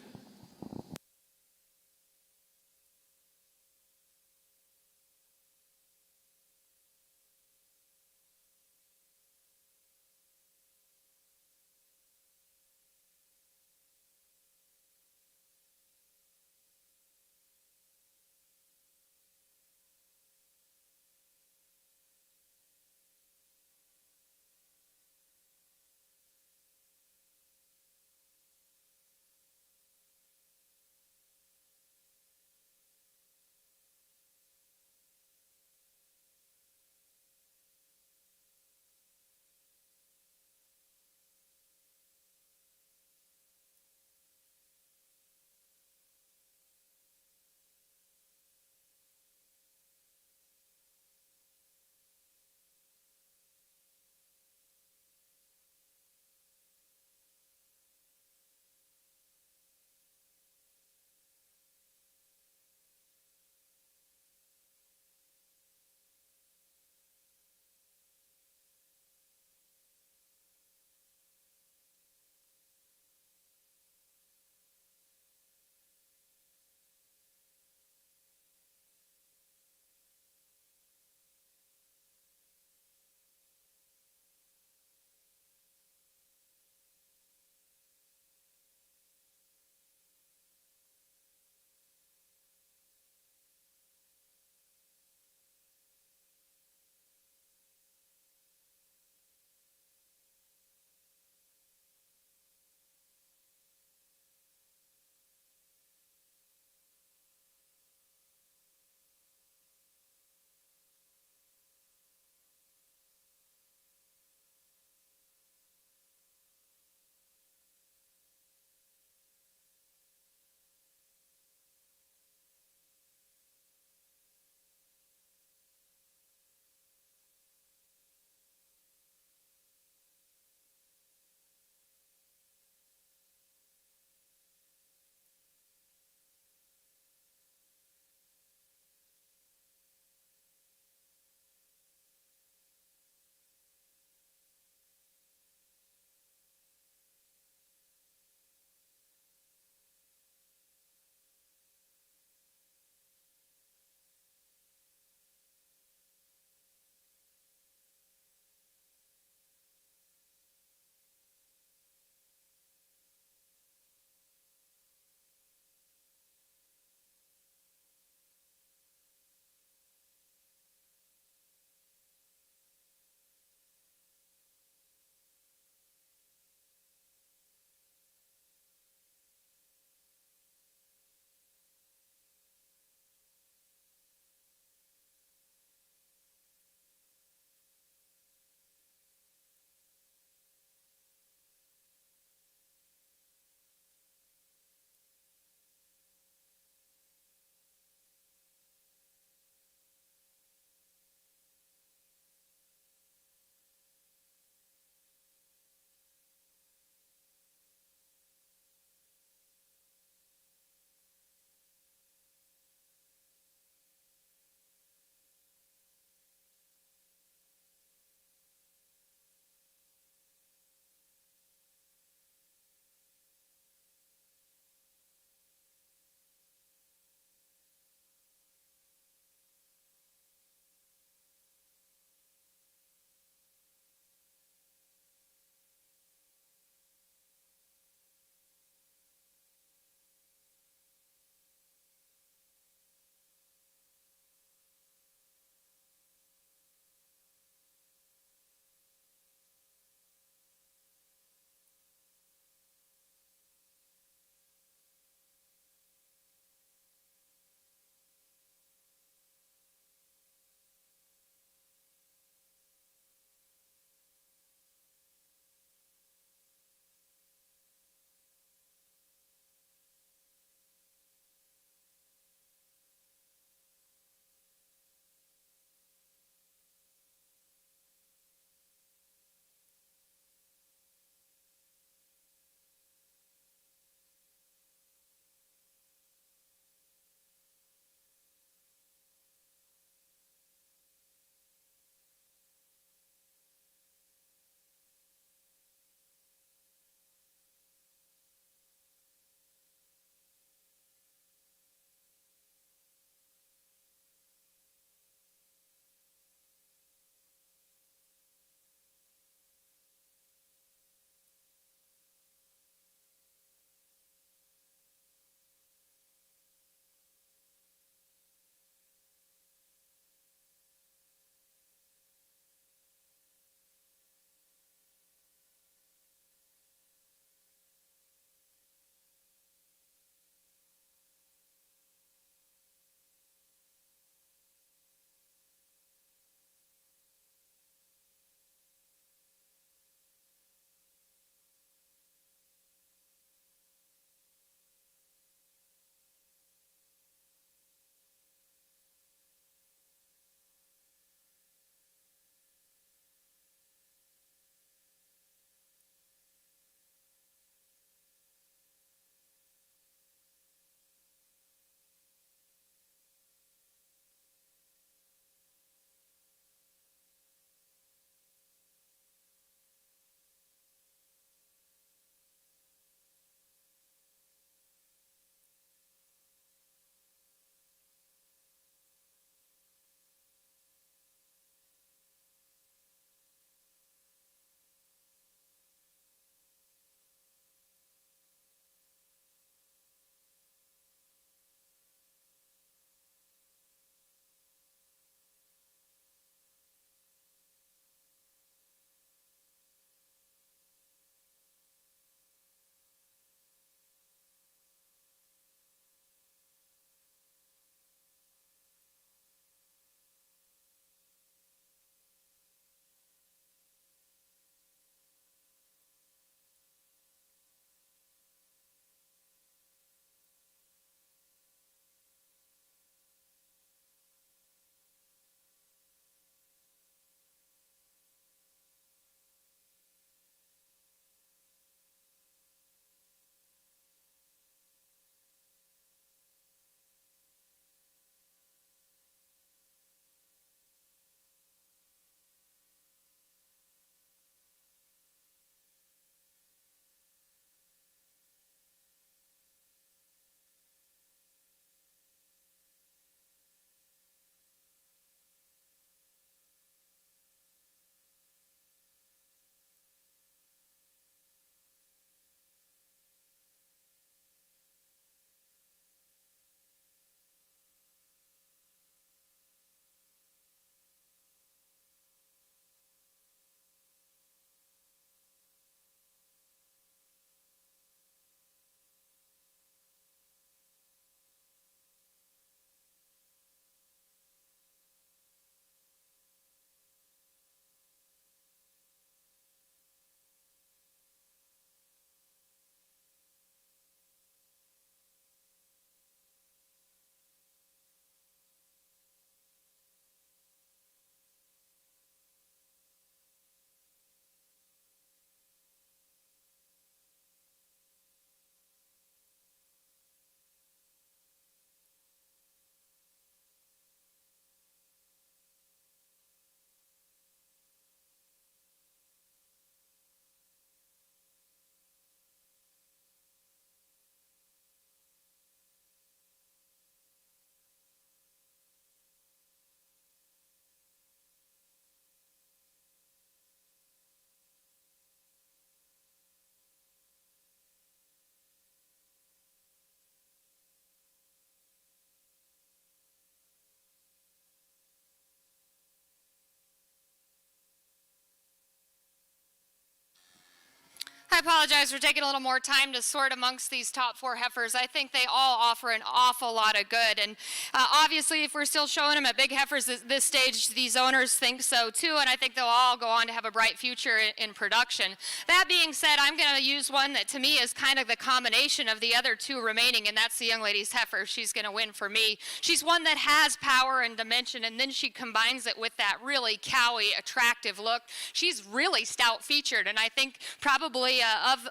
I apologize for taking a little more time to sort amongst these top 4 heifers. I think they all offer an awful lot of good. And obviously, if we're still showing them at big heifers at this stage, these owners think so too. And I think they'll all go on to have a bright future in production. That being said, I'm going to use one that to me is kind of the combination of the other 2 remaining, and that's the young lady's heifer. She's going to win for me. She's one that has power and dimension, and then she combines it with that really cowy, attractive look. She's really stout featured, and I think probably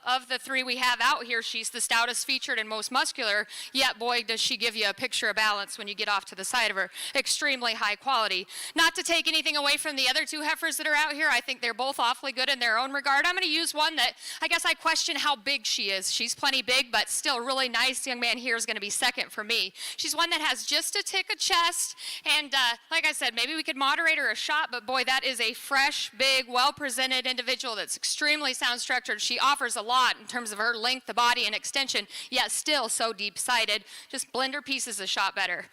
of the 3 we have out here, she's the stoutest featured and most muscular, yet boy, does she give you a picture of balance when you get off to the side of her. Extremely high quality. Not to take anything away from the other 2 heifers that are out here, I think they're both awfully good in their own regard. I'm going to use one that I guess I question how big she is. She's plenty big, but still really nice. The young man here is going to be second for me. She's one that has just a tick of chest, and like I said, maybe we could moderate her a shot, but boy, that is a fresh, big, well-presented individual that's extremely sound structured. She offers a lot in terms of her length, the body, and extension, yet still so deep-sided. Just blend her pieces a shot better.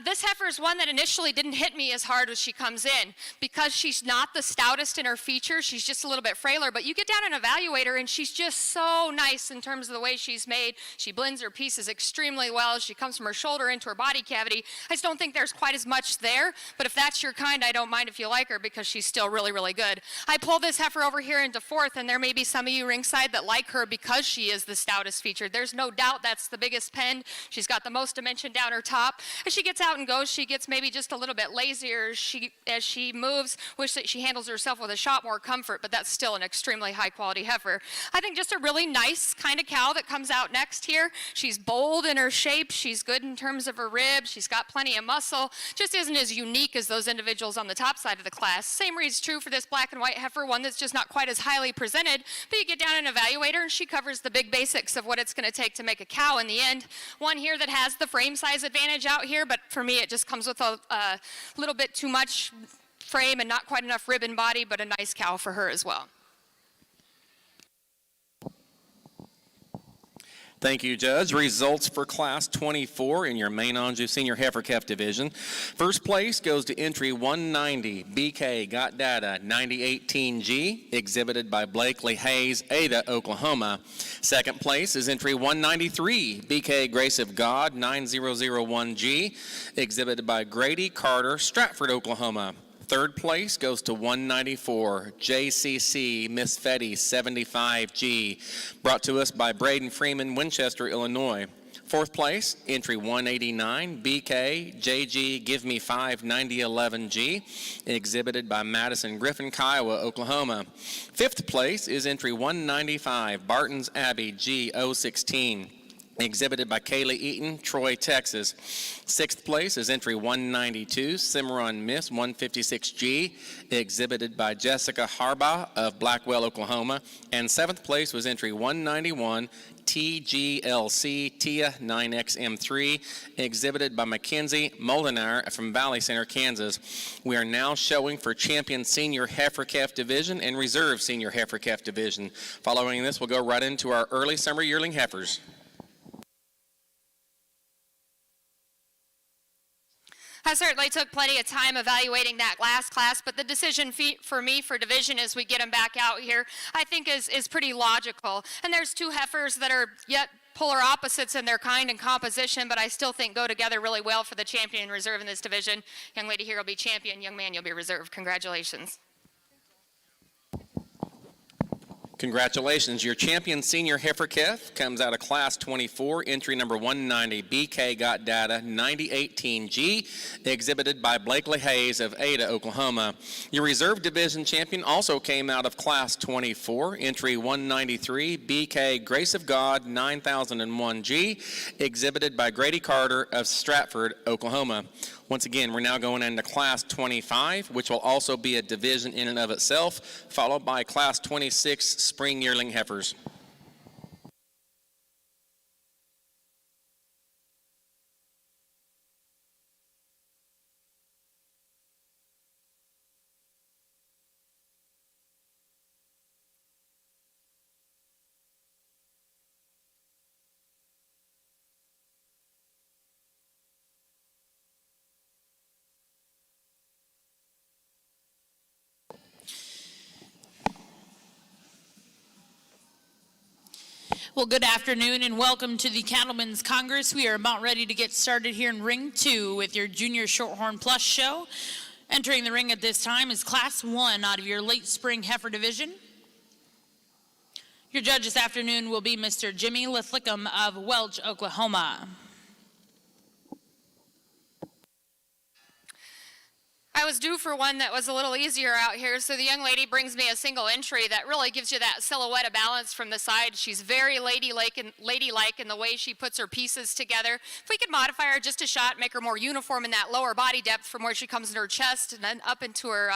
This heifer is one that initially didn't hit me as hard as she comes in. Because she's not the stoutest in her features, she's just a little bit frailer, but you get down and evaluate her, and she's just so nice in terms of the way she's made. She blends her pieces extremely well. She comes from her shoulder into her body cavity. I just don't think there's quite as much there, but if that's your kind, I don't mind if you like her because she's still really, really good. I pulled this heifer over here into 4th, and there may be some of you ringside that like her because she is the stoutest featured. There's no doubt that's the biggest pen. She's got the most dimension down her top. As she gets out and goes, she gets maybe just a little bit lazier as she moves. Wish that she handles herself with a shot more comfort, but that's still an extremely high quality heifer. I think just a really nice kind of cow that comes out next here. She's bold in her shape. She's good in terms of her ribs. She's got plenty of muscle. Just isn't as unique as those individuals on the top side of the class. Same reads true for this black and white heifer, one that's just not quite as highly presented, but you get down and evaluate her, and she covers the big basics of what it's going to take to make a cow in the end. One here that has the frame size advantage out here, but for me it just comes with a little bit too much frame and not quite enough rib and body, but a nice cow for her as well. Thank you, Judge. Results for Class 24 in your Main Anjou Senior Heifer Calf Division. First place goes to entry 190, BK Got Data 9018G, exhibited by Blakely Hayes, Ada, Oklahoma. Second place is entry 193, BK Grace of God 9001G, exhibited by Grady Carter, Stratford, Oklahoma. Third place goes to 194, JCC Miss Fetty 75G, brought to us by Braden Freeman, Winchester, Illinois. Fourth place, entry 189, BK JG Give Me 5 9011G, exhibited by Madison Griffin, Kiowa, Oklahoma. Fifth place is entry 195, Barton's Abbey G 016. exhibited by Kaylee Eaton, Troy, Texas. Sixth place is entry 192, Cimarron Miss 156G, exhibited by Jessica Harbaugh of Blackwell, Oklahoma. And seventh place was entry 191, TGLC Tia 9XM3, exhibited by Mackenzie Moldenaar from Valley Center, Kansas. We are now showing for Champion Senior Heifer Calf Division and Reserve Senior Heifer Calf Division. Following this, we'll go right into our early summer yearling heifers. I certainly took plenty of time evaluating that last class, but the decision for me for division as we get them back out here, I think is pretty logical. And there's two heifers that are yet polar opposites in their kind and composition, but I still think go together really well for the champion and reserve in this division. Young lady here will be champion, young man, you'll be reserve. Congratulations. Congratulations. Your Champion Senior Heifer Calf comes out of Class 24, entry number 190, BK Got Data 9018G, exhibited by Blakely Hayes of Ada, Oklahoma. Your Reserve Division Champion also came out of Class 24, entry 193, BK Grace of God 9001G, exhibited by Grady Carter of Stratford, Oklahoma. Once again, we're now going into Class 25, which will also be a division in and of itself, followed by Class 26 Spring Yearling Heifers. Well, good afternoon and welcome to the Cattlemen's Congress. We are about ready to get started here in Ring 2 with your Junior Shorthorn Plus show. Entering the ring at this time is Class 1 out of your late spring Heifer Division. Your judge this afternoon will be Mr. Jimmy Lithlicum of Welch, Oklahoma. I was due for one that was a little easier out here, so the young lady brings me a single entry that really gives you that silhouette of balance from the side. She's very ladylike in the way she puts her pieces together. If we could modify her just a shot, make her more uniform in that lower body depth from where she comes in her chest and then up into her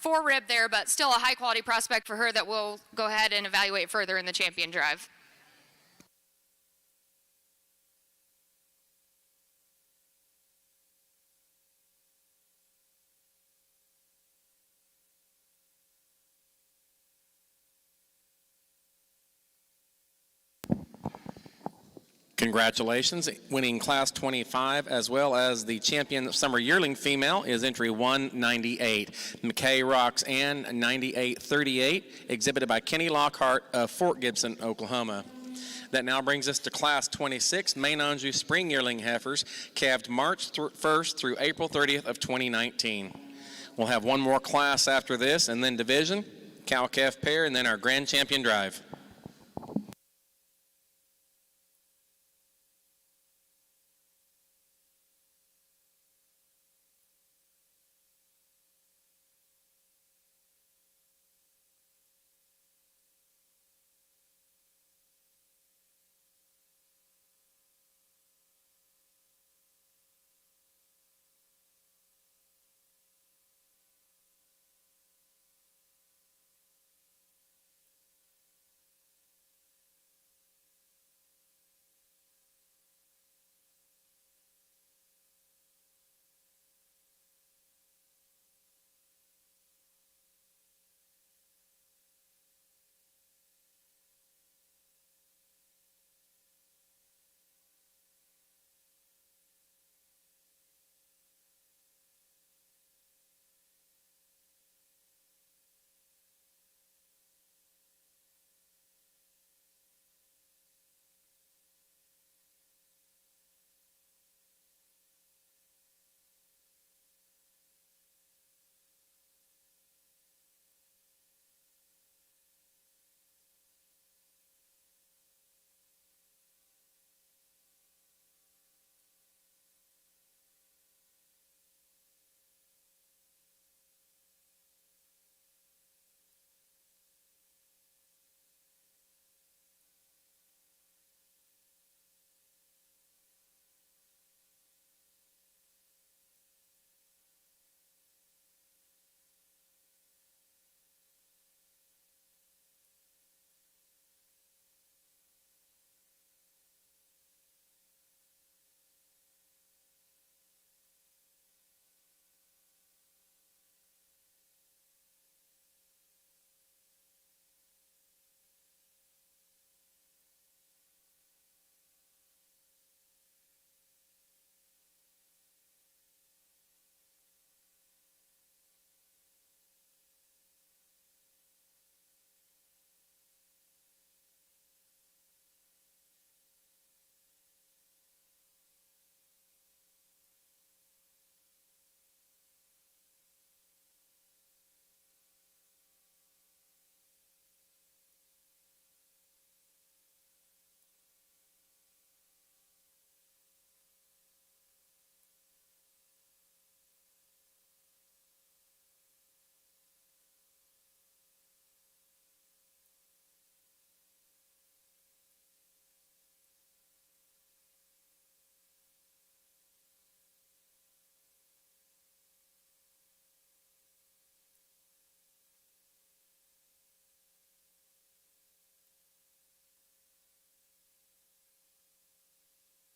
forerib there, but still a high quality prospect for her that we'll go ahead and evaluate further in the champion drive. Congratulations. Winning Class 25 as well as the champion summer yearling female is entry 198. McKay Roxanne 9838, exhibited by Kenny Lockhart of Fort Gibson, Oklahoma. That now brings us to Class 26, Main Anjou Spring Yearling Heifers, calved March 1st through April 30th of 2019. We'll have one more class after this, and then division, cow-calf pair, and then our grand champion drive.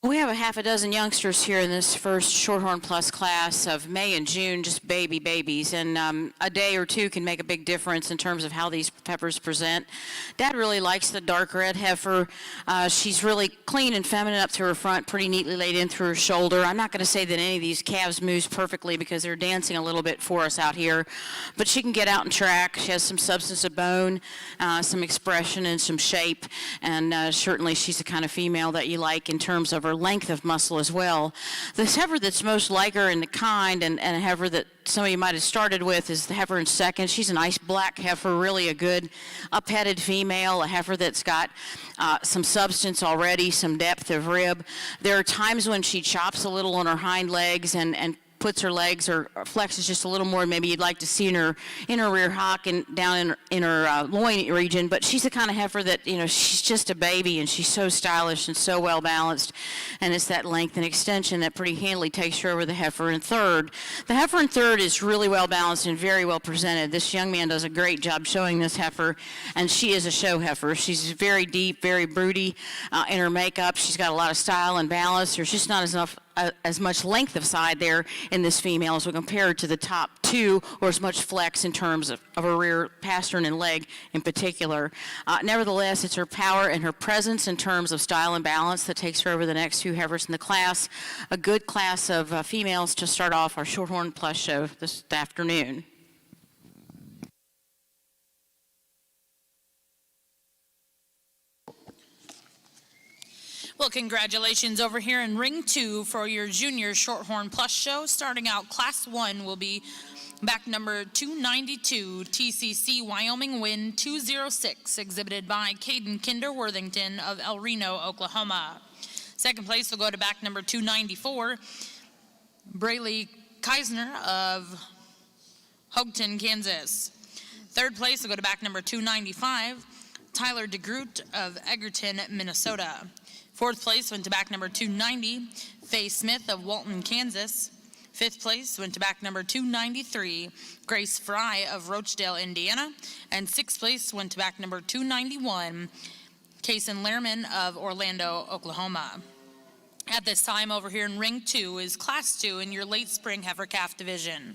We have a half a dozen youngsters here in this first Shorthorn Plus class of May and June, just babies, and a day or two can make a big difference in terms of how these heifers present. Dad really likes the dark red heifer. She's really clean and feminine up to her front, pretty neatly laid in through her shoulder. I'm not going to say that any of these calves moves perfectly because they're dancing a little bit for us out here, but she can get out and track. She has some substance of bone, some expression, and some shape, and certainly she's the kind of female that you like in terms of her length of muscle as well. The heifer that's most like her in the kind, and a heifer that some of you might have started with, is the heifer in second. She's a nice black heifer, really a good up-headed female, a heifer that's got some substance already, some depth of rib. There are times when she chops a little on her hind legs and puts her legs or flexes just a little more than maybe you'd like to see in her rear hock and down in her loin region. But she's the kind of heifer that, she's just a baby, and she's so stylish and so well balanced, and it's that length and extension that pretty handily takes her over the heifer in third. The heifer in third is really well balanced and very well presented. This young man does a great job showing this heifer, and she is a show heifer. She's very deep, very broody in her makeup. She's got a lot of style and balance. There's just not as much length of side there in this female as we compare to the top two, or as much flex in terms of her rear pastern and leg in particular. Nevertheless, it's her power and her presence in terms of style and balance that takes her over the next two heifers in the class. A good class of females to start off our Shorthorn Plus show this afternoon. Well, congratulations over here in ring 2 for your junior Shorthorn Plus show. Starting out, class 1 will be back number 292, TCC Wyoming Win 206, exhibited by Caden Kinder-Worthington of El Reno, Oklahoma. Second place will go to back number 294, Brayley Keisner of Hoagton, Kansas. Third place will go to back number 295, Tyler DeGroot of Egerton, Minnesota. Fourth place went to back number 290, Faye Smith of Walton, Kansas. Fifth place went to back number 293, Grace Fry of Rochdale, Indiana. And sixth place went to back number 291, Kason Lehrman of Orlando, Oklahoma. At this time over here in ring 2 is class 2 in your late spring heifer calf division.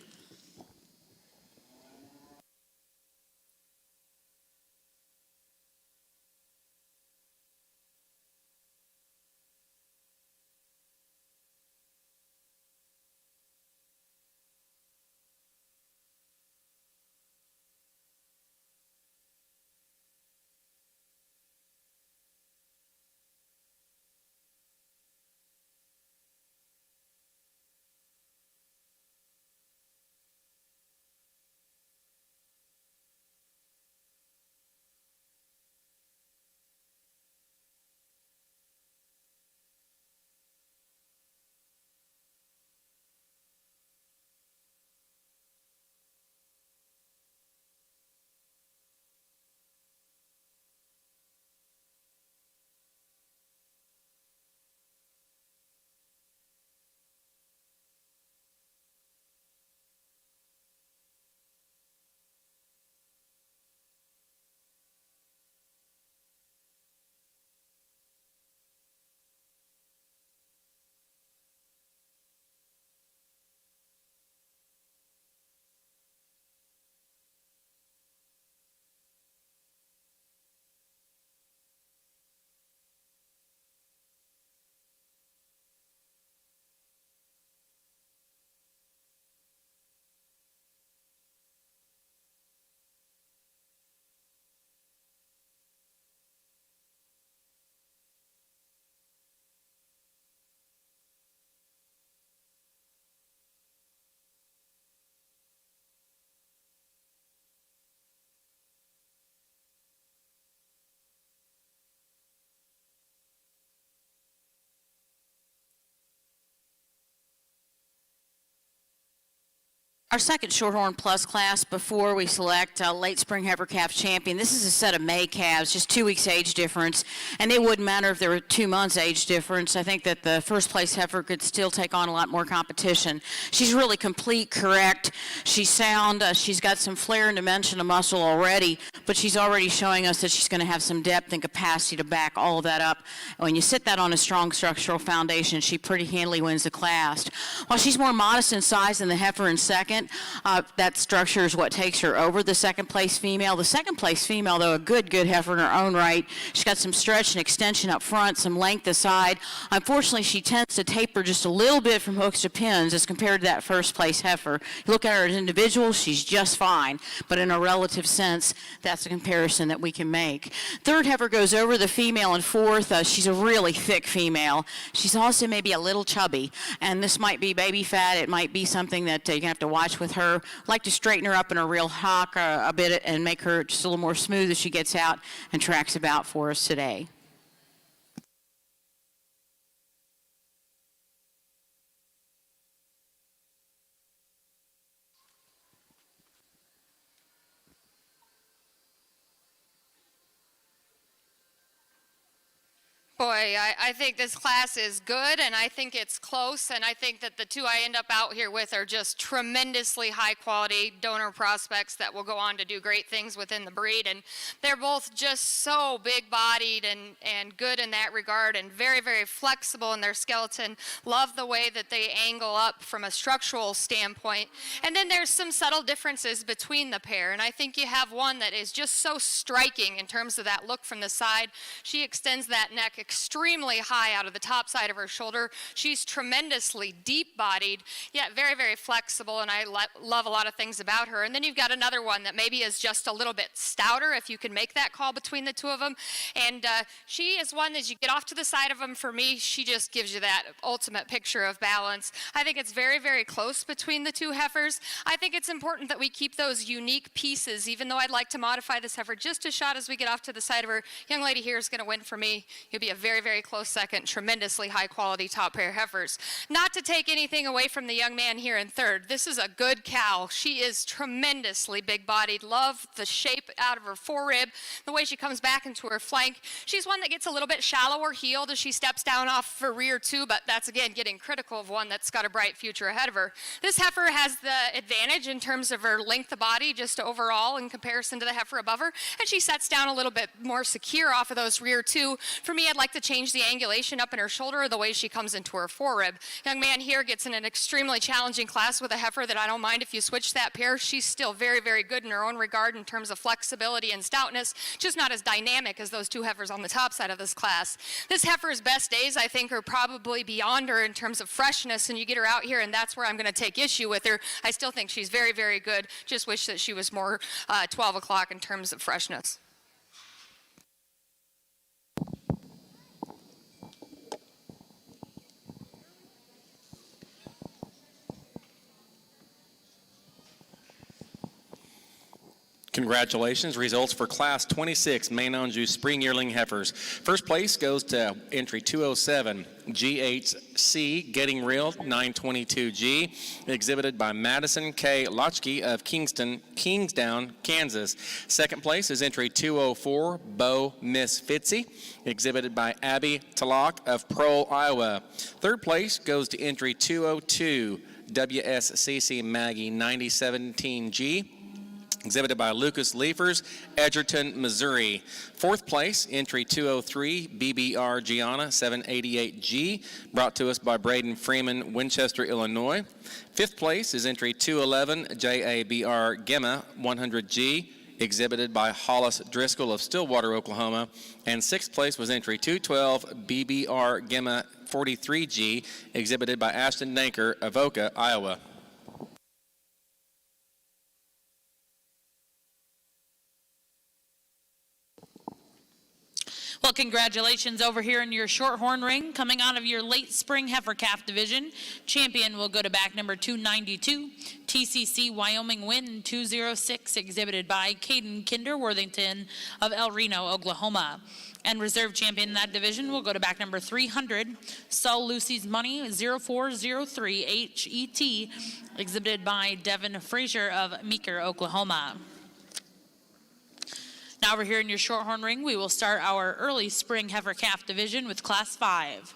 Our second Shorthorn Plus class before we select late spring heifer calf champion. This is a set of May calves, just 2 weeks age difference, and it wouldn't matter if there were 2 months age difference. I think that the first place heifer could still take on a lot more competition. She's really complete, correct. She's sound. She's got some flair and dimension of muscle already, but she's already showing us that she's going to have some depth and capacity to back all of that up. When you sit that on a strong structural foundation, she pretty handily wins the class. While she's more modest in size than the heifer in second, that structure is what takes her over the second place female. The second place female, though, a good heifer in her own right. She's got some stretch and extension up front, some length aside. Unfortunately, she tends to taper just a little bit from hooks to pins as compared to that first place heifer. You look at her as an individual, she's just fine, but in a relative sense, that's a comparison that we can make. Third heifer goes over the female in fourth. She's a really thick female. She's also maybe a little chubby, and this might be baby fat. It might be something that you're going to have to watch with her. Like to straighten her up in a real hock a bit and make her just a little more smooth as she gets out and tracks about for us today. Boy, I think this class is good, and I think it's close, and I think that the two I end up out here with are just tremendously high-quality donor prospects that will go on to do great things within the breed, and they're both just so big-bodied and good in that regard and very, very flexible in their skeleton. Love the way that they angle up from a structural standpoint. And then there's some subtle differences between the pair, and I think you have one that is just so striking in terms of that look from the side. She extends that neck extremely high out of the top side of her shoulder. She's tremendously deep-bodied, yet very, very flexible, and I love a lot of things about her. And then you've got another one that maybe is just a little bit stouter, if you can make that call between the two of them. And she is one, as you get off to the side of them, for me, she just gives you that ultimate picture of balance. I think it's very, very close between the two heifers. I think it's important that we keep those unique pieces, even though I'd like to modify this heifer just a shot as we get off to the side of her. Young lady here is going to win for me. You'll be a very, very close second, tremendously high-quality top pair heifers. Not to take anything away from the young man here in third. This is a good cow. She is tremendously big-bodied. Love the shape out of her forerib, the way she comes back into her flank. She's one that gets a little bit shallower heeled as she steps down off her rear too, but that's, again, getting critical of one that's got a bright future ahead of her. This heifer has the advantage in terms of her length of body, just overall in comparison to the heifer above her, and she sets down a little bit more secure off of those rear two. For me, I'd like to change the angulation up in her shoulder, the way she comes into her forerib. Young man here gets in an extremely challenging class with a heifer that I don't mind if you switch that pair. She's still very, very good in her own regard in terms of flexibility and stoutness, just not as dynamic as those two heifers on the top side of this class. This heifer's best days, I think, are probably beyond her in terms of freshness, and you get her out here, and that's where I'm going to take issue with her. I still think she's very, very good. Just wish that she was more 12 o'clock in terms of freshness. Congratulations. Results for Class 26 Main Anjou Spring Yearling Heifers. First place goes to entry 207, G8C Getting Real 922G, exhibited by Madison K. Lotchke of Kingsdown, Kansas. Second place is entry 204, Bo Miss Fitzy, exhibited by Abby Talak of Prohl, Iowa. Third place goes to entry 202, WSCC Maggie 9017G, exhibited by Lucas Leifers, Edgerton, Missouri. Fourth place, entry 203, BBR Gianna 788G, brought to us by Braden Freeman, Winchester, Illinois. Fifth place is entry 211, JABR Gemma 100G, exhibited by Hollis Driscoll of Stillwater, Oklahoma. And sixth place was entry 212, BBR Gemma 43G, exhibited by Ashton Naker of Oka, Iowa. Well, congratulations over here in your Shorthorn ring. Coming out of your late spring heifer calf division, champion will go to back number 292, TCC Wyoming Win 206, exhibited by Caden Kinder-Worthington of El Reno, Oklahoma. And reserve champion in that division will go to back number 300, Saul Lucy's Money 0403 HET, exhibited by Devin Frazier of Meeker, Oklahoma. Now over here in your Shorthorn ring, we will start our early spring heifer calf division with Class 5.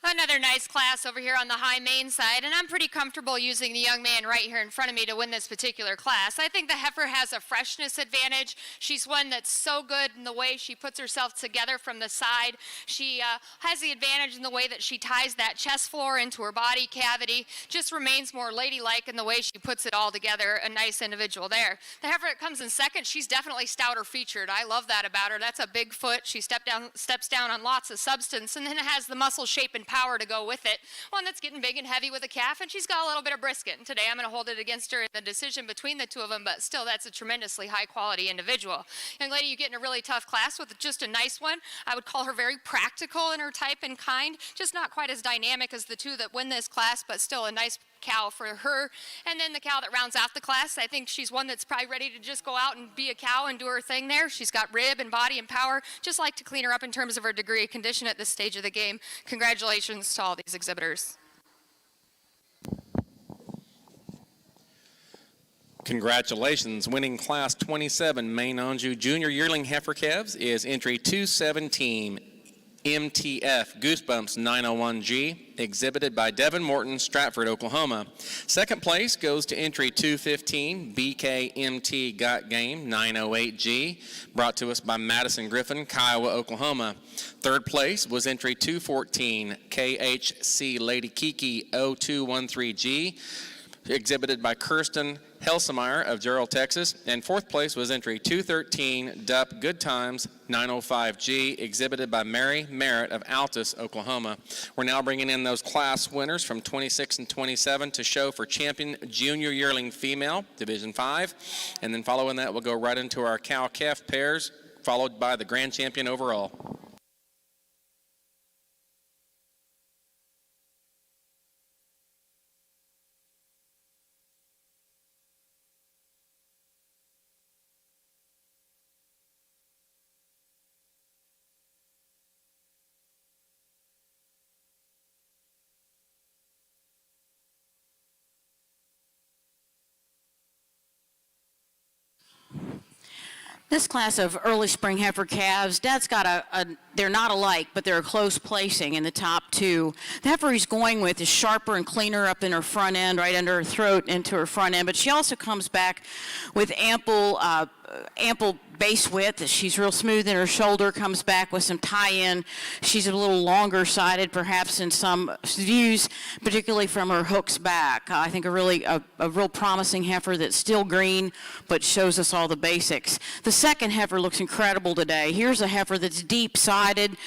Another nice class over here on the high main side, and I'm pretty comfortable using the young man right here in front of me to win this particular class. I think the heifer has a freshness advantage. She's one that's so good in the way she puts herself together from the side. She has the advantage in the way that she ties that chest floor into her body cavity, just remains more ladylike in the way she puts it all together. A nice individual there. The heifer that comes in second, she's definitely stouter featured. I love that about her. That's a big foot. She steps down on lots of substance, and then it has the muscle shape and power to go with it. One that's getting big and heavy with a calf, and she's got a little bit of brisket. And today I'm going to hold it against her in the decision between the two of them, but still that's a tremendously high quality individual. Young lady, you get in a really tough class with just a nice one. I would call her very practical in her type and kind, just not quite as dynamic as the two that win this class, but still a nice cow for her. And then the cow that rounds out the class, I think she's one that's probably ready to just go out and be a cow and do her thing there. She's got rib and body and power. Just like to clean her up in terms of her degree of condition at this stage of the game. Congratulations to all these exhibitors. Congratulations. Winning Class 27 Main Anjou Junior Yearling Heifer Calves is entry 217 MTF Goosebumps 901G, exhibited by Devin Morton, Stratford, Oklahoma. Second place goes to entry 215 BKMT Got Game 908G, brought to us by Madison Griffin, Kiowa, Oklahoma. Third place was entry 214 KHC Lady Kiki 0213G, exhibited by Kirsten Helsemeyer of Gerald, Texas. And fourth place was entry 213, DUP Good Times 905G, exhibited by Mary Merritt of Altus, Oklahoma. We're now bringing in those class winners from 26 and 27 to show for champion junior yearling female, Division 5. And then following that, we'll go right into our cow-calf pairs, followed by the grand champion overall. This class of early spring heifer calves, Dad's got they're not alike, but they're a close placing in the top two. The heifer he's going with is sharper and cleaner up in her front end, right under her throat into her front end, but she also comes back with ample base width. She's real smooth in her shoulder, comes back with some tie-in. She's a little longer sided perhaps in some views, particularly from her hooks back. I think a real promising heifer that's still green but shows us all the basics. The second heifer looks incredible today. Here's a heifer that's deep sided.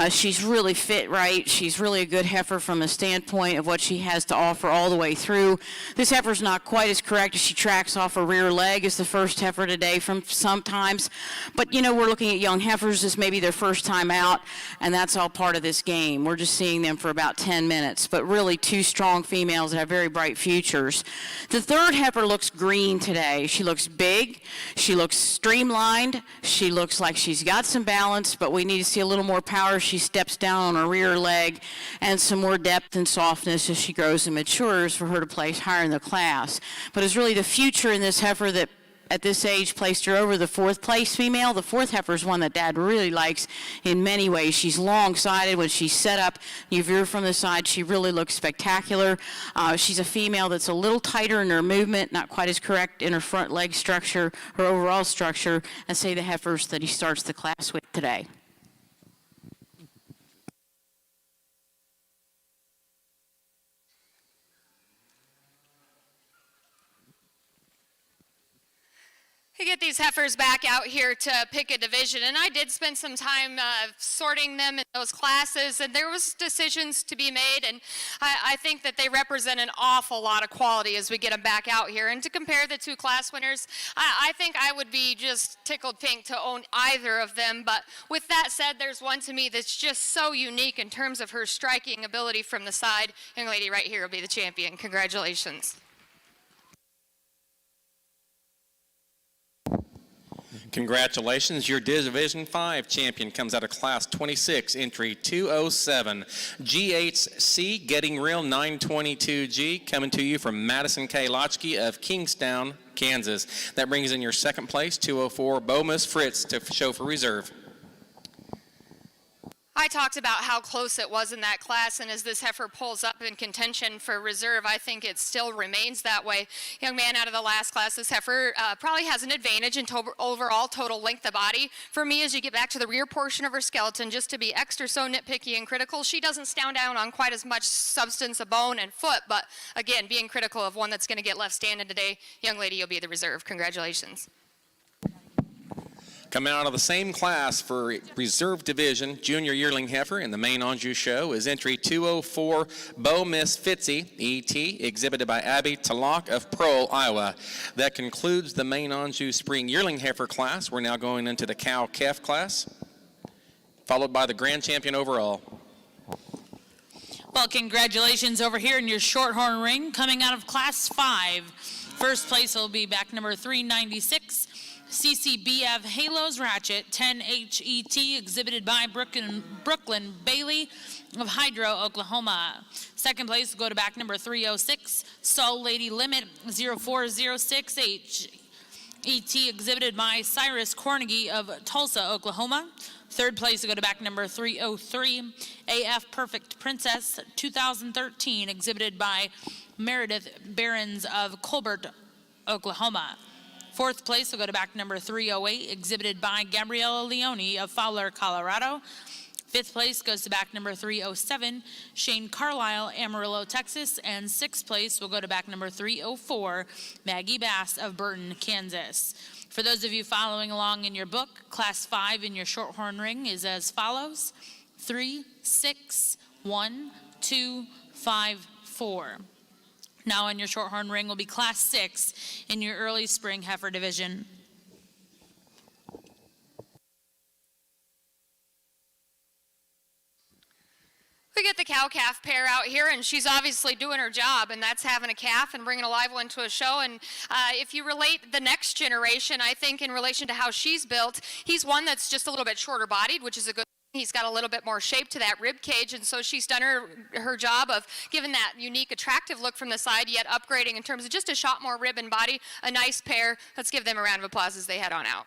She's really fit right. She's really a good heifer from the standpoint of what she has to offer all the way through. This heifer's not quite as correct as she tracks off her rear leg as the first heifer today from sometimes. But you know, we're looking at young heifers. This may be their first time out, and that's all part of this game. We're just seeing them for about 10 minutes, but really two strong females that have very bright futures. The third heifer looks green today. She looks big. She looks streamlined. She looks like she's got some balance, but we need to see a little more power as she steps down on her rear leg and some more depth and softness as she grows and matures for her to place higher in the class. But it's really the future in this heifer that at this age placed her over the fourth place female. The fourth heifer is one that Dad really likes in many ways. She's long-sided. When she's set up, you view her from the side, she really looks spectacular. She's a female that's a little tighter in her movement, not quite as correct in her front leg structure, her overall structure, as say the heifers that he starts the class with today. To get these heifers back out here to pick a division, and I did spend some time sorting them in those classes, and there was decisions to be made, and I think that they represent an awful lot of quality as we get them back out here. And to compare the two class winners, I think I would be just tickled pink to own either of them. But with that said, there's one to me that's just so unique in terms of her striking ability from the side. Young lady right here will be the champion. Congratulations. Congratulations, your Division 5 champion comes out of Class 26, entry 207. G8C Getting Real 922G, coming to you from Madison K. Lotchke of Kingstown, Kansas. That brings in your second place, 204, Bomus Fritz to show for reserve. I talked about how close it was in that class, and as this heifer pulls up in contention for reserve, I think it still remains that way. Young man out of the last class, this heifer probably has an advantage in overall total length of body. For me, as you get back to the rear portion of her skeleton, just to be extra so nitpicky and critical, she doesn't stand down on quite as much substance of bone and foot, but again, being critical of one that's going to get left standing today, young lady, you'll be the reserve. Congratulations. Coming out of the same class for Reserve Division, Junior Yearling Heifer in the main Anjou show is entry 204, Bo Miss Fitzy, ET, exhibited by Abby Talak of Prohl, Iowa. That concludes the main Anjou Spring Yearling Heifer class. We're now going into the cow-calf class, followed by the grand champion overall. Well, congratulations over here in your Shorthorn ring, coming out of Class 5. First place will be back number 396. CCBF Halos Ratchet 10HET, exhibited by Brooklyn Bailey of Hydro, Oklahoma. Second place will go to back number 306, Soul Lady Limit 0406H. ET, exhibited by Cyrus Cornegie of Tulsa, Oklahoma. Third place will go to back number 303, AF Perfect Princess 2013, exhibited by Meredith Behrens of Colbert, Oklahoma. Fourth place will go to back number 308, exhibited by Gabriella Leone of Fowler, Colorado. Fifth place goes to back number 307, Shane Carlisle, Amarillo, Texas. And sixth place will go to back number 304, Maggie Bass of Burton, Kansas. For those of you following along in your book, Class 5 in your Shorthorn ring is as follows: 3, 6, 1, 2, 5, 4. Now in your Shorthorn ring will be Class 6 in your early spring heifer division. We get the cow-calf pair out here, and she's obviously doing her job, and that's having a calf and bringing a live one to a show. And if you relate the next generation, I think in relation to how she's built, he's one that's just a little bit shorter bodied, which is a good thing. He's got a little bit more shape to that rib cage, and so she's done her job of giving that unique, attractive look from the side, yet upgrading in terms of just a shot more rib and body. A nice pair. Let's give them a round of applause as they head on out.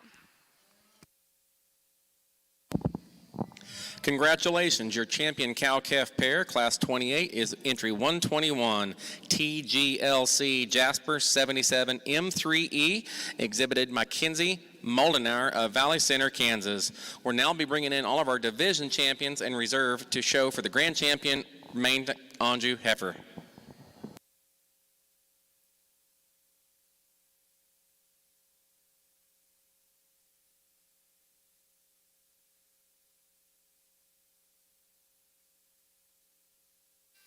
Congratulations, your champion cow-calf pair, Class 28, is entry 121, TGLC Jasper 77 M3E, exhibited by Kinsey Moldenar of Valley Center, Kansas. We'll now be bringing in all of our division champions and reserve to show for the grand champion, Main Anjou Heifer.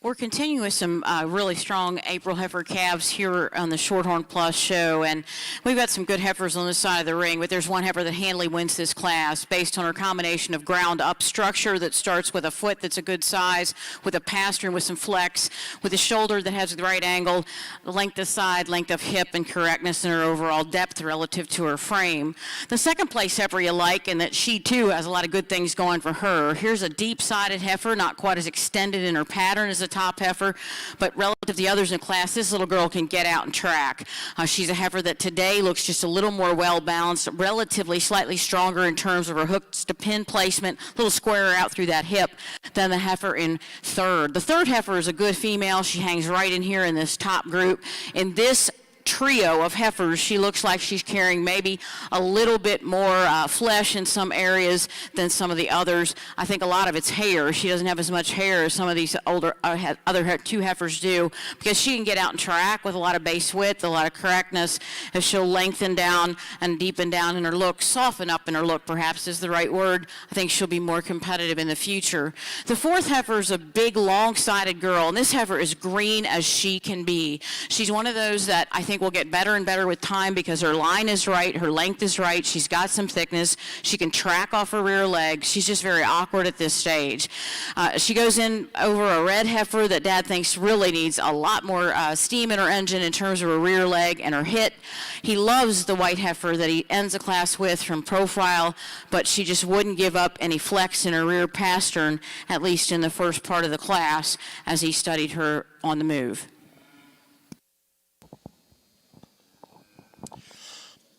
We're continuing with some really strong April heifer calves here on the Shorthorn Plus show, and we've got some good heifers on this side of the ring, but there's one heifer that handily wins this class based on her combination of ground-up structure that starts with a foot that's a good size, with a pastern with some flex, with a shoulder that has the right angle, length of side, length of hip, and correctness in her overall depth relative to her frame. The second place heifer you like, and that she too has a lot of good things going for her. Here's a deep-sided heifer, not quite as extended in her pattern as a top heifer, but relative to the others in class, this little girl can get out and track. She's a heifer that today looks just a little more well-balanced, relatively slightly stronger in terms of her hooks to pin placement, a little squarer out through that hip than the heifer in third. The third heifer is a good female. She hangs right in here in this top group. In this trio of heifers, she looks like she's carrying maybe a little bit more flesh in some areas than some of the others. I think a lot of it's hair. She doesn't have as much hair as some of these older other two heifers do, because she can get out and track with a lot of base width, a lot of correctness, as she'll lengthen down and deepen down in her look, soften up in her look perhaps is the right word. I think she'll be more competitive in the future. The fourth heifer is a big long-sided girl, and this heifer is green as she can be. She's one of those that I think will get better and better with time because her line is right, her length is right, she's got some thickness, she can track off her rear leg. She's just very awkward at this stage. She goes in over a red heifer that Dad thinks really needs a lot more steam in her engine in terms of her rear leg and her hit. He loves the white heifer that he ends the class with from profile, but she just wouldn't give up any flex in her rear pastern, at least in the first part of the class, as he studied her on the move.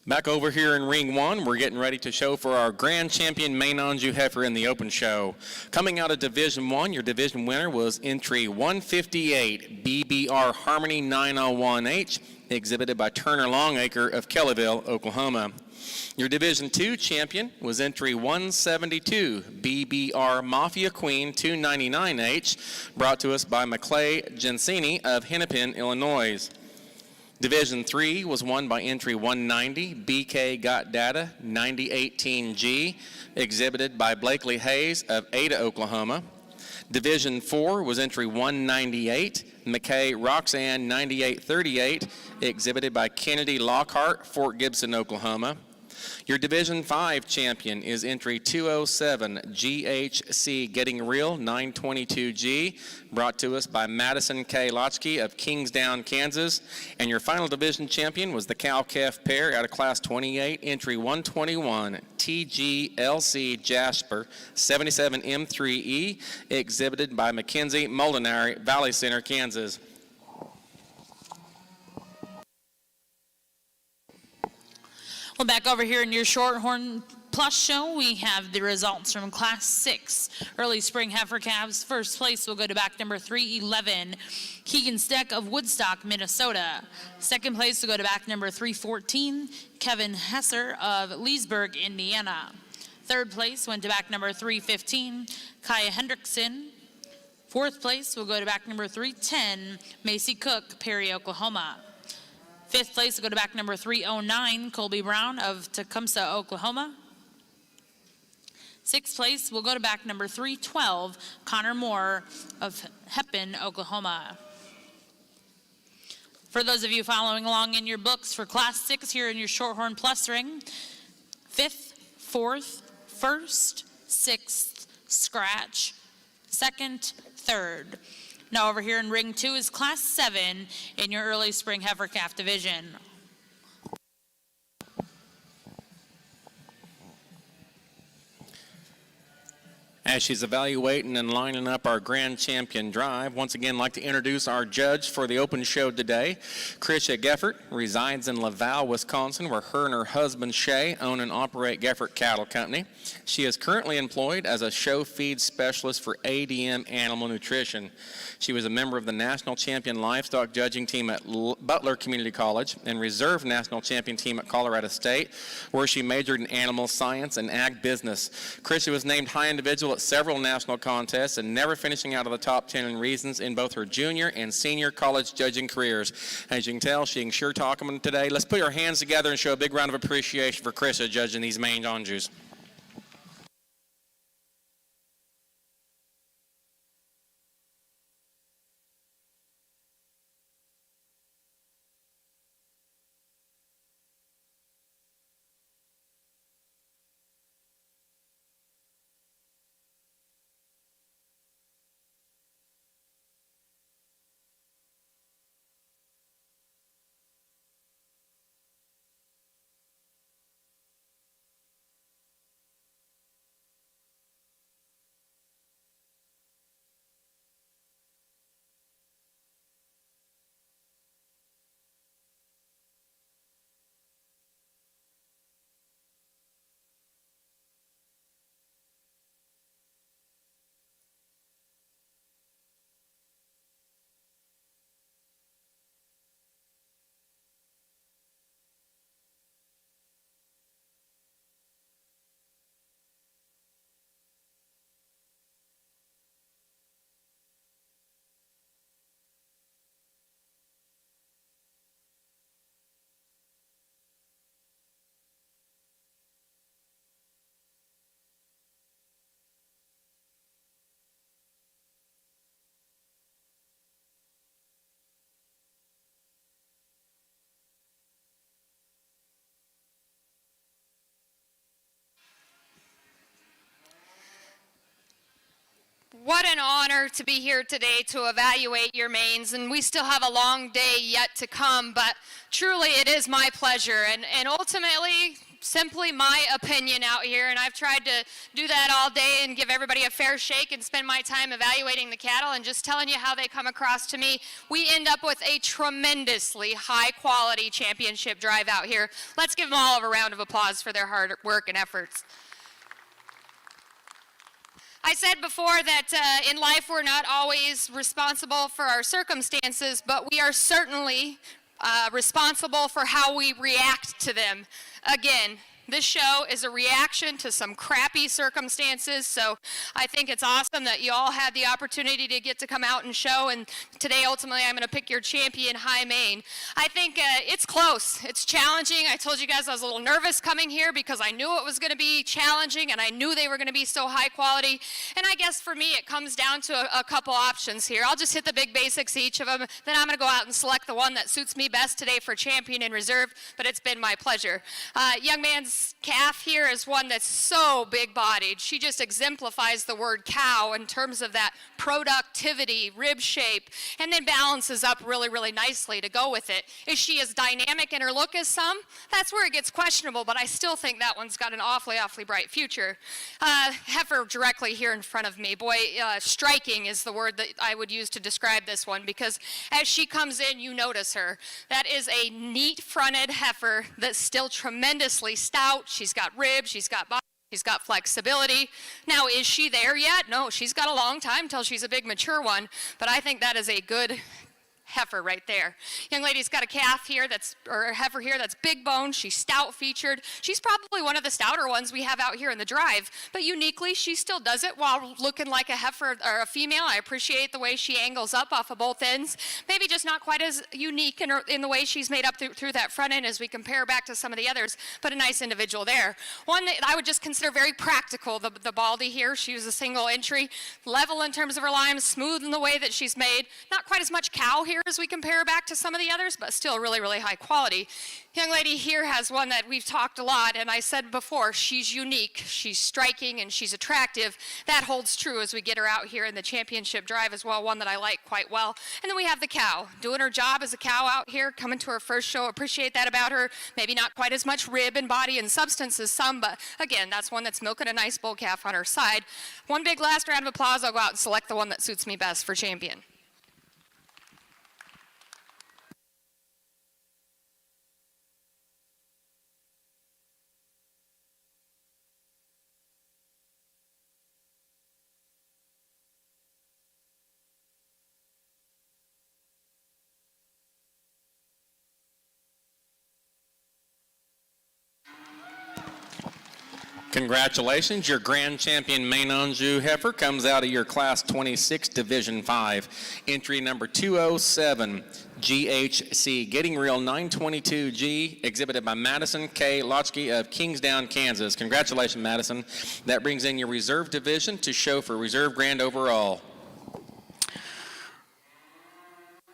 Back over here in ring one, we're getting ready to show for our grand champion Main Anjou heifer in the open show. Coming out of Division 1, your division winner was entry 158, BBR Harmony 901H, exhibited by Turner Longacre of Kellyville, Oklahoma. Your Division 2 champion was entry 172, BBR Mafia Queen 299H, brought to us by McClay Gensini of Hennepin, Illinois. Division 3 was won by entry 190, BK Got Data 9018G, exhibited by Blakely Hayes of Ada, Oklahoma. Division 4 was entry 198, McKay Roxanne 9838, exhibited by Kennedy Lockhart, Fort Gibson, Oklahoma. Your Division 5 champion is entry 207, GHC Getting Real 922G, brought to us by Madison K. Lotchke of Kingsdown, Kansas. And your final division champion was the cow-calf pair out of Class 28, entry 121, TGLC Jasper 77M3E, exhibited by Mackenzie Molinari, Valley Center, Kansas. Well, back over here in your Shorthorn Plus show, we have the results from Class 6 early spring heifer calves. First place will go to back number 311, Keegan Steck of Woodstock, Minnesota. Second place will go to back number 314, Kevin Hesser of Leesburg, Indiana. Third place went to back number 315, Kaya Hendrickson. Fourth place will go to back number 310, Macy Cook, Perry, Oklahoma. Fifth place will go to back number 309, Colby Brown of Tecumseh, Oklahoma. Sixth place will go to back number 312, Connor Moore of Heppen, Oklahoma. For those of you following along in your books for Class 6 here in your Shorthorn Plus ring, 5th, 4th, 1st, 6th, scratch, 2nd, 3rd. Now over here in ring 2 is Class 7 in your early spring heifer calf division. As she's evaluating and lining up our grand champion drive, once again, I'd like to introduce our judge for the open show today. Krisha Geffert resides in Laval, Wisconsin, where her and her husband Shay own and operate Geffert Cattle Company. She is currently employed as a show feed specialist for ADM Animal Nutrition. She was a member of the national champion livestock judging team at Butler Community College and reserve national champion team at Colorado State, where she majored in animal science and ag business. Krisha was named high individual at several national contests and never finishing out of the top 10 in reasons in both her junior and senior college judging careers. As you can tell, she can sure talk them today. Let's put our hands together and show a big round of appreciation for Krisha judging these main Anjus. What an honor to be here today to evaluate your mains, and we still have a long day yet to come, but truly it is my pleasure, and ultimately, simply my opinion out here, and I've tried to do that all day and give everybody a fair shake and spend my time evaluating the cattle and just telling you how they come across to me. We end up with a tremendously high-quality championship drive out here. Let's give them all a round of applause for their hard work and efforts. I said before that in life we're not always responsible for our circumstances, but we are certainly responsible for how we react to them. Again, this show is a reaction to some crappy circumstances, so I think it's awesome that you all had the opportunity to get to come out and show, and today ultimately I'm going to pick your champion, High Main. I think it's close. It's challenging. I told you guys I was a little nervous coming here because I knew it was going to be challenging and I knew they were going to be so high quality, and I guess for me it comes down to a couple options here. I'll just hit the big basics, each of them, then I'm going to go out and select the one that suits me best today for champion and reserve, but it's been my pleasure. Young man's calf here is one that's so big-bodied. She just exemplifies the word cow in terms of that productivity, rib shape, and then balances up really, really nicely to go with it. Is she as dynamic in her look as some? That's where it gets questionable, but I still think that one's got an awfully, awfully bright future. Heifer directly here in front of me. Boy, striking is the word that I would use to describe this one, because as she comes in, you notice her. That is a neat-fronted heifer that's still tremendously stout. She's got ribs, she's got body, she's got flexibility. Now, is she there yet? No, she's got a long time till she's a big mature one, but I think that is a good heifer right there. Young lady's got a calf here or a heifer here that's big bone. She's stout featured. She's probably one of the stouter ones we have out here in the drive, but uniquely she still does it while looking like a heifer or a female. I appreciate the way she angles up off of both ends. Maybe just not quite as unique in the way she's made up through that front end as we compare back to some of the others, but a nice individual there. One that I would just consider very practical, the Baldy here. She was a single entry, level in terms of her limes, smooth in the way that she's made. Not quite as much cow here as we compare back to some of the others, but still really, really high quality. Young lady here has one that we've talked a lot, and I said before, she's unique, she's striking, and she's attractive. That holds true as we get her out here in the championship drive as well, one that I like quite well. And then we have the cow, doing her job as a cow out here, coming to her first show. Appreciate that about her. Maybe not quite as much rib and body and substance as some, but again, that's one that's milking a nice bull calf on her side. One big last round of applause. I'll go out and select the one that suits me best for champion. Congratulations, your grand champion Main Anjou heifer comes out of your class 26 Division 5. Entry number 207, GHC, Getting Real 922G, exhibited by Madison K. Lotchke of Kingsdown, Kansas. Congratulations, Madison. That brings in your reserve division to show for reserve grand overall.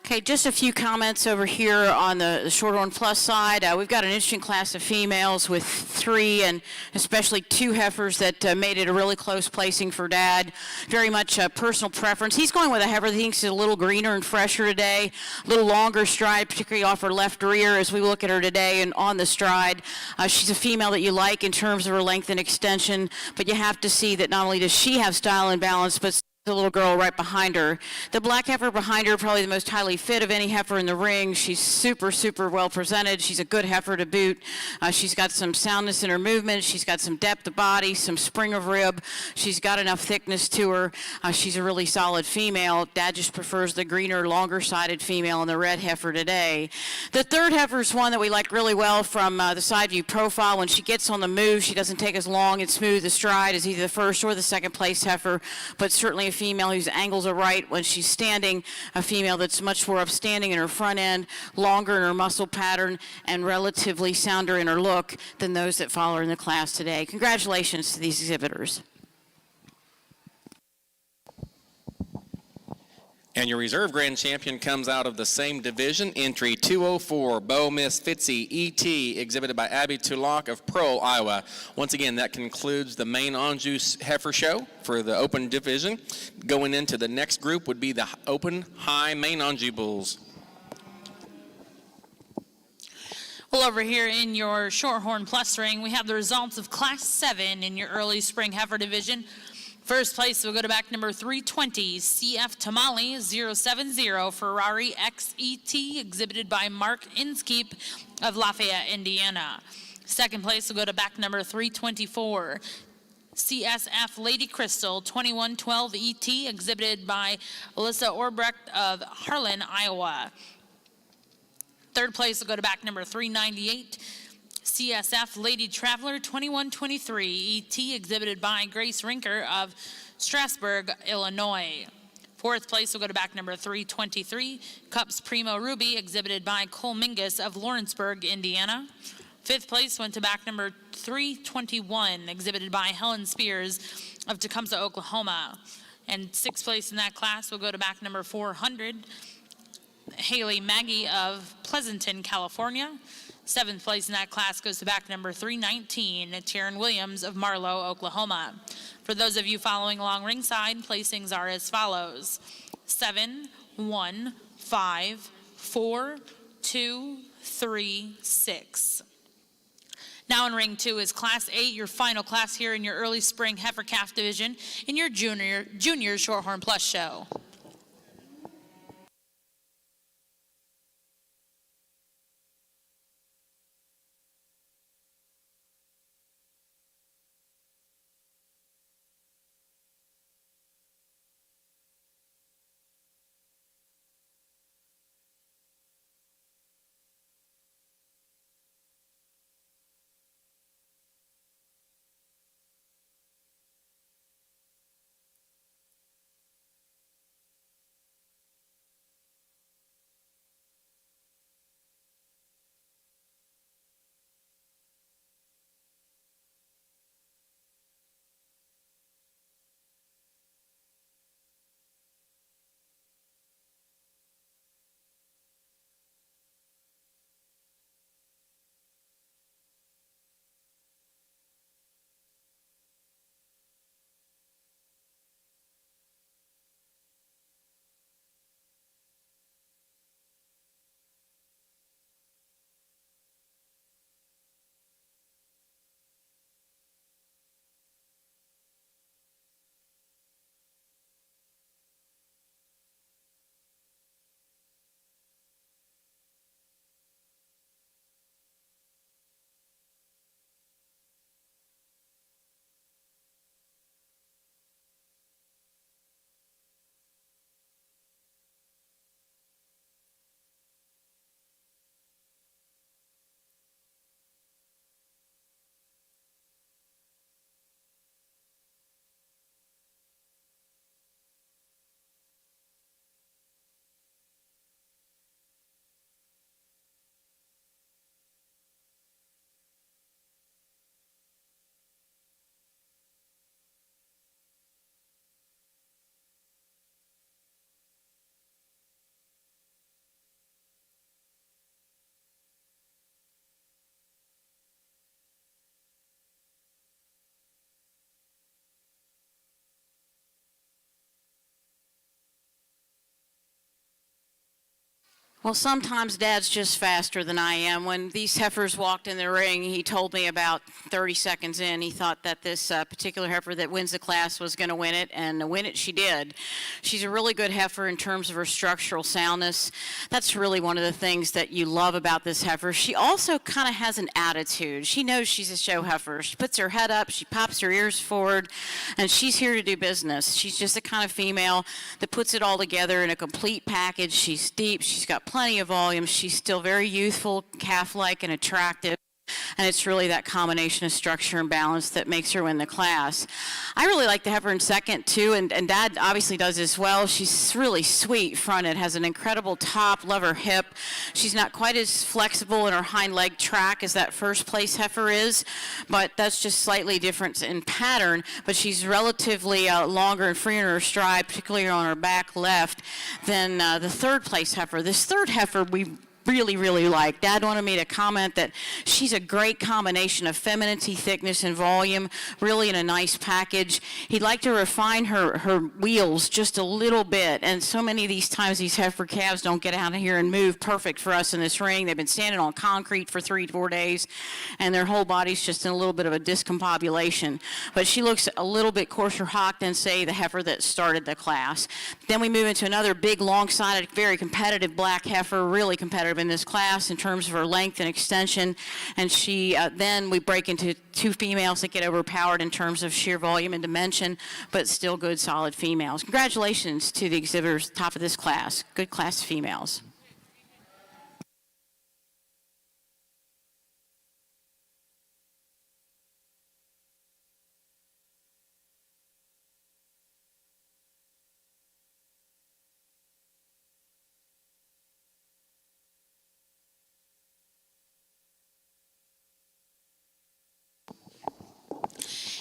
Okay, just a few comments over here on the Shorthorn Plus side. We've got an interesting class of females with 3 and especially 2 heifers that made it a really close placing for Dad. Very much a personal preference. He's going with a heifer that he thinks is a little greener and fresher today, a little longer stride, particularly off her left rear as we look at her today and on the stride. She's a female that you like in terms of her length and extension, but you have to see that not only does she have style and balance, but the little girl right behind her. The black heifer behind her, probably the most highly fit of any heifer in the ring. She's super, super well presented. She's a good heifer to boot. She's got some soundness in her movement. She's got some depth of body, some spring of rib. She's got enough thickness to her. She's a really solid female. Dad just prefers the greener, longer-sided female in the red heifer today. The third heifer is one that we like really well from the side view profile. When she gets on the move, she doesn't take as long and smooth a stride as either the first or the second place heifer, but certainly a female whose angles are right when she's standing, a female that's much more upstanding in her front end, longer in her muscle pattern, and relatively sounder in her look than those that follow her in the class today. Congratulations to these exhibitors. And your reserve grand champion comes out of the same division, entry 204, Bo Miss Fitzy ET, exhibited by Abby Tulloch of Pearl, Iowa. Once again, that concludes the Main Anjou heifer show for the open division. Going into the next group would be the open high Main Anjou bulls. Well, over here in your Shorthorn Plus ring, we have the results of Class 7 in your early spring heifer division. First place will go to back number 320, CF Tamale 070 Ferrari XET, exhibited by Mark Inskeep of Lafayette, Indiana. Second place will go to back number 324, CSF Lady Crystal 2112 ET, exhibited by Alyssa Orbrecht of Harlan, Iowa. Third place will go to back number 398, CSF Lady Traveler 2123 ET, exhibited by Grace Rinker of Strasburg, Illinois. Fourth place will go to back number 323, Cups Primo Ruby, exhibited by Cole Mingus of Lawrenceburg, Indiana. Fifth place went to back number 321, exhibited by Helen Spears of Tecumseh, Oklahoma. And sixth place in that class will go to back number 400, Haley Maggie of Pleasanton, California. Seventh place in that class goes to back number 319, Taryn Williams of Marlow, Oklahoma. For those of you following along ringside, placings are as follows: 7, 1, 5, 4, 2, 3, 6. Now in ring 2 is Class 8, your final class here in your early spring heifer calf division in your junior Shorthorn Plus show. Well, sometimes Dad's just faster than I am. When these heifers walked in the ring, he told me about 30 seconds in, he thought that this particular heifer that wins the class was going to win it, and win it she did. She's a really good heifer in terms of her structural soundness. That's really one of the things that you love about this heifer. She also kind of has an attitude. She knows she's a show heifer. She puts her head up, she pops her ears forward, and she's here to do business. She's just the kind of female that puts it all together in a complete package. She's deep, she's got plenty of volume, she's still very youthful, calf-like, and attractive. And it's really that combination of structure and balance that makes her win the class. I really like the heifer in second, too, and Dad obviously does as well. She's really sweet fronted, has an incredible top, love her hip. She's not quite as flexible in her hind leg track as that first place heifer is, but that's just slightly different in pattern, but she's relatively longer and freer in her stride, particularly on her back left, than the third place heifer. This third heifer we really like. Dad wanted me to comment that she's a great combination of femininity, thickness, and volume, really in a nice package. He'd like to refine her wheels just a little bit, and so many of these times these heifer calves don't get out of here and move perfect for us in this ring. They've been standing on concrete for 3 to 4 days, and their whole body's just in a little bit of a discombobulation. But she looks a little bit coarser hocked than, say, the heifer that started the class. Then we move into another big, long-sided, very competitive black heifer, really competitive in this class in terms of her length and extension, and she then we break into 2 females that get overpowered in terms of sheer volume and dimension, but still good solid females. Congratulations to the exhibitors top of this class. Good class of females.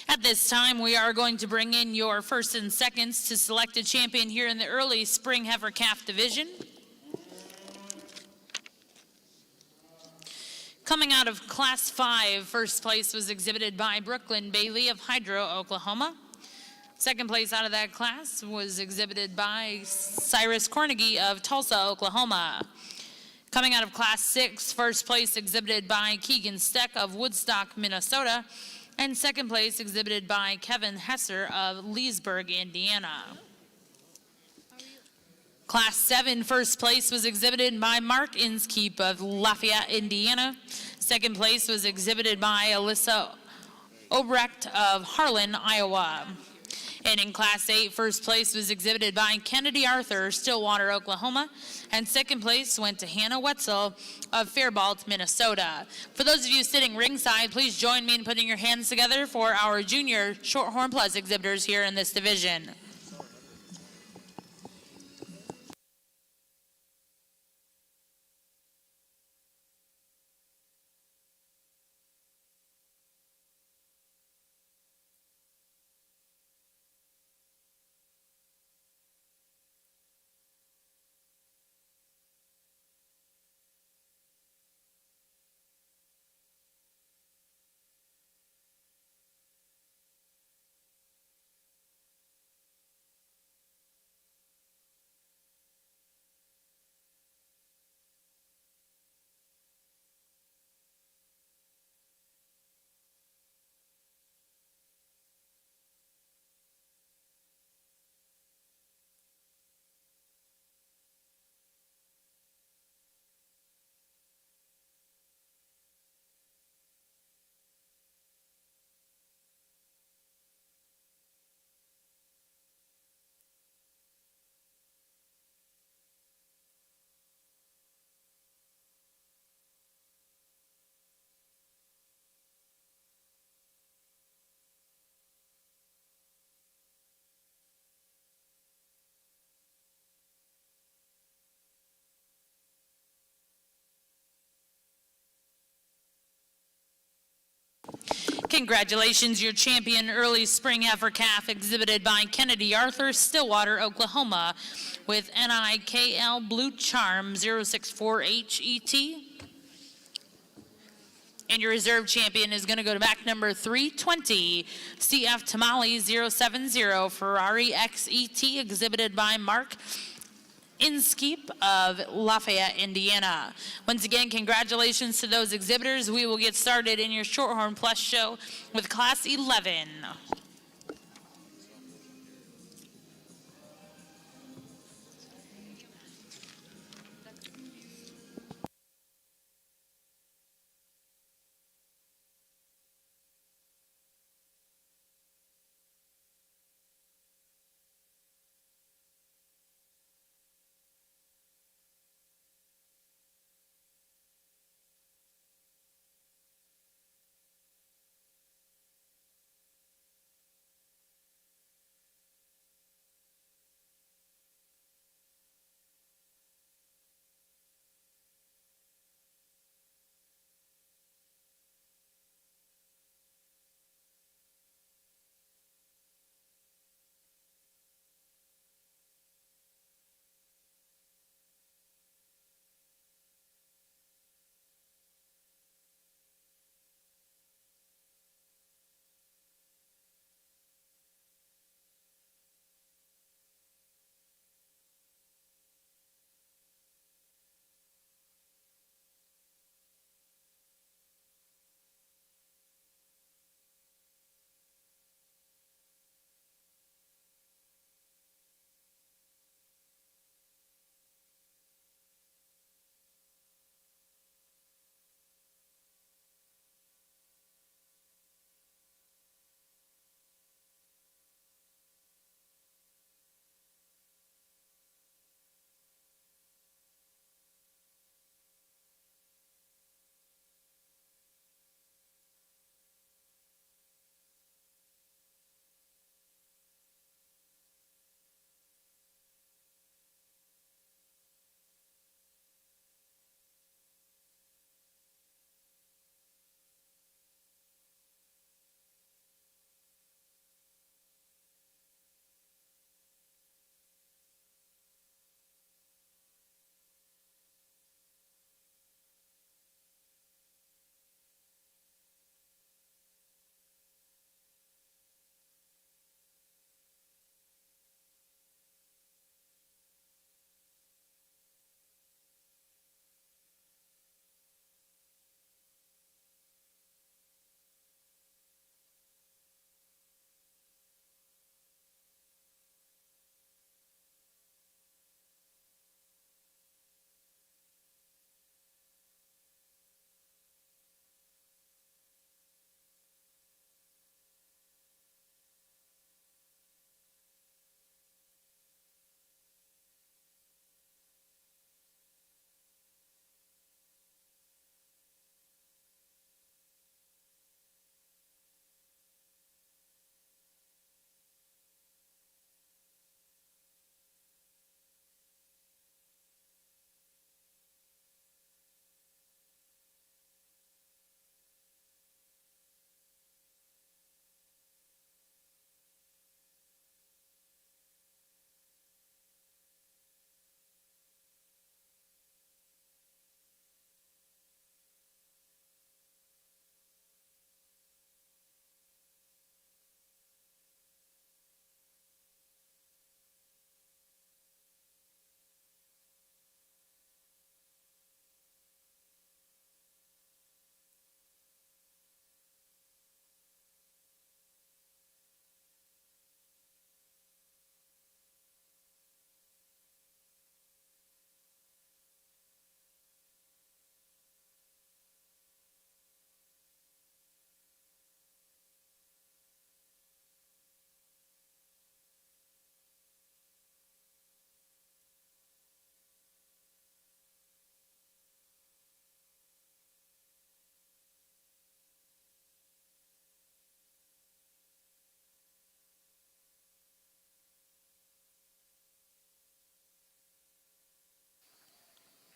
At this time, we are going to bring in your first and seconds to select a champion here in the early spring heifer calf division. Coming out of Class 5, first place was exhibited by Brooklyn Bailey of Hydro, Oklahoma. Second place out of that class was exhibited by Cyrus Cornegie of Tulsa, Oklahoma. Coming out of Class 6, first place exhibited by Keegan Steck of Woodstock, Minnesota. And second place exhibited by Kevin Hesser of Leesburg, Indiana. Class 7 first place was exhibited by Mark Inskeep of Lafayette, Indiana. Second place was exhibited by Alyssa Obrecht of Harlan, Iowa. And in Class 8, first place was exhibited by Kennedy Arthur, Stillwater, Oklahoma. And second place went to Hannah Wetzel of Faribault, Minnesota. For those of you sitting ringside, please join me in putting your hands together for our junior Shorthorn Plus exhibitors here in this division. Congratulations, your champion early spring heifer calf exhibited by Kennedy Arthur, Stillwater, Oklahoma, with NIKL Blue Charm 064HET. And your reserve champion is going to go to back number 320, CF Tamale 070 Ferrari XET, exhibited by Mark Inskeep of Lafayette, Indiana. Once again, congratulations to those exhibitors. We will get started in your Shorthorn Plus show with Class 11.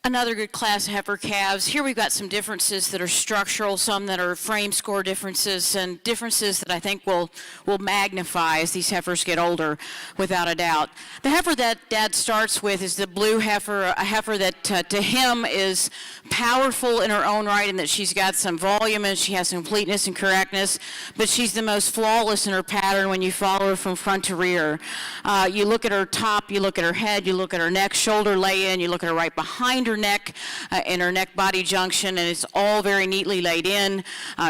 Another good class of heifer calves. Here we've got some differences that are structural, some that are frame score differences, and differences that I think will magnify as these heifers get older, without a doubt. The heifer that Dad starts with is the blue heifer, a heifer that to him is powerful in her own right, and that she's got some volume and she has some completeness and correctness, but she's the most flawless in her pattern when you follow her from front to rear. You look at her top, you look at her head, you look at her neck, shoulder lay-in, you look at her right behind her neck and her neck body junction, and it's all very neatly laid in.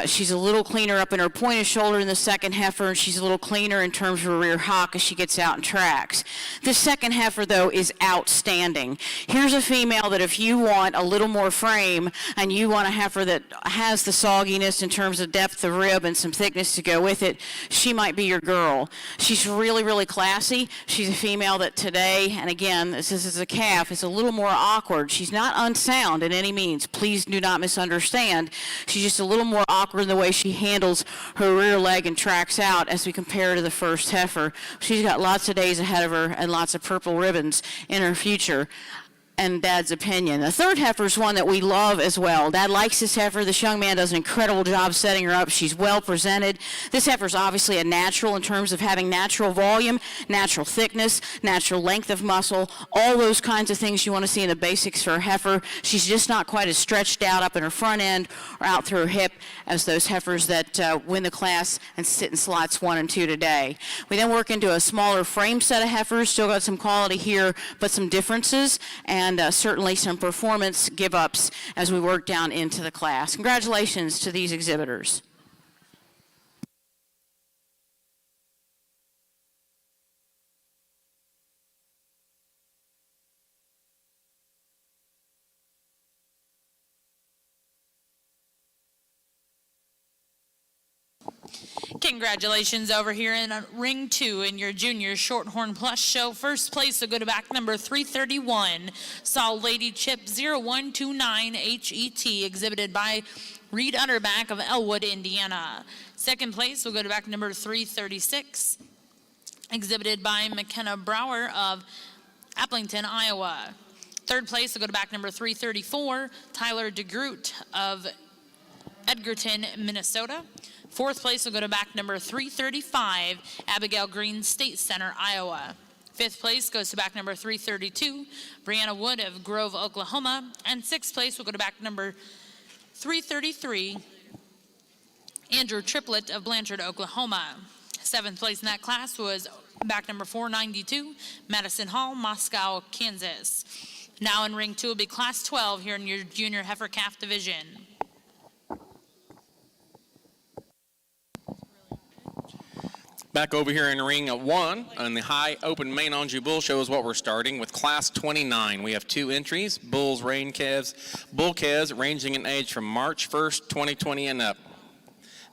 She's a little cleaner up in her point of shoulder in the second heifer, and she's a little cleaner in terms of her rear hock as she gets out and tracks. This second heifer, though, is outstanding. Here's a female that if you want a little more frame and you want a heifer that has the sogginess in terms of depth of rib and some thickness to go with it, she might be your girl. She's really, really classy. She's a female that today, and again, this is a calf, is a little more awkward. She's not unsound in any means. Please do not misunderstand. She's just a little more awkward in the way she handles her rear leg and tracks out as we compare to the first heifer. She's got lots of days ahead of her and lots of purple ribbons in her future. And Dad's opinion. The third heifer is one that we love as well. Dad likes this heifer. This young man does an incredible job setting her up. She's well presented. This heifer is obviously a natural in terms of having natural volume, natural thickness, natural length of muscle, all those kinds of things you want to see in the basics for a heifer. She's just not quite as stretched out up in her front end or out through her hip as those heifers that win the class and sit in slots 1 and 2 today. We then work into a smaller frame set of heifers. Still got some quality here, but some differences, and certainly some performance give-ups as we work down into the class. Congratulations to these exhibitors. Congratulations over here in ring 2 in your junior Shorthorn Plus show. First place will go to back number 331, Saw Lady Chip 0129 HET, exhibited by Reed Utterback of Elwood, Indiana. Second place will go to back number 336, exhibited by McKenna Brower of Applington, Iowa. Third place will go to back number 334, Tyler DeGroot of Edgerton, Minnesota. Fourth place will go to back number 335, Abigail Green, State Center, Iowa. Fifth place goes to back number 332, Brianna Wood of Grove, Oklahoma. And sixth place will go to back number 333, Andrew Triplett of Blanchard, Oklahoma. Seventh place in that class was back number 492, Madison Hall, Moscow, Kansas. Now in ring 2 will be class 12 here in your junior heifer calf division. Back over here in ring 1 on the high open main Anjou bull show is what we're starting with class 29. We have 2 entries, bulls, rein calves, bull calves ranging in age from March 1st, 2020 and up.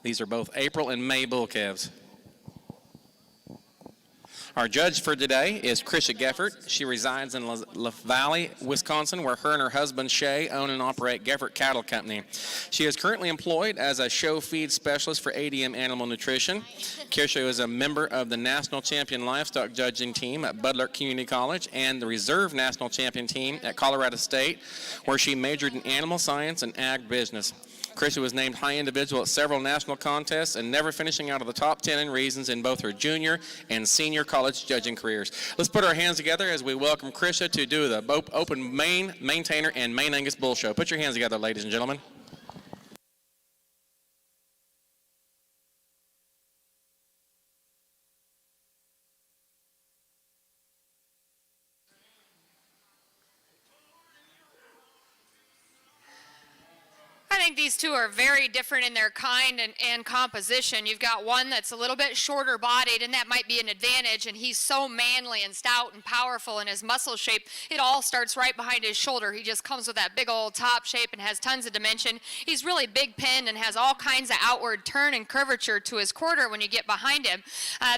These are both April and May bull calves. Our judge for today is Krisha Geffert. She resides in La Valley, Wisconsin, where her and her husband Shay own and operate Geffert Cattle Company. She is currently employed as a show feed specialist for ADM Animal Nutrition. Krisha is a member of the National Champion Livestock Judging Team at Butler Community College and the Reserve National Champion Team at Colorado State, where she majored in animal science and ag business. Krisha was named high individual at several national contests and never finishing out of the top 10 in reasons in both her junior and senior college judging careers. Let's put our hands together as we welcome Krisha to do the open Maine, Maintainer, and Maine Angus Bull Show. Put your hands together, ladies and gentlemen. I think these two are very different in their kind and composition. You've got one that's a little bit shorter bodied, and that might be an advantage, and he's so manly and stout and powerful in his muscle shape. It all starts right behind his shoulder. He just comes with that big old top shape and has tons of dimension. He's really big pinned and has all kinds of outward turn and curvature to his quarter when you get behind him.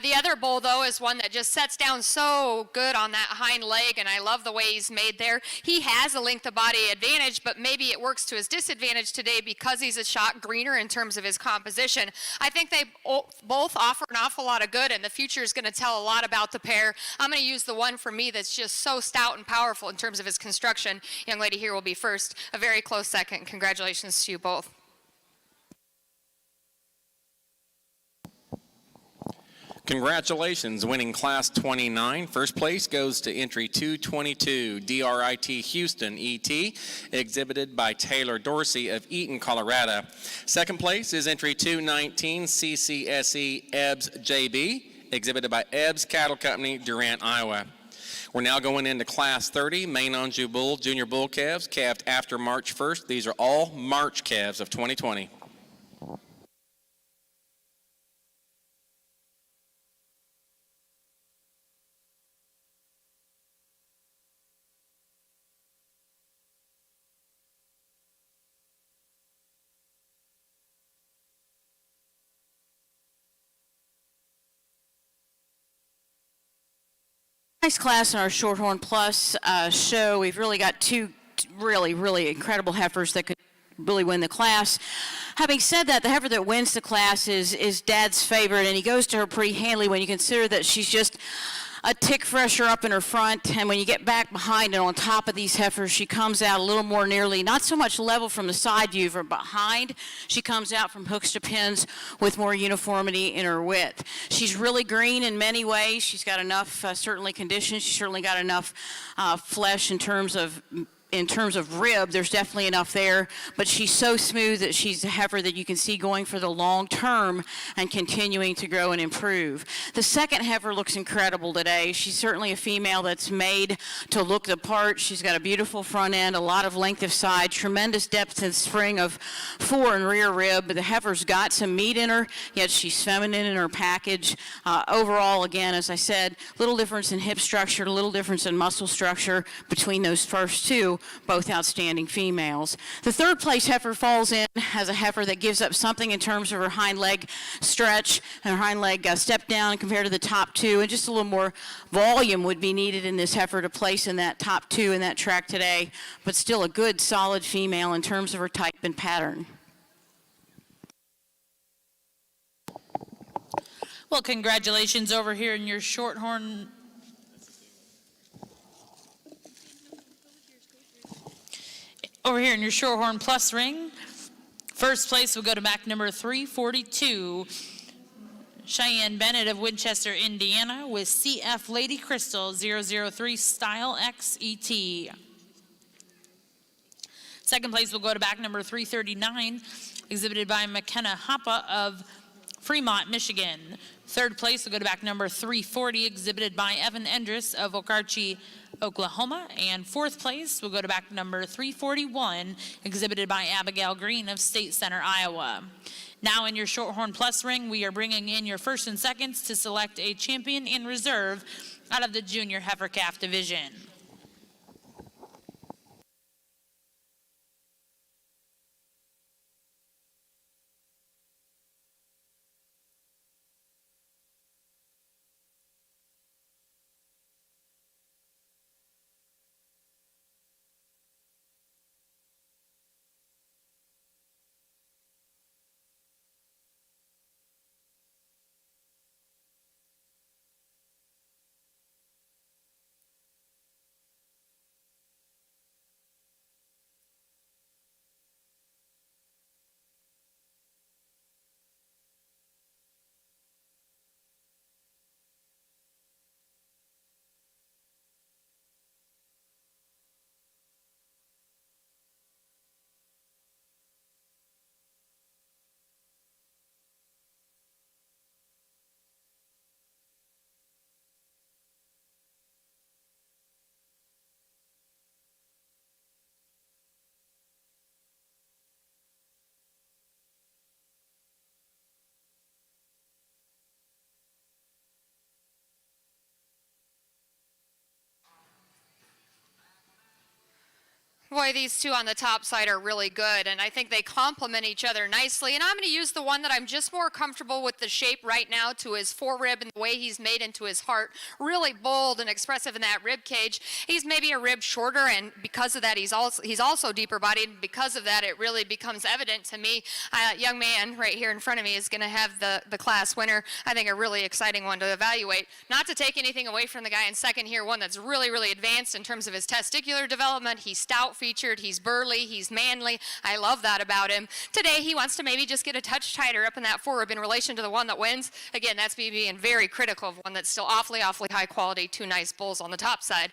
The other bull, though, is one that just sets down so good on that hind leg, and I love the way he's made there. He has a length of body advantage, but maybe it works to his disadvantage today because he's a shot greener in terms of his composition. I think they both offer an awful lot of good, and the future is going to tell a lot about the pair. I'm going to use the one for me that's just so stout and powerful in terms of his construction. Young lady here will be first. A very close second. Congratulations to you both. Congratulations, winning Class 29. First place goes to entry 222, DRIT Houston ET, exhibited by Taylor Dorsey of Eaton, Colorado. Second place is entry 219, CCSE Ebbs JB, exhibited by Ebbs Cattle Company, Durant, Iowa. We're now going into Class 30, Main Anjou Bull Junior Bull Calves, calved after March 1st. These are all March calves of 2020. Nice class in our Shorthorn Plus show. We've really got two really incredible heifers that could really win the class. Having said that, the heifer that wins the class is Dad's favorite, and he goes to her pretty handily when you consider that she's just a tick fresher up in her front, and when you get back behind and on top of these heifers, she comes out a little more nearly, not so much level from the side view, from behind. She comes out from hooks to pins with more uniformity in her width. She's really green in many ways. She's got enough, certainly condition. She's certainly got enough flesh in terms of rib. There's definitely enough there, but she's so smooth that she's a heifer that you can see going for the long term and continuing to grow and improve. The second heifer looks incredible today. She's certainly a female that's made to look the part. She's got a beautiful front end, a lot of length of side, tremendous depth and spring of fore and rear rib, but the heifer's got some meat in her, yet she's feminine in her package. Overall, again, as I said, little difference in hip structure, a little difference in muscle structure between those first two, both outstanding females. The third place heifer falls in as a heifer that gives up something in terms of her hind leg stretch and her hind leg step down compared to the top two, and just a little more volume would be needed in this heifer to place in that top two in that track today, but still a good solid female in terms of her type and pattern. Well, congratulations over here in your Shorthorn. Over here in your Shorthorn Plus ring, first place will go to back number 342, Cheyenne Bennett of Winchester, Indiana, with CF Lady Crystal 003 Style XET. Second place will go to back number 339, exhibited by McKenna Hoppe of Fremont, Michigan. Third place will go to back number 340, exhibited by Evan Endress of Okarche, Oklahoma. And fourth place will go to back number 341, exhibited by Abigail Green of State Center, Iowa. Now in your Shorthorn Plus ring, we are bringing in your first and seconds to select a champion in reserve out of the Junior Heifer Calf Division. Boy, these two on the top side are really good, and I think they complement each other nicely. And I'm going to use the one that I'm just more comfortable with the shape right now to his forerib and the way he's made into his heart. Really bold and expressive in that rib cage. He's maybe a rib shorter, and because of that, he's also deeper bodied. Because of that, it really becomes evident to me. Young man right here in front of me is going to have the class winner. I think a really exciting one to evaluate. Not to take anything away from the guy in second here, one that's really, really advanced in terms of his testicular development. He's stout featured, he's burly, he's manly. I love that about him. Today he wants to maybe just get a touch tighter up in that forerib in relation to the one that wins. Again, that's me being very critical of one that's still awfully, awfully high quality. Two nice bulls on the top side.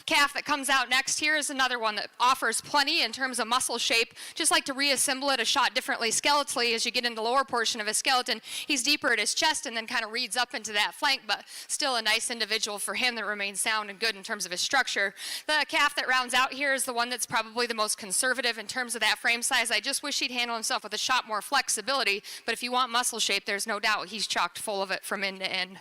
Calf that comes out next here is another one that offers plenty in terms of muscle shape. Just like to reassemble it a shot differently skeletally as you get in the lower portion of his skeleton. He's deeper at his chest and then kind of reads up into that flank, but still a nice individual for him that remains sound and good in terms of his structure. The calf that rounds out here is the one that's probably the most conservative in terms of that frame size. I just wish he'd handle himself with a shot more flexibility, but if you want muscle shape, there's no doubt he's chocked full of it from end to end.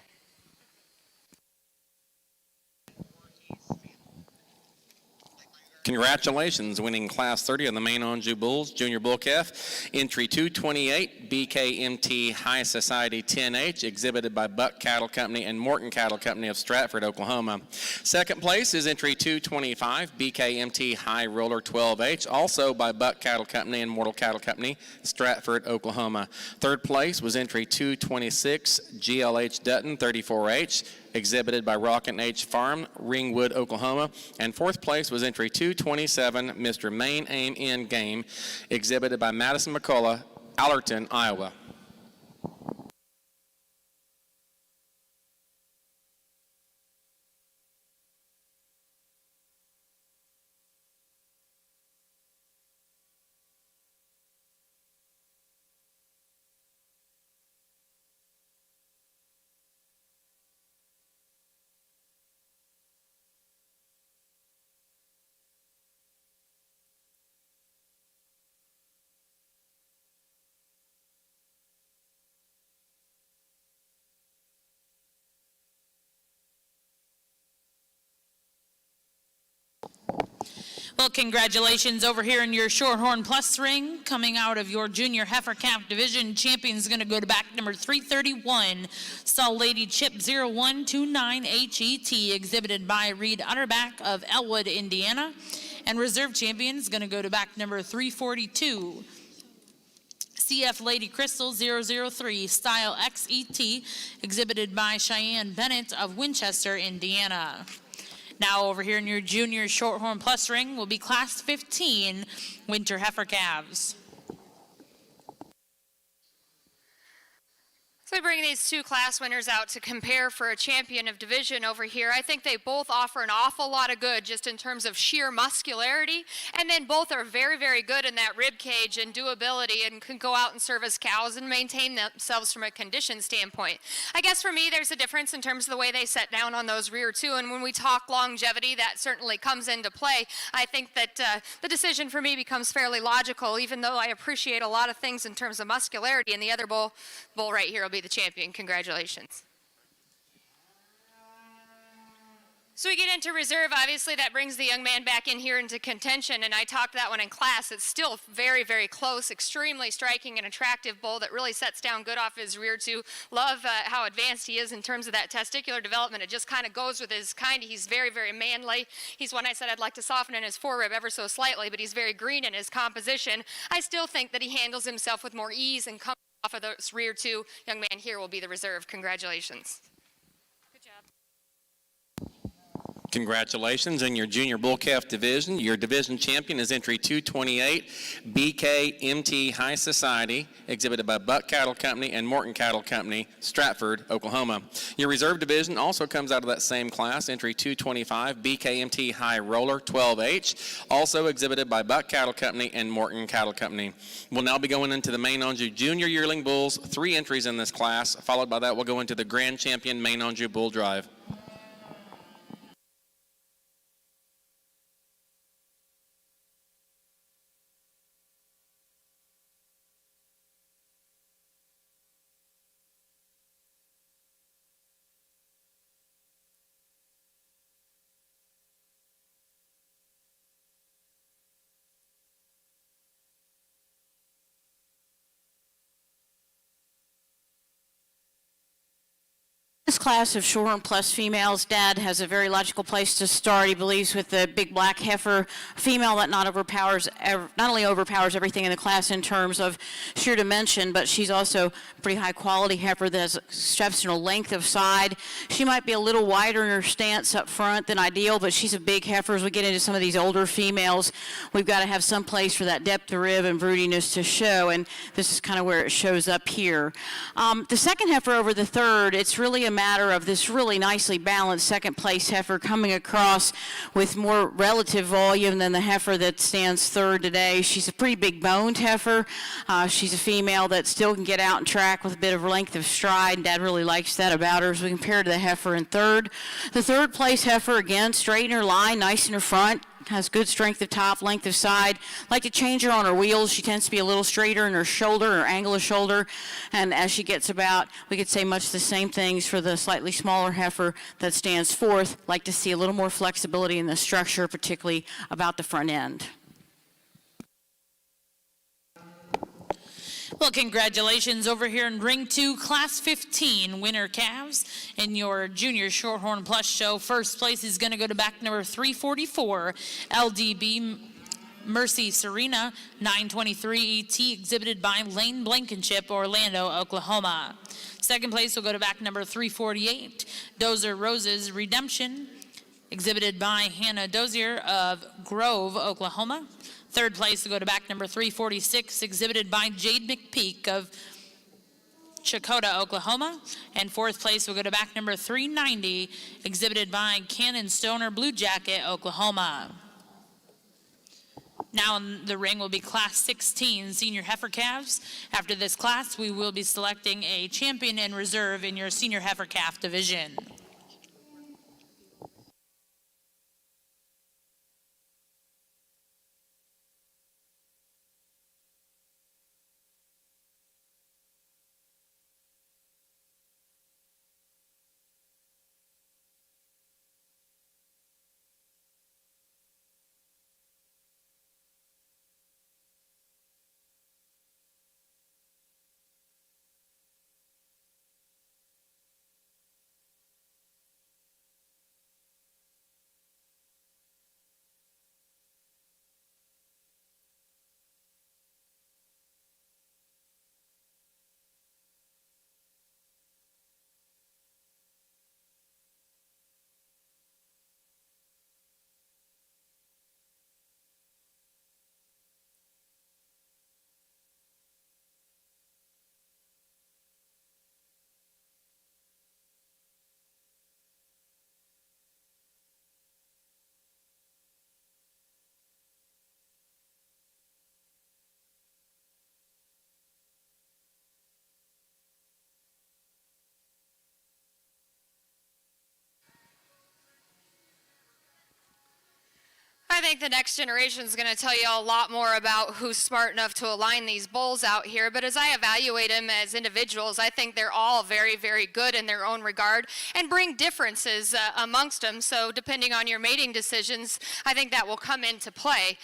Congratulations, winning Class 30 on the Main Anjou Bulls Junior Bull Calf. Entry 228, BKMT High Society 10H, exhibited by Buck Cattle Company and Morton Cattle Company of Stratford, Oklahoma. Second place is entry 225, BKMT High Roller 12H, also by Buck Cattle Company and Morton Cattle Company, Stratford, Oklahoma. Third place was entry 226, GLH Dutton 34H, exhibited by Rocket H Farm, Ringwood, Oklahoma. And fourth place was entry 227, Mr. Main Aim In Game, exhibited by Madison McCullough, Allerton, Iowa. Well, congratulations over here in your Shorthorn Plus ring. Coming out of your Junior Heifer Calf Division, champion's going to go to back number 331, Saw Lady Chip 0129HET, exhibited by Reed Utterback of Elwood, Indiana. And reserve champion is going to go to back number 342, CF Lady Crystal 003, Style XET, exhibited by Cheyenne Bennett of Winchester, Indiana. Now over here in your Junior Shorthorn Plus ring will be Class 15 Winter Heifer Calves. So we bring these two class winners out to compare for a champion of division over here. I think they both offer an awful lot of good just in terms of sheer muscularity, and then both are very, very good in that rib cage and doability and can go out and service cows and maintain themselves from a condition standpoint. I guess for me there's a difference in terms of the way they set down on those rear two, and when we talk longevity, that certainly comes into play. I think that the decision for me becomes fairly logical, even though I appreciate a lot of things in terms of muscularity, and the other bull right here will be the champion. Congratulations. So we get into reserve. Obviously that brings the young man back in here into contention, and I talked that one in class. It's still very, very close, extremely striking and attractive bull that really sets down good off his rear two. Love how advanced he is in terms of that testicular development. It just kind of goes with his kind. He's very, very manly. He's one I said I'd like to soften in his forerib ever so slightly, but he's very green in his composition. I still think that he handles himself with more ease and comfort off of those rear two. Young man here will be the reserve. Congratulations. Good job. Congratulations in your Junior Bull Calf Division. Your division champion is entry 228, BKMT High Society, exhibited by Buck Cattle Company and Morton Cattle Company, Stratford, Oklahoma. Your reserve division also comes out of that same class, entry 225, BKMT High Roller 12H, also exhibited by Buck Cattle Company and Morton Cattle Company. We'll now be going into the Main Anjou Junior Yearling Bulls, 3 entries in this class. Followed by that, we'll go into the Grand Champion Main Anjou Bull Drive. This class of Shorthorn Plus females, Dad has a very logical place to start. He believes with the big black heifer female that not only overpowers everything in the class in terms of sheer dimension, but she's also a pretty high quality heifer that has exceptional length of side. She might be a little wider in her stance up front than ideal, but she's a big heifer. As we get into some of these older females, we've got to have some place for that depth of rib and broodiness to show, and this is kind of where it shows up here. The second heifer over the third, it's really a matter of this really nicely balanced second place heifer coming across with more relative volume than the heifer that stands third today. She's a pretty big boned heifer. She's a female that still can get out and track with a bit of length of stride, and Dad really likes that about her as we compare to the heifer in third. The third place heifer, again, straight in her line, nice in her front, has good strength of top, length of side. Like to change her on her wheels. She tends to be a little straighter in her shoulder, her angle of shoulder. And as she gets about, we could say much the same things for the slightly smaller heifer that stands fourth. Like to see a little more flexibility in the structure, particularly about the front end. Well, congratulations over here in Ring 2, Class 15 winner calves in your Junior Shorthorn Plus show. First place is going to go to back number 344, LDB Mercy Serena, 923 ET, exhibited by Lane Blankenship, Orlando, Oklahoma. Second place will go to back number 348, Dozer Roses Redemption, exhibited by Hannah Dozier of Grove, Oklahoma. Third place will go to back number 346, exhibited by Jade McPeak of Chakota, Oklahoma. And fourth place will go to back number 390, exhibited by Cannon Stoner Blue Jacket, Oklahoma. Now in the ring will be Class 16 Senior Heifer Calves. After this class, we will be selecting a champion and reserve in your Senior Heifer Calf division. I think the next generation is going to tell you a lot more about who's smart enough to align these bulls out here. But as I evaluate them as individuals, I think they're all very, very good in their own regard and bring differences amongst them. So depending on your mating decisions, I think that will come into play.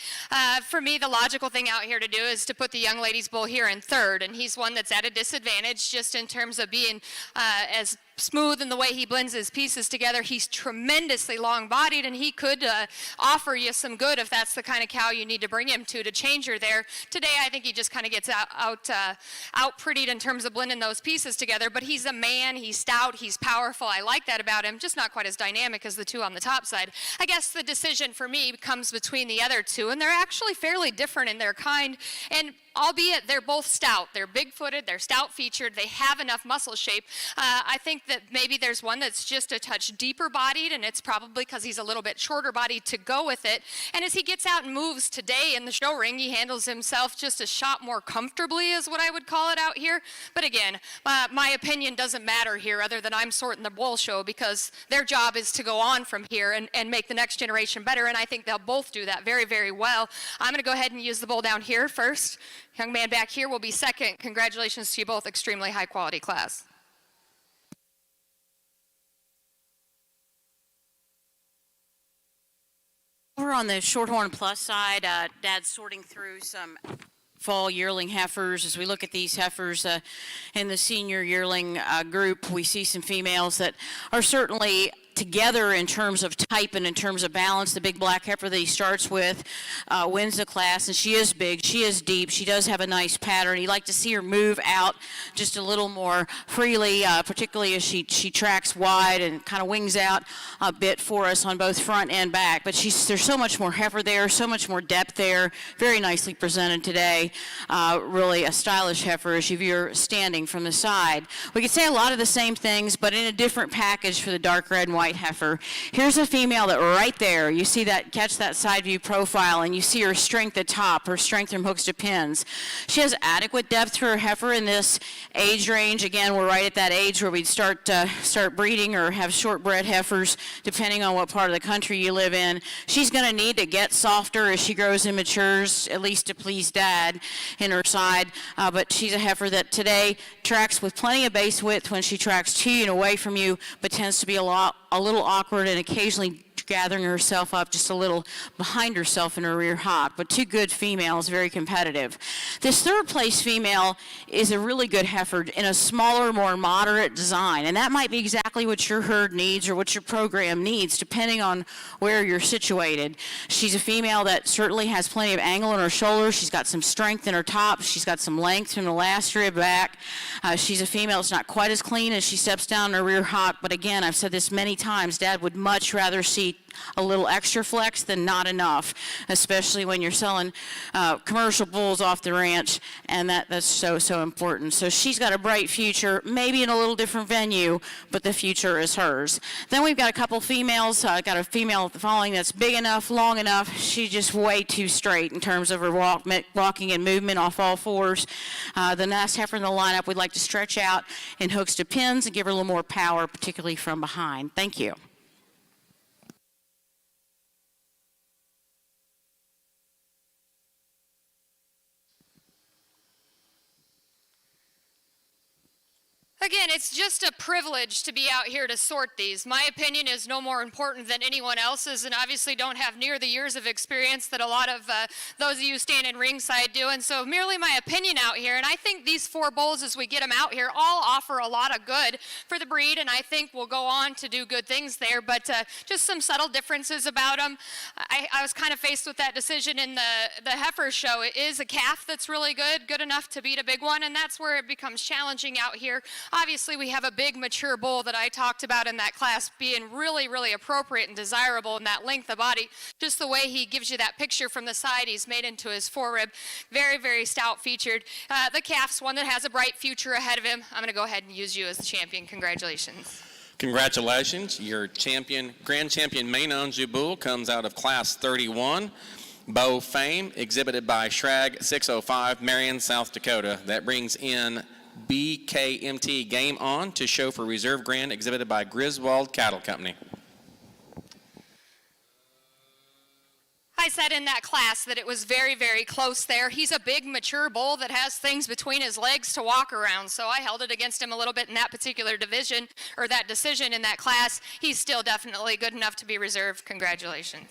For me, the logical thing out here to do is to put the young lady's bull here in third. And he's one that's at a disadvantage just in terms of being as smooth in the way he blends his pieces together. He's tremendously long-bodied, and he could offer you some good if that's the kind of cow you need to bring him to change her there. Today, I think he just kind of gets out-prettied in terms of blending those pieces together, but he's a man, he's stout, he's powerful. I like that about him, just not quite as dynamic as the two on the top side. I guess the decision for me comes between the other two, and they're actually fairly different in their kind, and albeit they're both stout. They're big-footed, they're stout-featured, they have enough muscle shape. I think that maybe there's one that's just a touch deeper bodied, and it's probably because he's a little bit shorter bodied to go with it. And as he gets out and moves today in the show ring, he handles himself just a shot more comfortably is what I would call it out here. But again, my opinion doesn't matter here other than I'm sorting the bull show because their job is to go on from here and make the next generation better, and I think they'll both do that very, very well. I'm going to go ahead and use the bull down here first. Young man back here will be second. Congratulations to you both, extremely high quality class. Over on the Shorthorn Plus side, Dad's sorting through some fall yearling heifers. As we look at these heifers in the senior yearling group, we see some females that are certainly together in terms of type and in terms of balance. The big black heifer that he starts with wins the class, and she is big, she is deep, she does have a nice pattern. You'd like to see her move out just a little more freely, particularly as she tracks wide and kind of wings out a bit for us on both front and back. But there's so much more heifer there, so much more depth there, very nicely presented today. Really a stylish heifer as you view her standing from the side. We could say a lot of the same things, but in a different package for the dark red and white heifer. Here's a female that right there, you see that, catch that side view profile, and you see her strength at top, her strength from hooks to pins. She has adequate depth to her heifer in this age range. Again, we're right at that age where we'd start breeding or have short-bred heifers, depending on what part of the country you live in. She's going to need to get softer as she grows and matures, at least to please Dad in her side. But she's a heifer that today tracks with plenty of base width when she tracks to you and away from you, but tends to be a little awkward and occasionally gathering herself up just a little behind herself in her rear hock, but two good females, very competitive. This third place female is a really good heifer in a smaller, more moderate design, and that might be exactly what your herd needs or what your program needs, depending on where you're situated. She's a female that certainly has plenty of angle in her shoulders. She's got some strength in her top. She's got some length from the last rib back. She's a female that's not quite as clean as she steps down in her rear hock, but again, I've said this many times, Dad would much rather see a little extra flex than not enough, especially when you're selling commercial bulls off the ranch, and that's so important. So she's got a bright future, maybe in a little different venue, but the future is hers. Then we've got a couple females. Got a female following that's big enough, long enough. She's just way too straight in terms of her walking and movement off all fours. The last heifer in the lineup we'd like to stretch out in hooks to pins and give her a little more power, particularly from behind. Thank you. Again, it's just a privilege to be out here to sort these. My opinion is no more important than anyone else's, and obviously don't have near the years of experience that a lot of those of you standing ringside do, and so merely my opinion out here. And I think these four bulls, as we get them out here, all offer a lot of good for the breed, and I think we'll go on to do good things there, but just some subtle differences about them. I was kind of faced with that decision in the heifer show. It is a calf that's really good enough to beat a big one, and that's where it becomes challenging out here. Obviously, we have a big mature bull that I talked about in that class being really, really appropriate and desirable in that length of body. Just the way he gives you that picture from the side, he's made into his forerib. Very, very stout featured. The calf's one that has a bright future ahead of him. I'm going to go ahead and use you as the champion. Congratulations. Congratulations. Your champion, grand champion Main Anjou bull comes out of class 31. Bow Fame, exhibited by Shrag 605, Marion, South Dakota. That brings in BKMT Game On to show for Reserve Grand, exhibited by Griswold Cattle Company. I said in that class that it was very, very close there. He's a big, mature bull that has things between his legs to walk around, so I held it against him a little bit in that particular division, or that decision in that class. He's still definitely good enough to be reserved. Congratulations.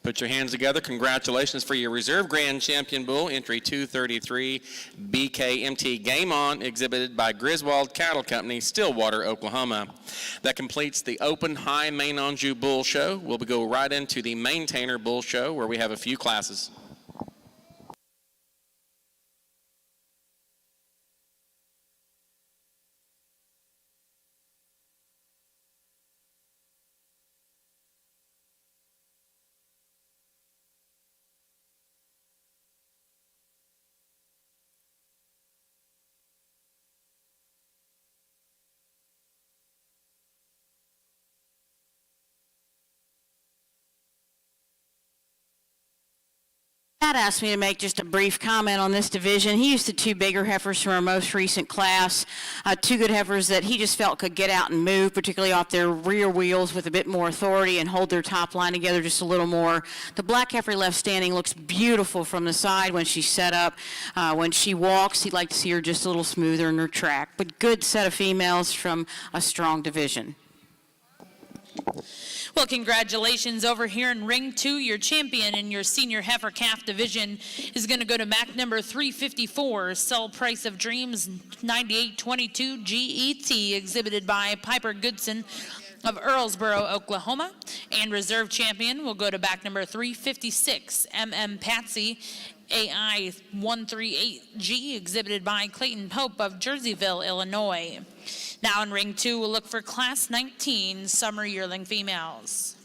Put your hands together. Congratulations for your Reserve Grand Champion bull, entry 233, BKMT Game On, exhibited by Griswold Cattle Company, Stillwater, Oklahoma. That completes the Open High Main Anjou Bull Show. We'll go right into the Maintainer Bull Show, where we have a few classes. Dad asked me to make just a brief comment on this division. He used the two bigger heifers from our most recent class, two good heifers that he just felt could get out and move, particularly off their rear wheels with a bit more authority and hold their top line together just a little more. The black heifer left standing looks beautiful from the side when she's set up. When she walks, he'd like to see her just a little smoother in her track, but good set of females from a strong division. Well, congratulations over here in ring 2. Your champion in your senior heifer calf division is going to go to MAC number 354, Sell Price of Dreams 9822 GET, exhibited by Piper Goodson of Earlsboro, Oklahoma. And reserve champion will go to back number 356, Patsy AI 138G, exhibited by Clayton Pope of Jerseyville, Illinois. Now in ring 2, we'll look for Class 19 Summer Yearling Females.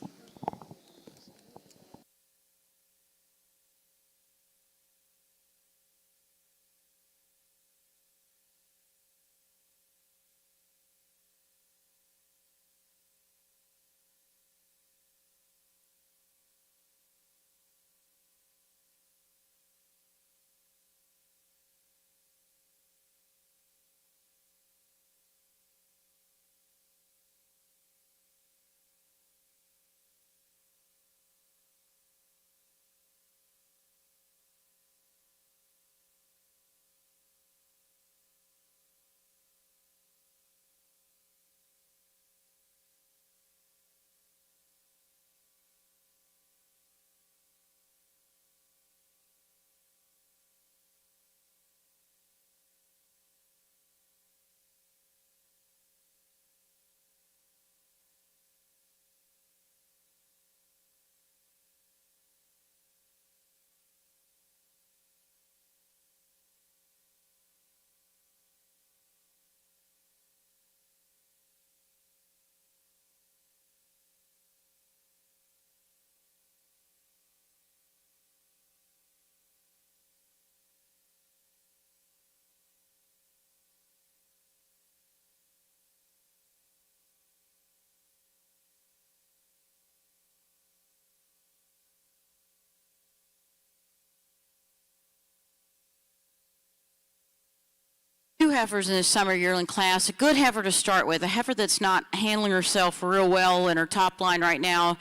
Two heifers in the summer yearling class. A good heifer to start with, a heifer that's not handling herself real well in her top line right now.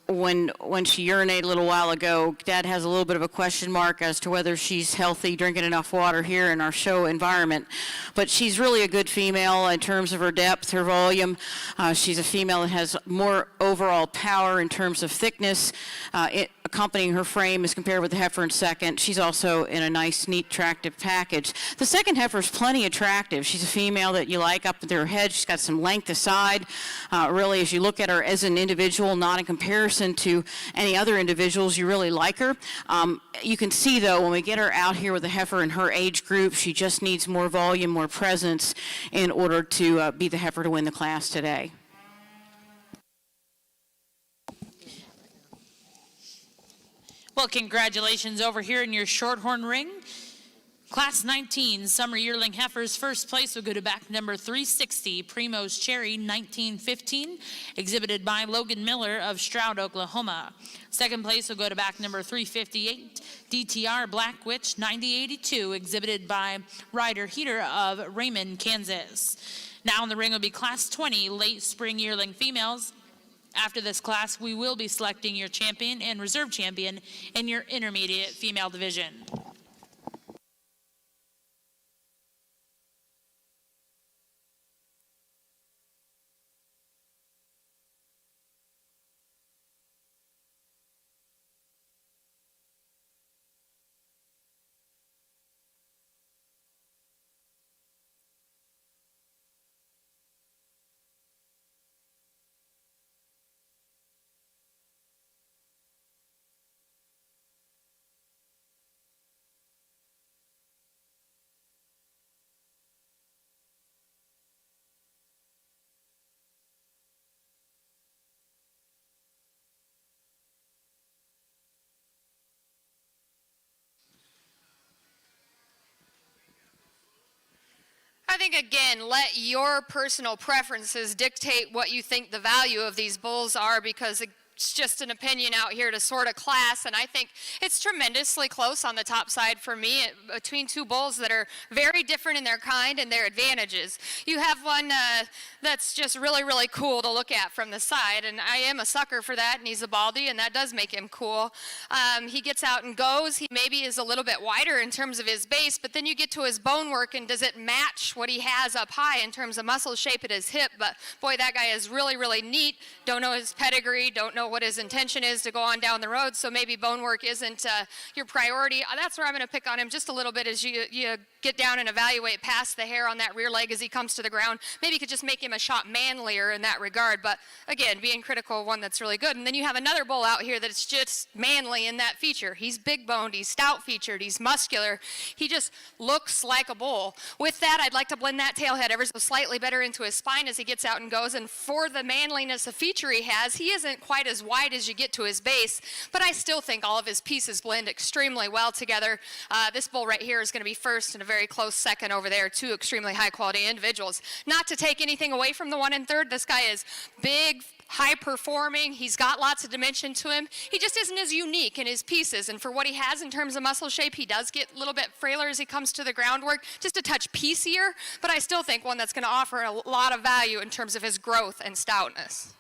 When she urinated a little while ago, Dad has a little bit of a question mark as to whether she's healthy, drinking enough water here in our show environment. But she's really a good female in terms of her depth, her volume. She's a female that has more overall power in terms of thickness. Accompanying her frame as compared with the heifer in second. She's also in a nice, neat, attractive package. The second heifer is plenty attractive. She's a female that you like up to her head. She's got some length aside. Really, as you look at her as an individual, not in comparison to any other individuals, you really like her. You can see, though, when we get her out here with the heifer in her age group, she just needs more volume, more presence in order to be the heifer to win the class today. Well, congratulations over here in your Shorthorn ring. Class 19 Summer Yearling Heifers. First place will go to back number 360, Primo's Cherry 1915, exhibited by Logan Miller of Stroud, Oklahoma. Second place will go to back number 358, DTR Black Witch 9082, exhibited by Ryder Heater of Raymond, Kansas. Now in the ring will be Class 20 Late Spring Yearling Females. After this class, we will be selecting your champion and reserve champion in your intermediate female division. I think, again, let your personal preferences dictate what you think the value of these bulls are, because it's just an opinion out here to sort of class, and I think it's tremendously close on the top side for me between two bulls that are very different in their kind and their advantages. You have one that's just really, really cool to look at from the side, and I am a sucker for that, and he's a baldy, and that does make him cool. He gets out and goes. He maybe is a little bit wider in terms of his base, but then you get to his bone work, and does it match what he has up high in terms of muscle shape at his hip? But boy, that guy is really, really neat. Don't know his pedigree, don't know what his intention is to go on down the road, so maybe bone work isn't your priority. That's where I'm going to pick on him just a little bit as you get down and evaluate past the hair on that rear leg as he comes to the ground. Maybe you could just make him a shot manlier in that regard, but again, being critical of one that's really good. And then you have another bull out here that's just manly in that feature. He's big boned, he's stout featured, he's muscular. He just looks like a bull. With that, I'd like to blend that tail head ever so slightly better into his spine as he gets out and goes, and for the manliness of feature he has, he isn't quite as wide as you get to his base, but I still think all of his pieces blend extremely well together. This bull right here is going to be first and a very close second over there, two extremely high quality individuals. Not to take anything away from the one in third, this guy is big, high performing, he's got lots of dimension to him. He just isn't as unique in his pieces, and for what he has in terms of muscle shape, he does get a little bit frailer as he comes to the groundwork, just a touch piecier, but I still think one that's going to offer a lot of value in terms of his growth and stoutness.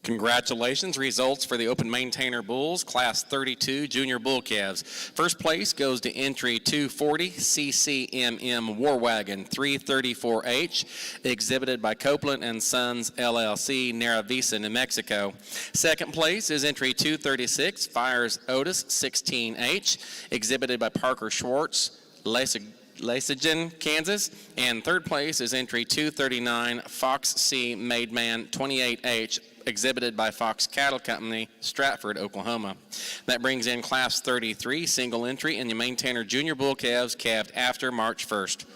Congratulations. Results for the Open Maintainer Bulls, Class 32 Junior Bull Calves. First place goes to entry 240 CCMM War Wagon 334H, exhibited by Copeland and Sons LLC, Naravisa, New Mexico. Second place is entry 236 Fires Otis 16H, exhibited by Parker Schwartz, Lasagen, Kansas. And third place is entry 239 Fox C Maidman 28H, exhibited by Fox Cattle Company, Stratford, Oklahoma. That brings in Class 33 single entry in the Maintainer Junior Bull Calves calved after March 1st.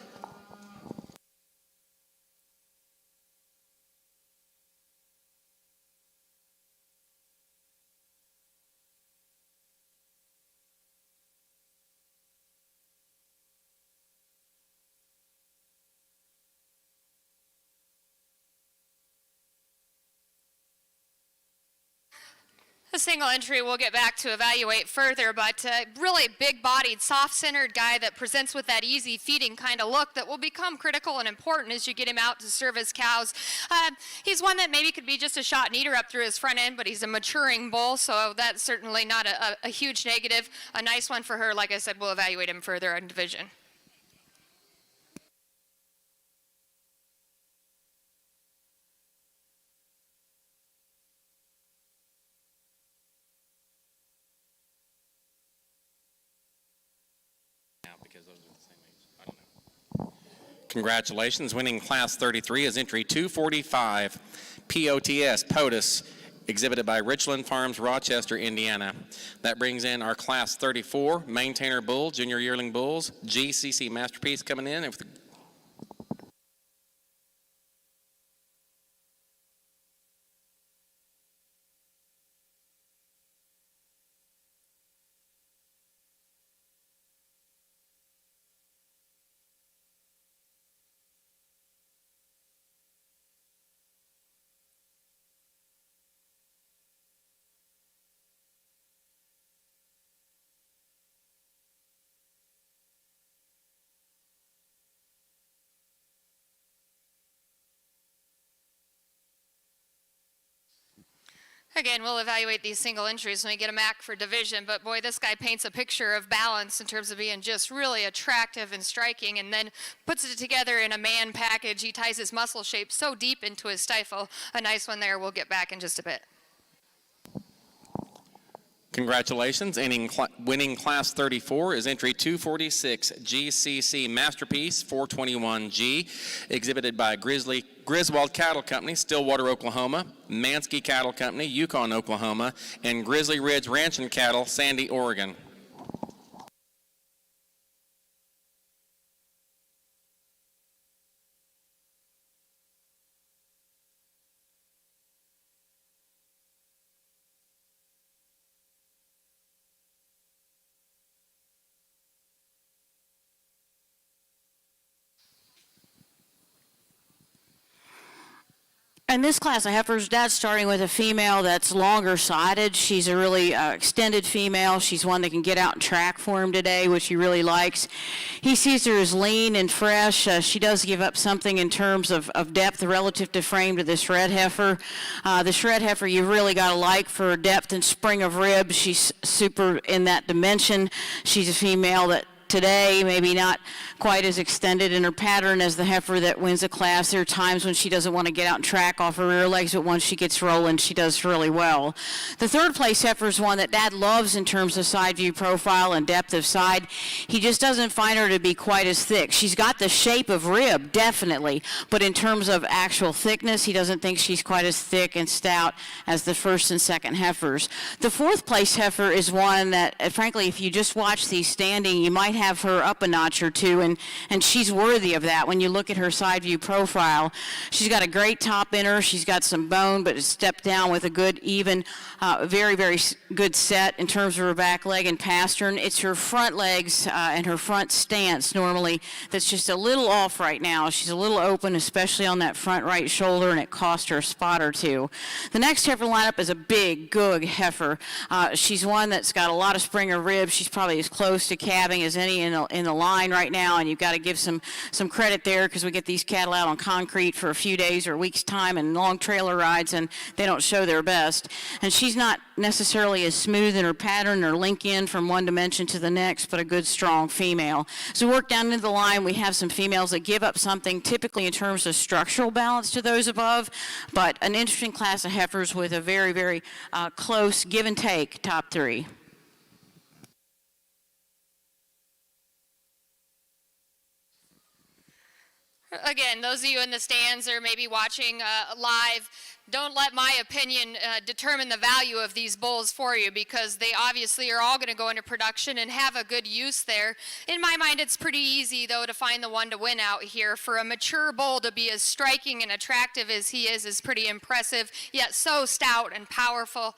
The single entry we'll get back to evaluate further, but really big-bodied, soft-centered guy that presents with that easy feeding kind of look that will become critical and important as you get him out to serve his cows. He's one that maybe could be just a shot neater up through his front end, but he's a maturing bull, so that's certainly not a huge negative. A nice one for her. Like I said, we'll evaluate him further in division. Congratulations. Winning Class 33 is entry 245 POTS POTUS, exhibited by Richland Farms, Rochester, Indiana. That brings in our Class 34 Maintainer Bull, Junior Yearling Bulls, GCC Masterpiece coming in. Again, we'll evaluate these single entries when we get a MAC for division, but boy, this guy paints a picture of balance in terms of being just really attractive and striking, and then puts it together in a man package. He ties his muscle shape so deep into his stifle. A nice one there. We'll get back in just a bit. Congratulations. Winning Class 34 is entry 246 GCC Masterpiece 421G, exhibited by Griswold Cattle Company, Stillwater, Oklahoma, Mansky Cattle Company, Yukon, Oklahoma, and Grizzly Ridge Ranch and Cattle, Sandy, Oregon. In this class of heifers, Dad's starting with a female that's longer sided. She's a really extended female. She's one that can get out and track for him today, which he really likes. He sees her as lean and fresh. She does give up something in terms of depth relative to frame to this red heifer. This red heifer you really got to like for depth and spring of rib. She's super in that dimension. She's a female that today maybe not quite as extended in her pattern as the heifer that wins the class. There are times when she doesn't want to get out and track off her rear legs, but once she gets rolling, she does really well. The third place heifer is one that Dad loves in terms of side view profile and depth of side. He just doesn't find her to be quite as thick. She's got the shape of rib, definitely, but in terms of actual thickness, he doesn't think she's quite as thick and stout as the first and second heifers. The fourth place heifer is one that, frankly, if you just watch these standing, you might have her up a notch or two, and she's worthy of that when you look at her side view profile. She's got a great top in her. She's got some bone, but it's stepped down with a good, even, very, very good set in terms of her back leg and pastern. It's her front legs and her front stance normally that's just a little off right now. She's a little open, especially on that front right shoulder, and it cost her a spot or two. The next heifer lineup is a big, good heifer. She's one that's got a lot of springer ribs. She's probably as close to calving as any in the line right now, and you've got to give some credit there because we get these cattle out on concrete for a few days or a week's time and long trailer rides, and they don't show their best. And she's not necessarily as smooth in her pattern or link in from one dimension to the next, but a good, strong female. So we work down into the line. We have some females that give up something typically in terms of structural balance to those above, but an interesting class of heifers with a very, very close give and take top three. Again, those of you in the stands or maybe watching live, don't let my opinion determine the value of these bulls for you, because they obviously are all going to go into production and have a good use there. In my mind, it's pretty easy, though, to find the one to win out here. For a mature bull to be as striking and attractive as he is pretty impressive, yet so stout and powerful.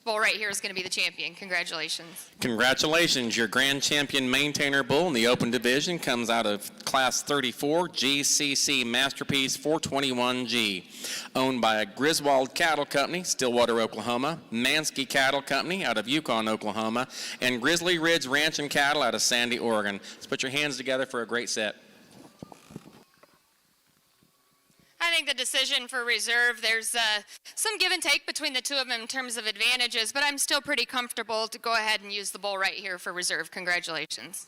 Bull right here is going to be the champion. Congratulations. Congratulations. Your grand champion maintainer bull in the open division comes out of class 34 GCC Masterpiece 421G, owned by a Griswold Cattle Company, Stillwater, Oklahoma, Mansky Cattle Company out of Yukon, Oklahoma, and Grizzly Ridge Ranch and Cattle out of Sandy, Oregon. Let's put your hands together for a great set. I think the decision for reserve, there's some give and take between the two of them in terms of advantages, but I'm still pretty comfortable to go ahead and use the bull right here for reserve. Congratulations.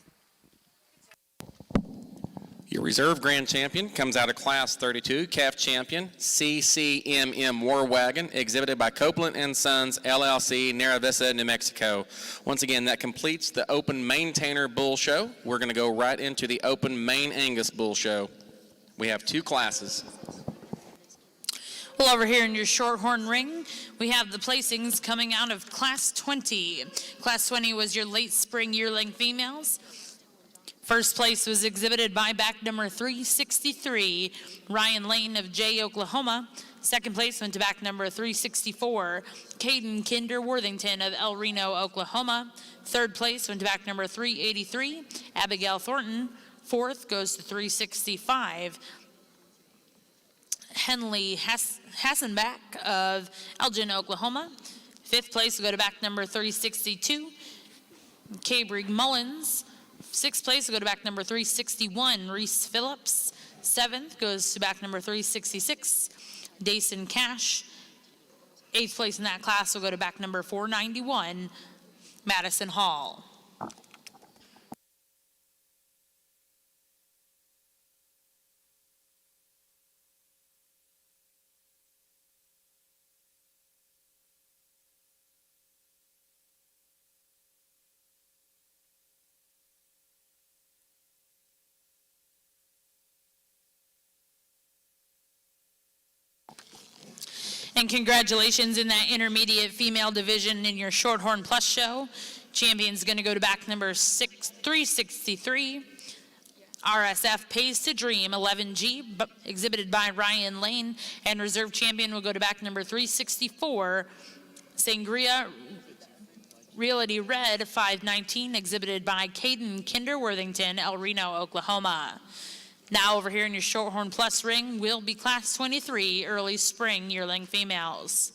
Your reserve grand champion comes out of class 32, calf champion, CCMM War Wagon, exhibited by Copeland & Sons, LLC, Nera Vista, New Mexico. Once again, that completes the open maintainer bull show. We're going to go right into the open main Angus bull show. We have two classes. Well, over here in your Shorthorn ring, we have the placings coming out of Class 20. Class 20 was your late spring yearling females. First place was exhibited by back number 363, Ryan Lane of Jay, Oklahoma. Second place went to back number 364, Caden Kinder Worthington of El Reno, Oklahoma. Third place went to back number 383, Abigail Thornton. Fourth goes to 365, Henley Hassenbach of Elgin, Oklahoma. Fifth place will go to back number 362, Cabrig Mullins. Sixth place will go to back number 361, Reese Phillips. Seventh goes to back number 366, Dason Cash. Eighth place in that class will go to back number 491, Madison Hall. And congratulations in that intermediate female division in your Shorthorn Plus show. Champion's going to go to back number 363. RSF Pays to Dream 11G, exhibited by Ryan Lane. And reserve champion will go to back number 364. Sangria Realty Red 519, exhibited by Caden Kinder Worthington, El Reno, Oklahoma. Now over here in your Shorthorn Plus ring will be Class 23 early spring yearling females.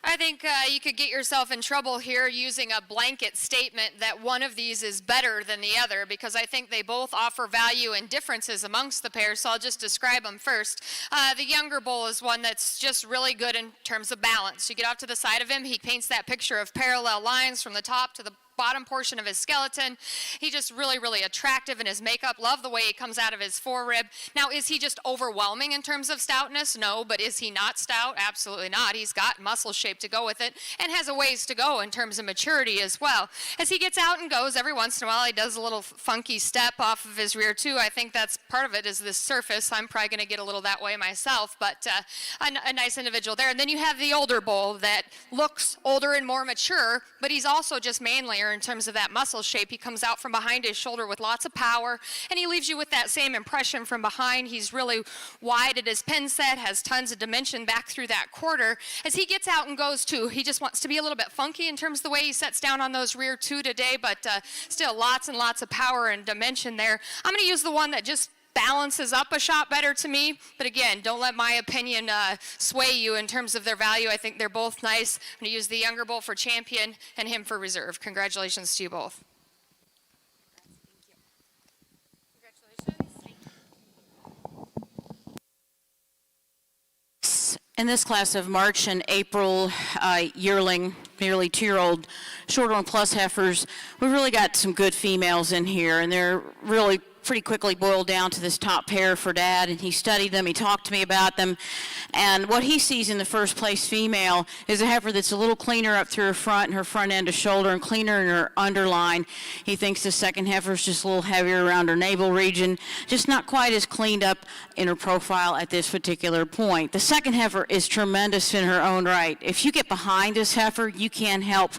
I think you could get yourself in trouble here using a blanket statement that one of these is better than the other, because I think they both offer value and differences amongst the pairs, so I'll just describe them first. The younger bull is one that's just really good in terms of balance. You get off to the side of him, he paints that picture of parallel lines from the top to the bottom portion of his skeleton. He's just really, really attractive in his makeup. Love the way he comes out of his forerib. Now, is he just overwhelming in terms of stoutness? No, but is he not stout? Absolutely not. He's got muscle shape to go with it and has a ways to go in terms of maturity as well. As he gets out and goes, every once in a while he does a little funky step off of his rear too. I think that's part of it, is this surface. I'm probably going to get a little that way myself, but a nice individual there. And then you have the older bull that looks older and more mature, but he's also just manlier in terms of that muscle shape. He comes out from behind his shoulder with lots of power, and he leaves you with that same impression from behind. He's really wide at his pin set, has tons of dimension back through that quarter. As he gets out and goes too, he just wants to be a little bit funky in terms of the way he sets down on those rear two today, but still lots and lots of power and dimension there. I'm going to use the one that just balances up a shot better to me, but again, don't let my opinion sway you in terms of their value. I think they're both nice. I'm going to use the younger bull for champion and him for reserve. Congratulations to you both. In this class of March and April yearling, nearly 2-year-old Shorthorn Plus heifers, we've really got some good females in here, and they're really pretty quickly boiled down to this top pair for Dad, and he studied them, he talked to me about them, and what he sees in the first place female is a heifer that's a little cleaner up through her front and her front end to shoulder, and cleaner in her underline. He thinks the second heifer is just a little heavier around her navel region, just not quite as cleaned up in her profile at this particular point. The second heifer is tremendous in her own right. If you get behind this heifer, you can't help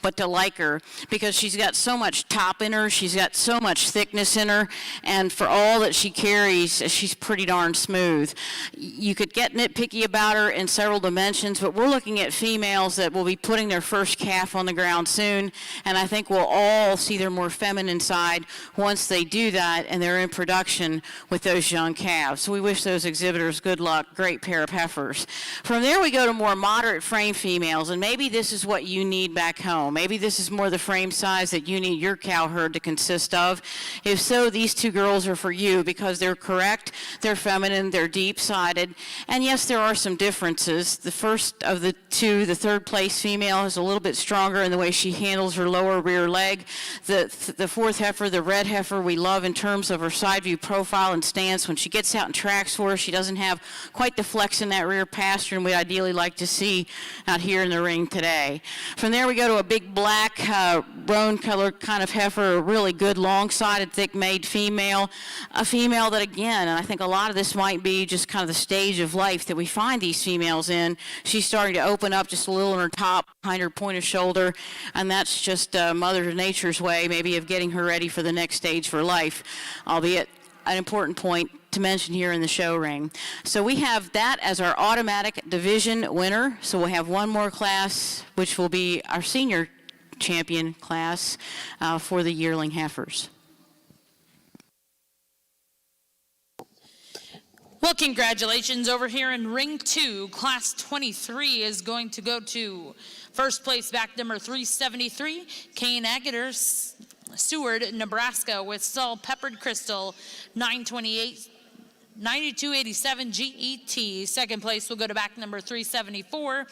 but to like her, because she's got so much top in her, she's got so much thickness in her, and for all that she carries, she's pretty darn smooth. You could get nitpicky about her in several dimensions, but we're looking at females that will be putting their first calf on the ground soon, and I think we'll all see their more feminine side once they do that and they're in production with those young calves. So we wish those exhibitors good luck. Great pair of heifers. From there we go to more moderate frame females, and maybe this is what you need back home. Maybe this is more the frame size that you need your cow herd to consist of. If so, these two girls are for you, because they're correct, they're feminine, they're deep-sided, and yes, there are some differences. The first of the two, the third place female, is a little bit stronger in the way she handles her lower rear leg. The fourth heifer, the red heifer, we love in terms of her side view profile and stance. When she gets out and tracks for us, she doesn't have quite the flex in that rear pasture, and we ideally like to see out here in the ring today. From there we go to a big black roan colored kind of heifer, a really good long-sided, thick-made female. female, that again, and I think a lot of this might be just kind of the stage of life that we find these females in. She's starting to open up just a little in her top, behind her point of shoulder, and that's just Mother Nature's way maybe of getting her ready for the next stage for life, albeit an important point to mention here in the show ring. So we have that as our automatic division winner. So we'll have one more class, which will be our senior champion class for the yearling heifers. Well, congratulations. Over here in ring 2, class 23 is going to go to first place back number 373, Kane Agater, Seward, Nebraska, with Saul Peppered Crystal, 9287 GET. Second place will go to back number 374,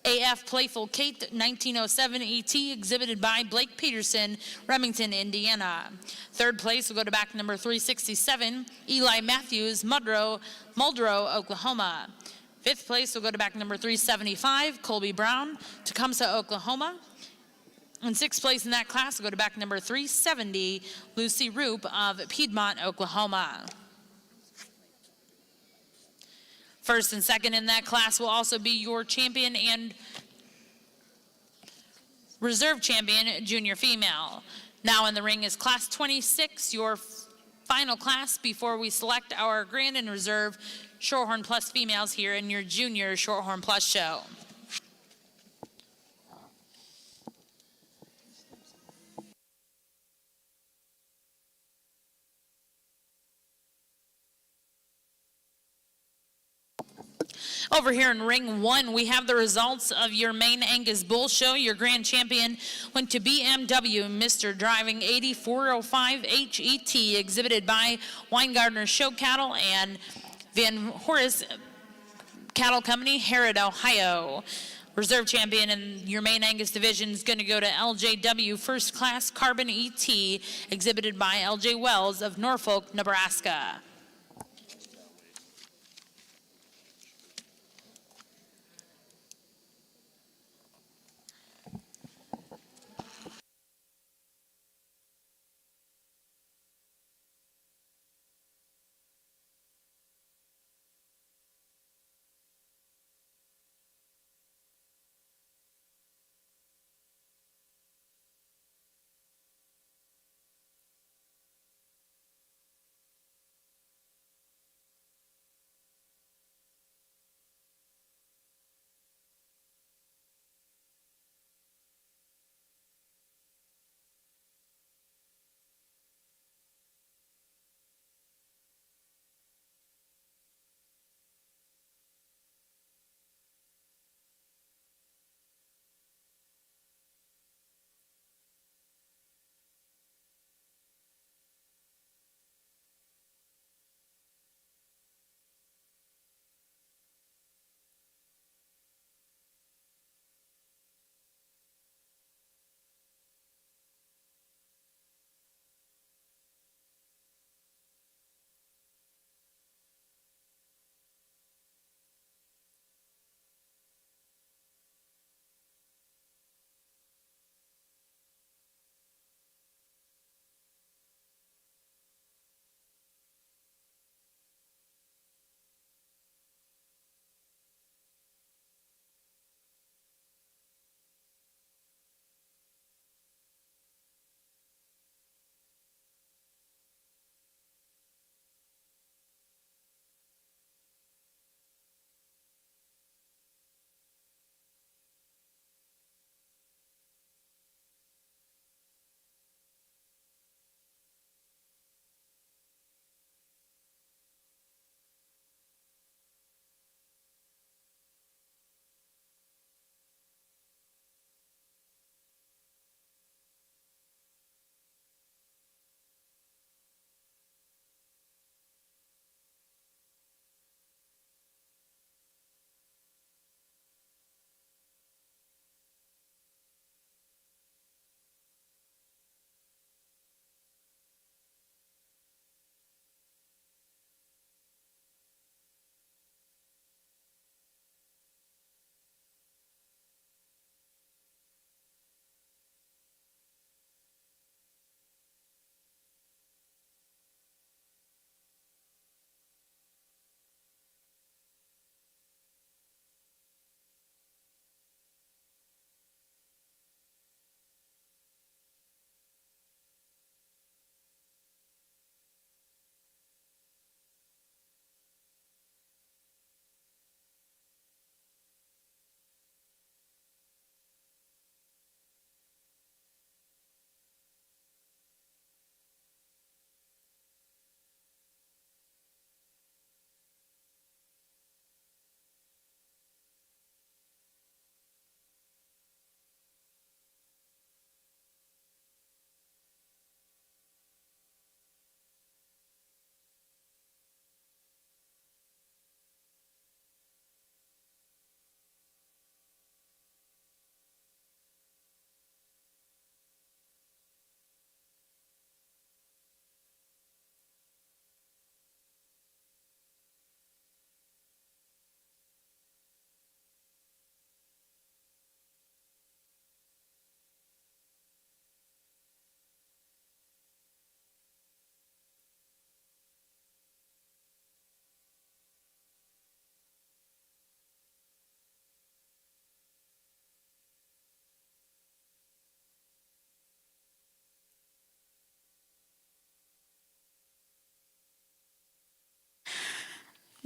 AF Playful Kate, 1907 ET, exhibited by Blake Peterson, Remington, Indiana. Third place will go to back number 367, Eli Matthews, Muldrow, Oklahoma. Fifth place will go to back number 375, Colby Brown, Tecumseh, Oklahoma. And sixth place in that class will go to back number 370, Lucy Roop of Piedmont, Oklahoma. First and second in that class will also be your champion and reserve champion junior female. Now in the ring is class 26, your final class before we select our grand and reserve Shorthorn Plus females here in your junior Shorthorn Plus show. Over here in ring 1, we have the results of your main Angus Bull show. Your grand champion went to BMW Mr. Driving 8405 HET, exhibited by Weingartner Show Cattle and Van Horace Cattle Company, Harrod, Ohio. Reserve champion in your main Angus division is going to go to LJW First Class Carbon ET, exhibited by LJ Wells of Norfolk, Nebraska.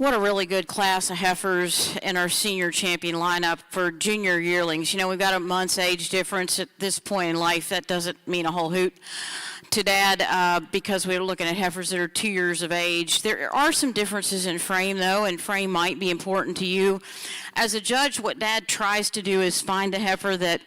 What a really good class of heifers in our senior champion lineup for junior yearlings. You know, we've got a month's age difference at this point in life. That doesn't mean a whole hoot to Dad because we're looking at heifers that are 2 years of age. There are some differences in frame, though, and frame might be important to you. As a judge, what Dad tries to do is find a heifer that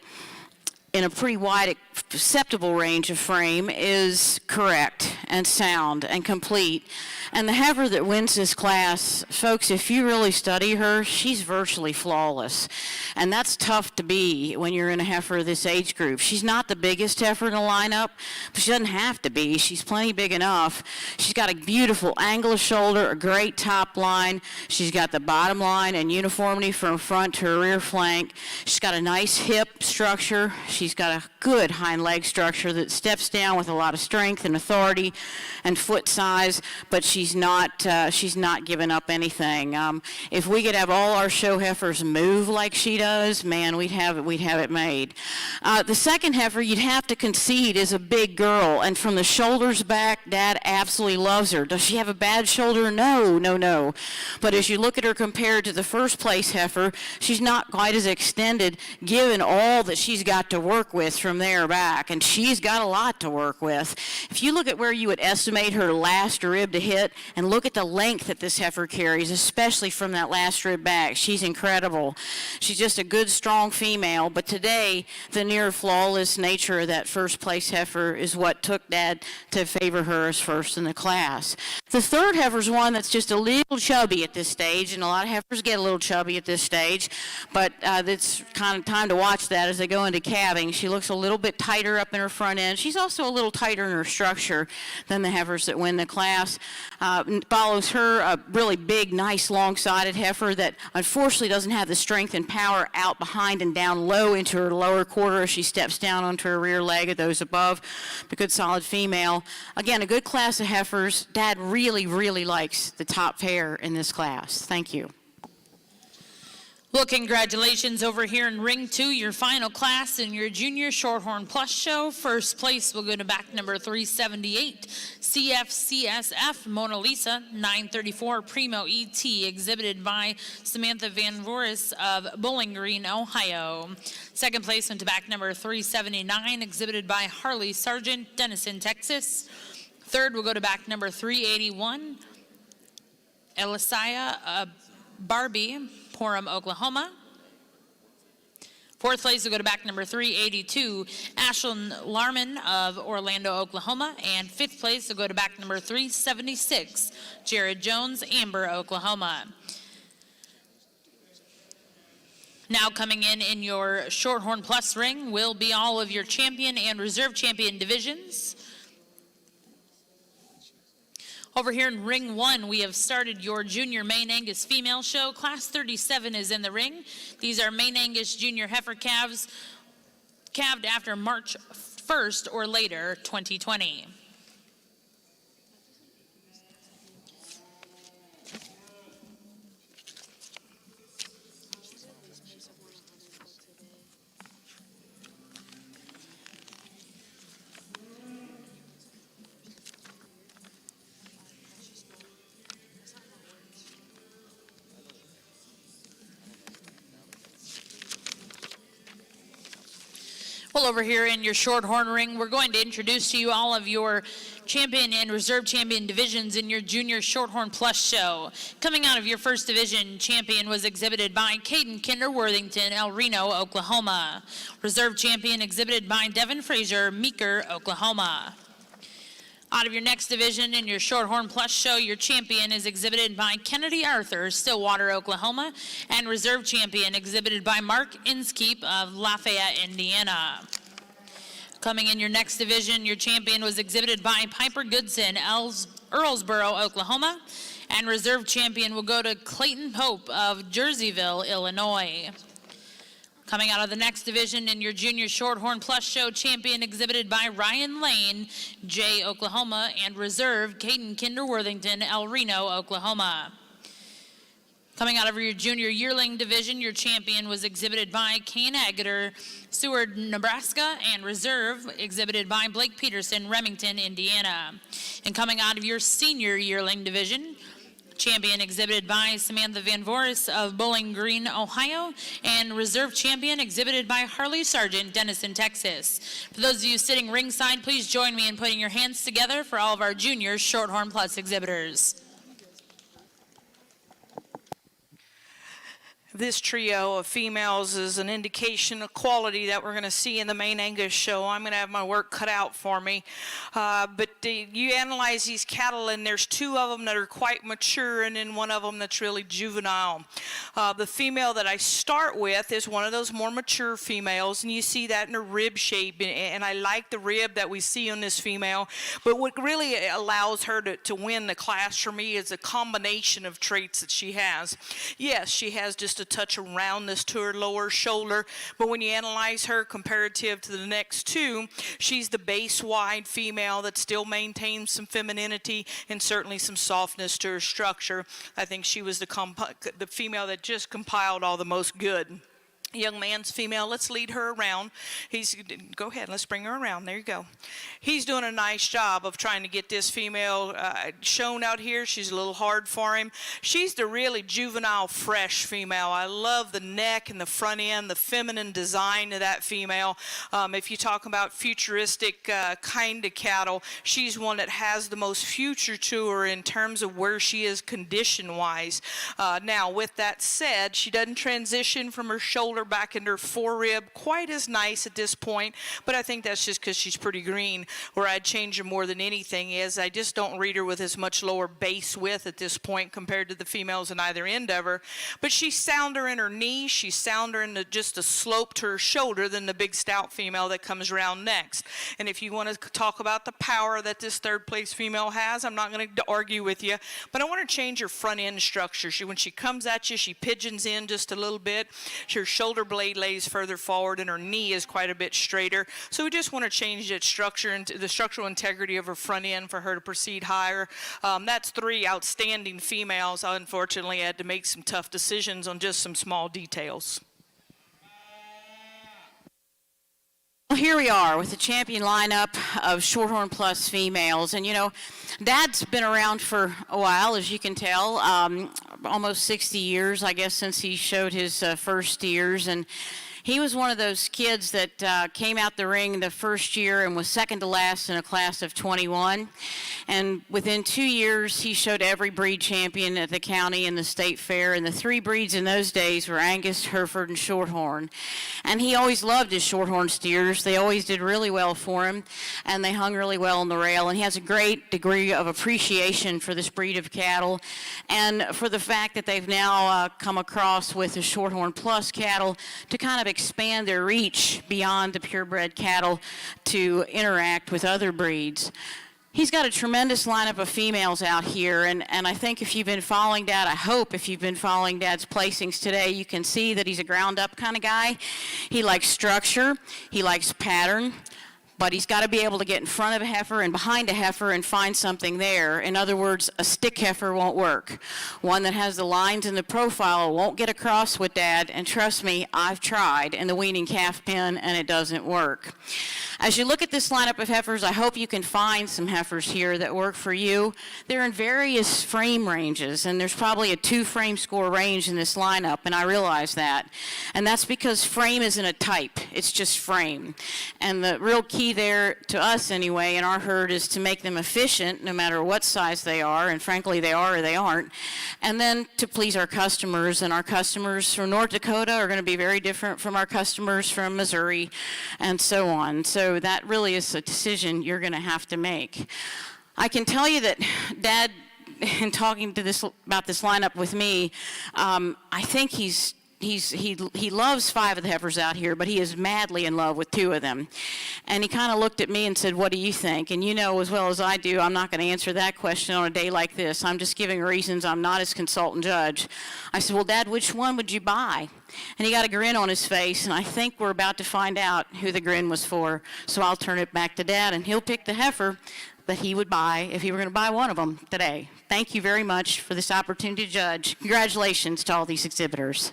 in a pretty wide acceptable range of frame is correct and sound and complete. And the heifer that wins this class, folks, if you really study her, she's virtually flawless. And that's tough to be when you're in a heifer of this age group. She's not the biggest heifer in the lineup, but she doesn't have to be. She's plenty big enough. She's got a beautiful angle of shoulder, a great top line. She's got the bottom line and uniformity from front to her rear flank. She's got a nice hip structure. She's got a good hind leg structure that steps down with a lot of strength and authority and foot size, but she's not giving up anything. If we could have all our show heifers move like she does, man, we'd have it made. The second heifer you'd have to concede is a big girl, and from the shoulders back, Dad absolutely loves her. Does she have a bad shoulder? No. But as you look at her compared to the first place heifer, she's not quite as extended given all that she's got to work with from there back, and she's got a lot to work with. If you look at where you would estimate her last rib to hit and look at the length that this heifer carries, especially from that last rib back, she's incredible. She's just a good, strong female, but today the near flawless nature of that first place heifer is what took Dad to favor her as first in the class. The third heifer's one that's just a little chubby at this stage, and a lot of heifers get a little chubby at this stage, but it's kind of time to watch that as they go into calving. She looks a little bit tighter up in her front end. She's also a little tighter in her structure than the heifers that win the class. Follows her a really big, nice, long-sided heifer that unfortunately doesn't have the strength and power out behind and down low into her lower quarter as she steps down onto her rear leg of those above. A good, solid female. Again, a good class of heifers. Dad really, really likes the top pair in this class. Thank you. Well, congratulations over here in Ring 2, your final class in your Junior Shorthorn Plus show. First place will go to back number 378, CFCSF Mona Lisa, 934 Primo ET, exhibited by Samantha Van Voris of Bowling Green, Ohio. Second place went to back number 379, exhibited by Harley Sargent, Denison, Texas. Third will go to back number 381, Elisaya Barbie, Porham, Oklahoma. Fourth place will go to back number 382, Ashlyn Larman of Orlando, Oklahoma. And fifth place will go to back number 376, Jared Jones, Amber, Oklahoma. Now coming in your Shorthorn Plus ring will be all of your champion and reserve champion divisions. Over here in Ring 1, we have started your Junior Main Angus Female Show. Class 37 is in the ring. These are Main Angus Junior heifer calves calved after March 1st or later, 2020. Well, over here in your Shorthorn ring, we're going to introduce to you all of your champion and reserve champion divisions in your Junior Shorthorn Plus show. Coming out of your first division, champion was exhibited by Caden Kinder-Worthington, El Reno, Oklahoma. Reserve champion exhibited by Devin Frazier, Meeker, Oklahoma. Out of your next division in your Shorthorn Plus show, your champion is exhibited by Kennedy Arthur, Stillwater, Oklahoma, and reserve champion exhibited by Mark Inskeep of Lafayette, Indiana. Coming in your next division, your champion was exhibited by Piper Goodson, Earlsboro, Oklahoma, and reserve champion will go to Clayton Pope of Jerseyville, Illinois. Coming out of the next division in your Junior Shorthorn Plus show, champion exhibited by Ryan Lane, Jay, Oklahoma, and reserve Caden Kinder-Worthington, El Reno, Oklahoma. Coming out of your Junior Yearling division, your champion was exhibited by Kane Agater, Seward, Nebraska, and reserve exhibited by Blake Peterson, Remington, Indiana. And coming out of your Senior Yearling division, Champion exhibited by Samantha Van Voris of Bowling Green, Ohio, and Reserve Champion exhibited by Harley Sargent, Denison, Texas. For those of you sitting ringside, please join me in putting your hands together for all of our junior Shorthorn Plus exhibitors. This trio of females is an indication of quality that we're going to see in the main Angus show. I'm going to have my work cut out for me. You analyze these cattle, and there's two of them that are quite mature, and then one of them that's really juvenile. The female that I start with is one of those more mature females, and you see that in her rib shape, and I like the rib that we see on this female. But what really allows her to win the class for me is a combination of traits that she has. Yes, she has just a touch of roundness to her lower shoulder, but when you analyze her comparative to the next two, she's the base wide female that still maintains some femininity and certainly some softness to her structure. I think she was the female that just compiled all the most good. Young man's female, let's lead her around. Go ahead, let's bring her around. There you go. He's doing a nice job of trying to get this female shown out here. She's a little hard for him. She's the really juvenile, fresh female. I love the neck and the front end, the feminine design of that female. If you talk about futuristic kind of cattle, she's one that has the most future to her in terms of where she is condition-wise. Now, with that said, she doesn't transition from her shoulder back into her forerib quite as nice at this point, but I think that's just because she's pretty green. Where I'd change her more than anything is I just don't read her with as much lower base width at this point compared to the females on either end of her. But she's sounder in her knee, she's sounder in just a slope to her shoulder than the big stout female that comes around next. And if you want to talk about the power that this third place female has, I'm not going to argue with you, but I want to change her front end structure. When she comes at you, she pigeons in just a little bit. Her shoulder blade lays further forward and her knee is quite a bit straighter. So we just want to change that structure and the structural integrity of her front end for her to proceed higher. That's three outstanding females. I unfortunately had to make some tough decisions on just some small details. Well, here we are with the champion lineup of Shorthorn Plus females. And, you know, Dad's been around for a while, as you can tell, almost 60 years, I guess, since he showed his first years. And he was one of those kids that came out the ring the first year and was second to last in a class of 21. And within 2 years, he showed every breed champion at the county and the state fair. And the three breeds in those days were Angus, Hereford, and Shorthorn. And he always loved his Shorthorn steers. They always did really well for him, and they hung really well on the rail. And he has a great degree of appreciation for this breed of cattle and for the fact that they've now come across with the Shorthorn Plus cattle to kind of expand their reach beyond the purebred cattle to interact with other breeds. He's got a tremendous lineup of females out here, and I think if you've been following Dad, I hope if you've been following Dad's placings today, you can see that he's a ground-up kind of guy. He likes structure, he likes pattern, but he's got to be able to get in front of a heifer and behind a heifer and find something there. In other words, a stick heifer won't work. One that has the lines in the profile won't get across with Dad, and trust me, I've tried in the weaning calf pen, and it doesn't work. As you look at this lineup of heifers, I hope you can find some heifers here that work for you. They're in various frame ranges, and there's probably a 2-frame score range in this lineup, and I realize that. And that's because frame isn't a type, it's just frame. And the real key there, to us anyway, in our herd is to make them efficient no matter what size they are, and frankly they are or they aren't, and then to please our customers. And our customers from North Dakota are going to be very different from our customers from Missouri and so on. So that really is a decision you're going to have to make. I can tell you that Dad, in talking to about this lineup with me, I think he loves 5 of the heifers out here, but he is madly in love with 2 of them. And he kind of looked at me and said, "What do you think?" And you know as well as I do, I'm not going to answer that question on a day like this. I'm just giving reasons. I'm not his consultant judge. I said, "Well, Dad, which one would you buy?" And he got a grin on his face, and I think we're about to find out who the grin was for. So I'll turn it back to Dad, and he'll pick the heifer that he would buy if he were going to buy one of them today. Thank you very much for this opportunity to judge. Congratulations to all these exhibitors.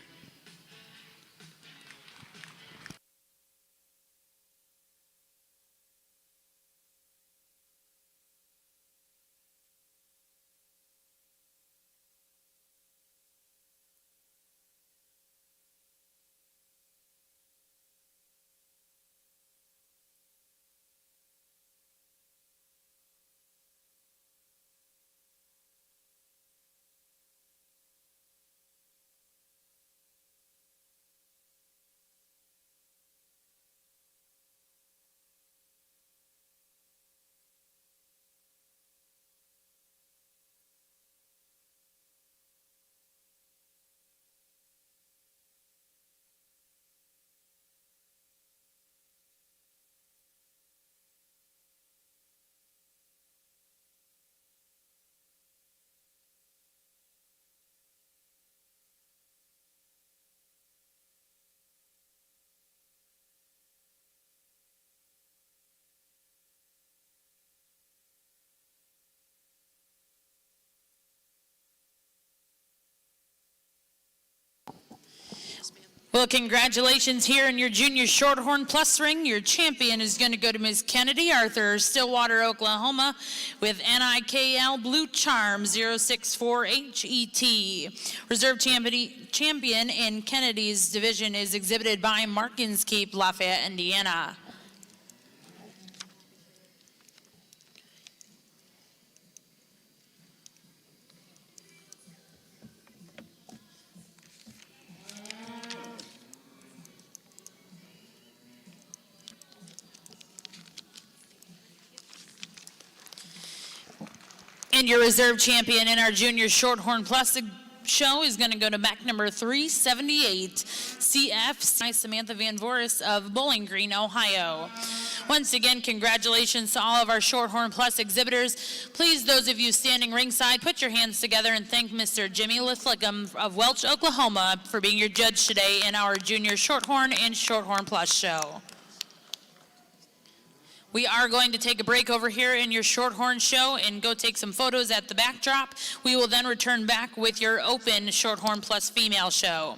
Well, congratulations here in your junior Shorthorn Plus ring. Your champion is going to go to Ms. Kennedy Arthur, Stillwater, Oklahoma, with NIKL Blue Charm 064HET. Reserve champion in Kennedy's division is exhibited by Markins Keep, Lafayette, Indiana. And your reserve champion in our junior Shorthorn Plus show is going to go to back number 378, CF Samantha Van Voris of Bowling Green, Ohio. Once again, congratulations to all of our Shorthorn Plus exhibitors. Please, those of you standing ringside, put your hands together and thank Mr. Jimmy Lithlicum of Welch, Oklahoma for being your judge today in our junior Shorthorn and Shorthorn Plus show. We are going to take a break over here in your Shorthorn show and go take some photos at the backdrop. We will then return back with your open Shorthorn Plus female show.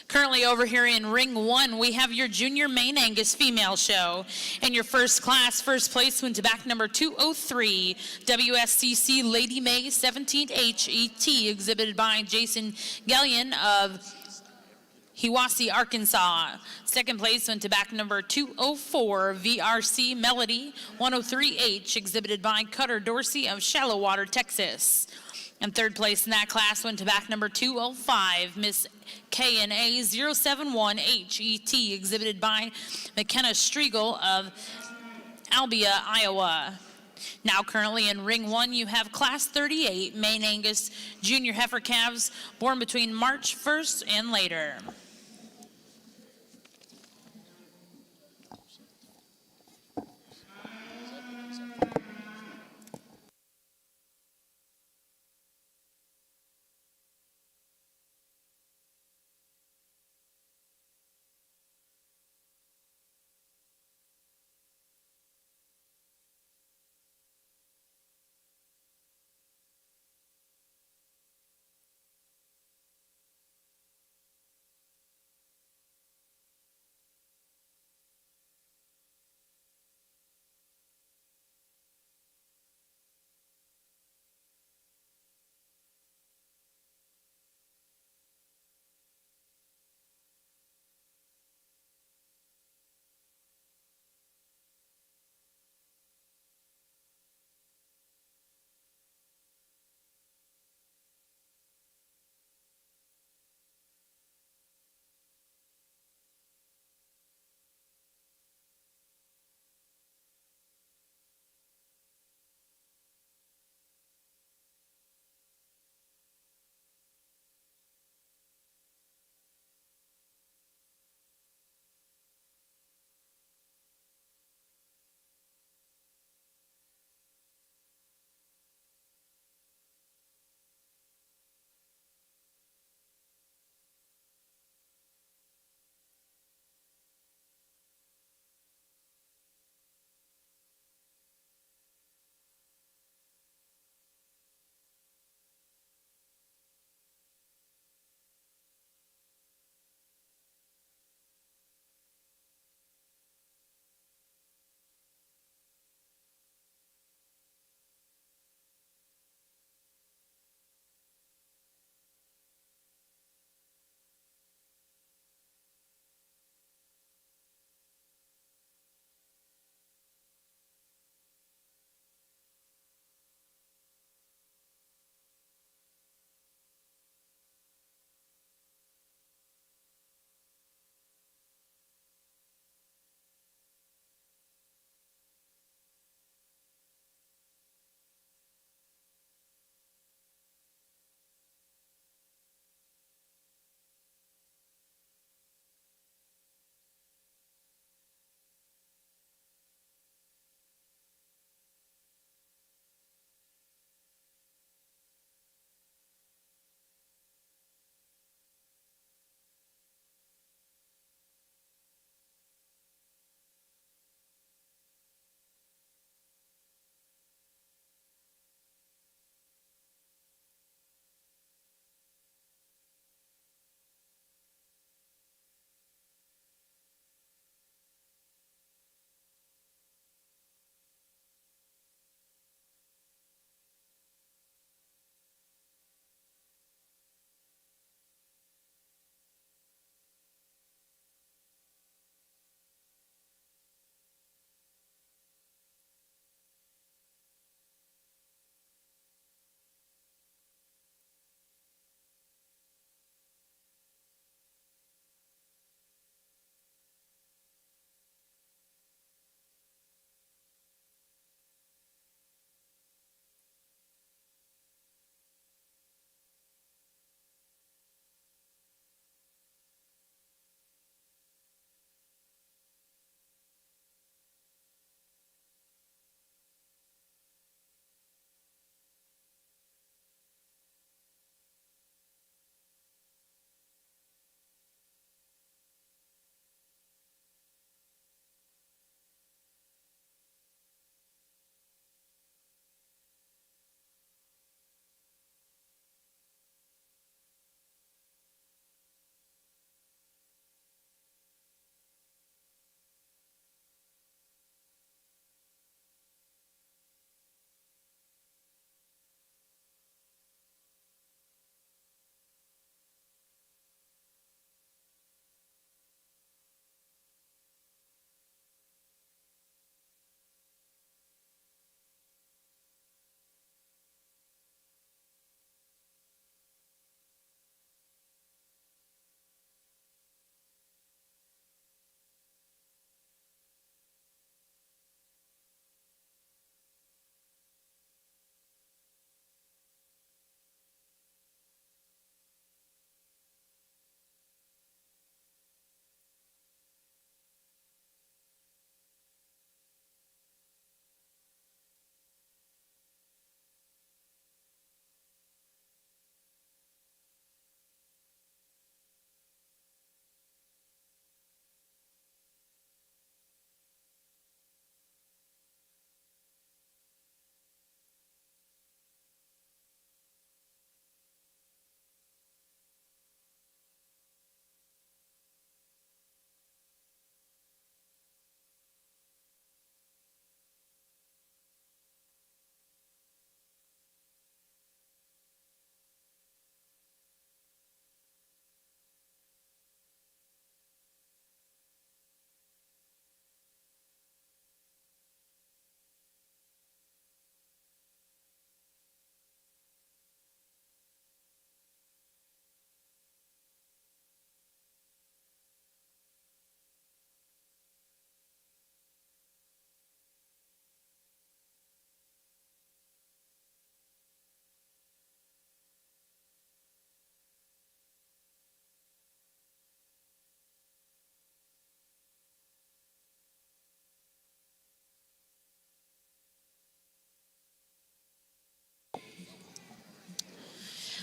Currently over here in ring 1, we have your junior Maine Angus female show. And your first class, first place went to back number 203, WSCC Lady May 17th HET, exhibited by Jason Gallion of Hiwassee, Arkansas. Second place went to back number 204, VRC Melody 103H, exhibited by Cutter Dorsey of Shallow-Water, Texas. And third place in that class went to back number 205, Miss KNA 071HET, exhibited by McKenna Striegel of Albia, Iowa. Now currently in ring 1, you have class 38, Maine Angus junior heifer calves born between March 1st and later.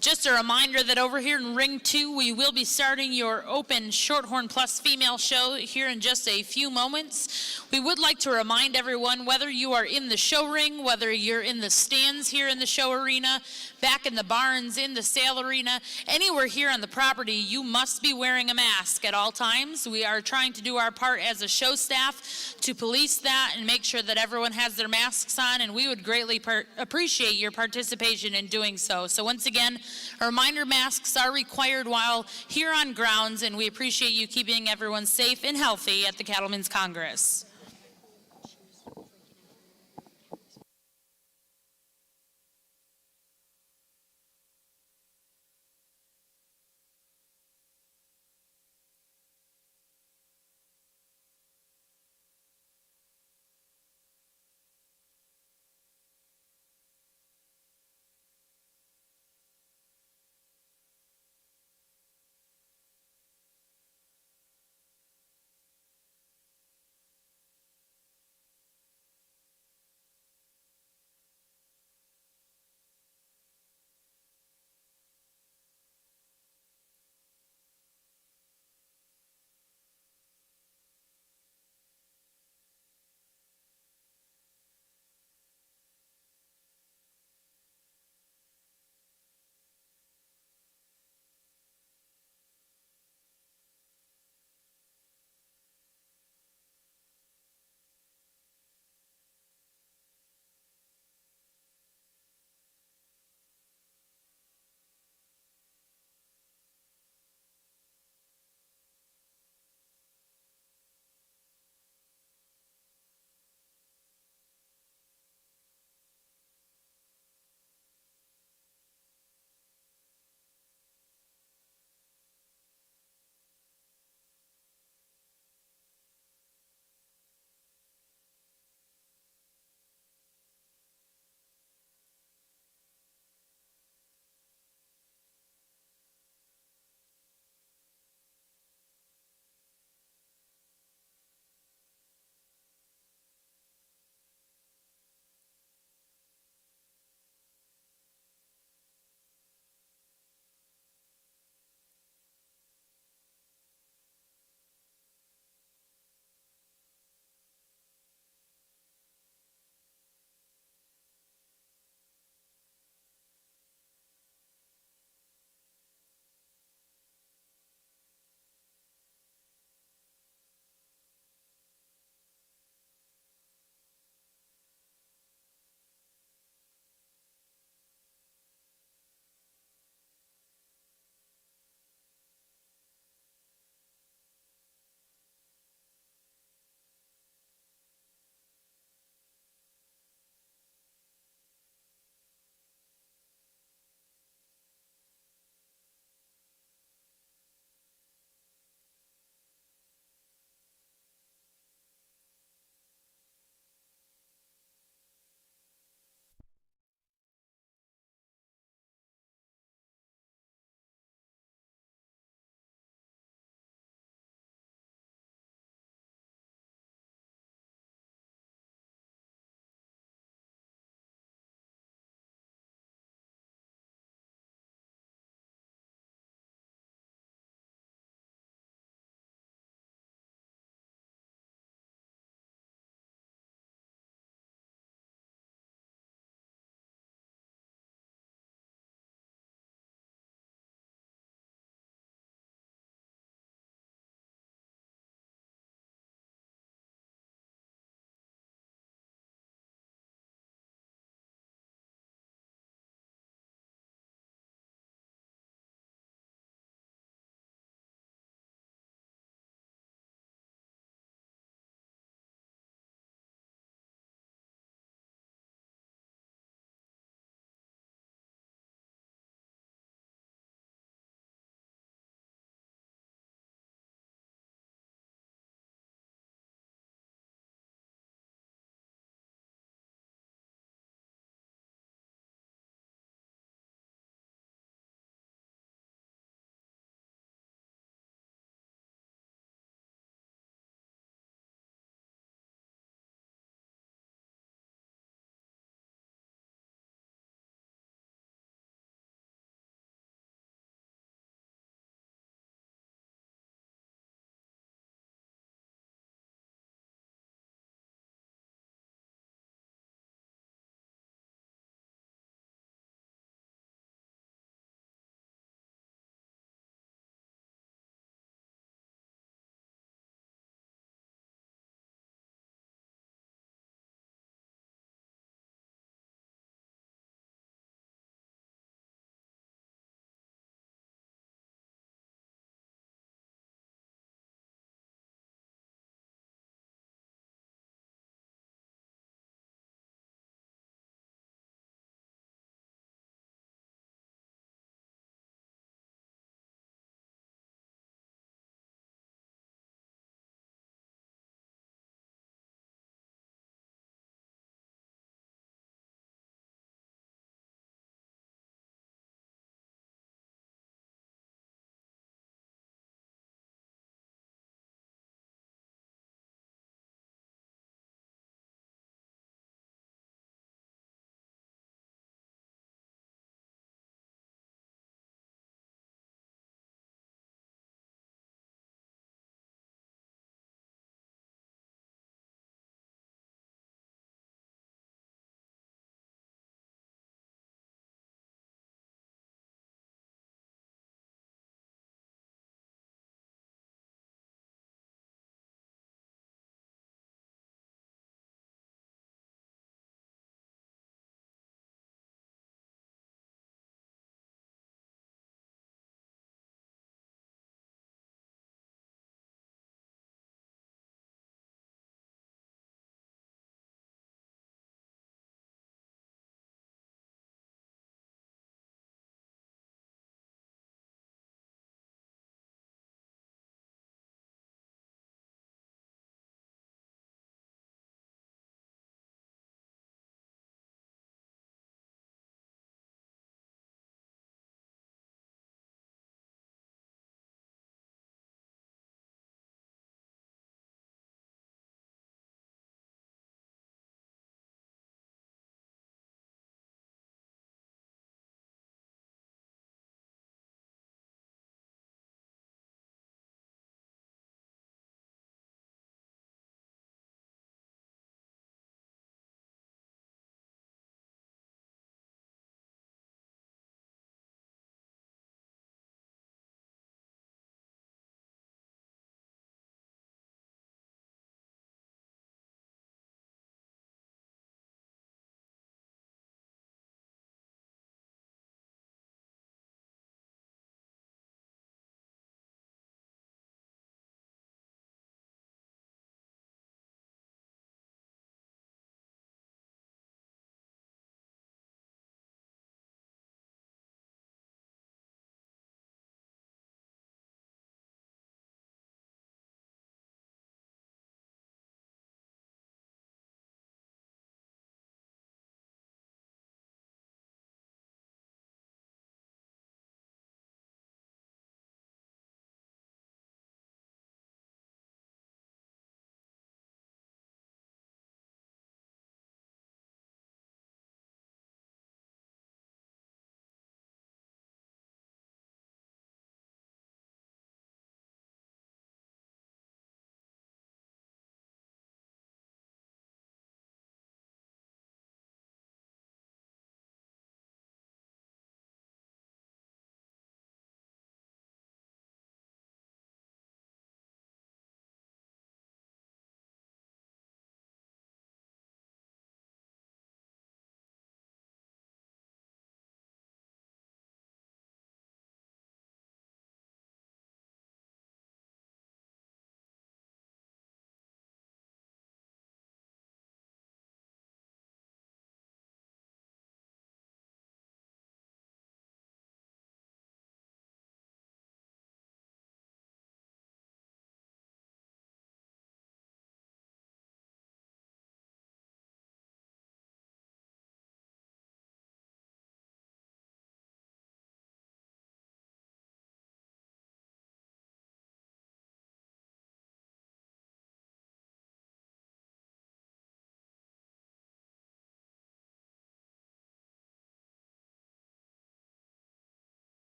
Just a reminder that over here in Ring 2, we will be starting your open Shorthorn Plus female show here in just a few moments. We would like to remind everyone, whether you are in the show ring, whether you're in the stands here in the show arena, back in the barns, in the sale arena, anywhere here on the property, you must be wearing a mask at all times. We are trying to do our part as a show staff to police that and make sure that everyone has their masks on, and we would greatly appreciate your participation in doing so. So once again, a reminder, masks are required while here on grounds, and we appreciate you keeping everyone safe and healthy at the Cattlemen's Congress.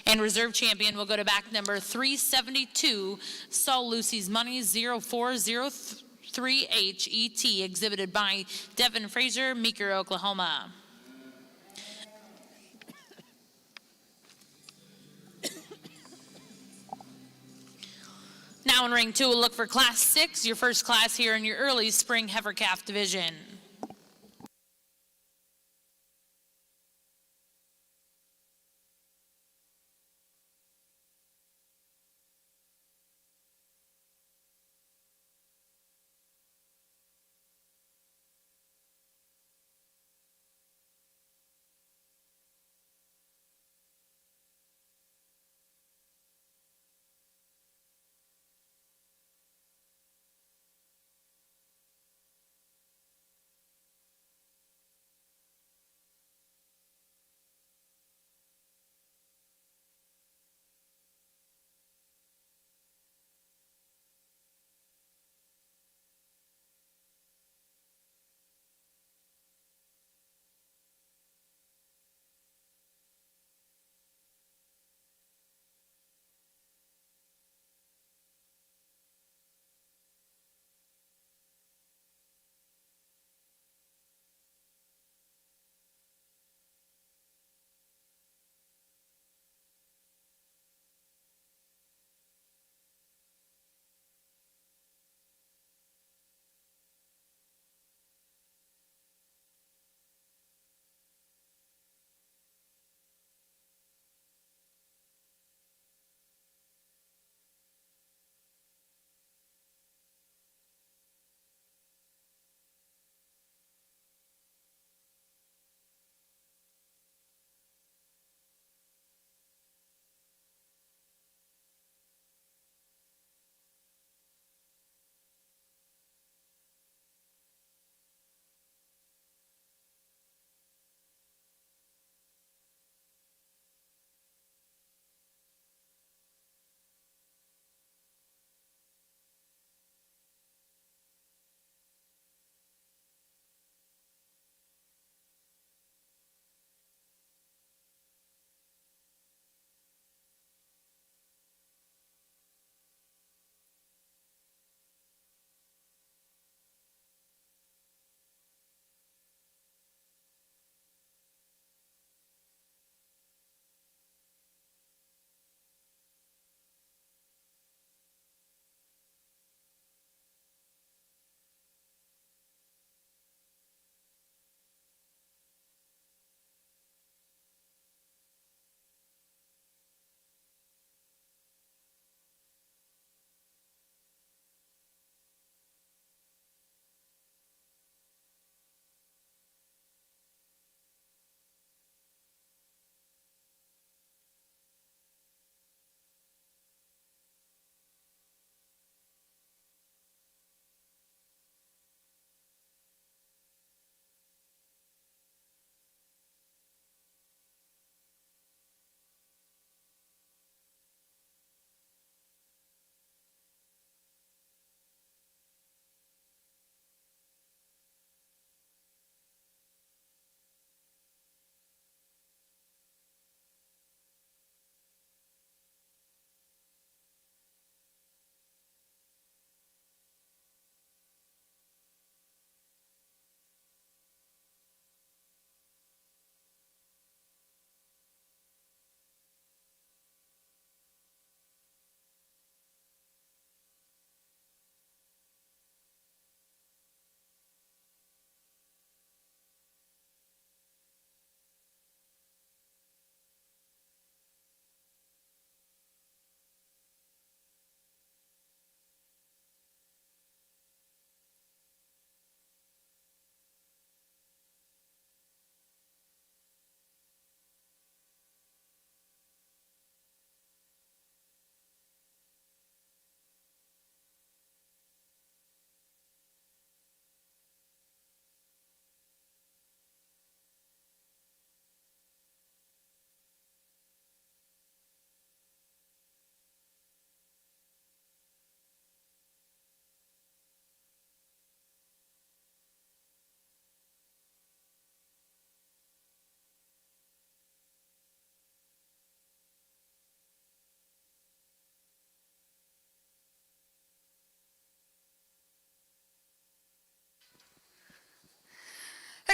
And reserve champion will go to back number 372, Saul Lucy's Money 0403HET, exhibited by Devin Fraser, Meeker, Oklahoma. Now in ring 2, we'll look for Class 6, your first class here in your early spring heifer calf division.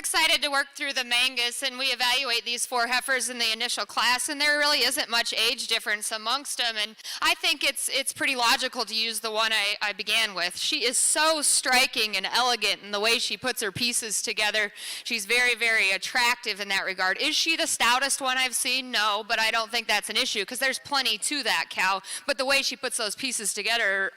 excited to work through the Mangus, and we evaluate these 4 heifers in the initial class, and there really isn't much age difference amongst them, and I think it's pretty logical to use the one I began with. She is so striking and elegant in the way she puts her pieces together. She's very, very attractive in that regard. Is she the stoutest one I've seen? No, but I don't think that's an issue because there's plenty to that cow, but the way she puts those pieces together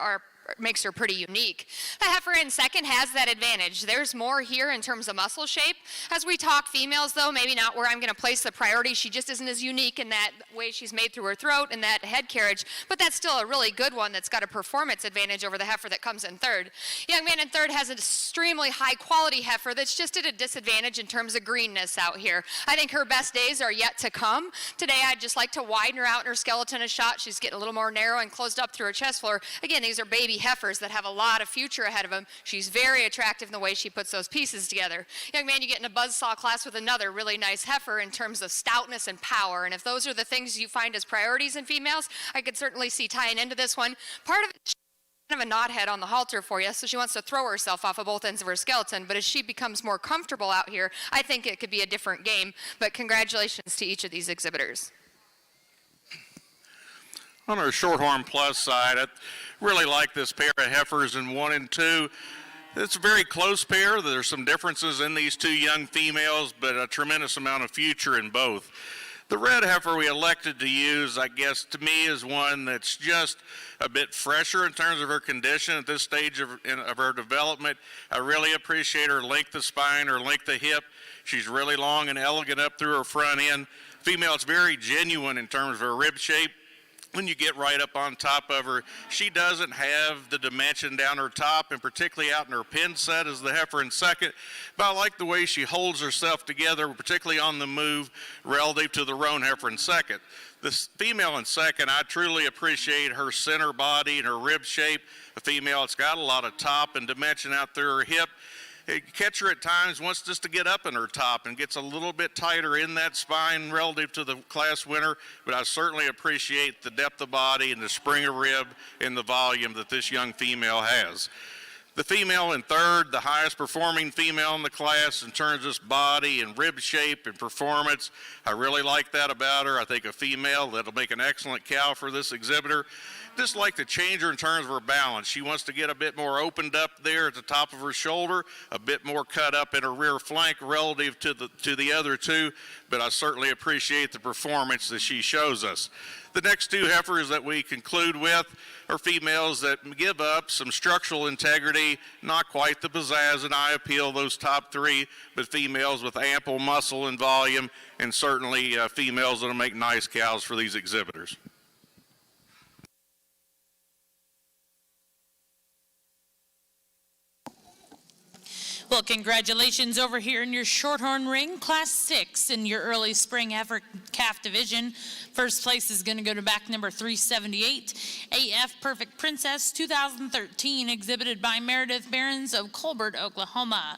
makes her pretty unique. The heifer in second has that advantage. There's more here in terms of muscle shape. As we talk females though, maybe not where I'm going to place the priority. She just isn't as unique in that way she's made through her throat and that head carriage, but that's still a really good one that's got a performance advantage over the heifer that comes in third. Young man in third has an extremely high quality heifer that's just at a disadvantage in terms of greenness out here. I think her best days are yet to come. Today I'd just like to widen her out in her skeleton a shot. She's getting a little more narrow and closed up through her chest floor. Again, these are baby heifers that have a lot of future ahead of them. She's very attractive in the way she puts those pieces together. Young man, you get in a buzzsaw class with another really nice heifer in terms of stoutness and power, and if those are the things you find as priorities in females, I could certainly see tying into this one. Part of it, kind of a knothead on the halter for you, so she wants to throw herself off of both ends of her skeleton, but as she becomes more comfortable out here, I think it could be a different game, but congratulations to each of these exhibitors. On our Shorthorn Plus side, I really like this pair of heifers in 1 and 2. It's a very close pair. There's some differences in these 2 young females, but a tremendous amount of future in both. The red heifer we elected to use, I guess, to me is one that's just a bit fresher in terms of her condition at this stage of her development. I really appreciate her length of spine, her length of hip. She's really long and elegant up through her front end. Female, it's very genuine in terms of her rib shape. When you get right up on top of her, she doesn't have the dimension down her top, and particularly out in her pin set as the heifer in second, but I like the way she holds herself together, particularly on the move relative to the roan heifer in second. This female in second, I truly appreciate her center body and her rib shape. A female, it's got a lot of top and dimension out through her hip. Catcher at times wants just to get up in her top and gets a little bit tighter in that spine relative to the class winner, but I certainly appreciate the depth of body and the spring of rib and the volume that this young female has. The female in third, the highest performing female in the class in terms of body and rib shape and performance. I really like that about her. I think a female that'll make an excellent cow for this exhibitor. Just like to change her in terms of her balance. She wants to get a bit more opened up there at the top of her shoulder, a bit more cut up in her rear flank relative to the other 2, but I certainly appreciate the performance that she shows us. The next 2 heifers that we conclude with are females that give up some structural integrity, not quite the pizzazz and eye appeal, those top 3, but females with ample muscle and volume, and certainly females that'll make nice cows for these exhibitors. Well, congratulations over here in your Shorthorn ring, Class 6 in your early spring heifer calf division. First place is going to go to back number 378, AF Perfect Princess 2013, exhibited by Meredith Behrens of Colbert, Oklahoma.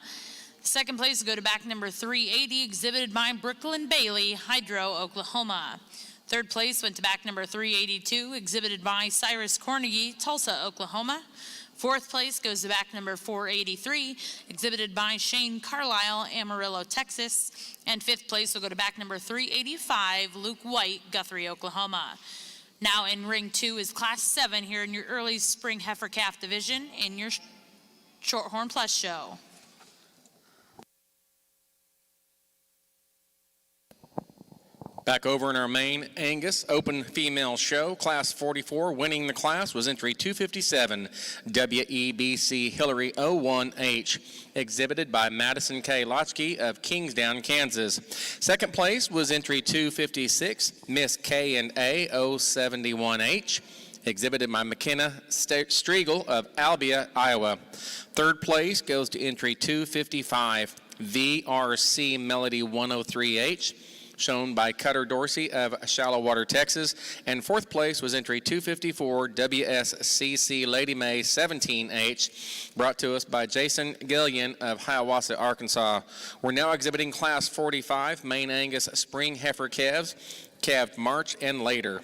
Second place will go to back number 380, exhibited by Brooklyn Bailey, Hydro, Oklahoma. Third place went to back number 382, exhibited by Cyrus Cornegie, Tulsa, Oklahoma. Fourth place goes to back number 483, exhibited by Shane Carlisle, Amarillo, Texas. And fifth place will go to back number 385, Luke White, Guthrie, Oklahoma. Now in ring 2 is Class 7 here in your early spring heifer calf division in your Shorthorn Plus show. Back over in our main Angus Open Female Show, Class 44, winning the class was entry 257, WEBC Hillary 01H, exhibited by Madison K. Lotchke of Kingsdown, Kansas. Second place was entry 256, Miss K&A 071H, exhibited by McKenna Striegel of Albia, Iowa. Third place goes to entry 255, VRC Melody 103H, shown by Cutter Dorsey of Shallow Water, Texas. And fourth place was entry 254, WSCC Lady May 17H, brought to us by Jason Gillian of Hiawassee, Arkansas. We're now exhibiting Class 45, Main Angus Spring Heifer Calves, calved March and later.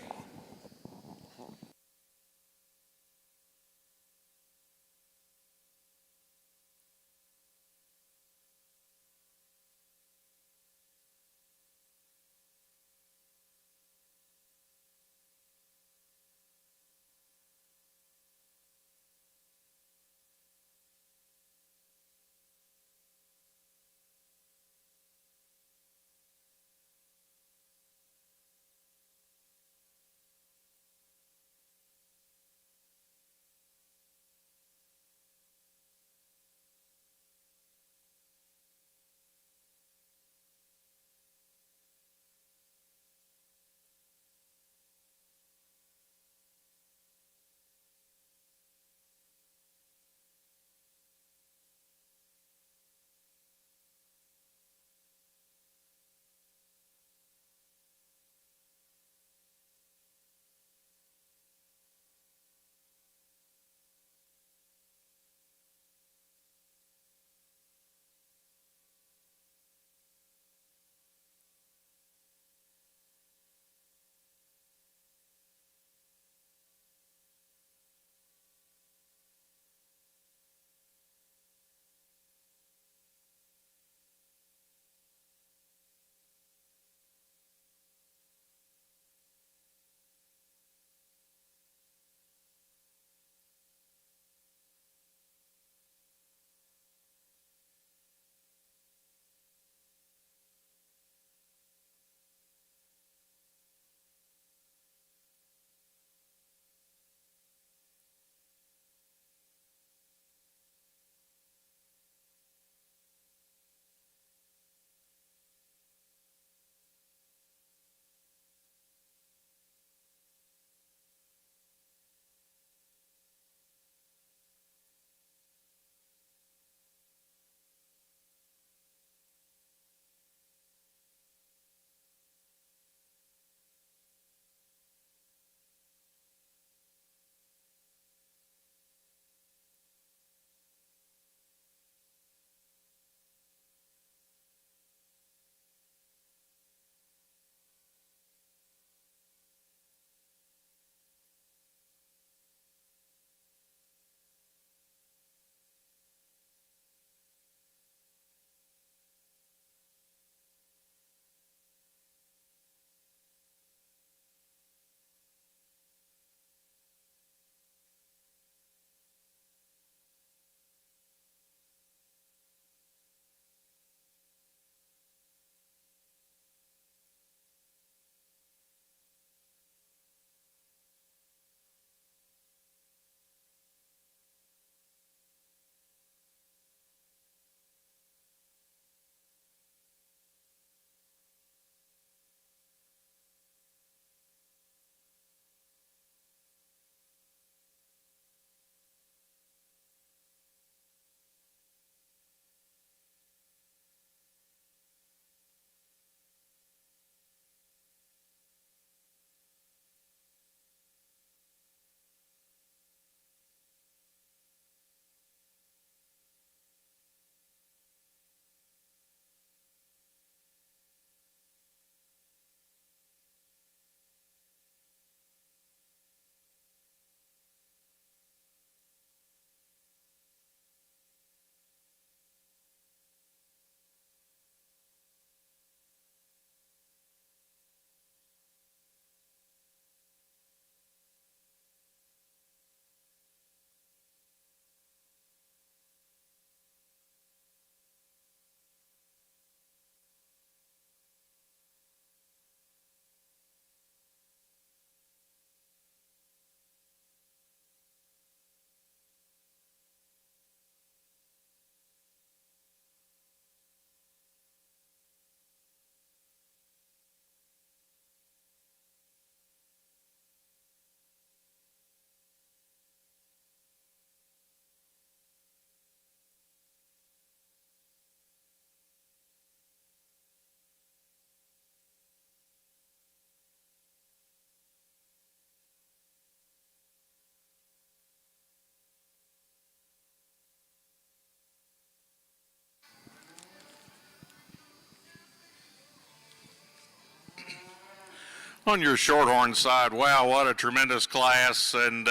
On your Shorthorn side, wow, what a tremendous class. And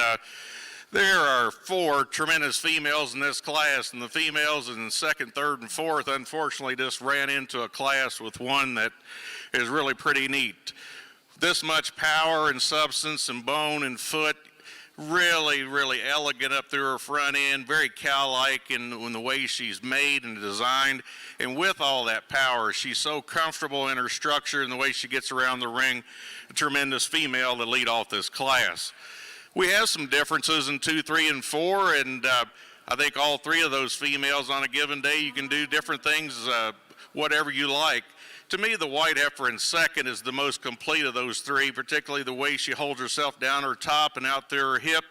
there are 4 tremendous females in this class, and the females in second, third, and fourth unfortunately just ran into a class with one that is really pretty neat. This much power and substance and bone and foot, really, really elegant up through her front end, very cow-like in the way she's made and designed. And with all that power, she's so comfortable in her structure and the way she gets around the ring, a tremendous female to lead off this class. We have some differences in 2, 3, and 4, and I think all 3 of those females on a given day, you can do different things, whatever you like. To me, the white heifer in second is the most complete of those 3, particularly the way she holds herself down her top and out through her hip.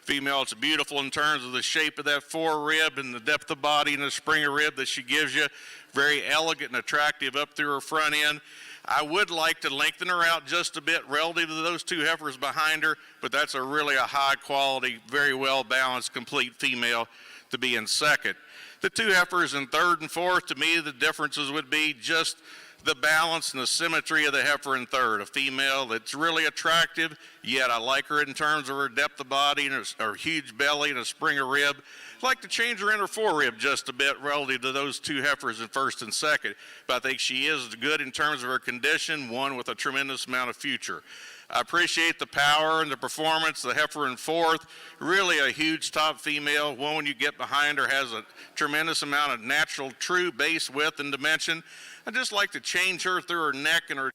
Female, it's beautiful in terms of the shape of that forerib and the depth of body and the spring of rib that she gives you. Very elegant and attractive up through her front end. I would like to lengthen her out just a bit relative to those 2 heifers behind her, but that's really a high quality, very well balanced, complete female to be in second. The 2 heifers in third and fourth, to me, the differences would be just the balance and the symmetry of the heifer in third. A female that's really attractive, yet I like her in terms of her depth of body and her huge belly and a spring of rib. I'd like to change her inner forerib just a bit relative to those 2 heifers in first and second, but I think she is good in terms of her condition, one with a tremendous amount of future. I appreciate the power and the performance. The heifer in fourth, really a huge top female. One, when you get behind her, has a tremendous amount of natural, true base width and dimension. I'd just like to change her through her neck and her,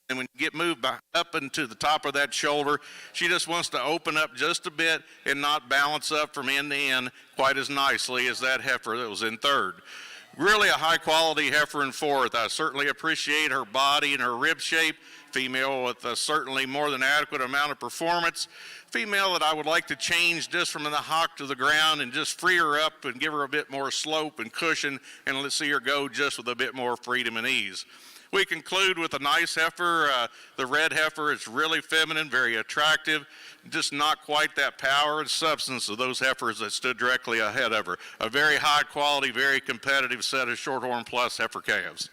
and when you get moved up into the top of that shoulder, she just wants to open up just a bit and not balance up from end to end quite as nicely as that heifer that was in third. Really a high quality heifer in fourth. I certainly appreciate her body and her rib shape. Female with a certainly more than adequate amount of performance. Female that I would like to change just from the hock to the ground and just free her up and give her a bit more slope and cushion, and let's see her go just with a bit more freedom and ease. We conclude with a nice heifer. The red heifer is really feminine, very attractive, just not quite that power and substance of those heifers that stood directly ahead of her. A very high quality, very competitive set of Shorthorn Plus heifer calves.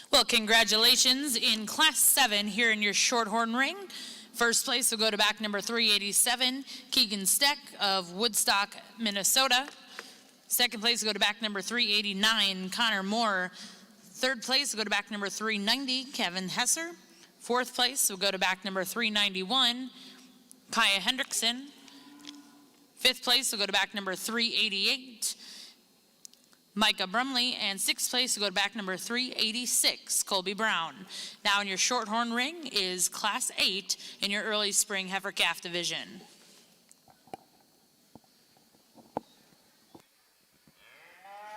Well, congratulations in Class 7 here in your Shorthorn ring. First place will go to back number 387, Keegan Steck of Woodstock, Minnesota. Second place will go to back number 389, Connor Moore. Third place will go to back number 390, Kevin Hesser. Fourth place will go to back number 391, Kaya Hendrickson. Fifth place will go to back number 388, Micah Brumley, and sixth place will go to back number 386, Colby Brown. Now in your Shorthorn ring is Class 8 in your early spring heifer calf division.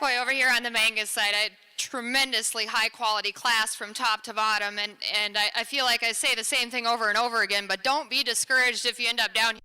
Boy, over here on the Mangus side, a tremendously high quality class from top to bottom, and I feel like I say the same thing over and over again, but don't be discouraged if you end up down here.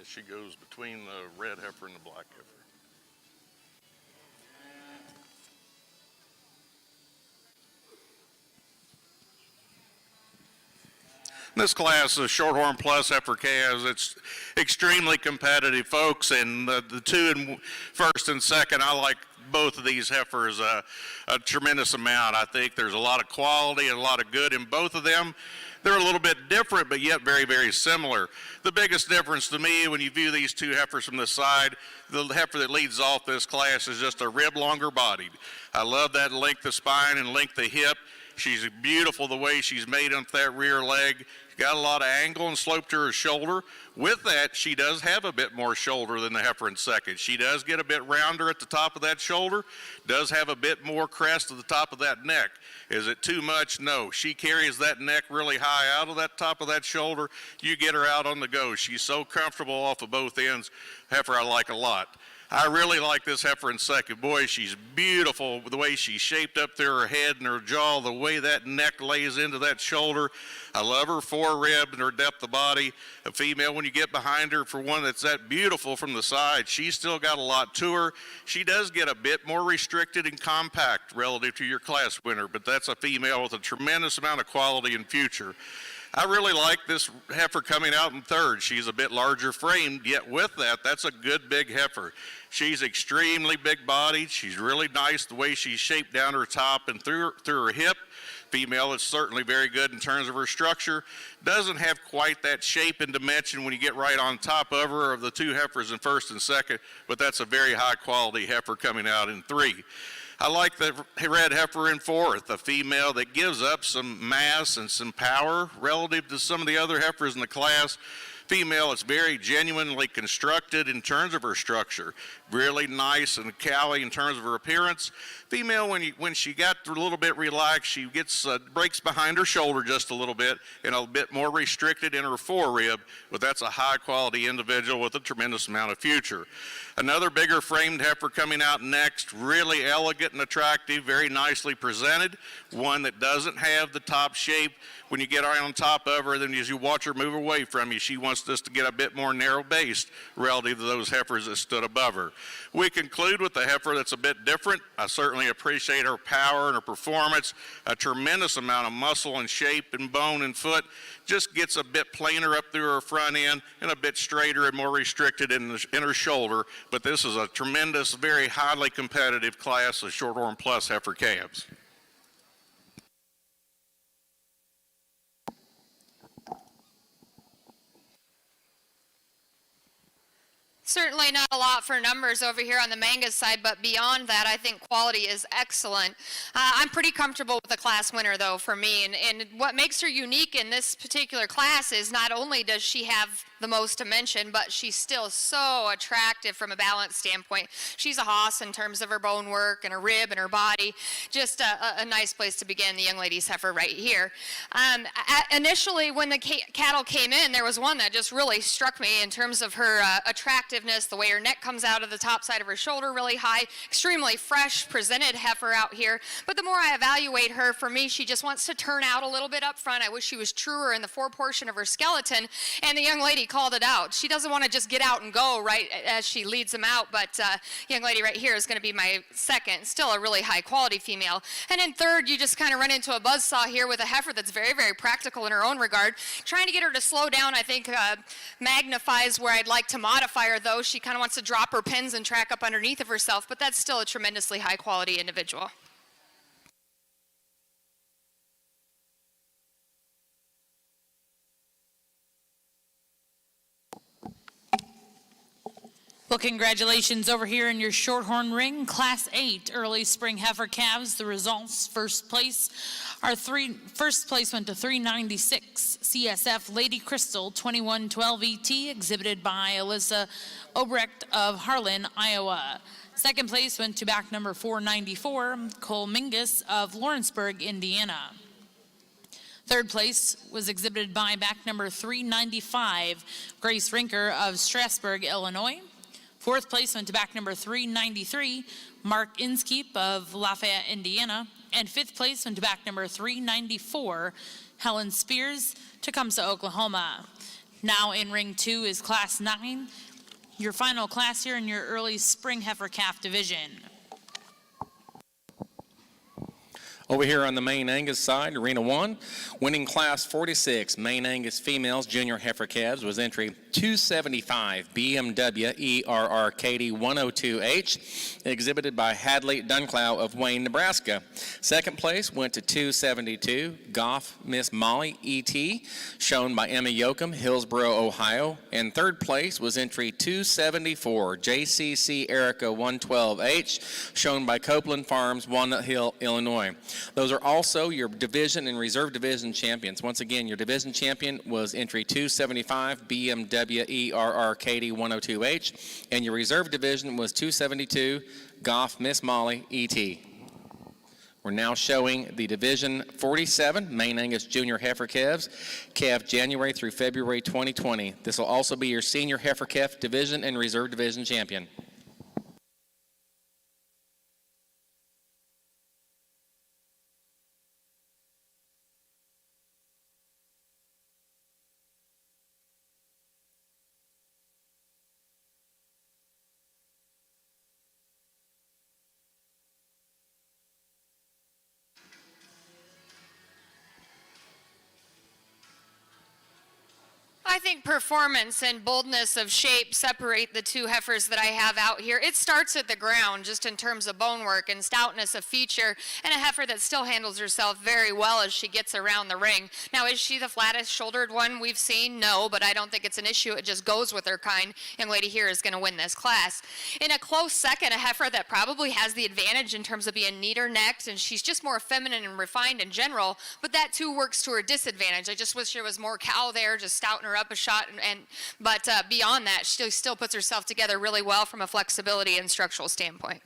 as she goes between the red heifer and the black heifer. This class of Shorthorn Plus heifer calves, it's extremely competitive, folks, and the two in first and second, I like both of these heifers a tremendous amount. I think there's a lot of quality and a lot of good in both of them. They're a little bit different, but yet very, very similar. The biggest difference to me when you view these two heifers from the side, the heifer that leads off this class is just a rib longer bodied. I love that length of spine and length of hip. She's beautiful the way she's made up that rear leg. Got a lot of angle and slope to her shoulder. With that, she does have a bit more shoulder than the heifer in second. She does get a bit rounder at the top of that shoulder, does have a bit more crest at the top of that neck. Is it too much? No. She carries that neck really high out of that top of that shoulder. You get her out on the go. She's so comfortable off of both ends. Heifer I like a lot. I really like this heifer in second. Boy, she's beautiful the way she's shaped up through her head and her jaw, the way that neck lays into that shoulder. I love her forerib and her depth of body. A female, when you get behind her, for one that's that beautiful from the side, she's still got a lot to her. She does get a bit more restricted and compact relative to your class winner, but that's a female with a tremendous amount of quality and future. I really like this heifer coming out in third. She's a bit larger framed, yet with that, that's a good big heifer. She's extremely big bodied. She's really nice the way she's shaped down her top and through her hip. Female is certainly very good in terms of her structure. Doesn't have quite that shape and dimension when you get right on top of her of the two heifers in first and second, but that's a very high quality heifer coming out in three. I like the red heifer in fourth, a female that gives up some mass and some power relative to some of the other heifers in the class. Female is very genuinely constructed in terms of her structure. Really nice and cowly in terms of her appearance. Female, when she got a little bit relaxed, she gets breaks behind her shoulder just a little bit and a bit more restricted in her forerib, but that's a high quality individual with a tremendous amount of future. Another bigger framed heifer coming out next, really elegant and attractive, very nicely presented. One that doesn't have the top shape when you get on top of her, then as you watch her move away from you, she wants this to get a bit more narrow based relative to those heifers that stood above her. We conclude with the heifer that's a bit different. I certainly appreciate her power and her performance, a tremendous amount of muscle and shape and bone and foot. Just gets a bit plainer up through her front end and a bit straighter and more restricted in her shoulder. But this is a tremendous, very highly competitive class of Shorthorn Plus heifer calves. Certainly not a lot for numbers over here on the Mangas side, but beyond that, I think quality is excellent. I'm pretty comfortable with the class winner, though, for me. And what makes her unique in this particular class is not only does she have the most to mention, but she's still so attractive from a balance standpoint. She's a hoss in terms of her bone work and her rib and her body. Just a nice place to begin, the young lady's heifer right here. Initially, when the cattle came in, there was one that just really struck me in terms of her attractiveness, the way her neck comes out of the top side of her shoulder really high, extremely fresh, presented heifer out here. But the more I evaluate her, for me, she just wants to turn out a little bit up front. I wish she was truer in the fore portion of her skeleton, and the young lady called it out. She doesn't want to just get out and go right as she leads them out, but young lady right here is going to be my second, still a really high quality female. And in third, you just kind of run into a buzzsaw here with a heifer that's very, very practical in her own regard. Trying to get her to slow down, I think, magnifies where I'd like to modify her, though. She kind of wants to drop her pins and track up underneath of herself, but that's still a tremendously high quality individual. Well, congratulations over here in your Shorthorn ring, Class 8 early spring heifer calves. The results: first place went to 396 CSF Lady Crystal 2112 ET, exhibited by Alyssa Obrecht of Harlan, Iowa. Second place went to back number 494 Cole Mingus of Lawrenceburg, Indiana. Third place was exhibited by back number 395 Grace Rinker of Strasburg, Illinois. Fourth place went to back number 393, Mark Inskeep of Lafayette, Indiana. And fifth place went to back number 394, Helen Spears, Tecumseh, Oklahoma. Now in ring 2 is Class 9, your final class here in your early spring heifer calf division. Over here on the main Angus side, Arena 1, winning Class 46, main Angus females junior heifer calves was entry 275 BMW ERR-KD 102H, exhibited by Hadley Dunclow of Wayne, Nebraska. Second place went to 272 Goff Miss Molly ET, shown by Emma Yoakum, Hillsboro, Ohio. And third place was entry 274 JCC Erica 112H, shown by Copeland Farms, Walnut Hill, Illinois. Those are also your division and reserve division champions. Once again, your division champion was entry 275 BMW ERR-KD 102H, and your reserve division was 272 Goff Miss Molly ET. We're now showing the Division 47 main Angus junior heifer calves, calf January through February 2020. This will also be your senior heifer calf division and reserve division champion. I think performance and boldness of shape separate the two heifers that I have out here. It starts at the ground just in terms of bone work and stoutness of feature, and a heifer that still handles herself very well as she gets around the ring. Now, is she the flattest shouldered one we've seen? No, but I don't think it's an issue. It just goes with her kind. Young lady here is going to win this class. In a close second, a heifer that probably has the advantage in terms of being neater necked, and she's just more feminine and refined in general, but that too works to her disadvantage. I just wish there was more cow there, just stouting her up a shot, but beyond that, she still puts herself together really well from a flexibility and structural standpoint.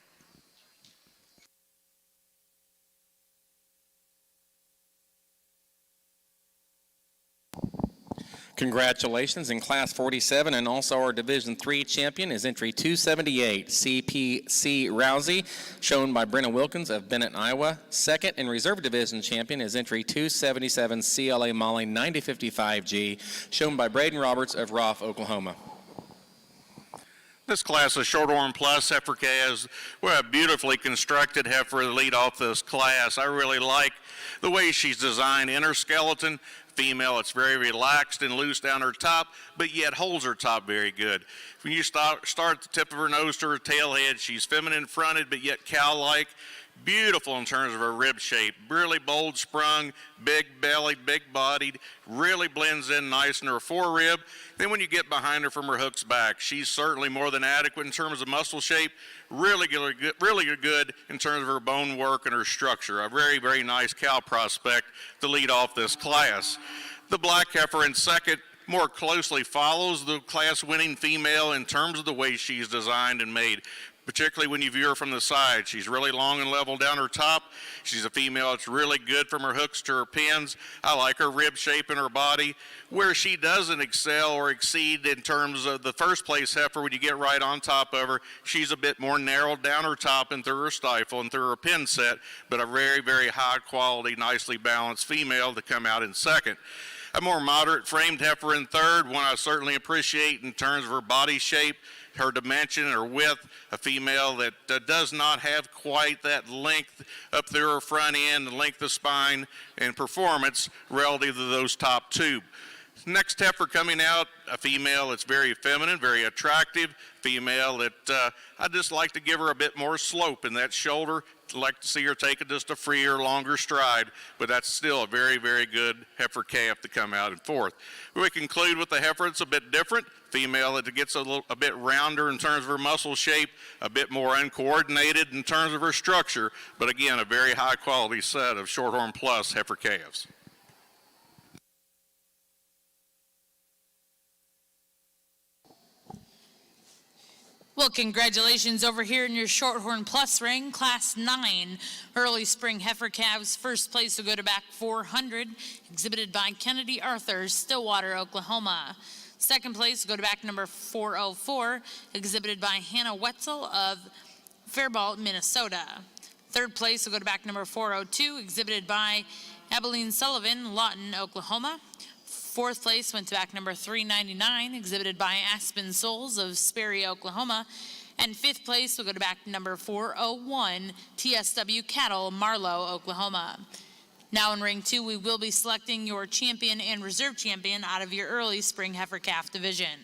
Congratulations. In Class 47 and also our Division 3 champion is entry 278 CPC Rousey, shown by Brenna Wilkins of Bennett, Iowa. Second and reserve division champion is entry 277 CLA Molly 9055G, shown by Braden Roberts of Roth, Oklahoma. This class of Shorthorn Plus heifer calves, we're a beautifully constructed heifer to lead off this class. I really like the way she's designed in her skeleton. Female, it's very relaxed and loose down her top, but yet holds her top very good. When you start at the tip of her nose to her tail head, she's feminine fronted, but yet cow-like. Beautiful in terms of her rib shape, really bold sprung, big bellied, big bodied, really blends in nice in her forerib. Then when you get behind her from her hooks back, she's certainly more than adequate in terms of muscle shape, really good in terms of her bone work and her structure. A very, very nice cow prospect to lead off this class. The black heifer in second more closely follows the class winning female in terms of the way she's designed and made, particularly when you view her from the side. She's really long and level down her top. She's a female that's really good from her hooks to her pins. I like her rib shape in her body. Where she doesn't excel or exceed in terms of the first place heifer, when you get right on top of her, she's a bit more narrowed down her top and through her stifle and through her pin set, but a very, very high quality, nicely balanced female to come out in second. A more moderate framed heifer in third, one I certainly appreciate in terms of her body shape, her dimension, her width, a female that does not have quite that length up through her front end, the length of spine, and performance relative to those top two. Next heifer coming out, a female that's very feminine, very attractive, female that I just like to give her a bit more slope in that shoulder. Like to see her take just a freer, longer stride, but that's still a very, very good heifer calf to come out in fourth. We conclude with the heifer that's a bit different, female that gets a bit rounder in terms of her muscle shape, a bit more uncoordinated in terms of her structure, but again, a very high quality set of Shorthorn Plus heifer calves. Well, congratulations over here in your Shorthorn Plus ring, Class 9, early spring heifer calves. First place will go to back 400, exhibited by Kennedy Arthur, Stillwater, Oklahoma. Second place will go to back number 404, exhibited by Hannah Wetzel of Faribault, Minnesota. Third place will go to back number 402, exhibited by Abilene Sullivan, Lawton, Oklahoma. Fourth place went to back number 399, exhibited by Aspen Souls of Sperry, Oklahoma. And fifth place will go to back number 401, TSW Cattle, Marlow, Oklahoma. Now in ring 2, we will be selecting your champion and reserve champion out of your early spring heifer calf division.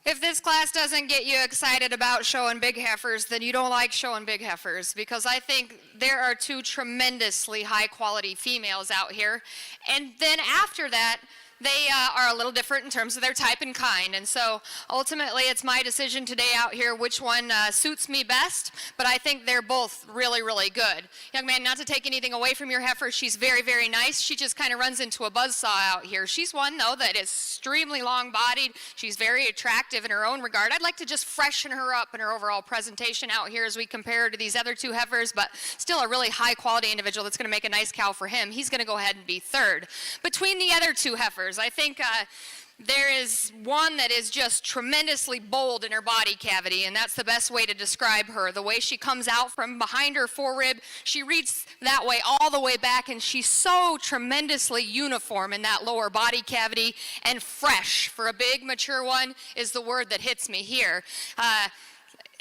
If this class doesn't get you excited about showing big heifers, then you don't like showing big heifers, because I think there are two tremendously high quality females out here. And then after that, they are a little different in terms of their type and kind. And so ultimately it's my decision today out here which one suits me best, but I think they're both really, really good. Young man, not to take anything away from your heifer, she's very, very nice. She just kind of runs into a buzzsaw out here. She's one though that is extremely long bodied. She's very attractive in her own regard. I'd like to just freshen her up in her overall presentation out here as we compare her to these other two heifers, but still a really high quality individual that's going to make a nice cow for him. He's going to go ahead and be third. Between the other two heifers, I think there is one that is just tremendously bold in her body cavity, and that's the best way to describe her. The way she comes out from behind her forerib, she reads that way all the way back, and she's so tremendously uniform in that lower body cavity, and fresh for a big mature one is the word that hits me here.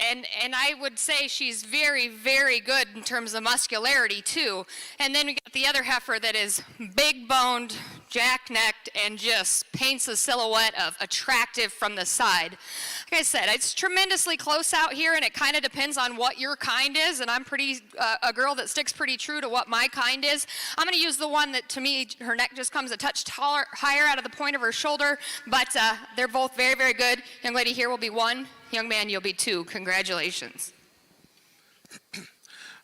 And I would say she's very, very good in terms of muscularity too. And then we got the other heifer that is big boned, jack-necked, and just paints a silhouette of attractive from the side. Like I said, it's tremendously close out here, and it kind of depends on what your kind is, and I'm a girl that sticks pretty true to what my kind is. I'm going to use the one that, to me, her neck just comes a touch taller, higher out of the point of her shoulder, but they're both very, very good. Young lady here will be 1. Young man, you'll be 2. Congratulations.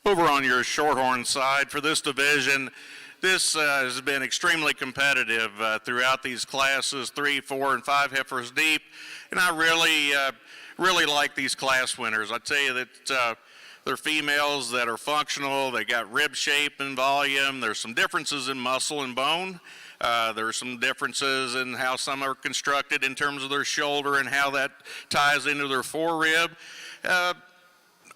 Over on your Shorthorn side, for this division, this has been extremely competitive throughout these classes, 3, 4, and 5 heifers deep, and I really like these class winners. I tell you that they're females that are functional. They got rib shape and volume. There's some differences in muscle and bone. There's some differences in how some are constructed in terms of their shoulder and how that ties into their forerib.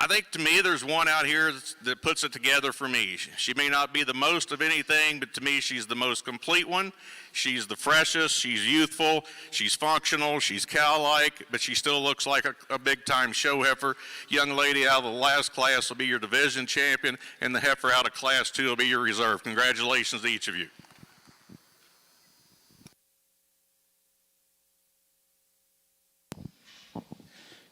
I think to me there's one out here that puts it together for me. She may not be the most of anything, but to me she's the most complete one. She's the freshest, she's youthful, she's functional, she's cow-like, but she still looks like a big-time show heifer. Young lady out of the last class will be your division champion, and the heifer out of class 2 will be your reserve. Congratulations to each of you.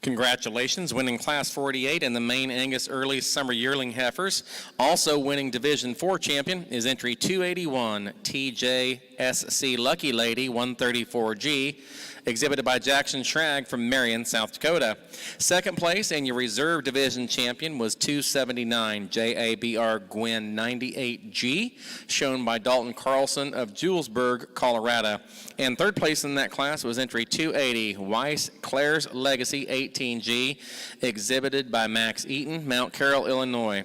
Congratulations, winning Class 48 in the main Angus Early Summer Yearling Heifers. Also winning Division 4 champion is entry 281, TJSC Lucky Lady 134G. exhibited by Jackson Shrag from Marion, South Dakota. Second place and your reserve division champion was 279 JABR Gwyn 98G, shown by Dalton Carlson of Julesburg, Colorado. And third place in that class was entry 280 Weiss Claire's Legacy 18G, exhibited by Max Eaton, Mount Carroll, Illinois.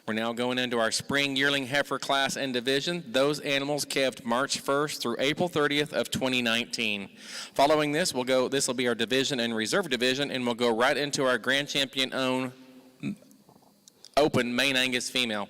We're now going into our spring yearling heifer class and division. Those animals calved March 1st through April 30th of 2019. Following this, this will be our division and reserve division, and we'll go right into our grand champion open Maine Angus female.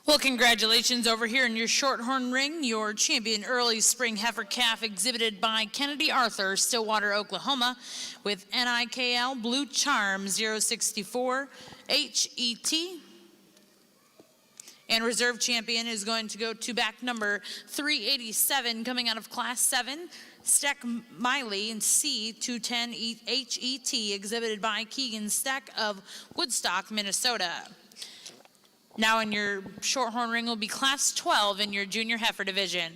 Well, congratulations over here in your Shorthorn ring, your champion early spring heifer calf exhibited by Kennedy Arthur, Stillwater, Oklahoma, with NIKL Blue Charm 064 HET. And reserve champion is going to go to back number 387, coming out of class 7, Stack Miley and C210 HET, exhibited by Keegan Stack of Woodstock, Minnesota. Now in your Shorthorn ring will be class 12 in your junior heifer division.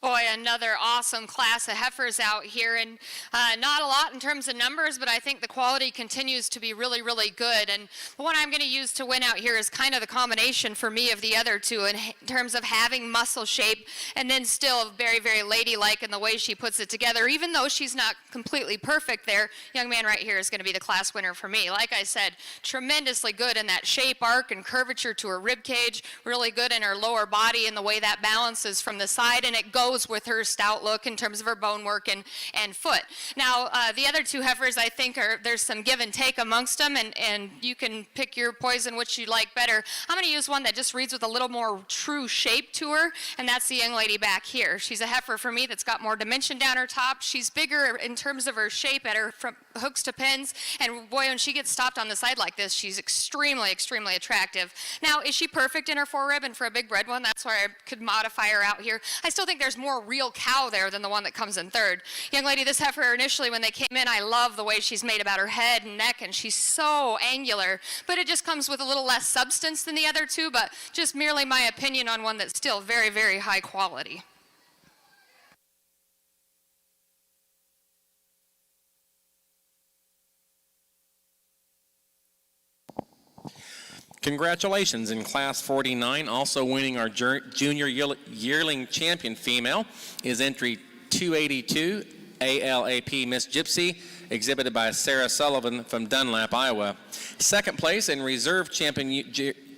Boy, another awesome class of heifers out here, and not a lot in terms of numbers, but I think the quality continues to be really, really good. And the one I'm going to use to win out here is kind of the combination for me of the other two in terms of having muscle shape and then still very, very ladylike in the way she puts it together. Even though she's not completely perfect there, young man right here is going to be the class winner for me. Like I said, tremendously good in that shape, arc, and curvature to her rib cage, really good in her lower body and the way that balances from the side, and it goes with her stout look in terms of her bone work and foot. Now, the other two heifers, I think, there's some give and take amongst them, and you can pick your poison which you like better. I'm going to use one that just reads with a little more true shape to her, and that's the young lady back here. She's a heifer for me that's got more dimension down her top. She's bigger in terms of her shape at her from hooks to pins, and boy, when she gets stopped on the side like this, she's extremely, extremely attractive. Now, is she perfect in her forerib? And for a big bred one, that's where I could modify her out here. I still think there's more real cow there than the one that comes in third. Young lady, this heifer initially when they came in, I love the way she's made about her head and neck, and she's so angular, but it just comes with a little less substance than the other two, but just merely my opinion on one that's still very, very high quality. Congratulations. In class 49, also winning our junior yearling champion female is entry 282 ALAP Miss Gypsy, exhibited by Sarah Sullivan from Dunlap, Iowa. Second place and reserve champion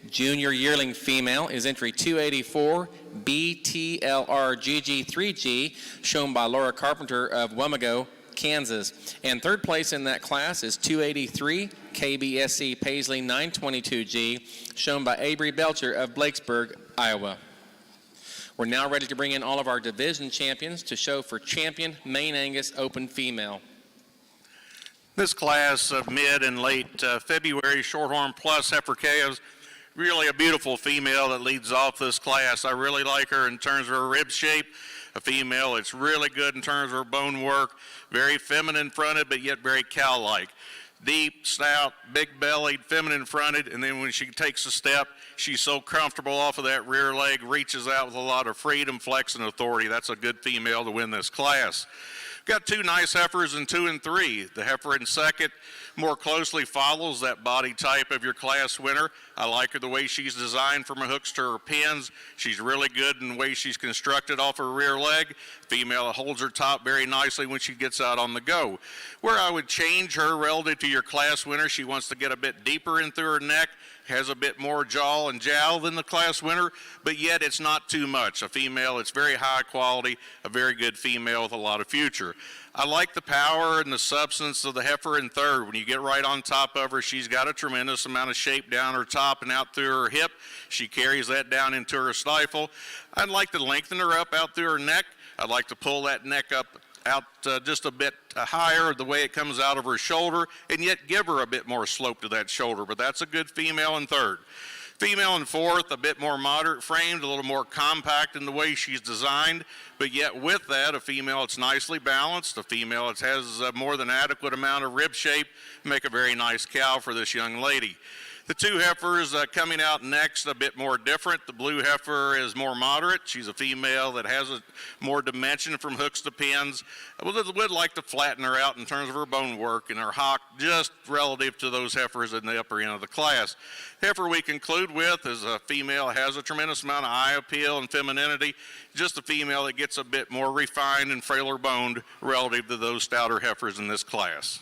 junior yearling female is entry 284 BTLR GG3G, shown by Laura Carpenter of Wemego, Kansas. And third place in that class is 283 KBSC Paisley 922G, shown by Avery Belcher of Blakesburg, Iowa. We're now ready to bring in all of our division champions to show for champion Maine Angus Open Female. This class of mid and late February Shorthorn Plus heifer calves Really a beautiful female that leads off this class. I really like her in terms of her rib shape. A female that's really good in terms of her bone work, very feminine fronted, but yet very cow-like. Deep, stout, big-bellied, feminine-fronted, and then when she takes a step, she's so comfortable off of that rear leg, reaches out with a lot of freedom, flex, and authority. That's a good female to win this class. Got two nice heifers in 2 and 3. The heifer in second more closely follows that body type of your class winner. I like her the way she's designed from her hooks to her pins. She's really good in the way she's constructed off her rear leg. Female holds her top very nicely when she gets out on the go. Where I would change her relative to your class winner, she wants to get a bit deeper in through her neck, has a bit more jaw and jowl than the class winner, but yet it's not too much. A female, it's very high quality, a very good female with a lot of future. I like the power and the substance of the heifer in third. When you get right on top of her, she's got a tremendous amount of shape down her top and out through her hip. She carries that down into her stifle. I'd like to lengthen her up out through her neck. I'd like to pull that neck up out just a bit higher the way it comes out of her shoulder, and yet give her a bit more slope to that shoulder, but that's a good female in third. Female in fourth, a bit more moderate framed, a little more compact in the way she's designed, but yet with that, a female that's nicely balanced, a female that has a more than adequate amount of rib shape, make a very nice cow for this young lady. The two heifers coming out next, a bit more different. The blue heifer is more moderate. She's a female that has a more dimension from hooks to pins. I would like to flatten her out in terms of her bone work and her hock, just relative to those heifers in the upper end of the class. Heifer we conclude with is a female that has a tremendous amount of eye appeal and femininity, just a female that gets a bit more refined and frailer boned relative to those stouter heifers in this class.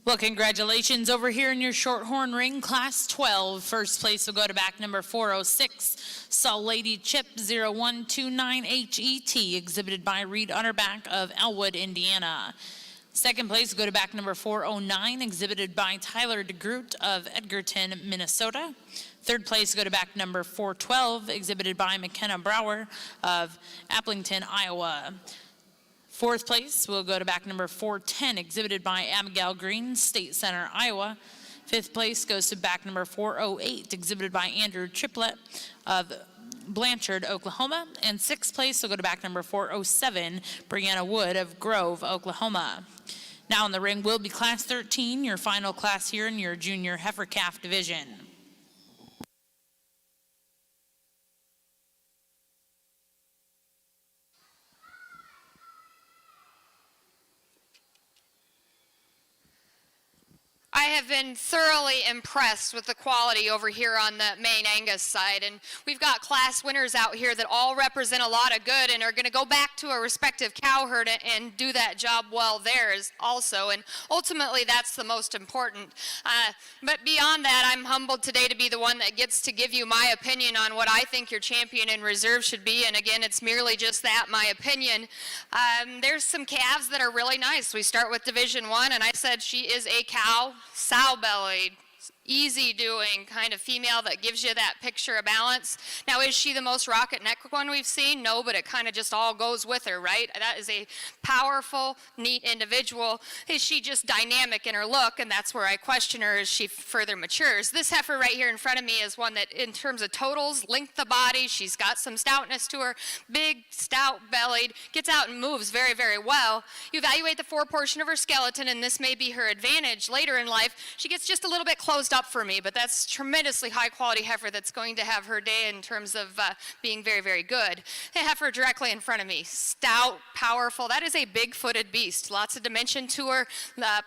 Well, congratulations over here in your Shorthorn ring, Class 12. First place will go to back number 406, Saw Lady Chip 0129HET, exhibited by Reed Utterback of Elwood, Indiana. Second place will go to back number 409, exhibited by Tyler DeGroot of Edgerton, Minnesota. Third place will go to back number 412, exhibited by McKenna Brower of Applington, Iowa. Fourth place will go to back number 410, exhibited by Abigail Green, State Center, Iowa. Fifth place goes to back number 408, exhibited by Andrew Triplett of Blanchard, Oklahoma. And sixth place will go to back number 407, Brianna Wood of Grove, Oklahoma. Now in the ring will be Class 13, your final class here in your Junior Heifer Calf Division. I have been thoroughly impressed with the quality over here on the main Angus side, and we've got class winners out here that all represent a lot of good and are going to go back to a respective cow herd and do that job well there also, and ultimately that's the most important. But beyond that, I'm humbled today to be the one that gets to give you my opinion on what I think your champion in reserve should be, and again, it's merely just that, my opinion. There's some calves that are really nice. We start with Division 1, and I said she is a cow, sow-bellied, easy doing kind of female that gives you that picture of balance. Now, is she the most rocket neck one we've seen? No, but it kind of just all goes with her, right? That is a powerful, neat individual. Is she just dynamic in her look? And that's where I question her as she further matures. This heifer right here in front of me is one that, in terms of totals, length of body, she's got some stoutness to her, big, stout-bellied, gets out and moves very, very well. You evaluate the fore portion of her skeleton, and this may be her advantage later in life. She gets just a little bit closed up for me, but that's tremendously high quality heifer that's going to have her day in terms of being very, very good. The heifer directly in front of me, stout, powerful. That is a big-footed beast. Lots of dimension to her,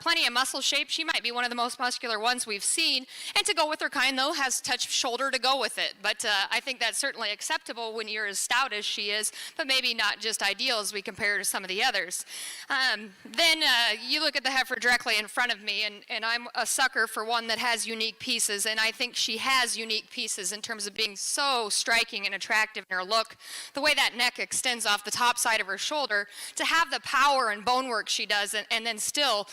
plenty of muscle shape. She might be one of the most muscular ones we've seen. And to go with her kind, though, has touch shoulder to go with it. But I think that's certainly acceptable when you're as stout as she is, but maybe not just ideal as we compare to some of the others. Then you look at the heifer directly in front of me, and I'm a sucker for one that has has unique pieces, and I think she has unique pieces in terms of being so striking and attractive in her look. The way that neck extends off the top side of her shoulder, to have the power and bone work she does, and then still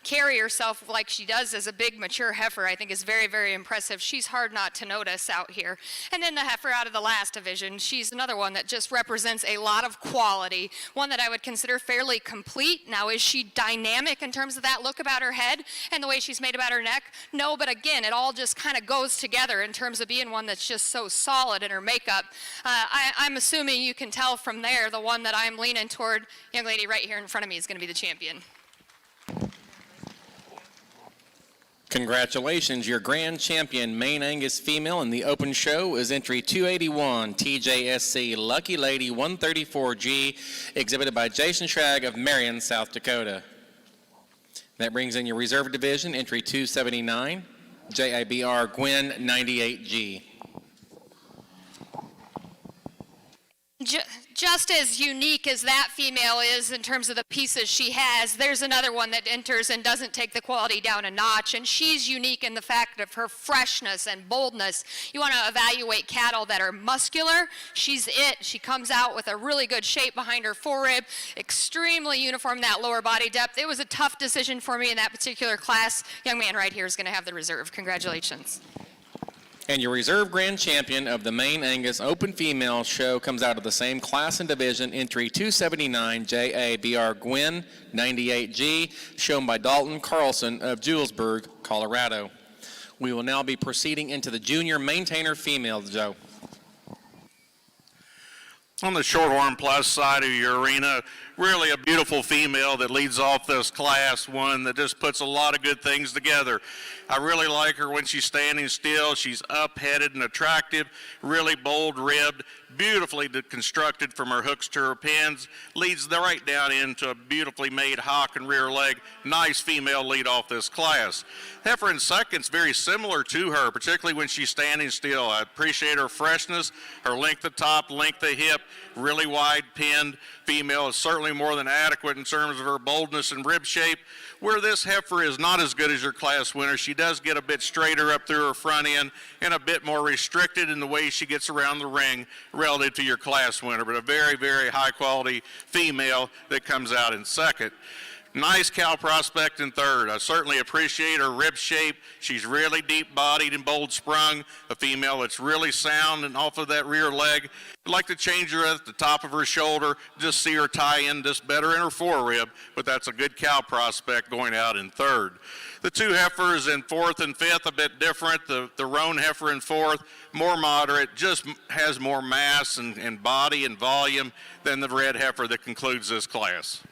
carry herself like she does as a big, mature heifer, I think is very, very impressive. She's hard not to notice out here. And then the heifer out of the last division, she's another one that just represents a lot of quality, one that I would consider fairly complete. Now, is she dynamic in terms of that look about her head and the way she's made about her neck? No, but again, it all just kind of goes together in terms of being one that's just so solid in her makeup. I'm assuming you can tell from there, the one that I'm leaning toward, young lady right here in front of me, is going to be the champion. Congratulations, your grand champion, Maine Angus female in the open show is entry 281, TJSC Lucky Lady 134G, exhibited by Jason Schrag of Marion, South Dakota. That brings in your reserve division, entry 279, JABR Gwen 98G. Just as unique as that female is in terms of the pieces she has, there's another one that enters and doesn't take the quality down a notch, and she's unique in the fact of her freshness and boldness. You want to evaluate cattle that are muscular, she's it. She comes out with a really good shape behind her forerib, extremely uniform that lower body depth. It was a tough decision for me in that particular class. Young man right here is going to have the reserve. Congratulations. And your reserve grand champion of the Maine Angus Open Female Show comes out of the same class and division, entry 279, JABR Gwen 98G, shown by Dalton Carlson of Julesburg, Colorado. We will now be proceeding into the junior maintainer female show. On the Shorthorn Plus side of your arena, really a beautiful female that leads off this class, one that just puts a lot of good things together. I really like her when she's standing still. She's up-headed and attractive, really bold-ribbed, beautifully constructed from her hooks to her pins, leads right down into a beautifully made hock and rear leg. Nice female lead off this class. Heifer in second's very similar to her, particularly when she's standing still. I appreciate her freshness, her length of top, length of hip, really wide pinned. Female is certainly more than adequate in terms of her boldness and rib shape. Where this heifer is not as good as your class winner, she does get a bit straighter up through her front end and a bit more restricted in the way she gets around the ring relative to your class winner, but a very, very high quality female that comes out in second. Nice cow prospect in third. I certainly appreciate her rib shape. She's really deep-bodied and bold-sprung, a female that's really sound and off of that rear leg. I'd like to change her at the top of her shoulder, just see her tie in just better in her forerib, but that's a good cow prospect going out in third. The two heifers in fourth and fifth, a bit different. The roan heifer in fourth, more moderate, just has more mass and body and volume than the red heifer that concludes this class.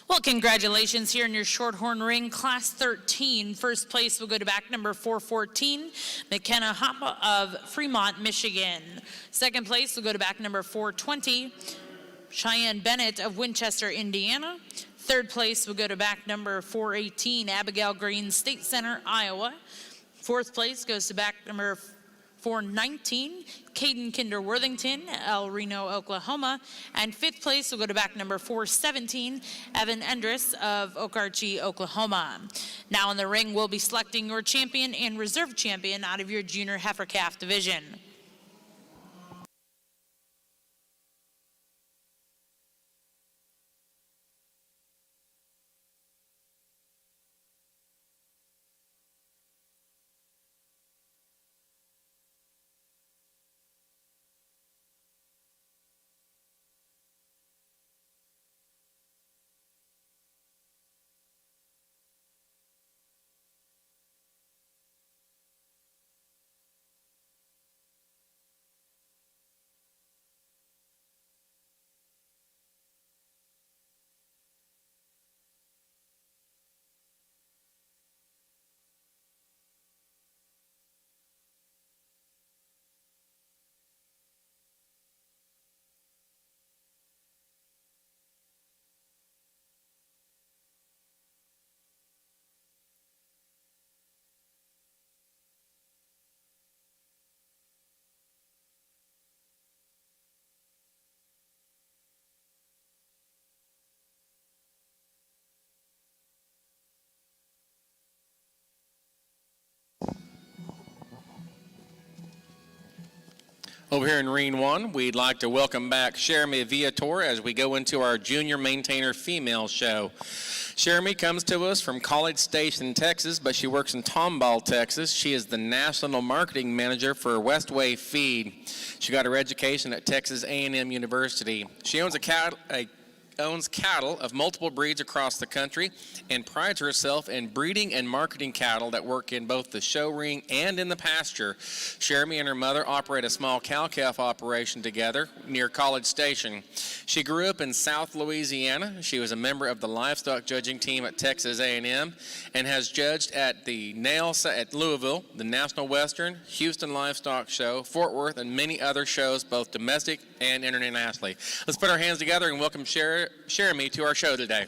Well, congratulations here in your Shorthorn ring, Class 13. First place will go to back number 414, McKenna Hoppa of Fremont, Michigan. Second place will go to back number 420, Cheyenne Bennett of Winchester, Indiana. Third place will go to back number 418, Abigail Green, State Center, Iowa. Fourth place goes to back number 419, Caden Kinder Worthington, El Reno, Oklahoma. And fifth place will go to back number 417, Evan Endress of Okarche, Oklahoma. Now in the ring, we'll be selecting your champion and reserve champion out of your junior heifer calf division. Over here in Ring 1, we'd like to welcome back Jeremy Viator as we go into our Junior Maintainer Female Show. Jeremy comes to us from College Station, Texas, but she works in Tomball, Texas. She is the National Marketing Manager for Westway Feed. She got her education at Texas A&M University. She owns owns cattle of multiple breeds across the country and prides herself in breeding and marketing cattle that work in both the show ring and in the pasture. Jeremy and her mother operate a small cow-calf operation together near College Station. She grew up in South Louisiana. She was a member of the livestock judging team at Texas A&M and has judged at the at Louisville, the National Western, Houston Livestock Show, Fort Worth, and many other shows, both domestic and internationally. Let's put our hands together and welcome Jeremy to our show today.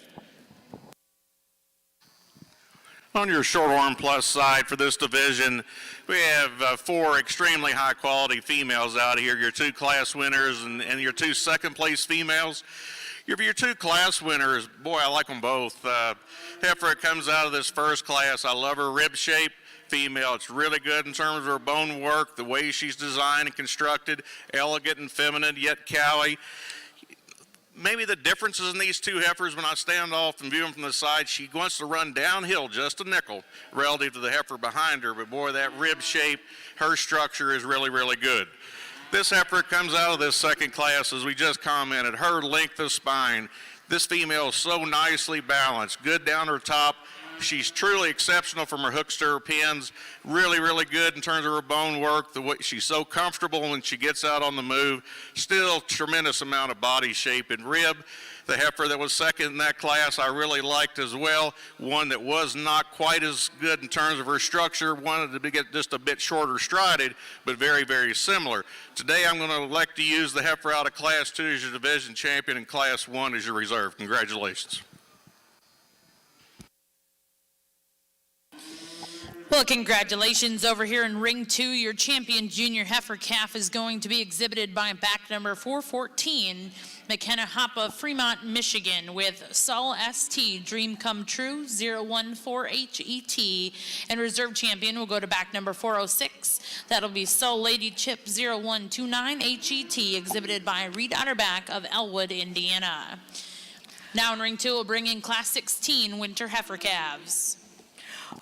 On your Shorthorn Plus side for this division, we have 4 extremely high quality females out here, your 2 class winners and your 2 second place females. Your 2 class winners, boy, I like them both. Heifer comes out of this first class. I love her rib shape. Female, it's really good in terms of her bone work, the way she's designed and constructed, elegant and feminine, yet cowy. Maybe the differences in these 2 heifers, when I stand off and view them from the side, she wants to run downhill just a nickel relative to the heifer behind her, but boy, that rib shape, her structure is really, really good. This heifer comes out of this second class, as we just commented, her length of spine. This female is so nicely balanced, good down her top. She's truly exceptional from her hooks to her pins. Really, really good in terms of her bone work. The way she's so comfortable when she gets out on the move. Still tremendous amount of body shape and rib. The heifer that was second in that class I really liked as well. One that was not quite as good in terms of her structure. Wanted to get just a bit shorter strided, but very, very similar. Today I'm going to elect to use the heifer out of Class 2 as your division champion and Class 1 as your reserve. Congratulations. Well, congratulations over here in Ring 2. Your champion junior heifer calf is going to be exhibited by back number 414, McKenna Hoppe, Fremont, Michigan, with Sol ST, Dream Come True, 014HET, and reserve champion will go to back number 406. That'll be Sol Lady Chip, 0129HET, exhibited by Reed Otterback of Elwood, Indiana. Now in Ring 2, we'll bring in Class 16 winter heifer calves.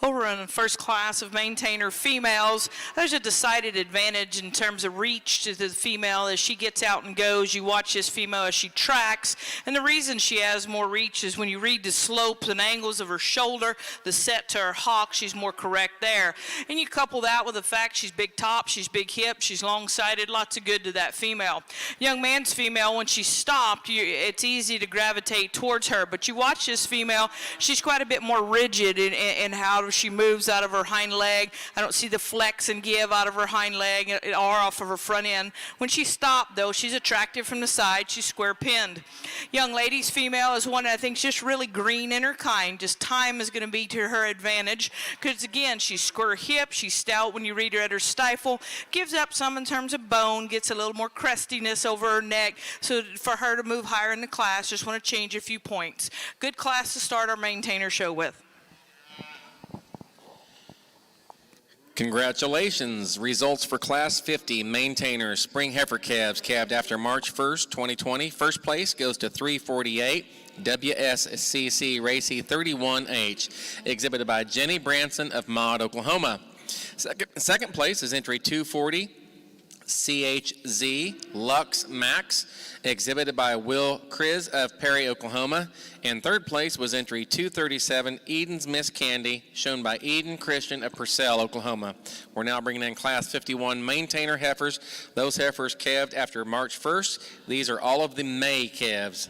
Over in the first class of maintainer females, there's a decided advantage in terms of reach to the female as she gets out and goes. You watch this female as she tracks, and the reason she has more reach is when you read the slopes and angles of her shoulder, the set to her hock, she's more correct there. And you couple that with the fact she's big top, she's big hip, she's long-sided, lots of good to that female. Young man's female, when she's stopped, it's easy to gravitate towards her, but you watch this female, she's quite a bit more rigid in how she moves out of her hind leg. I don't see the flex and give out of her hind leg or off of her front end. When she's stopped, though, she's attractive from the side. She's square pinned. Young lady's female is one that I think is just really green in her kind. Just time is going to be to her advantage because, again, she's square hip. She's stout when you read her at her stifle. Gives up some in terms of bone. Gets a little more crestiness over her neck. So for her to move higher in the class, just want to change a few points. Good class to start our maintainer show with. Congratulations. Results for Class 50 maintainers, spring heifer calves, calved after March 1st, 2020. First place goes to 348, WSCC Racy 31H, exhibited by Jenny Branson of Maud, Oklahoma. Second place is entry 240, CHZ Lux Max, exhibited by Will Kriz of Perry, Oklahoma. And third place was entry 237, Eden's Miss Candy, shown by Eden Christian of Purcell, Oklahoma. We're now bringing in Class 51 maintainer heifers. Those heifers calved after March 1st. These are all of the May calves.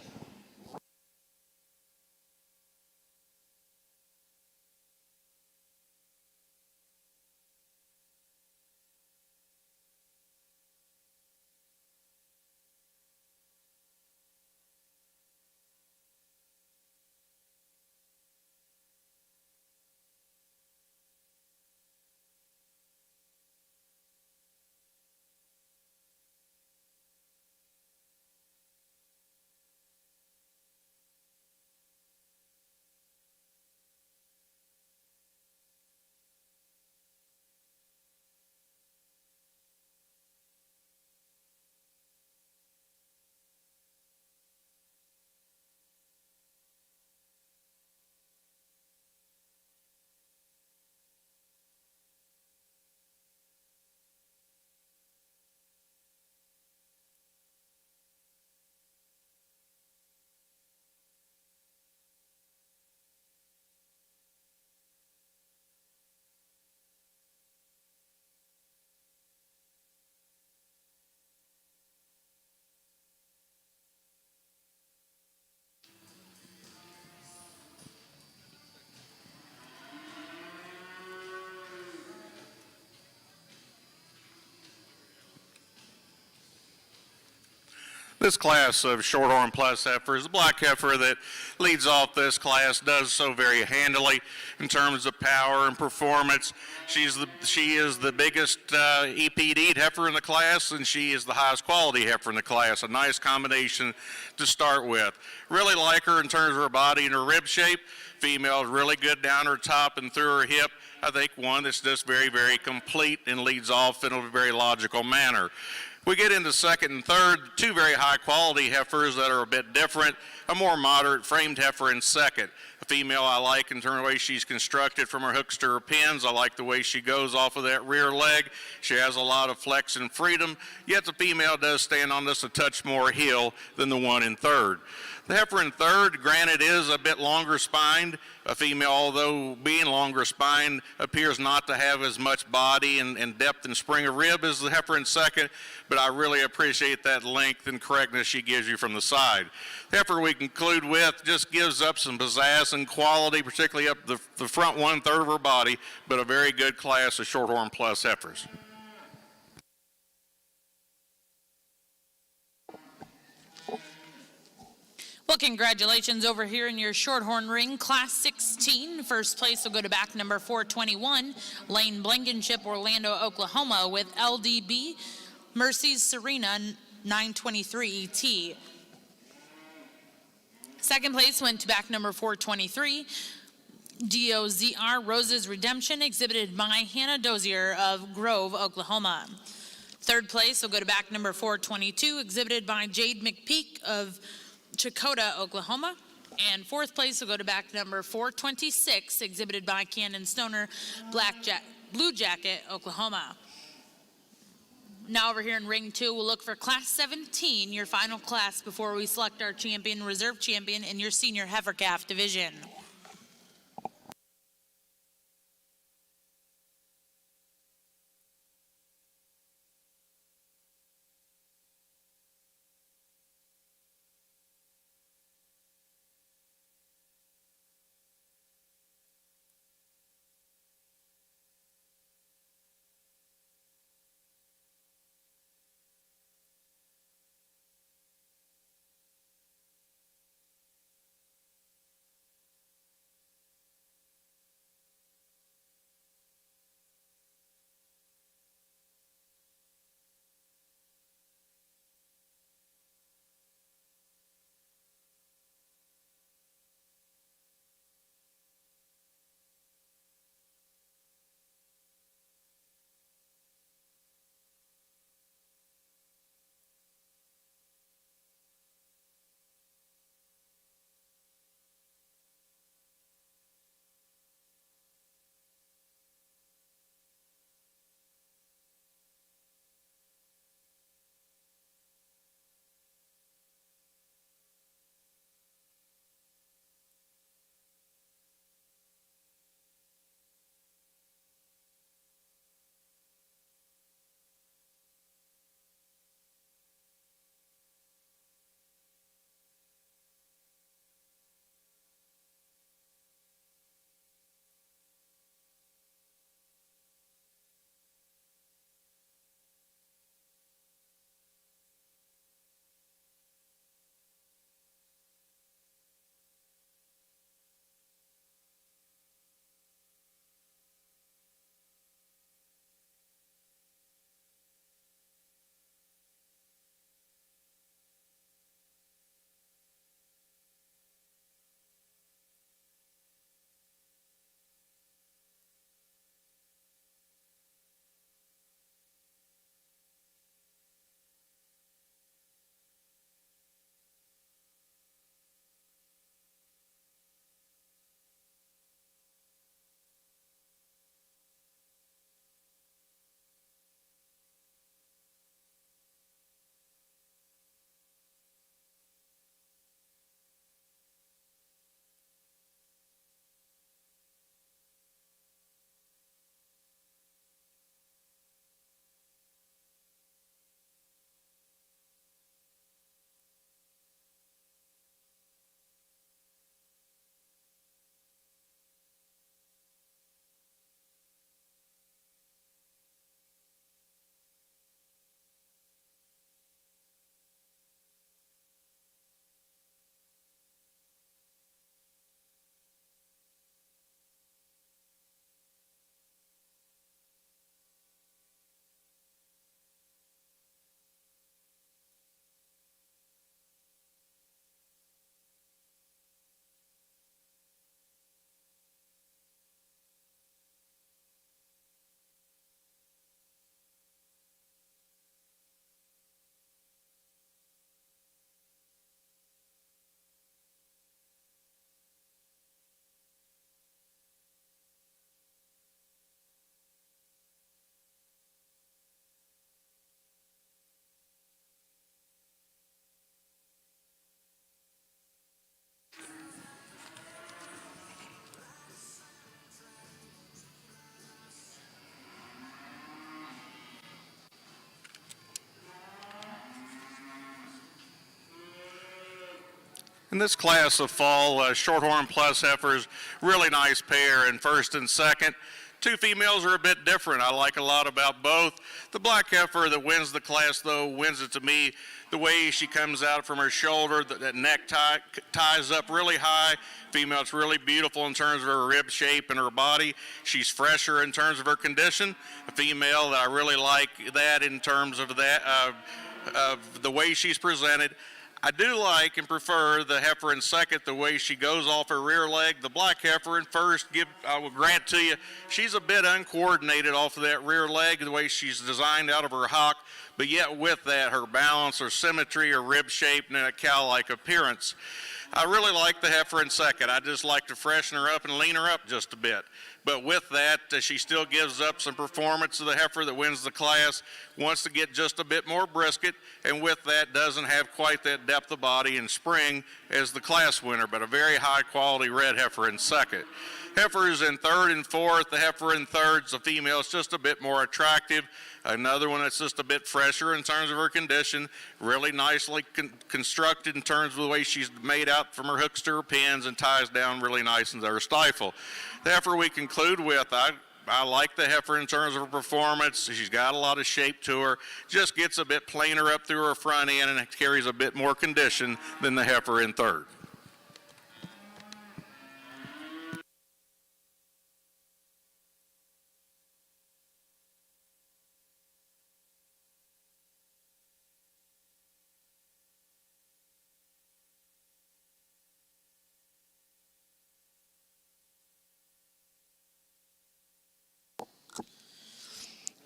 This class of Shorthorn Plus heifers, the black heifer that leads off this class, does so very handily in terms of power and performance. She is the biggest EPD'd heifer in the class, and she is the highest quality heifer in the class. A nice combination to start with. Really like her in terms of her body and her rib shape. Female is really good down her top and through her hip. I think one that's just very, very complete and leads off in a very logical manner. We get into second and third, two very high quality heifers that are a bit different. A more moderate framed heifer in second. A female I like in terms of the way she's constructed from her hooks to her pins. I like the way she goes off of that rear leg. She has a lot of flex and freedom, yet the female does stand on this a touch more heel than the one in third. The heifer in third, granted, is a bit longer spined. A female, although being longer spined, appears not to have as much body and depth and spring of rib as the heifer in second, but I really appreciate that length and correctness she gives you from the side. The heifer we conclude with just gives up some pizzazz and quality, particularly up the front 1/3 of her body, but a very good class of Shorthorn Plus heifers. Well, congratulations over here in your Shorthorn ring, Class 16. First place will go to back number 421, Lane Blankenship, Orlando, Oklahoma, with LDB Mercy's Serena 923 ET. Second place went to back number 423, DOZR Rose's Redemption, exhibited by Hannah Dozier of Grove, Oklahoma. Third place will go to back number 422, exhibited by Jade McPeak of Chakota, Oklahoma. And fourth place will go to back number 426, exhibited by Cannon Stoner, Blue Jacket, Oklahoma. Now over here in ring 2, we'll look for Class 17, your final class before we select our champion, reserve champion in your senior heifer calf division. In this class of fall Shorthorn Plus heifers, really nice pair in first and second. Two females are a bit different. I like a lot about both. The black heifer that wins the class, though, wins it to me the way she comes out from her shoulder, that neck ties up really high. Female, it's really beautiful in terms of her rib shape and her body. She's fresher in terms of her condition. A female that I really like that in terms of that, of the way she's presented. I do like and prefer the heifer in second, the way she goes off her rear leg. The black heifer in first, I will grant to you, she's a bit uncoordinated off of that rear leg, the way she's designed out of her hock, but yet with that, her balance, her symmetry, her rib shape, and a cow-like appearance. I really like the heifer in second. I just like to freshen her up and lean her up just a bit. But with that, she still gives up some performance to the heifer that wins the class, wants to get just a bit more brisket, and with that doesn't have quite that depth of body and spring as the class winner, but a very high quality red heifer in second. Heifers in third and fourth. The heifer in third's a female. It's just a bit more attractive. Another one that's just a bit fresher in terms of her condition, really nicely constructed in terms of the way she's made out from her hooks to her pins and ties down really nice into her stifle. The heifer we conclude with, I like the heifer in terms of her performance. She's got a lot of shape to her, just gets a bit plainer up through her front end and carries a bit more condition than the heifer in third.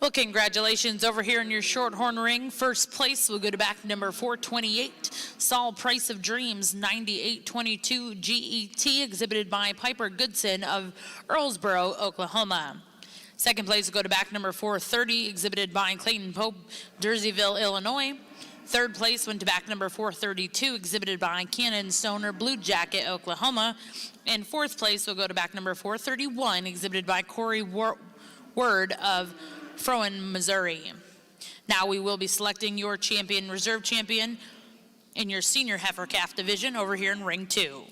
Well, congratulations over here in your Shorthorn ring. First place will go to back number 428, Saul Price of Dreams, 9822 GET, exhibited by Piper Goodson of Earlsboro, Oklahoma. Second place will go to back number 430, exhibited by Clayton Pope, Jerseyville, Illinois. Third place went to back number 432, exhibited by Cannon Stoner, Blue Jacket, Oklahoma. And fourth place will go to back number 431, exhibited by Corey Word of Frowen, Missouri. Now we will be selecting your champion, reserve champion, in your senior heifer calf division over here in ring 2.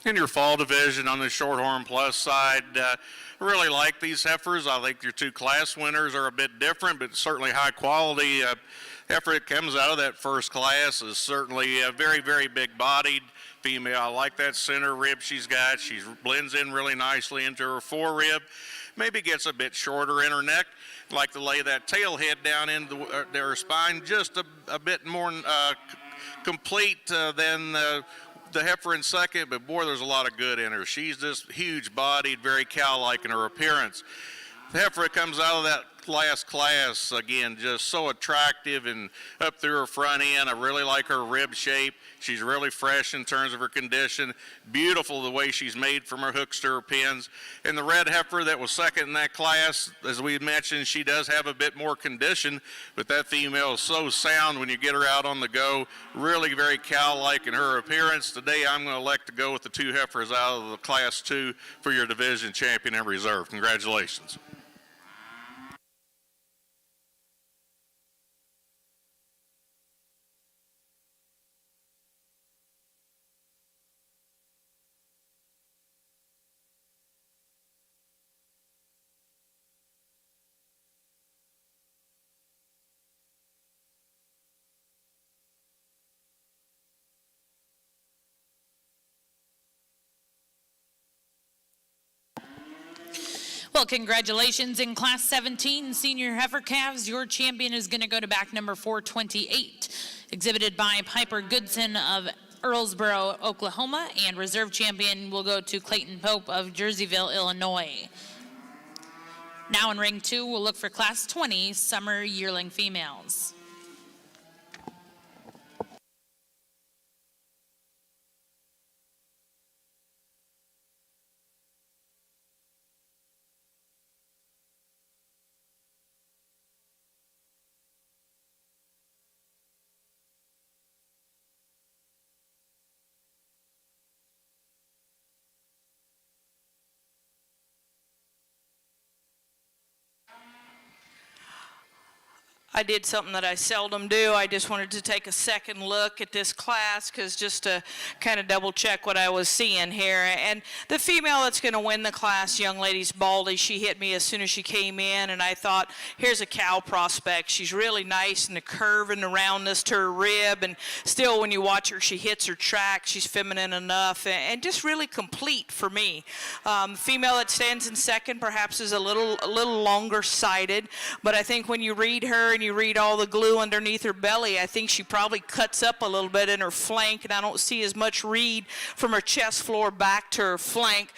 In your fall division on the Shorthorn Plus side, I really like these heifers. I think your two class winners are a bit different, but certainly high quality. Heifer that comes out of that first class is certainly very, very big bodied female. I like that center rib she's got. She blends in really nicely into her fore rib. Maybe gets a bit shorter in her neck. Like to lay that tail head down into her spine just a bit more complete than the heifer in second, but boy, there's a lot of good in her. She's just huge bodied, very cow-like in her appearance. The heifer that comes out of that last class, again, just so attractive and up through her front end. I really like her rib shape. She's really fresh in terms of her condition. Beautiful the way she's made from her hooks to her pins. And the red heifer that was second in that class, as we mentioned, she does have a bit more condition, but that female is so sound when you get her out on the go. Really very cow-like in her appearance. Today I'm going to elect to go with the two heifers out of the class 2 for your division champion and reserve. Congratulations. Well, congratulations in Class 17 Senior Heifer Calves. Your champion is going to go to back number 428, exhibited by Piper Goodson of Earlsboro, Oklahoma, and reserve champion will go to Clayton Pope of Jerseyville, Illinois. Now in ring 2, we'll look for Class 20 Summer Yearling Females. I did something that I seldom do. I just wanted to take a second look at this class because just to kind of double check what I was seeing here. And the female that's going to win the class, young lady's Baldy, she hit me as soon as she came in, and I thought, here's a cow prospect. She's really nice in the curve and the roundness to her rib, and still when you watch her, she hits her track. She's feminine enough and just really complete for me. Female that stands in second perhaps is a little longer sighted, but I think when you read her and you read all the glue underneath her belly, I think she probably cuts up a little bit in her flank, and I don't see as much read from her chest floor back to her flank.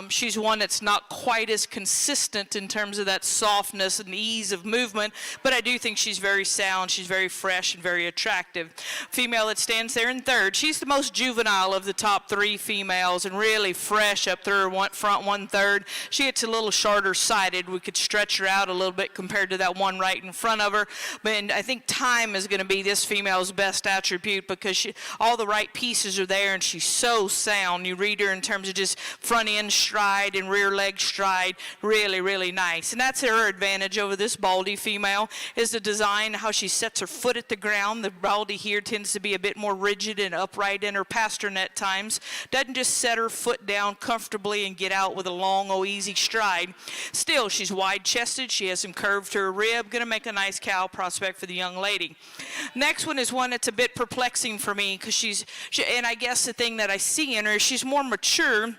She's one that's not quite as consistent in terms of that softness and ease of movement, but I do think she's very sound. She's very fresh and very attractive. Female that stands there in third, she's the most juvenile of the top 3 females and really fresh up through her front 1/3. She gets a little shorter sighted. We could stretch her out a little bit compared to that one right in front of her. But I think time is going to be this female's best attribute because all the right pieces are there and she's so sound. You read her in terms of just front end stride and rear leg stride, really, really nice. And that's her advantage over this Baldy female is the design, how she sets her foot at the ground. The Baldy here tends to be a bit more rigid and upright in her pastern at times. Doesn't just set her foot down comfortably and get out with a long, easy stride. Still, she's wide chested. She has some curve to her rib. Going to make a nice cow prospect for the young lady. Next one is one that's a bit perplexing for me because and I guess the thing that I see in her is she's more mature.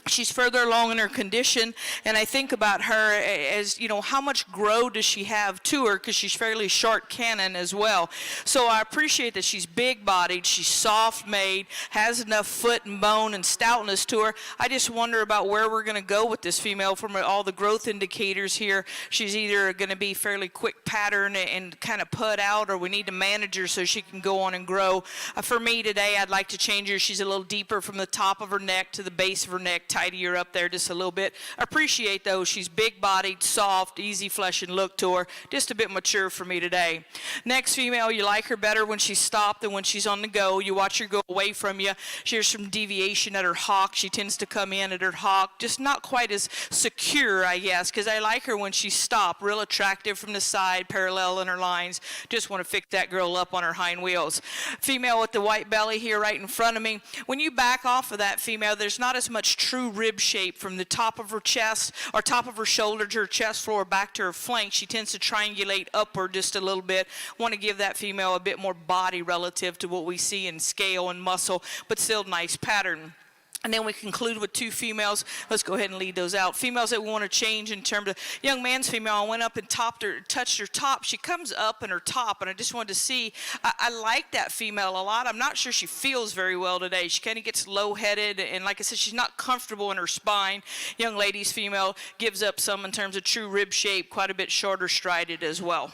She's further along in her condition, and I think about her as, you know, how much grow does she have to her because she's fairly short cannon as well. So I appreciate that she's big-bodied, she's soft-made, has enough foot and bone and stoutness to her. I just wonder about where we're going to go with this female from all the growth indicators here. She's either going to be fairly quick pattern and kind of put out, or we need to manage her so she can go on and grow. For me today, I'd like to change her. She's a little deeper from the top of her neck to the base of her neck, tidier up there just a little bit. Appreciate though, she's big-bodied, soft, easy flesh and look to her. Just a bit mature for me today. Next female, you like her better when she's stopped than when she's on the go. You watch her go away from you. She's some deviation at her hock. She tends to come in at her hock, just not quite as secure, I guess, because I like her when she's stopped. Real attractive from the side, parallel in her lines. Just want to fix that girl up on her hind wheels. Female with the white belly here right in front of me. When you back off of that female, there's not as much true rib shape from the top of her chest or top of her shoulder to her chest floor back to her flank. She tends to triangulate upward just a little bit. Want to give that female a bit more body relative to what we see in scale and muscle, but still nice pattern. And then we conclude with 2 females. Let's go ahead and lead those out. Females that we want to change in terms of young man's female. I went up and touched her top. She comes up in her top, and I just wanted to see. I like that female a lot. I'm not sure she feels very well today. She kind of gets low-headed, and like I said, she's not comfortable in her spine. Young lady's female gives up some in terms of true rib shape, quite a bit shorter strided as well.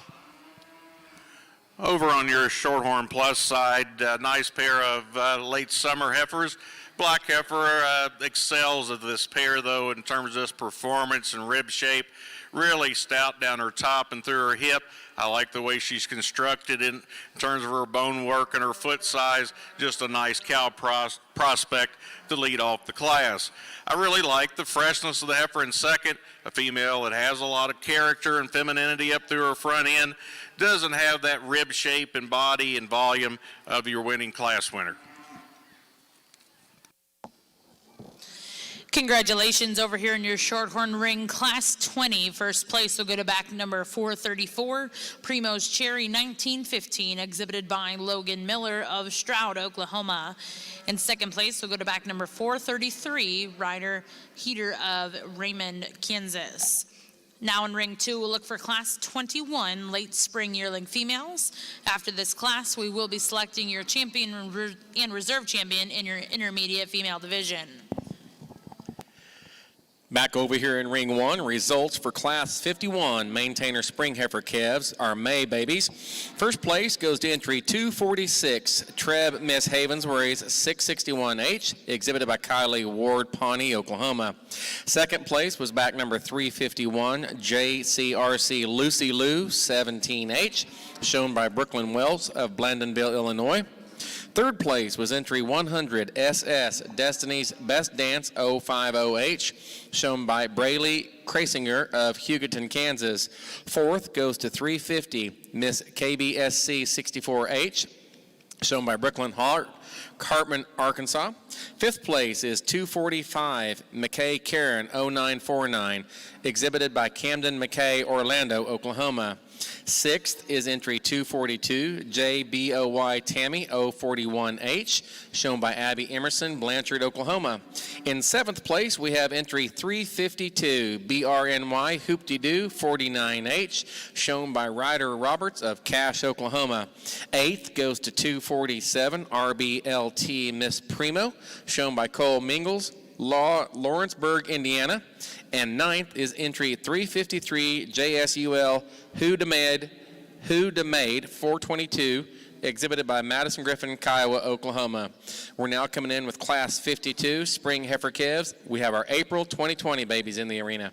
Over on your Shorthorn Plus side, nice pair of late summer heifers. Black heifer excels at this pair, though, in terms of this performance and rib shape. Really stout down her top and through her hip. I like the way she's constructed in terms of her bone work and her foot size. Just a nice cow prospect to lead off the class. I really like the freshness of the heifer in second. A female that has a lot of character and femininity up through her front end. Doesn't have that rib shape and body and volume of your winning class winner. Congratulations over here in your Shorthorn ring, Class 20. First place will go to back number 434, Primo's Cherry 1915, exhibited by Logan Miller of Stroud, Oklahoma. And second place will go to back number 433, Ryder Heater of Raymond, Kansas. Now in ring 2, we'll look for Class 21, late spring yearling females. After this class, we will be selecting your champion and reserve champion in your intermediate female division. Back over here in ring 1, results for Class 51 maintainer spring heifer calves are May babies. First place goes to entry 246, Treb Miss Havensworry's 661H, exhibited by Kylie Ward, Pawnee, Oklahoma. Second place was back number 351, JCRC Lucy Lou 17H, shown by Brooklyn Wells of Blandonville, Illinois. Third place was entry 100 SS Destiny's Best Dance 050H, shown by Brayley Krasinger of Hugoton, Kansas. Fourth goes to 350 Miss KBSC 64H, shown by Brooklyn Hart, Cartman, Arkansas. Fifth place is 245 McKay Karen 0949, exhibited by Camden McKay, Orlando, Oklahoma. Sixth is entry 242, JBOY Tammy 041H, shown by Abby Emerson, Blanchard, Oklahoma. In seventh place, we have entry 352, BRNY Hoop-de-Doo 49H, shown by Ryder Roberts of Cache, Oklahoma. Eighth goes to 247, RBLT Miss Primo, shown by Cole Mingles, Lawrenceburg, Indiana. And ninth is entry 353, JSUL Who Da Made 422, exhibited by Madison Griffin, Kiowa, Oklahoma. We're now coming in with Class 52, Spring Heifer Calves. We have our April 2020 babies in the arena.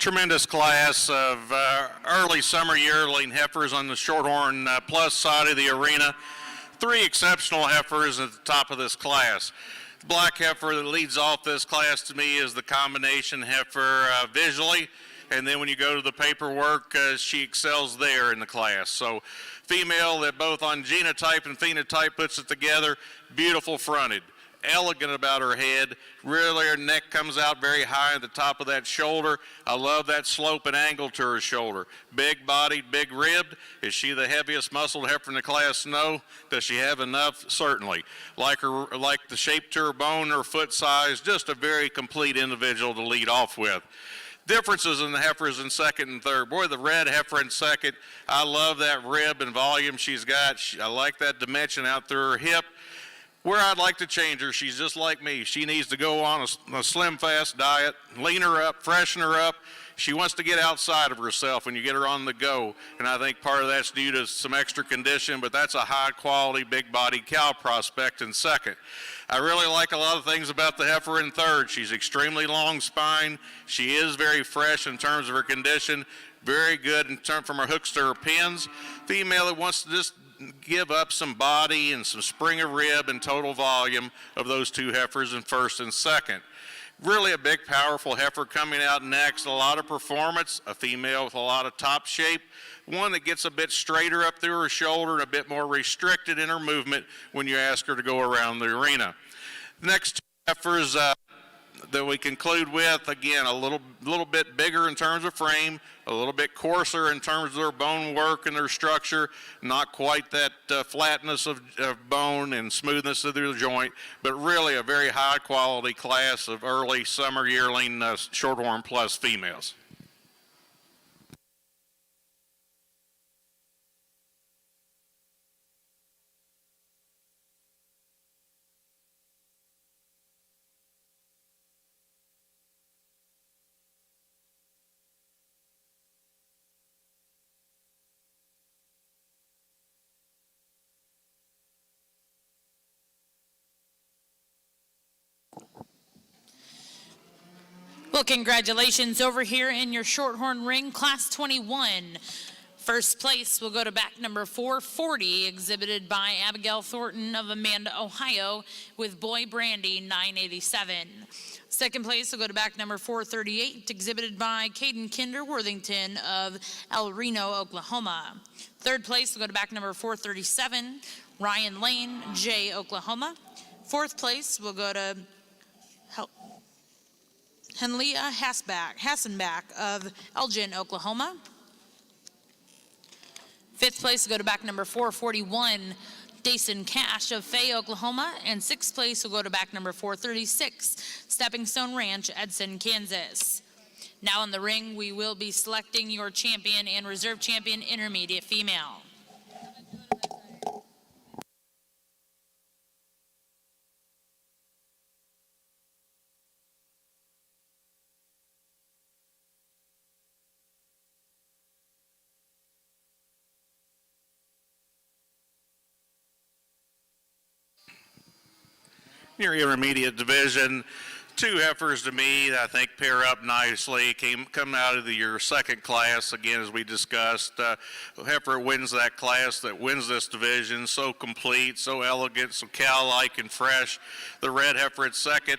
tremendous class of early summer yearling heifers on the Shorthorn Plus side of the arena. 3 exceptional heifers at the top of this class. The black heifer that leads off this class to me is the combination heifer visually, and then when you go to the paperwork, she excels there in the class. So female that both on genotype and phenotype puts it together, beautiful fronted, elegant about her head, really her neck comes out very high at the top of that shoulder. I love that slope and angle to her shoulder. Big bodied, big ribbed. Is she the heaviest muscled heifer in the class? No. Does she have enough? Certainly. Like the shape to her bone, her foot size, just a very complete individual to lead off with. Differences in the heifers in second and third. Boy, the red heifer in second, I love that rib and volume she's got. I like that dimension out through her hip. Where I'd like to change her, she's just like me. She needs to go on a slim, fast diet, lean her up, freshen her up. She wants to get outside of herself when you get her on the go, and I think part of that's due to some extra condition, but that's a high-quality, big-bodied cow prospect in second. I really like a lot of things about the heifer in third. She's extremely long spine. She is very fresh in terms of her condition, very good in terms from her hooks to her pins. Female that wants to just give up some body and some spring of rib and total volume of those 2 heifers in first and second. Really a big, powerful heifer coming out next. A lot of performance, a female with a lot of top shape, one that gets a bit straighter up through her shoulder and a bit more restricted in her movement when you ask her to go around the arena. The next 2 heifers that we conclude with, again, a little bit bigger in terms of frame, a little bit coarser in terms of their bone work and their structure, not quite that flatness of bone and smoothness of their joint, but really a very high quality class of early summer yearling Shorthorn Plus females. Well, congratulations over here in your Shorthorn ring, Class 21. First place will go to back number 440, exhibited by Abigail Thornton of Amanda, Ohio, with Boy Brandy 987. Second place will go to back number 438, exhibited by Caden Kinder Worthington of El Reno, Oklahoma. Third place will go to back number 437, Ryan Lane, J, Oklahoma. Fourth place will go to Henlia Hassenbach of Elgin, Oklahoma. Fifth place will go to back number 441, Dason Cash of Fay, Oklahoma. And sixth place will go to back number 436, Stepping Stone Ranch, Edson, Kansas. Now in the ring, we will be selecting your champion and reserve champion intermediate female. Your intermediate division, 2 heifers to me that I think pair up nicely, come out of your second class, again, as we discussed. Heifer wins that class, that wins this division, so complete, so elegant, so cow-like and fresh. The red heifer at second,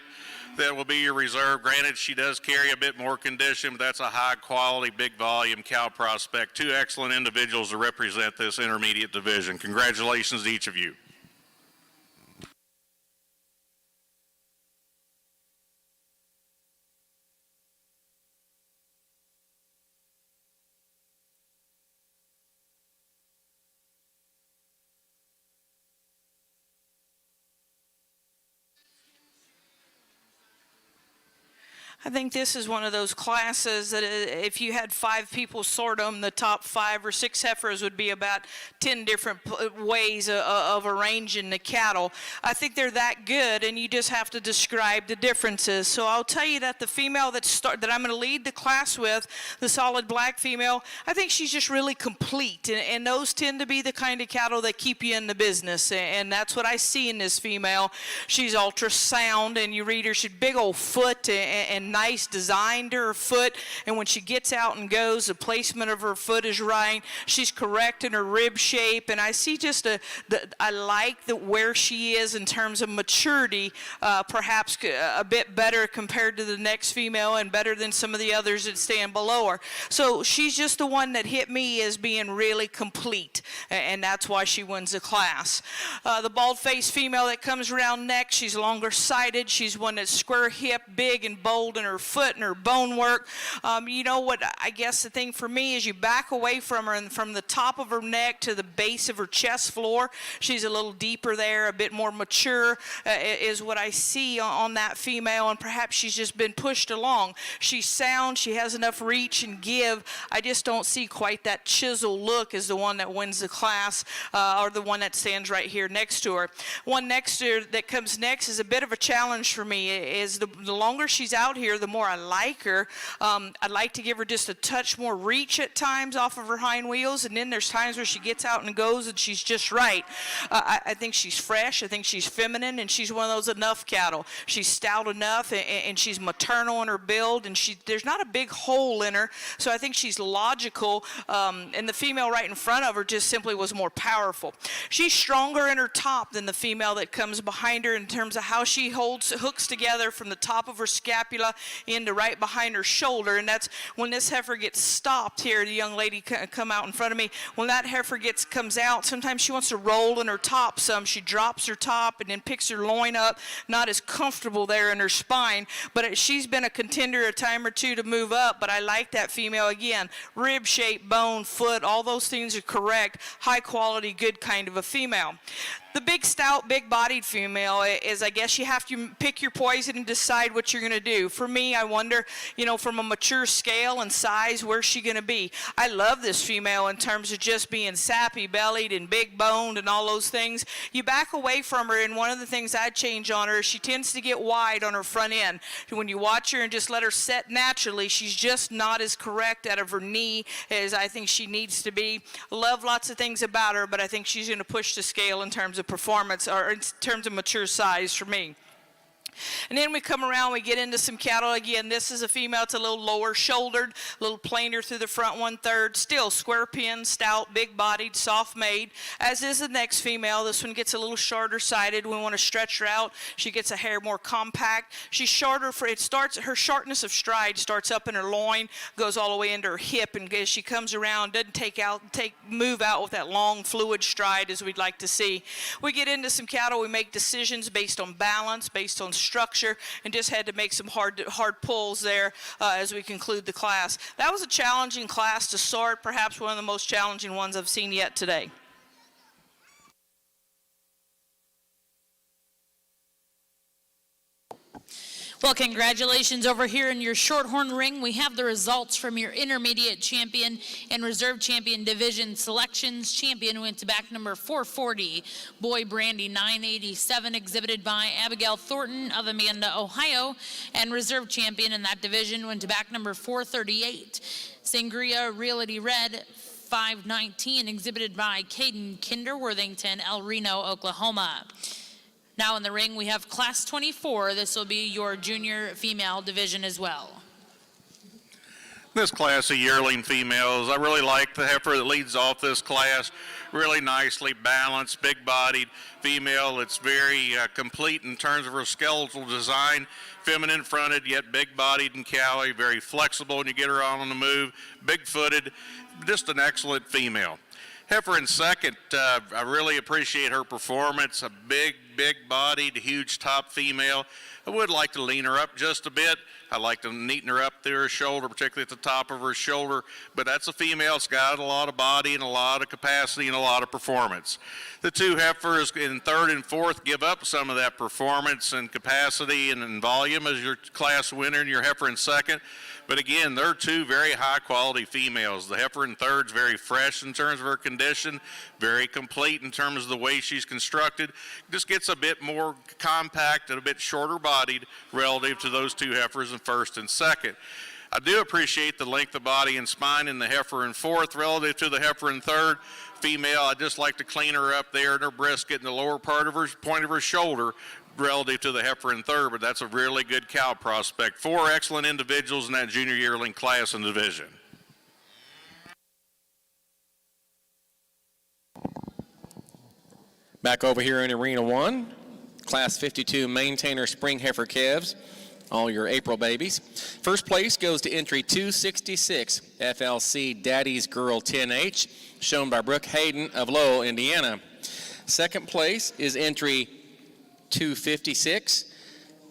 that will be your reserve. Granted, she does carry a bit more condition, but that's a high-quality, big-volume cow prospect. 2 excellent individuals to represent this intermediate division. Congratulations to each of you. I think this is one of those classes that if you had 5 people sort them, the top 5 or 6 heifers would be about 10 different ways of arranging the cattle. I think they're that good, and you just have to describe the differences. So I'll tell you that the female that I'm going to lead the class with, the solid black female, I think she's just really complete, and those tend to be the kind of cattle that keep you in the business, and that's what I see in this female. She's ultrasound, and you read her, she's big old foot and nice design to her foot, and when she gets out and goes, the placement of her foot is right. She's correct in her rib shape, and I see just I like where she is in terms of maturity, perhaps a bit better compared to the next female and better than some of the others that stand below her. So she's just the one that hit me as being really complete, and that's why she wins the class. The bald-faced female that comes around next, she's longer sighted. She's one that's square hip, big and bold in her foot and her bone work. You know what, I guess the thing for me is you back away from her, and from the top of her neck to the base of her chest floor, she's a little deeper there, a bit more mature, is what I see on that female, and perhaps she's just been pushed along. She's sound, she has enough reach and give. I just don't see quite that chisel look as the one that wins the class, or the one that stands right here next to her. One next to her that comes next is a bit of a challenge for me. Is the longer she's out here, the more I like her. I'd like to give her just a touch more reach at times off of her hind wheels, and then there's times where she gets out and goes and she's just right. I think she's fresh, I think she's feminine, and she's one of those enough cattle. She's stout enough, and she's maternal in her build, and there's not a big hole in her, so I think she's logical, and the female right in front of her just simply was more powerful. She's stronger in her top than the female that comes behind her in terms of how she hooks together from the top of her scapula into right behind her shoulder, and that's when this heifer gets stopped here. The young lady come out in front of me. When that heifer comes out, sometimes she wants to roll in her top some. She drops her top and then picks her loin up, not as comfortable there in her spine, but she's been a contender a time or two to move up, but I like that female again. Rib shape, bone, foot, all those things are correct. High quality, good kind of a female. The big, stout, big-bodied female is, I guess you have to pick your poison and decide what you're going to do. For me, I wonder, you know, from a mature scale and size, where's she going to be? I love this female in terms of just being sappy-bellied and big-boned and all those things. You back away from her, and one of the things I'd change on her is she tends to get wide on her front end. When you watch her and just let her set naturally, she's just not as correct out of her knee as I think she needs to be. Love lots of things about her, but I think she's going to push the scale in terms of performance, or in terms of mature size for me. And then we come around, we get into some cattle. Again, this is a female. It's a little lower shouldered, a little plainer through the front 1/3. Still square pin, stout, big bodied, soft made, as is the next female. This one gets a little shorter sided. We want to stretch her out. She gets a hair more compact. She's shorter her shortness of stride starts up in her loin, goes all the way into her hip, and as she comes around, doesn't move out with that long fluid stride as we'd like to see. We get into some cattle, we make decisions based on balance, based on structure, and just had to make some hard pulls there as we conclude the class. That was a challenging class to sort, perhaps one of the most challenging ones I've seen yet today. Well, congratulations over here in your Shorthorn ring. We have the results from your intermediate champion and reserve champion division selections. Champion went to back number 440, Boy Brandy 987, exhibited by Abigail Thornton of Amanda, Ohio. And reserve champion in that division went to back number 438, Sangria Realty Red 519, exhibited by Caden Kinderworthington, El Reno, Oklahoma. Now in the ring, we have Class 24. This will be your junior female division as well. This class of yearling females, I really like the heifer that leads off this class. Really nicely balanced, big-bodied female. It's very complete in terms of her skeletal design. Feminine-fronted, yet big-bodied and cowy. Very flexible when you get her on the move. Big-footed. Just an excellent female. Heifer in second, I really appreciate her performance. A big-bodied, huge top female. I would like to lean her up just a bit. I like to neaten her up through her shoulder, particularly at the top of her shoulder. But that's a female that's got a lot of body and a lot of capacity and a lot of performance. The two heifers in third and fourth give up some of that performance and capacity and volume as your class winner, and your heifer in second. But again, they're two very high quality females. The heifer in third is very fresh in terms of her condition, very complete in terms of the way she's constructed. Just gets a bit more compact and a bit shorter bodied relative to those two heifers in first and second. I do appreciate the length of body and spine in the heifer in fourth relative to the heifer in third. Female, I just like to clean her up there in her brisket and the lower part of her point of her shoulder relative to the heifer in third, but that's a really good cow prospect. 4 excellent individuals in that junior yearling class and division. Back over here in Arena 1, Class 52 Maintainer Spring Heifer Calves, all your April babies. First place goes to entry 266, FLC Daddy's Girl 10H, shown by Brooke Hayden of Lowell, Indiana. Second place is entry 256,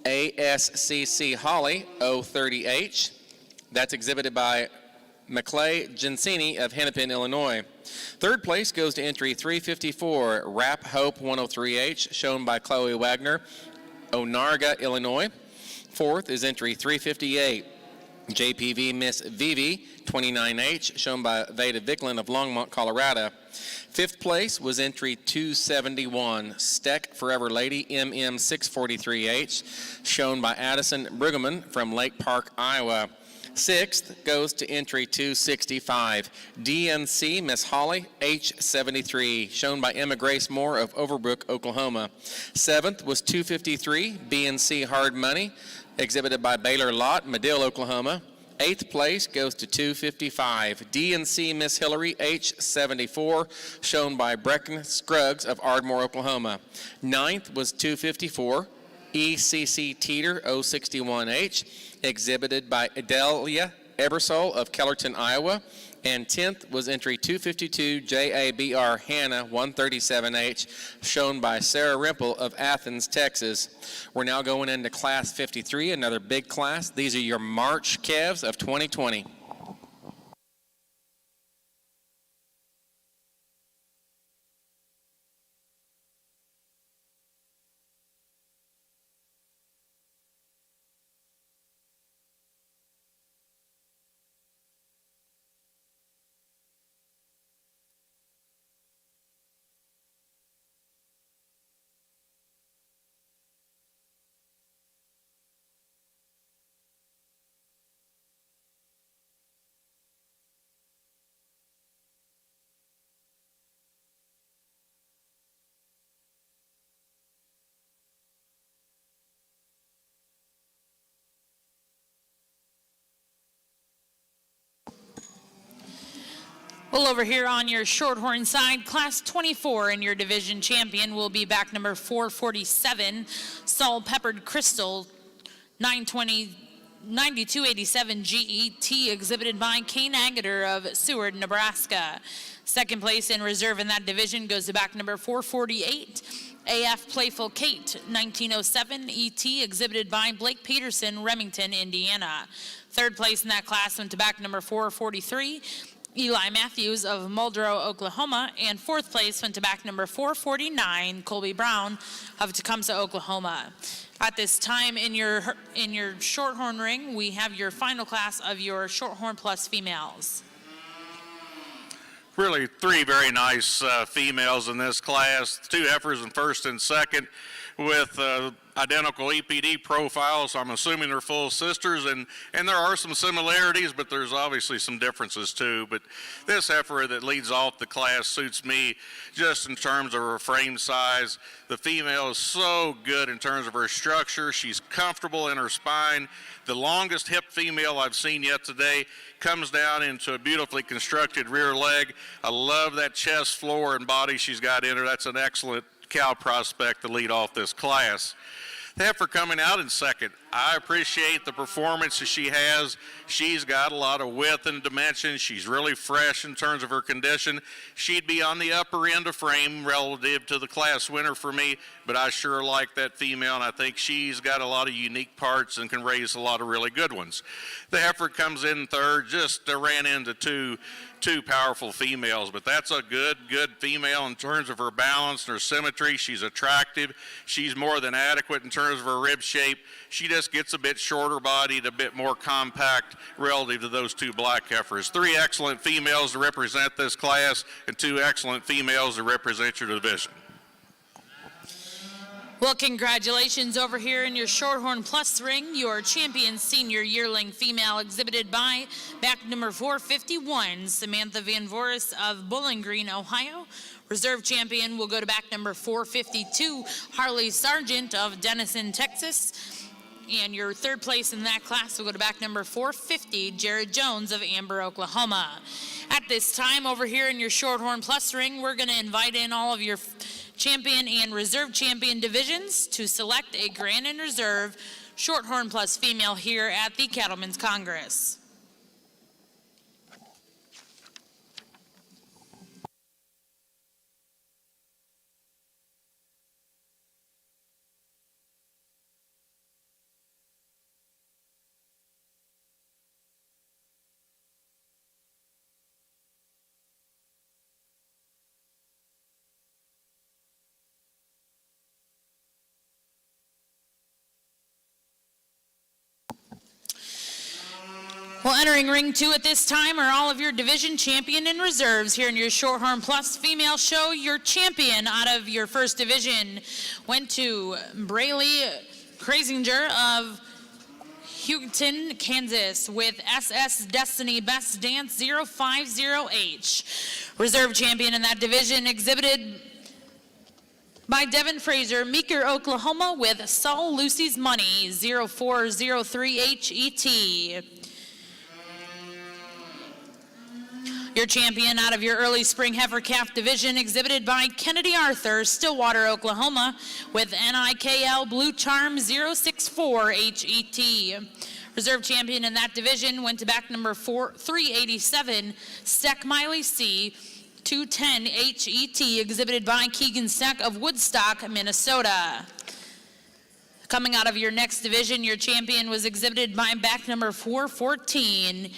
ASCC Holly 030H. That's exhibited by McClay Gensini of Hennepin, Illinois. Third place goes to entry 354, Rap Hope 103H, shown by Chloe Wagner, Onarga, Illinois. Fourth is entry 358, JPV Miss Vivi 29H, shown by Veda Vicklin of Longmont, Colorado. Fifth place was entry 271, Steck Forever Lady MM 643H, shown by Addison Brueggemann from Lake Park, Iowa. Sixth goes to entry 265, DNC Miss Holly H73, shown by Emma Grace Moore of Overbrook, Oklahoma. Seventh was 253, BNC Hard Money, exhibited by Baylor Lott, Medill, Oklahoma. Eighth place goes to 255, DNC Miss Hillary H74, shown by Brecken Scruggs of Ardmore, Oklahoma. Ninth was 254, ECC Teeter 061H, exhibited by Adelia Ebersole of Kellerton, Iowa. And 10th was entry 252, JABR Hannah 137H, shown by Sarah Rimple of Athens, Texas. We're now going into Class 53, another big class. These are your March calves of 2020. Well, over here on your Shorthorn side, Class 24 and your division champion will be back number 447, Salt Peppered Crystal 9287 GET, exhibited by Kane Agater of Seward, Nebraska. Second place in reserve in that division goes to back number 448, AF Playful Kate 1907 ET, exhibited by Blake Peterson, Remington, Indiana. Third place in that class went to back number 443, Eli Matthews of Muldrow, Oklahoma, and fourth place went to back number 449, Colby Brown of Tecumseh, Oklahoma. At this time in your Shorthorn ring, we have your final class of your Shorthorn Plus females. Really 3 very nice females in this class, 2 heifers in first and second with identical EPD profiles. I'm assuming they're full sisters, and there are some similarities, but there's obviously some differences too. But this heifer that leads off the class suits me just in terms of her frame size. The female is so good in terms of her structure. She's comfortable in her spine. The longest hip female I've seen yet today comes down into a beautifully constructed rear leg. I love that chest, floor, and body she's got in her. That's an excellent cow prospect to lead off this class. The heifer coming out in second, I appreciate the performance that she has. She's got a lot of width and dimension. She's really fresh in terms of her condition. She'd be on the upper end of frame relative to the class winner for me, but I sure like that female, and I think she's got a lot of unique parts and can raise a lot of really good ones. The heifer comes in third, just ran into two powerful females, but that's a good female in terms of her balance and her symmetry. She's attractive. She's more than adequate in terms of her rib shape. She just gets a bit shorter bodied, a bit more compact relative to those 2 black heifers. 3 excellent females to represent this class and 2 excellent females to represent your division. Well, congratulations over here in your Shorthorn Plus ring, your champion senior yearling female exhibited by back number 451, Samantha Van Voris of Bowling Green, Ohio. Reserve champion will go to back number 452, Harley Sargent of Denison, Texas. And your third place in that class will go to back number 450, Jared Jones of Amber, Oklahoma. At this time over here in your Shorthorn Plus ring, we're going to invite in all of your champion and reserve champion divisions to select a grand and reserve Shorthorn Plus female here at the Cattlemen's Congress. Well, entering ring 2 at this time are all of your division champion and reserves here in your Shorthorn Plus female show. Your champion out of your first division went to Braylee Krasinger of Hugoton, Kansas with SS Destiny Best Dance 050H. Reserve champion in that division exhibited by Devin Fraser, Meeker, Oklahoma with Saul Lucy's Money 0403HET. Your champion out of your early spring heifer calf division exhibited by Kennedy Arthur, Stillwater, Oklahoma with NIKL Blue Charm 064HET. Reserve champion in that division went to back number 387, Steck Miley C 210HET, exhibited by Keegan Steck of Woodstock, Minnesota. Coming out of your next division, your champion was exhibited by back number 414,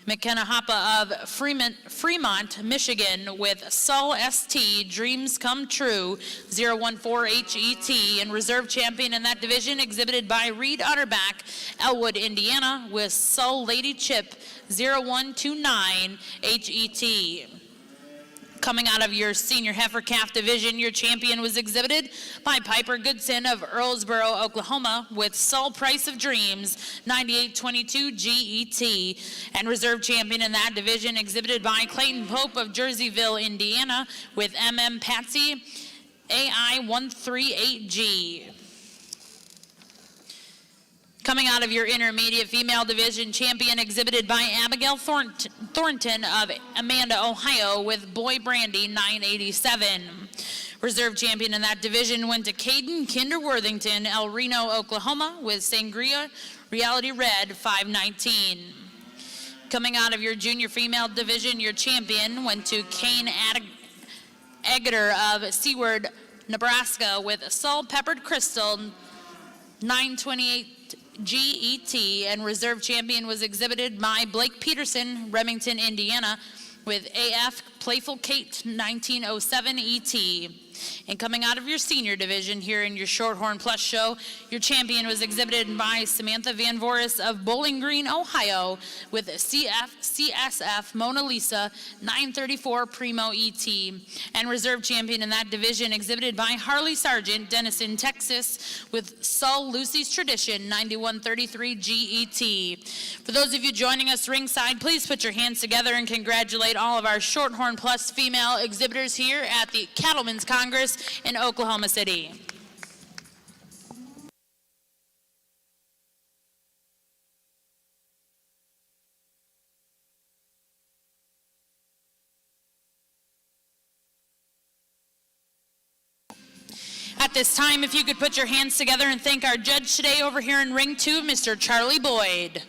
McKenna Hoppe of Fremont, Michigan with Saul ST Dreams Come True 014HET, and reserve champion in that division exhibited by Reed Utterback, Elwood, Indiana with Saul Lady Chip 0129HET. Coming out of your senior heifer calf division, your champion was exhibited by Piper Goodson of Earlsboro, Oklahoma with Saul Price of Dreams 9822GET, and reserve champion in that division exhibited by Clayton Pope of Jerseyville, Indiana with MM Patsy AI138G. Coming out of your intermediate female division, champion exhibited by Abigail Thornton of Amanda, Ohio with Boy Brandy 987. Reserve champion in that division went to Caden Kinderworthington, El Reno, Oklahoma with Sangria Reality Red 519. Coming out of your junior female division, your champion went to Kane Eggeter of Seward, Nebraska with Salt Peppered Crystal 928 GET, and reserve champion was exhibited by Blake Peterson, Remington, Indiana with AF Playful Kate 1907 ET. And coming out of your senior division here in your Shorthorn Plus show, your champion was exhibited by Samantha Van Voris of Bowling Green, Ohio with CSF Mona Lisa 934 Primo ET. And reserve champion in that division exhibited by Harley Sargent, Denison, Texas with Saul Lucy's Tradition 9133 GET. For those of you joining us ringside, please put your hands together and congratulate all of our Shorthorn Plus female exhibitors here at the Cattlemen's Congress in Oklahoma City. At this time, if you could put your hands together and thank our judge today over here in ring 2, Mr. Charlie Boyd.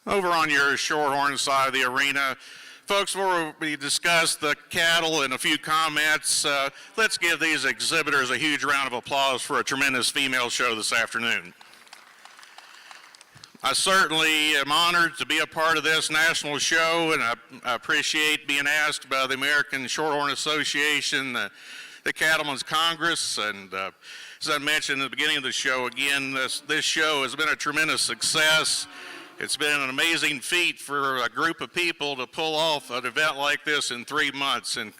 Over on your Shorthorn side of the arena, folks, before we discuss the cattle and a few comments, let's give these exhibitors a huge round of applause for a tremendous female show this afternoon. I certainly am honored to be a part of this national show, and I appreciate being asked by the American Shorthorn Association, the Cattlemen's Congress, and as I mentioned at the beginning of the show, again, this show has been a tremendous success. It's been an amazing feat for a group of people to pull off an event like this in 3 months, and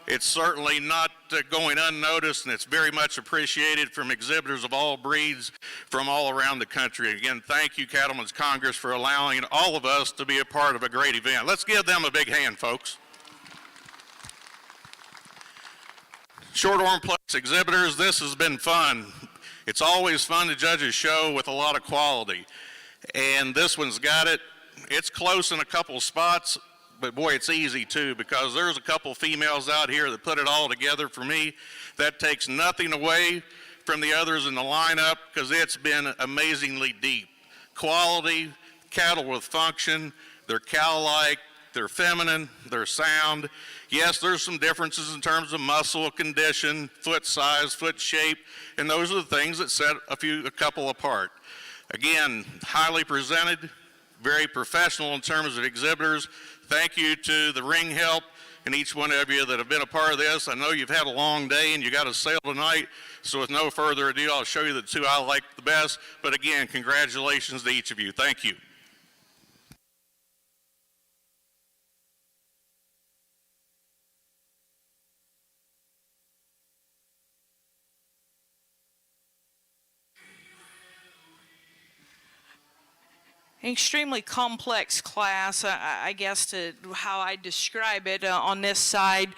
it's certainly not going unnoticed, and it's very much appreciated from exhibitors of all breeds from all around the country. Again, thank you, Cattlemen's Congress, for allowing all of us to be a part of a great event. Let's give them a big hand, folks. Shorthorn Plus exhibitors, this has been fun. It's always fun to judge a show with a lot of quality. And this one's got it. It's close in a couple spots, but boy, it's easy too, because there's a couple females out here that put it all together for me. That takes nothing away from the others in the lineup, because it's been amazingly deep. Quality, cattle with function, they're cow-like, they're feminine, they're sound. Yes, there's some differences in terms of muscle condition, foot size, foot shape, and those are the things that set a couple apart. Again, highly presented, very professional in terms of exhibitors. Thank you to the ring help and each one of you that have been a part of this. I know you've had a long day and you got a sale tonight, so with no further ado, I'll show you the two I like the best. But again, congratulations to each of you. Thank you. Extremely complex class, I guess, to how I describe it on this side.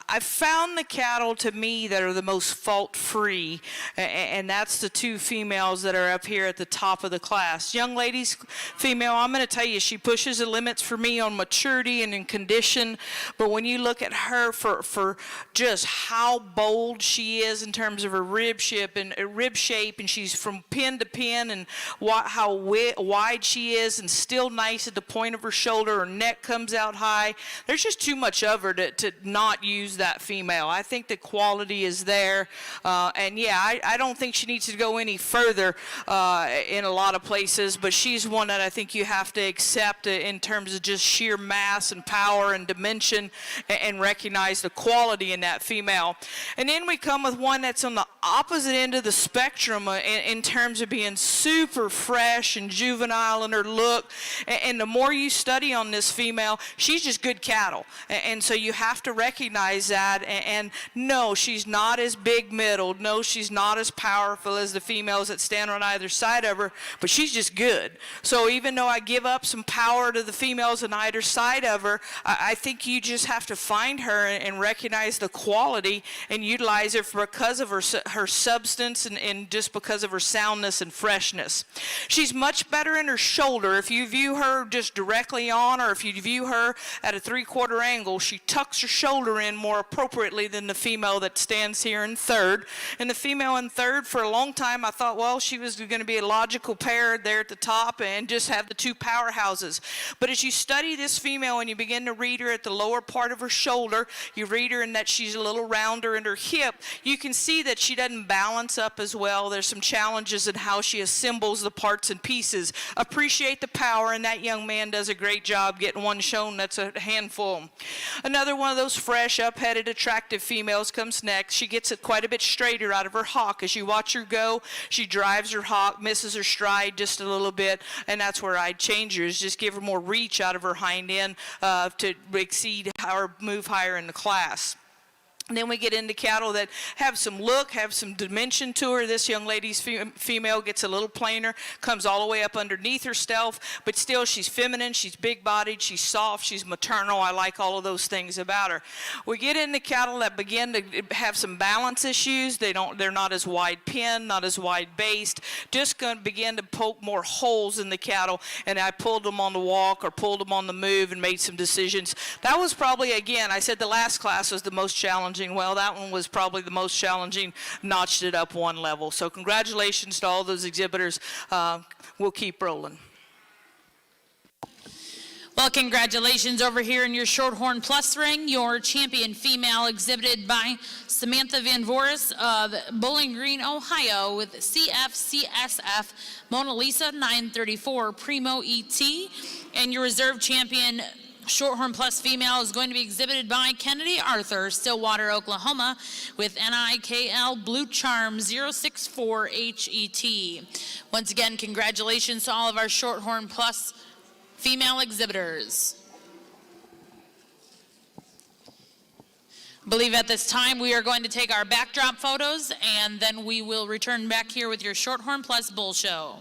I found the cattle to me that are the most fault-free, and that's the two females that are up here at the top of the class. Young ladies, female, I'm going to tell you, she pushes the limits for me on maturity and in condition, but when you look at her for just how bold she is in terms of her rib shape, and she's from pin to pin, and how wide she is, and still nice at the point of her shoulder, her neck comes out high. There's just too much of her to not use that female. I think the quality is there, and yeah, I don't think she needs to go any further in a lot of places, but she's one that I think you have to accept in terms of just sheer mass and power and dimension, and recognize the quality in that female. And then we come with one that's on the opposite end of the spectrum in terms of being super fresh and juvenile in her look, and the more you study on this female, she's just good cattle, and so you have to recognize that, and no, she's not as big-middled, no, she's not as powerful as the females that stand on either side of her, but she's just good. So even though I give up some power to the females on either side of her, I think you just have to find her and recognize the quality and utilize her because of her substance and just because of her soundness and freshness. She's much better in her shoulder. If you view her just directly on, or if you view her at a 3/4 angle, she tucks her shoulder in more appropriately than the female that stands here in third. And the female in third, for a long time, I thought, well, she was going to be a logical pair there at the top and just have the two powerhouses. But as you study this female and you begin to read her at the lower part of her shoulder, you read her in that she's a little rounder in her hip, you can see that she doesn't balance up as well. There's some challenges in how she assembles the parts and pieces. Appreciate the power, and that young man does a great job getting one shown that's a handful. Another one of those fresh, up-headed, attractive females comes next. She gets it quite a bit straighter out of her hock. As you watch her go, she drives her hock, misses her stride just a little bit, and that's where I'd change her, is just give her more reach out of her hind end to exceed or move higher in the class. And then we get into cattle that have some look, have some dimension to her. This young lady's female gets a little plainer, comes all the way up underneath herself, but still she's feminine, she's big-bodied, she's soft, she's maternal. I like all of those things about her. We get into cattle that begin to have some balance issues. They're not as wide pinned, not as wide based, just going to begin to poke more holes in the cattle, and I pulled them on the walk or pulled them on the move and made some decisions. That was probably, again, I said the last class was the most challenging. Well, that one was probably the most challenging, notched it up one level. So congratulations to all those exhibitors. We'll keep rolling. Well, congratulations over here in your Shorthorn Plus ring. Your champion female exhibited by Samantha Van Voris of Bowling Green, Ohio with CFCSF Mona Lisa 934 Primo ET. And your reserve champion Shorthorn Plus female is going to be exhibited by Kennedy Arthur, Stillwater, Oklahoma, with NIKL Blue Charm 064 HET. Once again, congratulations to all of our Shorthorn Plus female exhibitors. I believe at this time we are going to take our backdrop photos, and then we will return back here with your Shorthorn Plus Bull Show.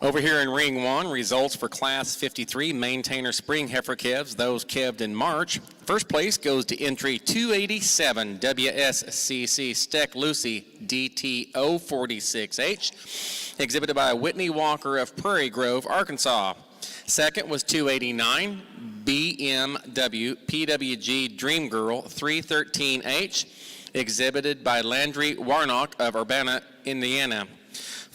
Over here in Ring 1, results for Class 53 Maintainer Spring Heifer Calves, those calved in March. First place goes to entry 287 WSCC Steck Lucy DTO 46H, exhibited by Whitney Walker of Prairie Grove, Arkansas. Second was 289 BMW PWG Dream Girl 313H, exhibited by Landry Warnock of Urbana, Indiana.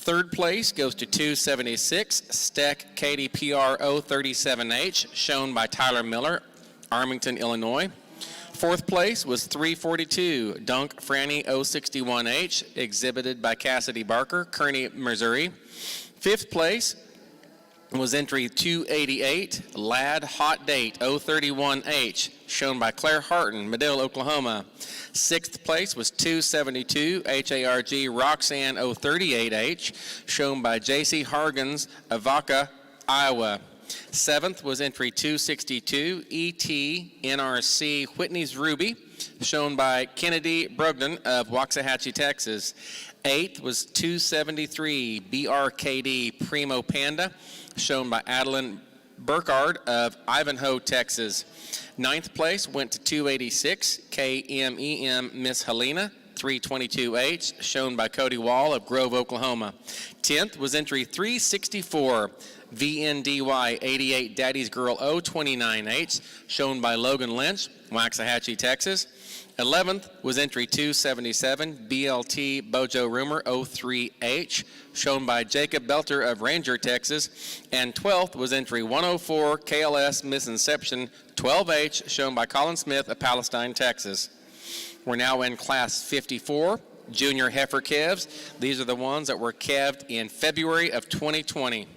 Third place goes to 276 Steck KDPR 037H, shown by Tyler Miller, Armington, Illinois. Fourth place was 342 Dunk Franny 061H, exhibited by Cassidy Barker, Kearney, Missouri. Fifth place was entry 288 Lad Hot Date 031H, shown by Claire Harton, Medill, Oklahoma. Sixth place was 272 HARG Roxanne 038H, shown by J.C. Hargens, Avoca, Iowa. Seventh was entry 262 ET NRC Whitney's Ruby, shown by Kennedy Brogdon of Waxahachie, Texas. Eighth was 273 BRKD Primo Panda, shown by Adeline Burkard of Ivanhoe, Texas. Ninth place went to 286 KMEM Miss Helena 322H, shown by Cody Wall of Grove, Oklahoma. 10th was entry 364 VNDY 88 Daddy's Girl 029H, shown by Logan Lynch, Waxahachie, Texas. 11th was entry 277 BLT Bojo Rumor 03H, shown by Jacob Belter of Ranger, Texas. And 12th was entry 104 KLS Miss Inception 12H, shown by Colin Smith of Palestine, Texas. We're now in Class 54, Junior Heifer Calves. These are the ones that were calved in February of 2020.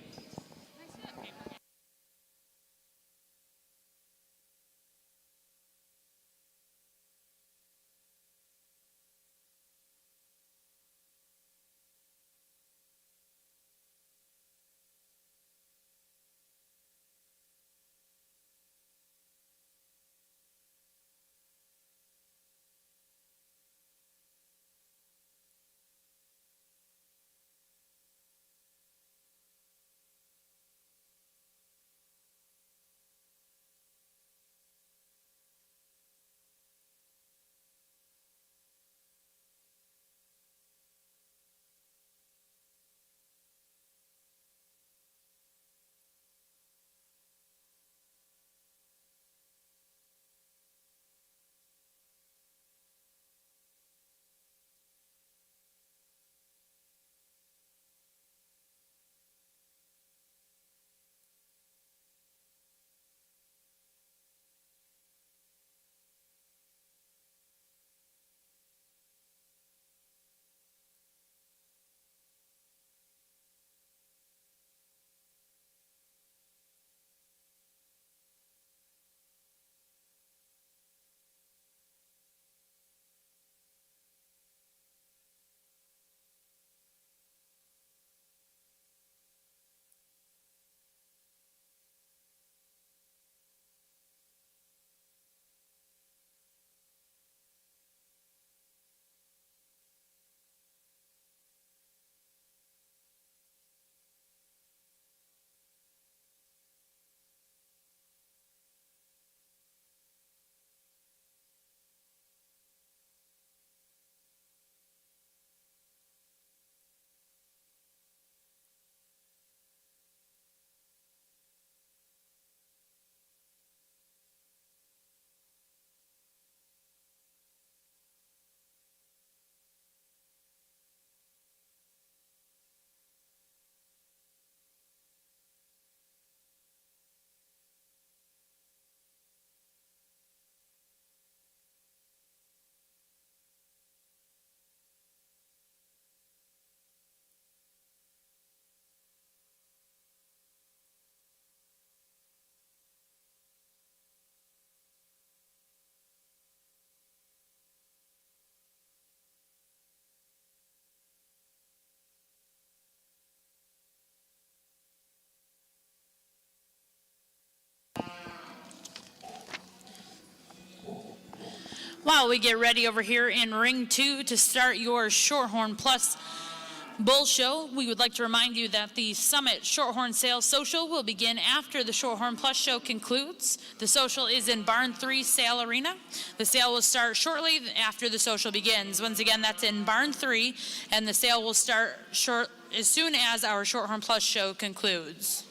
While we get ready over here in ring 2 to start your Shorthorn Plus Bull Show, we would like to remind you that the Summit Shorthorn Sales Social will begin after the Shorthorn Plus show concludes. The social is in Barn 3 Sale Arena. The sale will start shortly after the social begins. Once again, that's in Barn 3, and the sale will start as soon as our Shorthorn Plus show concludes.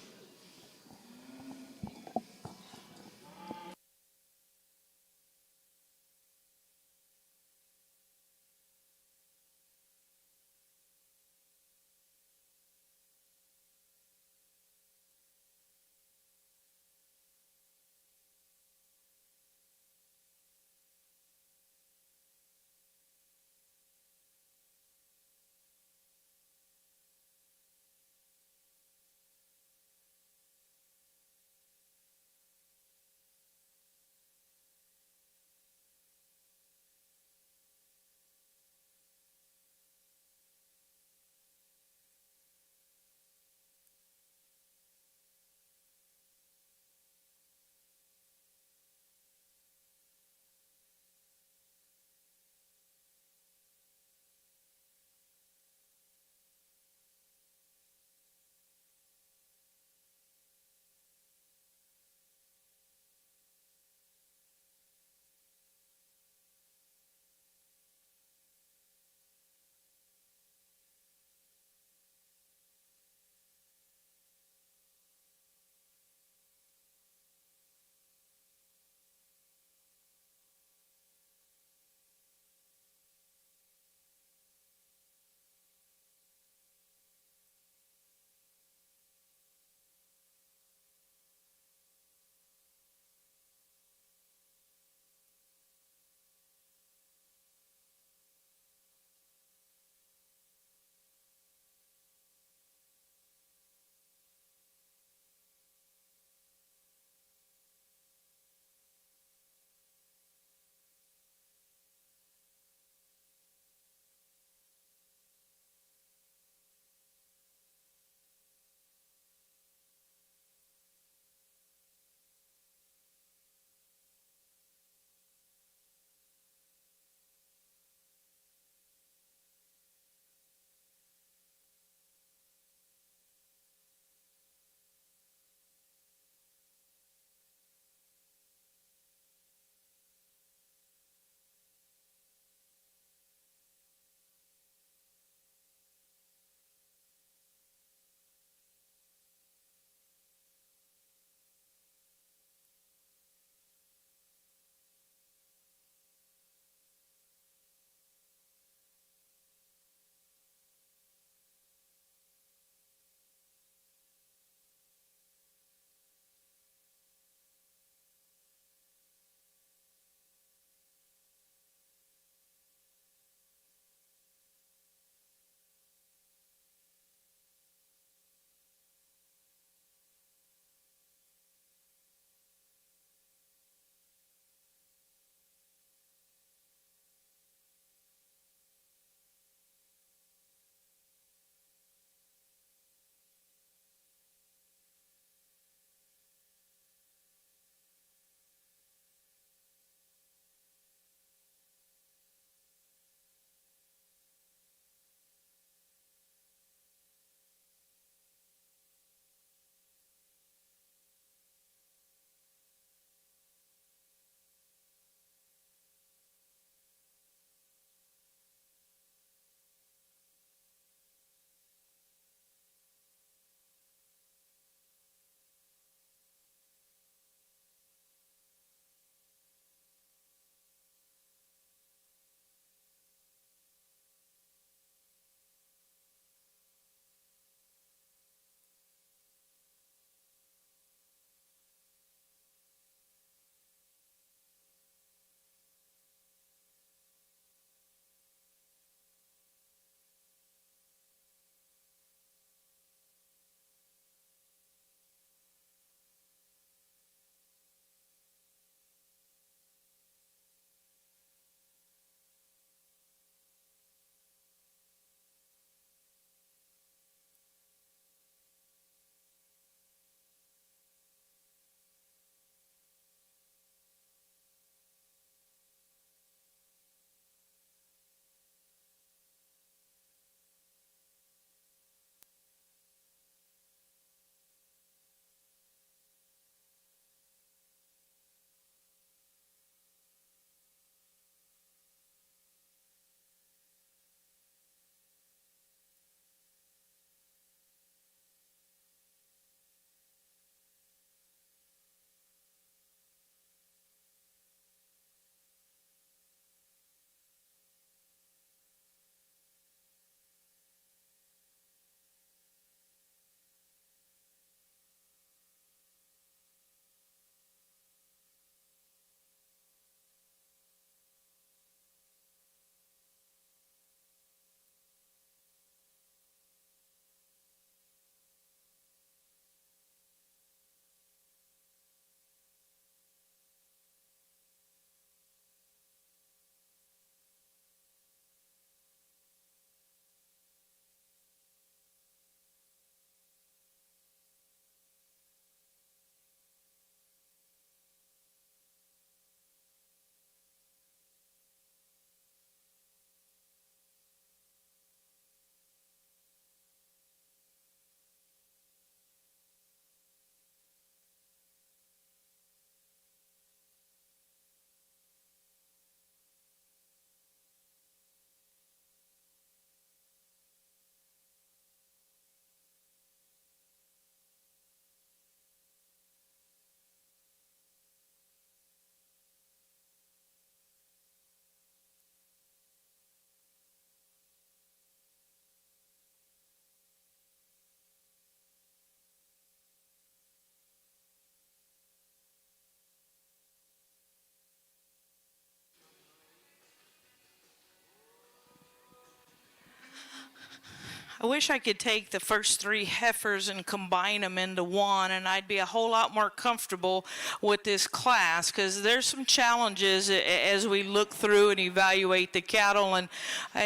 I wish I could take the first 3 heifers and combine them into one, and I'd be a whole lot more comfortable with this class, because there's some challenges as we look through and evaluate the cattle. And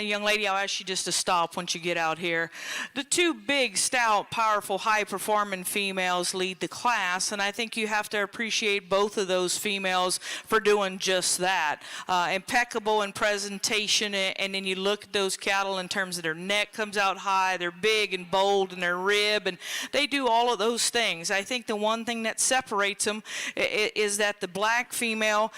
young lady, I'll ask you just to stop once you get out here. The 2 big, stout, powerful, high-performing females lead the class, and I think you have to appreciate both of those females for doing just that. Impeccable in presentation, and then you look at those cattle in terms of their neck comes out high, they're big and bold in their rib, and they do all of those things. I think the one thing that separates them is that the black female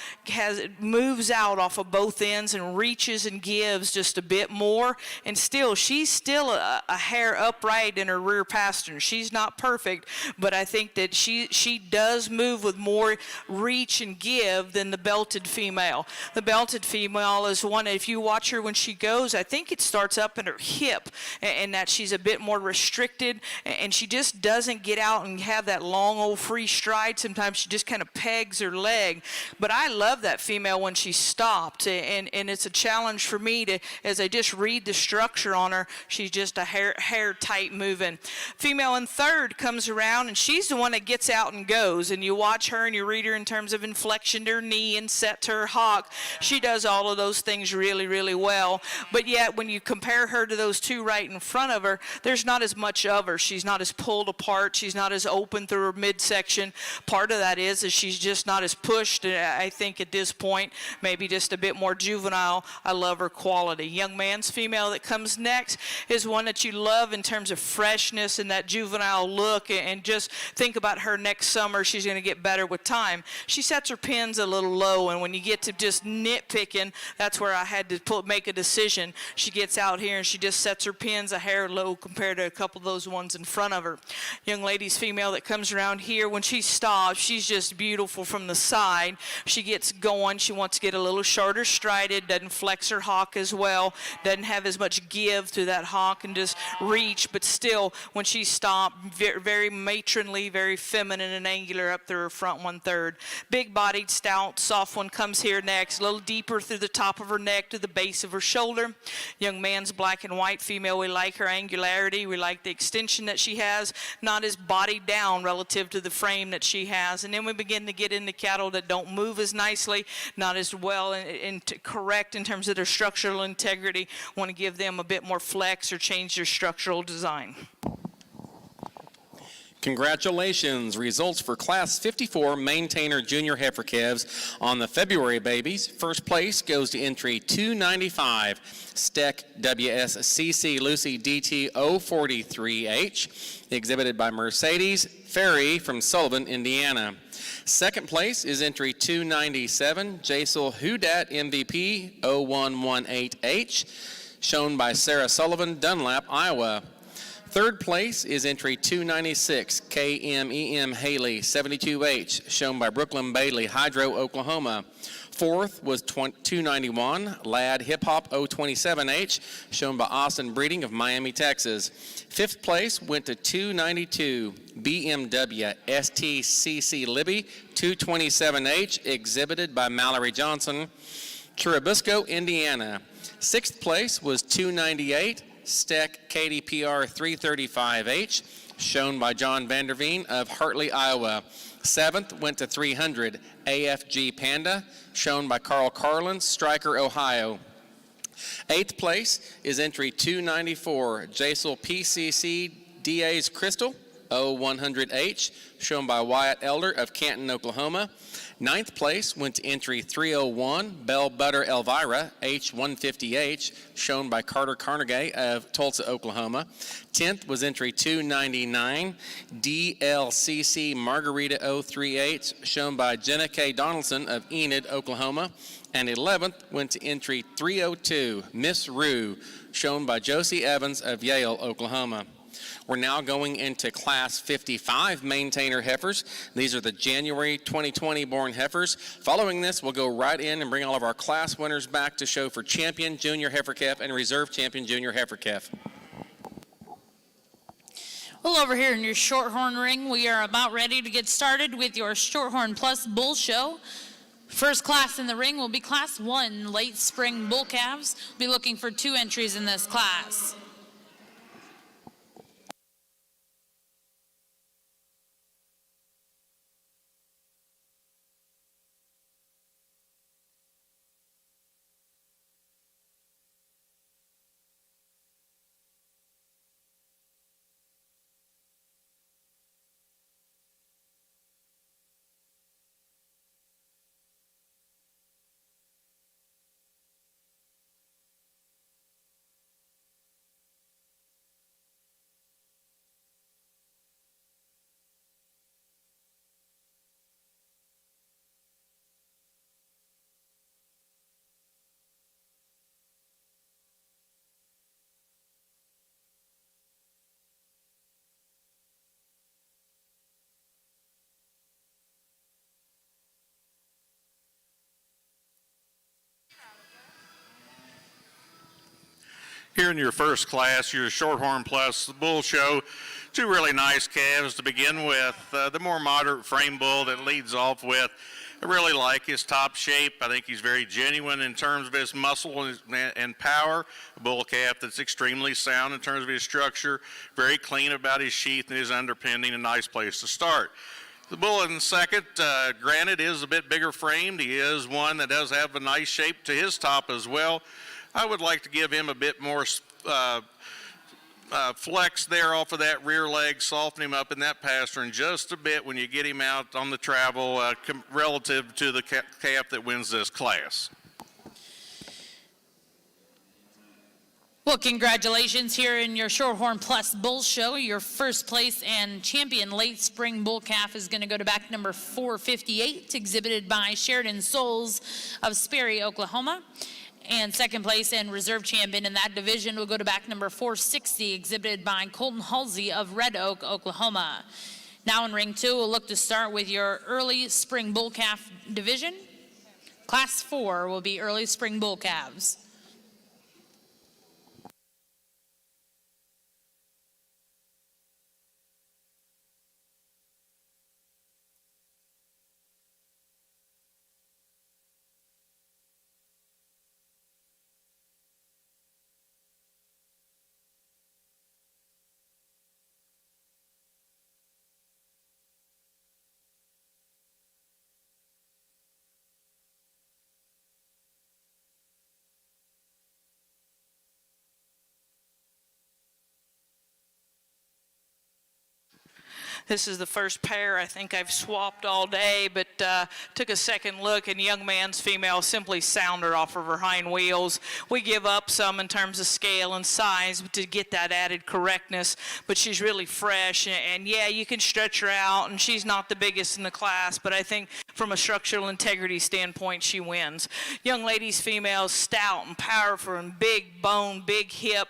moves out off of both ends and reaches and gives just a bit more, and she's still a hair upright in her rear pastern. She's not perfect, but I think that she does move with more reach and give than the belted female. The belted female is one, if you watch her when she goes, I think it starts up in her hip, and that she's a bit more restricted, and she just doesn't get out and have that long old free stride. Sometimes she just kind of pegs her leg. But I love that female when she stopped, and it's a challenge for me to, as I just read the structure on her, she's just a hair tight moving. Female in third comes around, and she's the one that gets out and goes, and you watch her and you read her in terms of inflection to her knee and set to her hock. She does all of those things really, really well. But yet when you compare her to those 2 right in front of her, there's not as much of her. She's not as pulled apart. She's not as open through her midsection. Part of that is she's just not as pushed, I think, at this point. Maybe just a bit more juvenile. I love her quality. Young man's female that comes next is one that you love in terms of freshness and that juvenile look, and just think about her next summer. She's going to get better with time. She sets her pins a little low, and when you get to just nitpicking, that's where I had to make a decision. She gets out here and she just sets her pins a hair low compared to a couple of those ones in front of her. Young lady's female that comes around here, when she stops, she's just beautiful from the side. She gets going. She wants to get a little shorter strided, doesn't flex her hock as well, doesn't have as much give through that hock and just reach, but still, when she stopped, very matronly, very feminine and angular up through her front 1/3. Big-bodied, stout, soft one comes here next, a little deeper through the top of her neck to the base of her shoulder. Young man's black and white female, we like her angularity, we like the extension that she has, not as bodied down relative to the frame that she has. And then we begin to get into cattle that don't move as nicely, not as well and correct in terms of their structural integrity. Want to give them a bit more flex or change their structural design. Congratulations. Results for Class 54 Maintainer Junior Heifer Calves on the February babies. First place goes to entry 295, Steck WSCC Lucy DT 043H, exhibited by Mercedes Ferry from Sullivan, Indiana. Second place is entry 297, Jasel Hudat MVP 0118H, shown by Sarah Sullivan, Dunlap, Iowa. Third place is entry 296, KMEM Haley 72H, shown by Brooklyn Bailey, Hydro, Oklahoma. Fourth was 291, Lad Hip Hop 027H, shown by Austin Breeding of Miami, Texas. Fifth place went to 292, BMW STCC Libby 227H, exhibited by Mallory Johnson, Churubusco, Indiana. Sixth place was 298, Steck KDPR 335H, shown by John Vanderveen of Hartley, Iowa. Seventh went to 300, AFG Panda, shown by Carl Carlin, Stryker, Ohio. Eighth place is entry 294, Jasel PCC DA's Crystal 0100H, shown by Wyatt Elder of Canton, Oklahoma. Ninth place went to entry 301, Bell Butter Elvira H150H, shown by Carter Carnegie of Tulsa, Oklahoma. 10th was entry 299, DLCC Margarita 038, shown by Jenna K. Donaldson of Enid, Oklahoma. And 11th went to entry 302, Miss Rue, shown by Josie Evans of Yale, Oklahoma. We're now going into Class 55 Maintainer heifers. These are the January 2020 born heifers. Following this, we'll go right in and bring all of our class winners back to show for Champion Junior Heifer Calf and Reserve Champion Junior Heifer Calf. Well, over here in your Shorthorn ring, we are about ready to get started with your Shorthorn Plus Bull Show. First class in the ring will be Class 1 Late Spring Bull Calves. We'll be looking for 2 entries in this class. Here in your first class, your Shorthorn Plus Bull Show, two really nice calves to begin with. The more moderate frame bull that leads off with, I really like his top shape. I think he's very genuine in terms of his muscle and power. A bull calf that's extremely sound in terms of his structure, very clean about his sheath and his underpinning, a nice place to start. The bull in second, granted, is a bit bigger framed. He is one that does have a nice shape to his top as well. I would like to give him a bit more flex there off of that rear leg, soften him up in that pastern just a bit when you get him out on the travel relative to the calf that wins this class. Well, congratulations here in your Shorthorn Plus Bull Show. Your first place and champion late spring bull calf is going to go to back number 458, exhibited by Sheridan Souls of Sperry, Oklahoma. And second place and reserve champion in that division will go to back number 460, exhibited by Colton Halsey of Red Oak, Oklahoma. Now in ring 2, we'll look to start with your early spring bull calf division. Class 4 will be early spring bull calves. This is the first pair I think I've swapped all day, but took a second look, and young man's female simply sounded off of her hind wheels. We give up some in terms of scale and size to get that added correctness, but she's really fresh, and yeah, you can stretch her out, and she's not the biggest in the class, but I think from a structural integrity standpoint, she wins. Young lady's female, stout and powerful and big bone, big hip.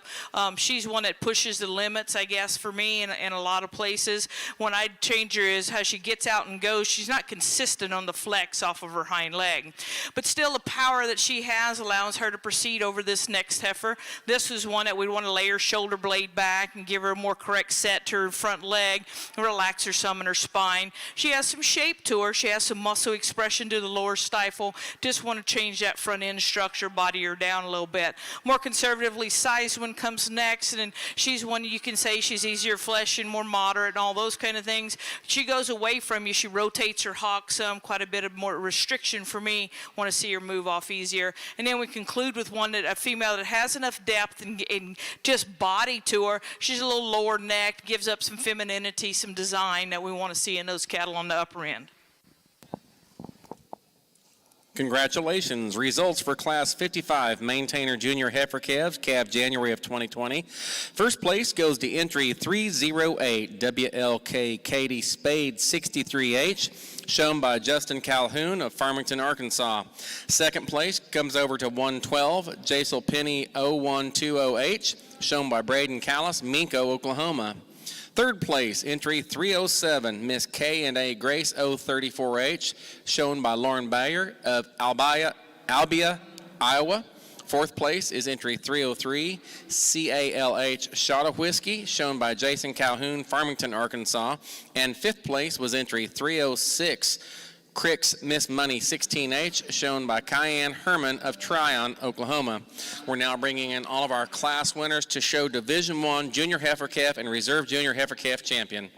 She's one that pushes the limits, I guess, for me in a lot of places. When I change her is how she gets out and goes. She's not consistent on the flex off of her hind leg. But still, the power that she has allows her to proceed over this next heifer. This is one that we want to lay her shoulder blade back and give her a more correct set to her front leg, relax her some in her spine. She has some shape to her. She has some muscle expression to the lower stifle. Just want to change that front end structure, body her down a little bit. More conservatively sized one comes next, and she's one you can say she's easier flesh and more moderate and all those kind of things. She goes away from you. She rotates her hock some, quite a bit of more restriction for me. Want to see her move off easier. And then we conclude with one that a female that has enough depth and just body to her. She's a little lower necked, gives up some femininity, some design that we want to see in those cattle on the upper end. Congratulations. Results for Class 55 Maintainer Junior Heifer Calves, calved January of 2020. First place goes to entry 308 WLK Katie Spade 63H, shown by Justin Calhoun of Farmington, Arkansas. Second place comes over to 112 Jasel Penny 012OH, shown by Braden Callis, Minko, Oklahoma. Third place, entry 307, Miss K&A Grace 034H, shown by Lauren Bayer of Albia, Iowa. Fourth place is entry 303, CALH Shot of Whiskey, shown by Jason Calhoun, Farmington, Arkansas. And fifth place was entry 306, Cricks Miss Money 16H, shown by Cayenne Herman of Tryon, Oklahoma. We're now bringing in all of our class winners to show Division I Junior Heifer Calf and Reserve Junior Heifer Calf champion.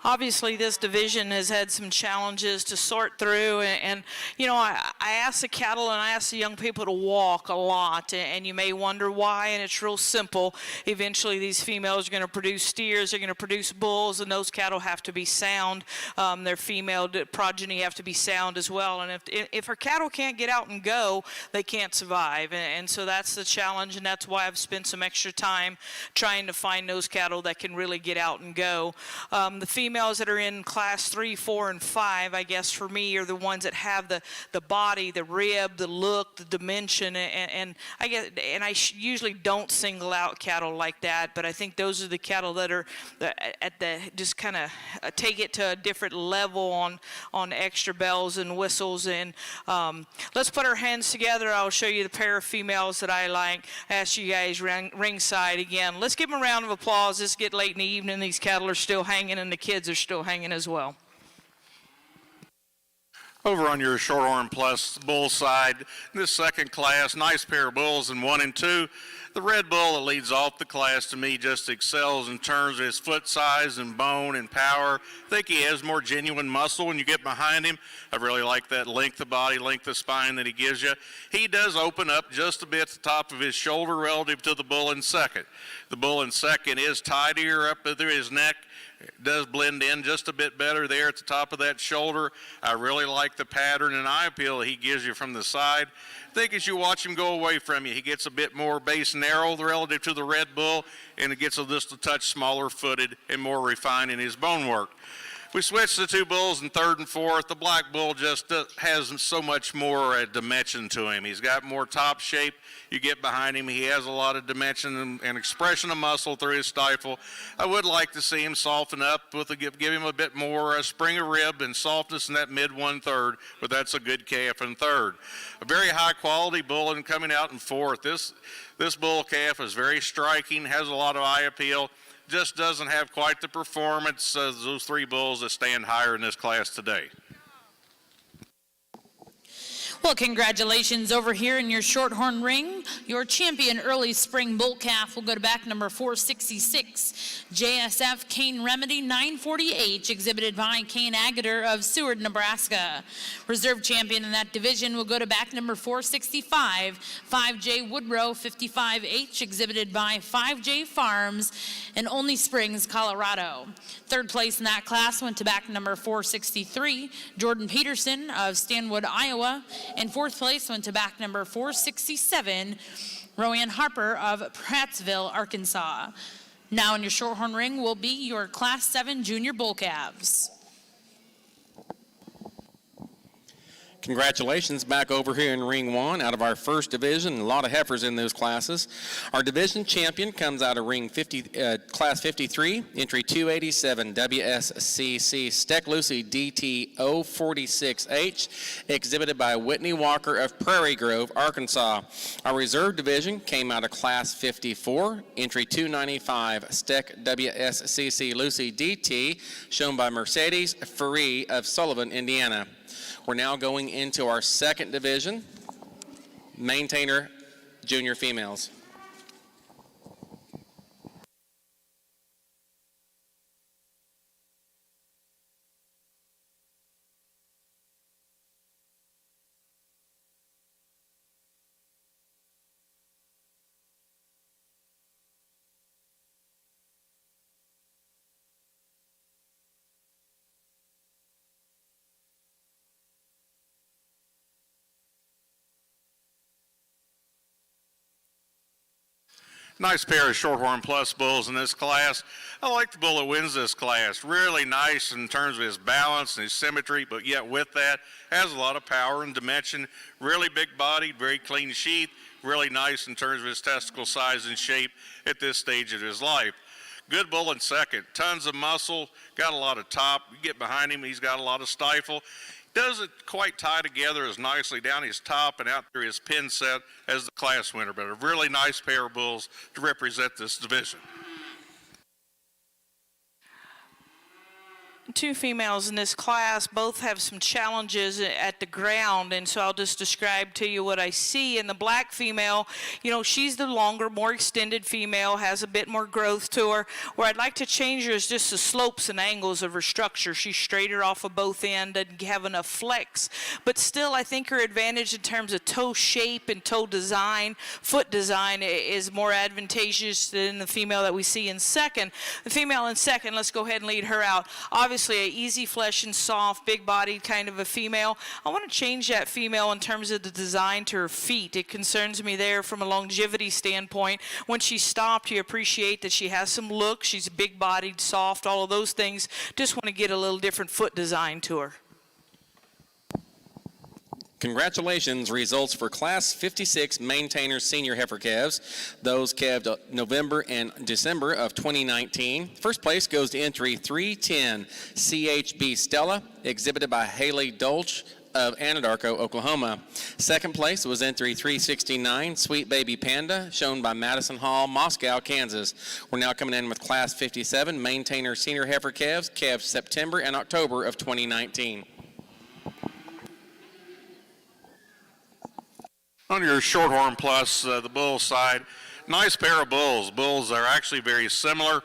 Obviously, this division has had some challenges to sort through, and you know, I ask the cattle and I ask the young people to walk a lot, and you may wonder why, and it's real simple. Eventually these females are going to produce steers, they're going to produce bulls, and those cattle have to be sound. Their female progeny have to be sound as well, and if our cattle can't get out and go, they can't survive, and so that's the challenge, and that's why I've spent some extra time trying to find those cattle that can really get out and go. The females that are in class 3, 4, and 5, I guess for me, are the ones that have the body, the rib, the look, the dimension, and I usually don't single out cattle like that, but I think those are the cattle that are at the just kind of take it to a different level on extra bells and whistles. And let's put our hands together. I'll show you the pair of females that I like. I ask you guys ringside again. Let's give them a round of applause. It's get late in the evening. These cattle are still hanging, and the kids are still hanging as well. Over on your Shorthorn Plus bull side, this second class, nice pair of bulls in 1 and 2. The red bull that leads off the class to me just excels in terms of his foot size and bone and power. I think he has more genuine muscle when you get behind him. I really like that length of body, length of spine that he gives you. He does open up just a bit at the top of his shoulder relative to the bull in second. The bull in second is tidier up through his neck. It does blend in just a bit better there at the top of that shoulder. I really like the pattern and eye appeal he gives you from the side. I think as you watch him go away from you, he gets a bit more base narrow relative to the red bull, and it gets just a touch smaller footed and more refined in his bone work. We switch the two bulls in third and fourth. The black bull just has so much more dimension to him. He's got more top shape. You get behind him, he has a lot of dimension and expression of muscle through his stifle. I would like to see him soften up, give him a bit more spring of rib and softness in that mid 1/3, but that's a good calf in third. A very high quality bull and coming out in fourth. This bull calf is very striking, has a lot of eye appeal. Just doesn't have quite the performance as those three bulls that stand higher in this class today. Well, congratulations over here in your Shorthorn ring. Your champion early spring bull calf will go to back number 466, JSF Kane Remedy 940H, exhibited by Kane Agater of Seward, Nebraska. Reserve champion in that division will go to back number 465, 5J Woodrow 55H, exhibited by 5J Farms in Olney Springs, Colorado. Third place in that class went to back number 463, Jordan Peterson of Stanwood, Iowa. And fourth place went to back number 467, Roanne Harper of Prattsville, Arkansas. Now in your Shorthorn ring will be your Class 7 Junior Bull Calves. Congratulations back over here in Ring 1 out of our first division. A lot of heifers in those classes. Our division champion comes out of Class 53, entry 287, WSCC Steck Lucy DT 046H, exhibited by Whitney Walker of Prairie Grove, Arkansas. Our reserve division came out of Class 54, entry 295, Steck WSCC Lucy DT, shown by Mercedes Ferree of Sullivan, Indiana. We're now going into our second division, maintainer junior females. Nice pair of Shorthorn Plus bulls in this class. I like the bull that wins this class. Really nice in terms of his balance and his symmetry, but yet with that, has a lot of power and dimension. Really big bodied, very clean sheath. Really nice in terms of his testicle size and shape at this stage of his life. Good bull in second. Tons of muscle, got a lot of top. You get behind him, he's got a lot of stifle. Doesn't quite tie together as nicely down his top and out through his pin set as the class winner, but a really nice pair of bulls to represent this division. two females in this class. Both have some challenges at the ground, and so I'll just describe to you what I see. In the black female, you know, she's the longer, more extended female, has a bit more growth to her. Where I'd like to change her is just the slopes and angles of her structure. She's straighter off of both ends, doesn't have enough flex, but still I think her advantage in terms of toe shape and toe design, foot design, is more advantageous than the female that we see in second. The female in second, let's go ahead and lead her out. Obviously an easy flesh and soft, big bodied kind of a female. I want to change that female in terms of the design to her feet. It concerns me there from a longevity standpoint. When she stopped, you appreciate that she has some look. She's big bodied, soft, all of those things. Just want to get a little different foot design to her. Congratulations, results for Class 56 Maintainer Senior Heifer calves. Those calved November and December of 2019. First place goes to entry 310 CHB Stella, exhibited by Haley Dolch of Anadarko, Oklahoma. Second place was entry 369 Sweet Baby Panda, shown by Madison Hall, Moscow, Kansas. We're now coming in with Class 57 Maintainer Senior Heifer calves, calved September and October of 2019. On your Shorthorn Plus, the bull side, nice pair of bulls. Bulls are actually very similar.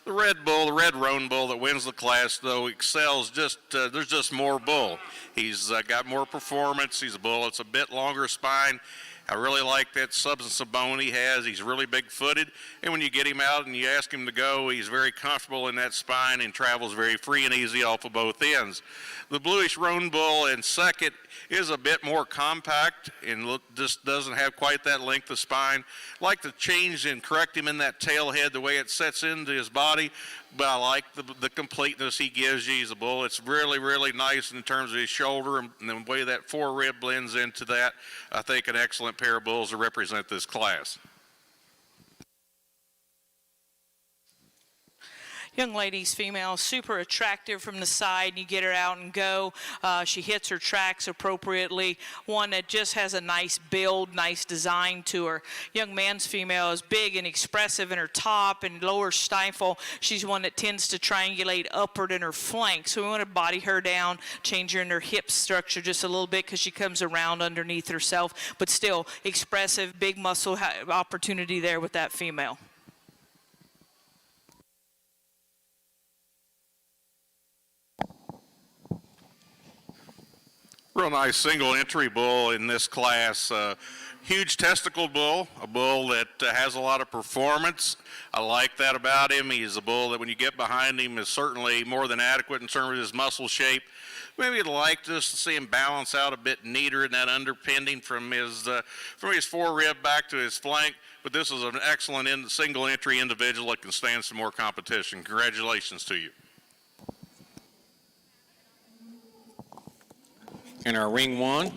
The red bull, the red roan bull that wins the class, though, excels there's just more bull. He's got more performance. He's a bull. It's a bit longer spine. I really like that substance of bone he has. He's really big-footed, and when you get him out and you ask him to go, he's very comfortable in that spine and travels very free and easy off of both ends. The bluish roan bull in second is a bit more compact and just doesn't have quite that length of spine. I like to change and correct him in that tail head, the way it sets into his body, but I like the completeness he gives you. He's a bull. It's really, really nice in terms of his shoulder and the way that forerib blends into that. I think an excellent pair of bulls to represent this class. Young lady's female, super attractive from the side. You get her out and go. She hits her tracks appropriately. One that just has a nice build, nice design to her. Young man's female is big and expressive in her top and lower stifle. She's one that tends to triangulate upward in her flank. So we want to body her down, change her in her hip structure just a little bit because she comes around underneath herself, but still expressive, big muscle opportunity there with that female. Real nice single entry bull in this class. Huge testicle bull, a bull that has a lot of performance. I like that about him. He's a bull that when you get behind him is certainly more than adequate in terms of his muscle shape. Maybe you'd like just to see him balance out a bit neater in that underpinning from his forerib back to his flank. But this is an excellent single entry individual that can stand some more competition. Congratulations to you. In our ring one,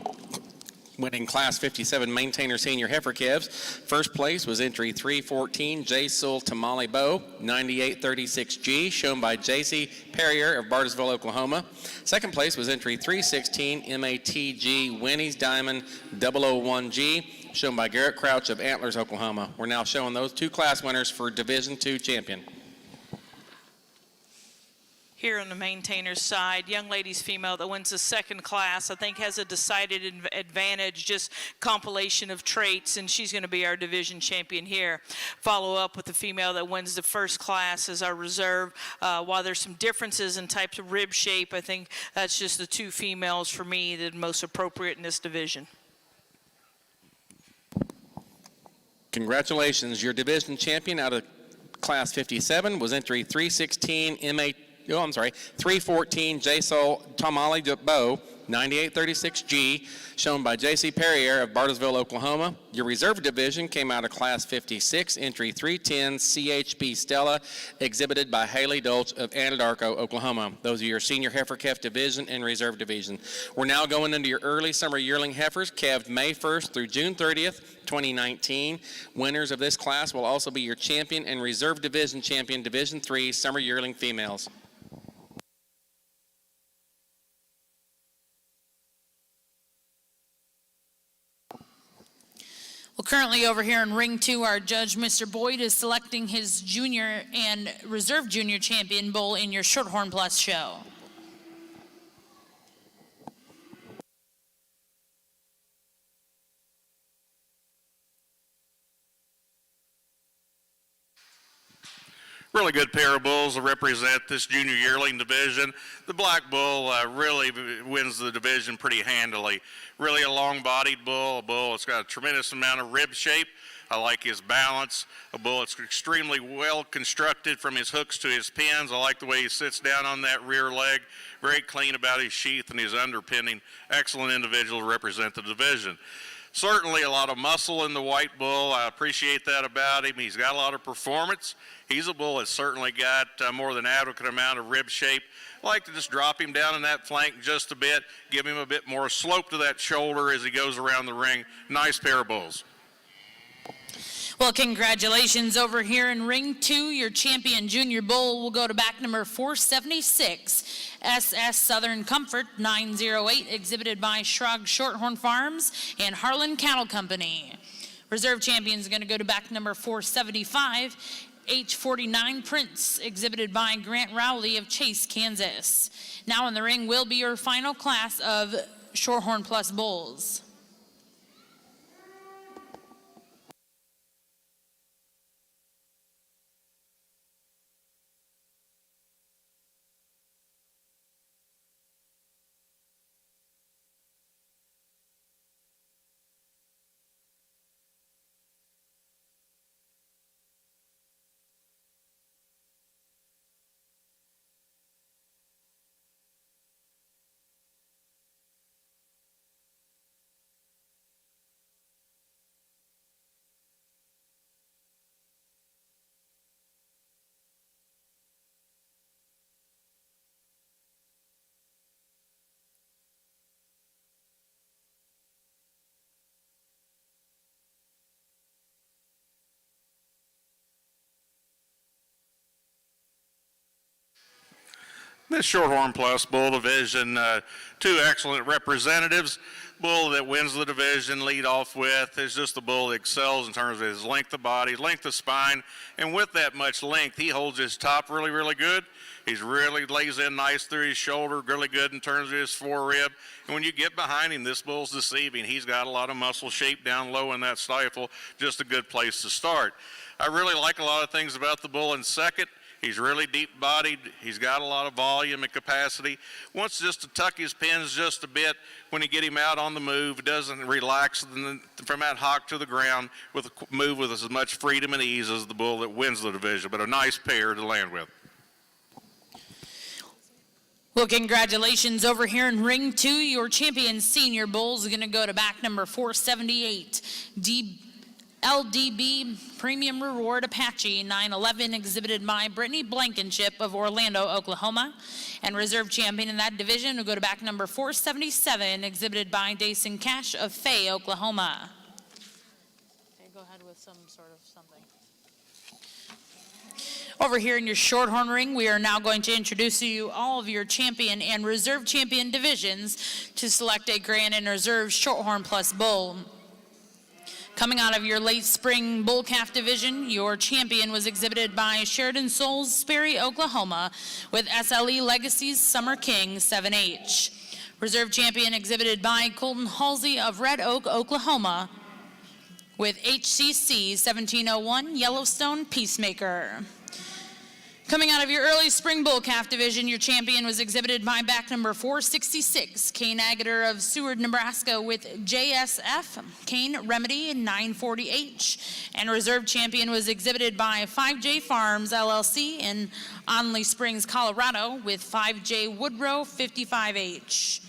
winning Class 57 Maintainer Senior Heifer calves. First place was entry 314 J. Sul Tamale Bow, 9836G, shown by J.C. Perrier of Bartlesville, Oklahoma. Second place was entry 316 MATG Winnie's Diamond 001G, shown by Garrett Crouch of Antlers, Oklahoma. We're now showing those two class winners for Division II champion. Here on the maintainer's side, young lady's female that wins the second class, I think has a decided advantage, just compilation of traits, and she's going to be our division champion here. Follow up with the female that wins the first class as our reserve. While there's some differences in types of rib shape, I think that's just the two females for me that are most appropriate in this division. Congratulations, your division champion out of Class 57 was entry 314 J-Sol Tamale Bow, 9836G, shown by J.C. Perrier of Bartlesville, Oklahoma. Your reserve division came out of Class 56, entry 310 CHB Stella, exhibited by Haley Dolch of Anadarko, Oklahoma. Those are your senior heifer calf division and reserve division. We're now going into your early summer yearling heifers, calved May 1st through June 30th, 2019. Winners of this class will also be your champion and reserve division champion, Division III summer yearling females. Well, currently over here in ring 2, our judge, Mr. Boyd, is selecting his junior and reserve junior champion bull in your Shorthorn Plus show. Really good pair of bulls to represent this junior yearling division. The black bull really wins the division pretty handily. Really a long-bodied bull, a bull that's got a tremendous amount of rib shape. I like his balance. A bull that's extremely well constructed from his hooks to his pins. I like the way he sits down on that rear leg. Very clean about his sheath and his underpinning. Excellent individual to represent the division. Certainly a lot of muscle in the white bull. I appreciate that about him. He's got a lot of performance. He's a bull that's certainly got more than adequate amount of rib shape. I like to just drop him down in that flank just a bit, give him a bit more slope to that shoulder as he goes around the ring. Nice pair of bulls. Well, congratulations over here in ring 2. Your champion junior bull will go to back number 476, SS Southern Comfort 908, exhibited by Shrug Shorthorn Farms and Harlan Cattle Company. Reserve champion is going to go to back number 475, H49 Prince, exhibited by Grant Rowley of Chase, Kansas. Now in the ring will be your final class of Shorthorn Plus bulls. This Shorthorn Plus Bull Division, 2 excellent representatives. Bull that wins the division, lead off with, is just a bull that excels in terms of his length of body, length of spine, and with that much length, he holds his top really, really good. He's really lays in nice through his shoulder, really good in terms of his forerib. And when you get behind him, this bull's deceiving. He's got a lot of muscle shape down low in that stifle, just a good place to start. I really like a lot of things about the bull in second. He's really deep-bodied. He's got a lot of volume and capacity. Wants just to tuck his pins just a bit when you get him out on the move. Doesn't relax from that hock to the ground with a move with as much freedom and ease as the bull that wins the division, but a nice pair to land with. Well, congratulations over here in ring 2. Your champion senior bull is going to go to back number 478, LDB Premium Reward Apache 911, exhibited by Brittany Blankenship of Orlando, Oklahoma. And reserve champion in that division will go to back number 477, exhibited by Dason Cash of Fay, Oklahoma. Okay, go ahead with some sort of something. Over here in your Shorthorn ring, we are now going to introduce to you all of your champion and reserve champion divisions to select a grand and reserve Shorthorn Plus bull. Coming out of your late spring bull calf division, your champion was exhibited by Sheridan Souls, Sperry, Oklahoma, with SLE Legacy's Summer King 7H. Reserve champion exhibited by Colton Halsey of Red Oak, Oklahoma, with HCC 1701 Yellowstone Peacemaker. Coming out of your early spring bull calf division, your champion was exhibited by back number 466, Kane Agater of Seward, Nebraska, with JSF, Kane Remedy 940H. And reserve champion was exhibited by 5J Farms LLC in Onley Springs, Colorado, with 5J Woodrow 55H.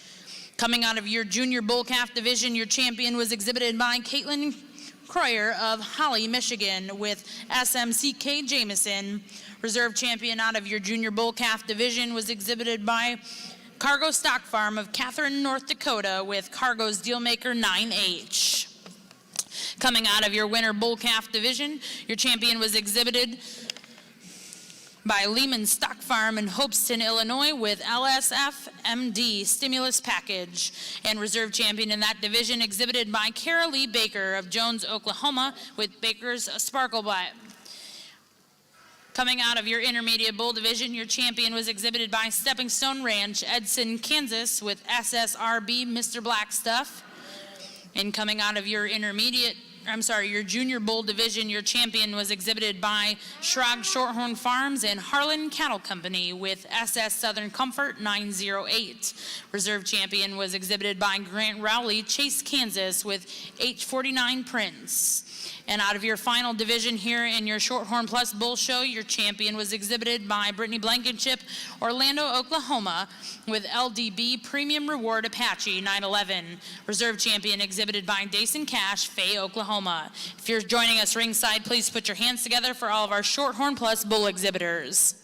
Coming out of your junior bull calf division, your champion was exhibited by Caitlin Croyer of Holly, Michigan, with SMCK Jameson. Reserve champion out of your junior bull calf division was exhibited by Cargo Stock Farm of Catherine, North Dakota, with Cargo's Dealmaker 9H. Coming out of your winter bull calf division, your champion was exhibited by Lehman Stock Farm in Hopeston, Illinois with LSF MD Stimulus Package. And reserve champion in that division exhibited by Kara Lee Baker of Jones, Oklahoma with Baker's Sparkle Bite. Coming out of your intermediate bull division, your champion was exhibited by Stepping Stone Ranch, Edson, Kansas with SSRB Mr. Black Stuff. And coming out of your your junior bull division, your champion was exhibited by Schrag Shorthorn Farms and Harlan Cattle Company with SS Southern Comfort 908. Reserve champion was exhibited by Grant Rowley, Chase, Kansas with H49 Prince. And out of your final division here in your Shorthorn Plus Bull Show, your champion was exhibited by Brittany Blankenship, Orlando, Oklahoma, with LDB Premium Reward Apache 911. Reserve champion exhibited by Dason Cash, Fay, Oklahoma. If you're joining us ringside, please put your hands together for all of our Shorthorn Plus Bull exhibitors.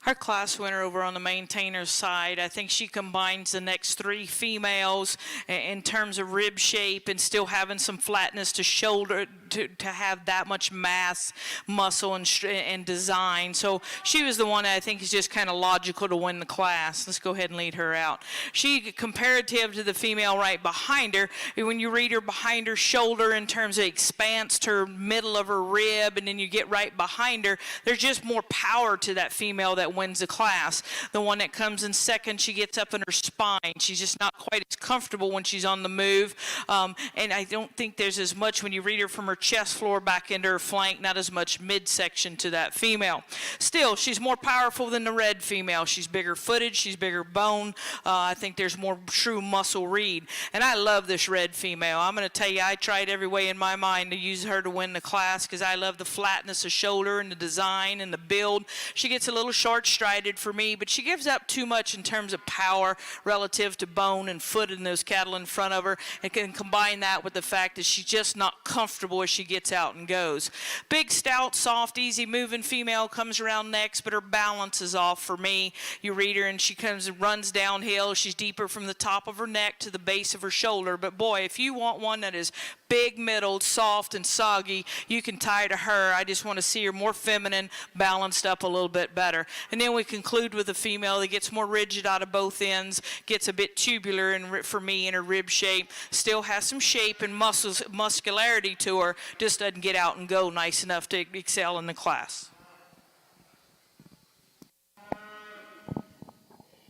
Our class winner over on the maintainer's side, I think she combines the next three females in terms of rib shape and still having some flatness to shoulder to have that much mass, muscle, and design. So she was the one that I think is just kind of logical to win the class. Let's go ahead and lead her out. She, comparative to the female right behind her, when you read her behind her shoulder in terms of expanse to her middle of her rib, and then you get right behind her, there's just more power to that female that wins the class. The one that comes in second, she gets up in her spine. She's just not quite as comfortable when she's on the move. And I don't think there's as much when you read her from her chest floor back into her flank, not as much midsection to that female. Still, she's more powerful than the red female. She's bigger footed, she's bigger bone. I think there's more true muscle read. And I love this red female. I'm going to tell you, I tried every way in my mind to use her to win the class because I love the flatness of shoulder and the design and the build. She gets a little short-strided for me, but she gives up too much in terms of power relative to bone and foot in those cattle in front of her, and can combine that with the fact that she's just not comfortable as she gets out and goes. Big, stout, soft, easy moving female comes around next, but her balance is off for me. You read her and she comes and runs downhill. She's deeper from the top of her neck to the base of her shoulder. But boy, if you want one that is big, middled, soft, and soggy, you can tie to her. I just want to see her more feminine, balanced up a little bit better. And then we conclude with a female that gets more rigid out of both ends, gets a bit tubular and for me in her rib shape, still has some shape and muscularity to her, just doesn't get out and go nice enough to excel in the class.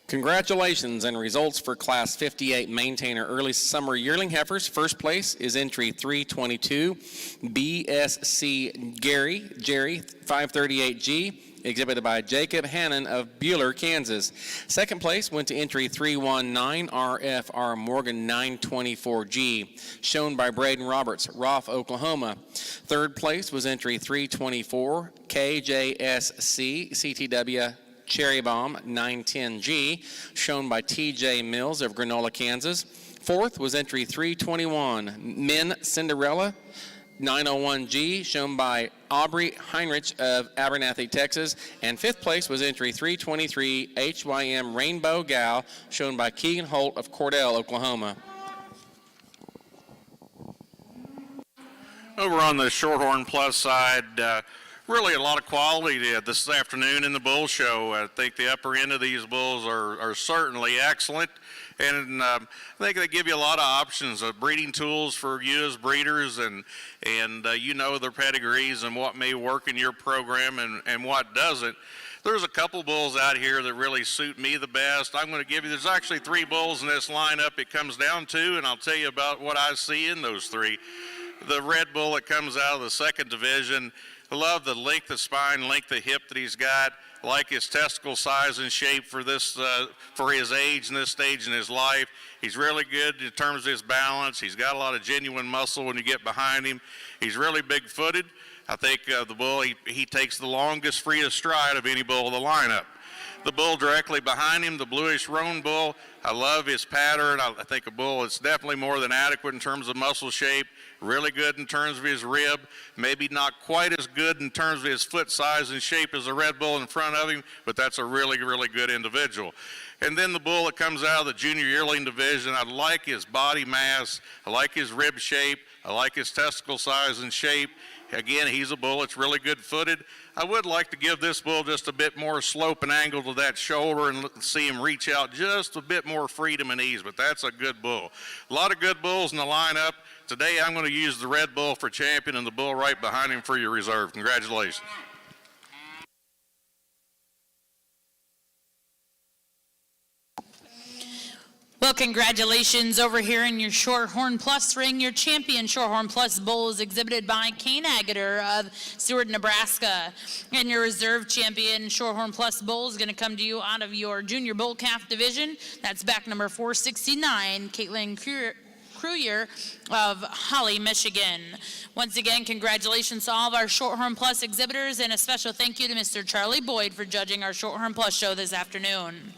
Congratulations and results for Class 58 Maintainer Early Summer Yearling Heifers. First place is entry 322, BSC Jerry 538G, exhibited by Jacob Hannon of Bueller, Kansas. Second place went to entry 319, RFR Morgan 924G, shown by Braden Roberts, Roth, Oklahoma. Third place was entry 324, KJSC CTW Cherry Bomb 910G, shown by TJ Mills of Granola, Kansas. Fourth was entry 321, Min Cinderella 901G, shown by Aubrey Heinrich of Abernathy, Texas. And fifth place was entry 323, HYM Rainbow Gal, shown by Keegan Holt of Cordell, Oklahoma. Over on the Shorthorn Plus side, really a lot of quality this afternoon in the bull show. I think the upper end of these bulls are certainly excellent. And I think they give you a lot of options of breeding tools for you as breeders, and you know their pedigrees and what may work in your program and what doesn't. There's a couple bulls out here that really suit me the best. I'm going to give you, there's actually three bulls in this lineup it comes down to, and I'll tell you about what I see in those three. The red bull that comes out of the second division, I love the length of spine, length of hip that he's got. I like his testicle size and shape for this, for his age and this stage in his life. He's really good in terms of his balance. He's got a lot of genuine muscle when you get behind him. He's really big-footed. I think the bull, he takes the longest free of stride of any bull in the lineup. The bull directly behind him, the bluish roan bull, I love his pattern. I think a bull is definitely more than adequate in terms of muscle shape, really good in terms of his rib, maybe not quite as good in terms of his foot size and shape as the red bull in front of him, but that's a really, really good individual. And then the bull that comes out of the junior yearling division, I like his body mass, I like his rib shape, I like his testicle size and shape. Again, he's a bull that's really good footed. I would like to give this bull just a bit more slope and angle to that shoulder and see him reach out just a bit more freedom and ease, but that's a good bull. A lot of good bulls in the lineup. Today I'm going to use the red bull for champion and the bull right behind him for your reserve. Congratulations. Well, congratulations over here in your Shorthorn Plus ring. Your champion Shorthorn Plus bull is exhibited by Kane Agater of Seward, Nebraska. And your reserve champion Shorthorn Plus bull is going to come to you out of your junior bull calf division. That's back number 469, Caitlin Kruyer of Holly, Michigan. Once again, congratulations to all of our Shorthorn Plus exhibitors, and a special thank you to Mr. Charlie Boyd for judging our Shorthorn Plus show this afternoon.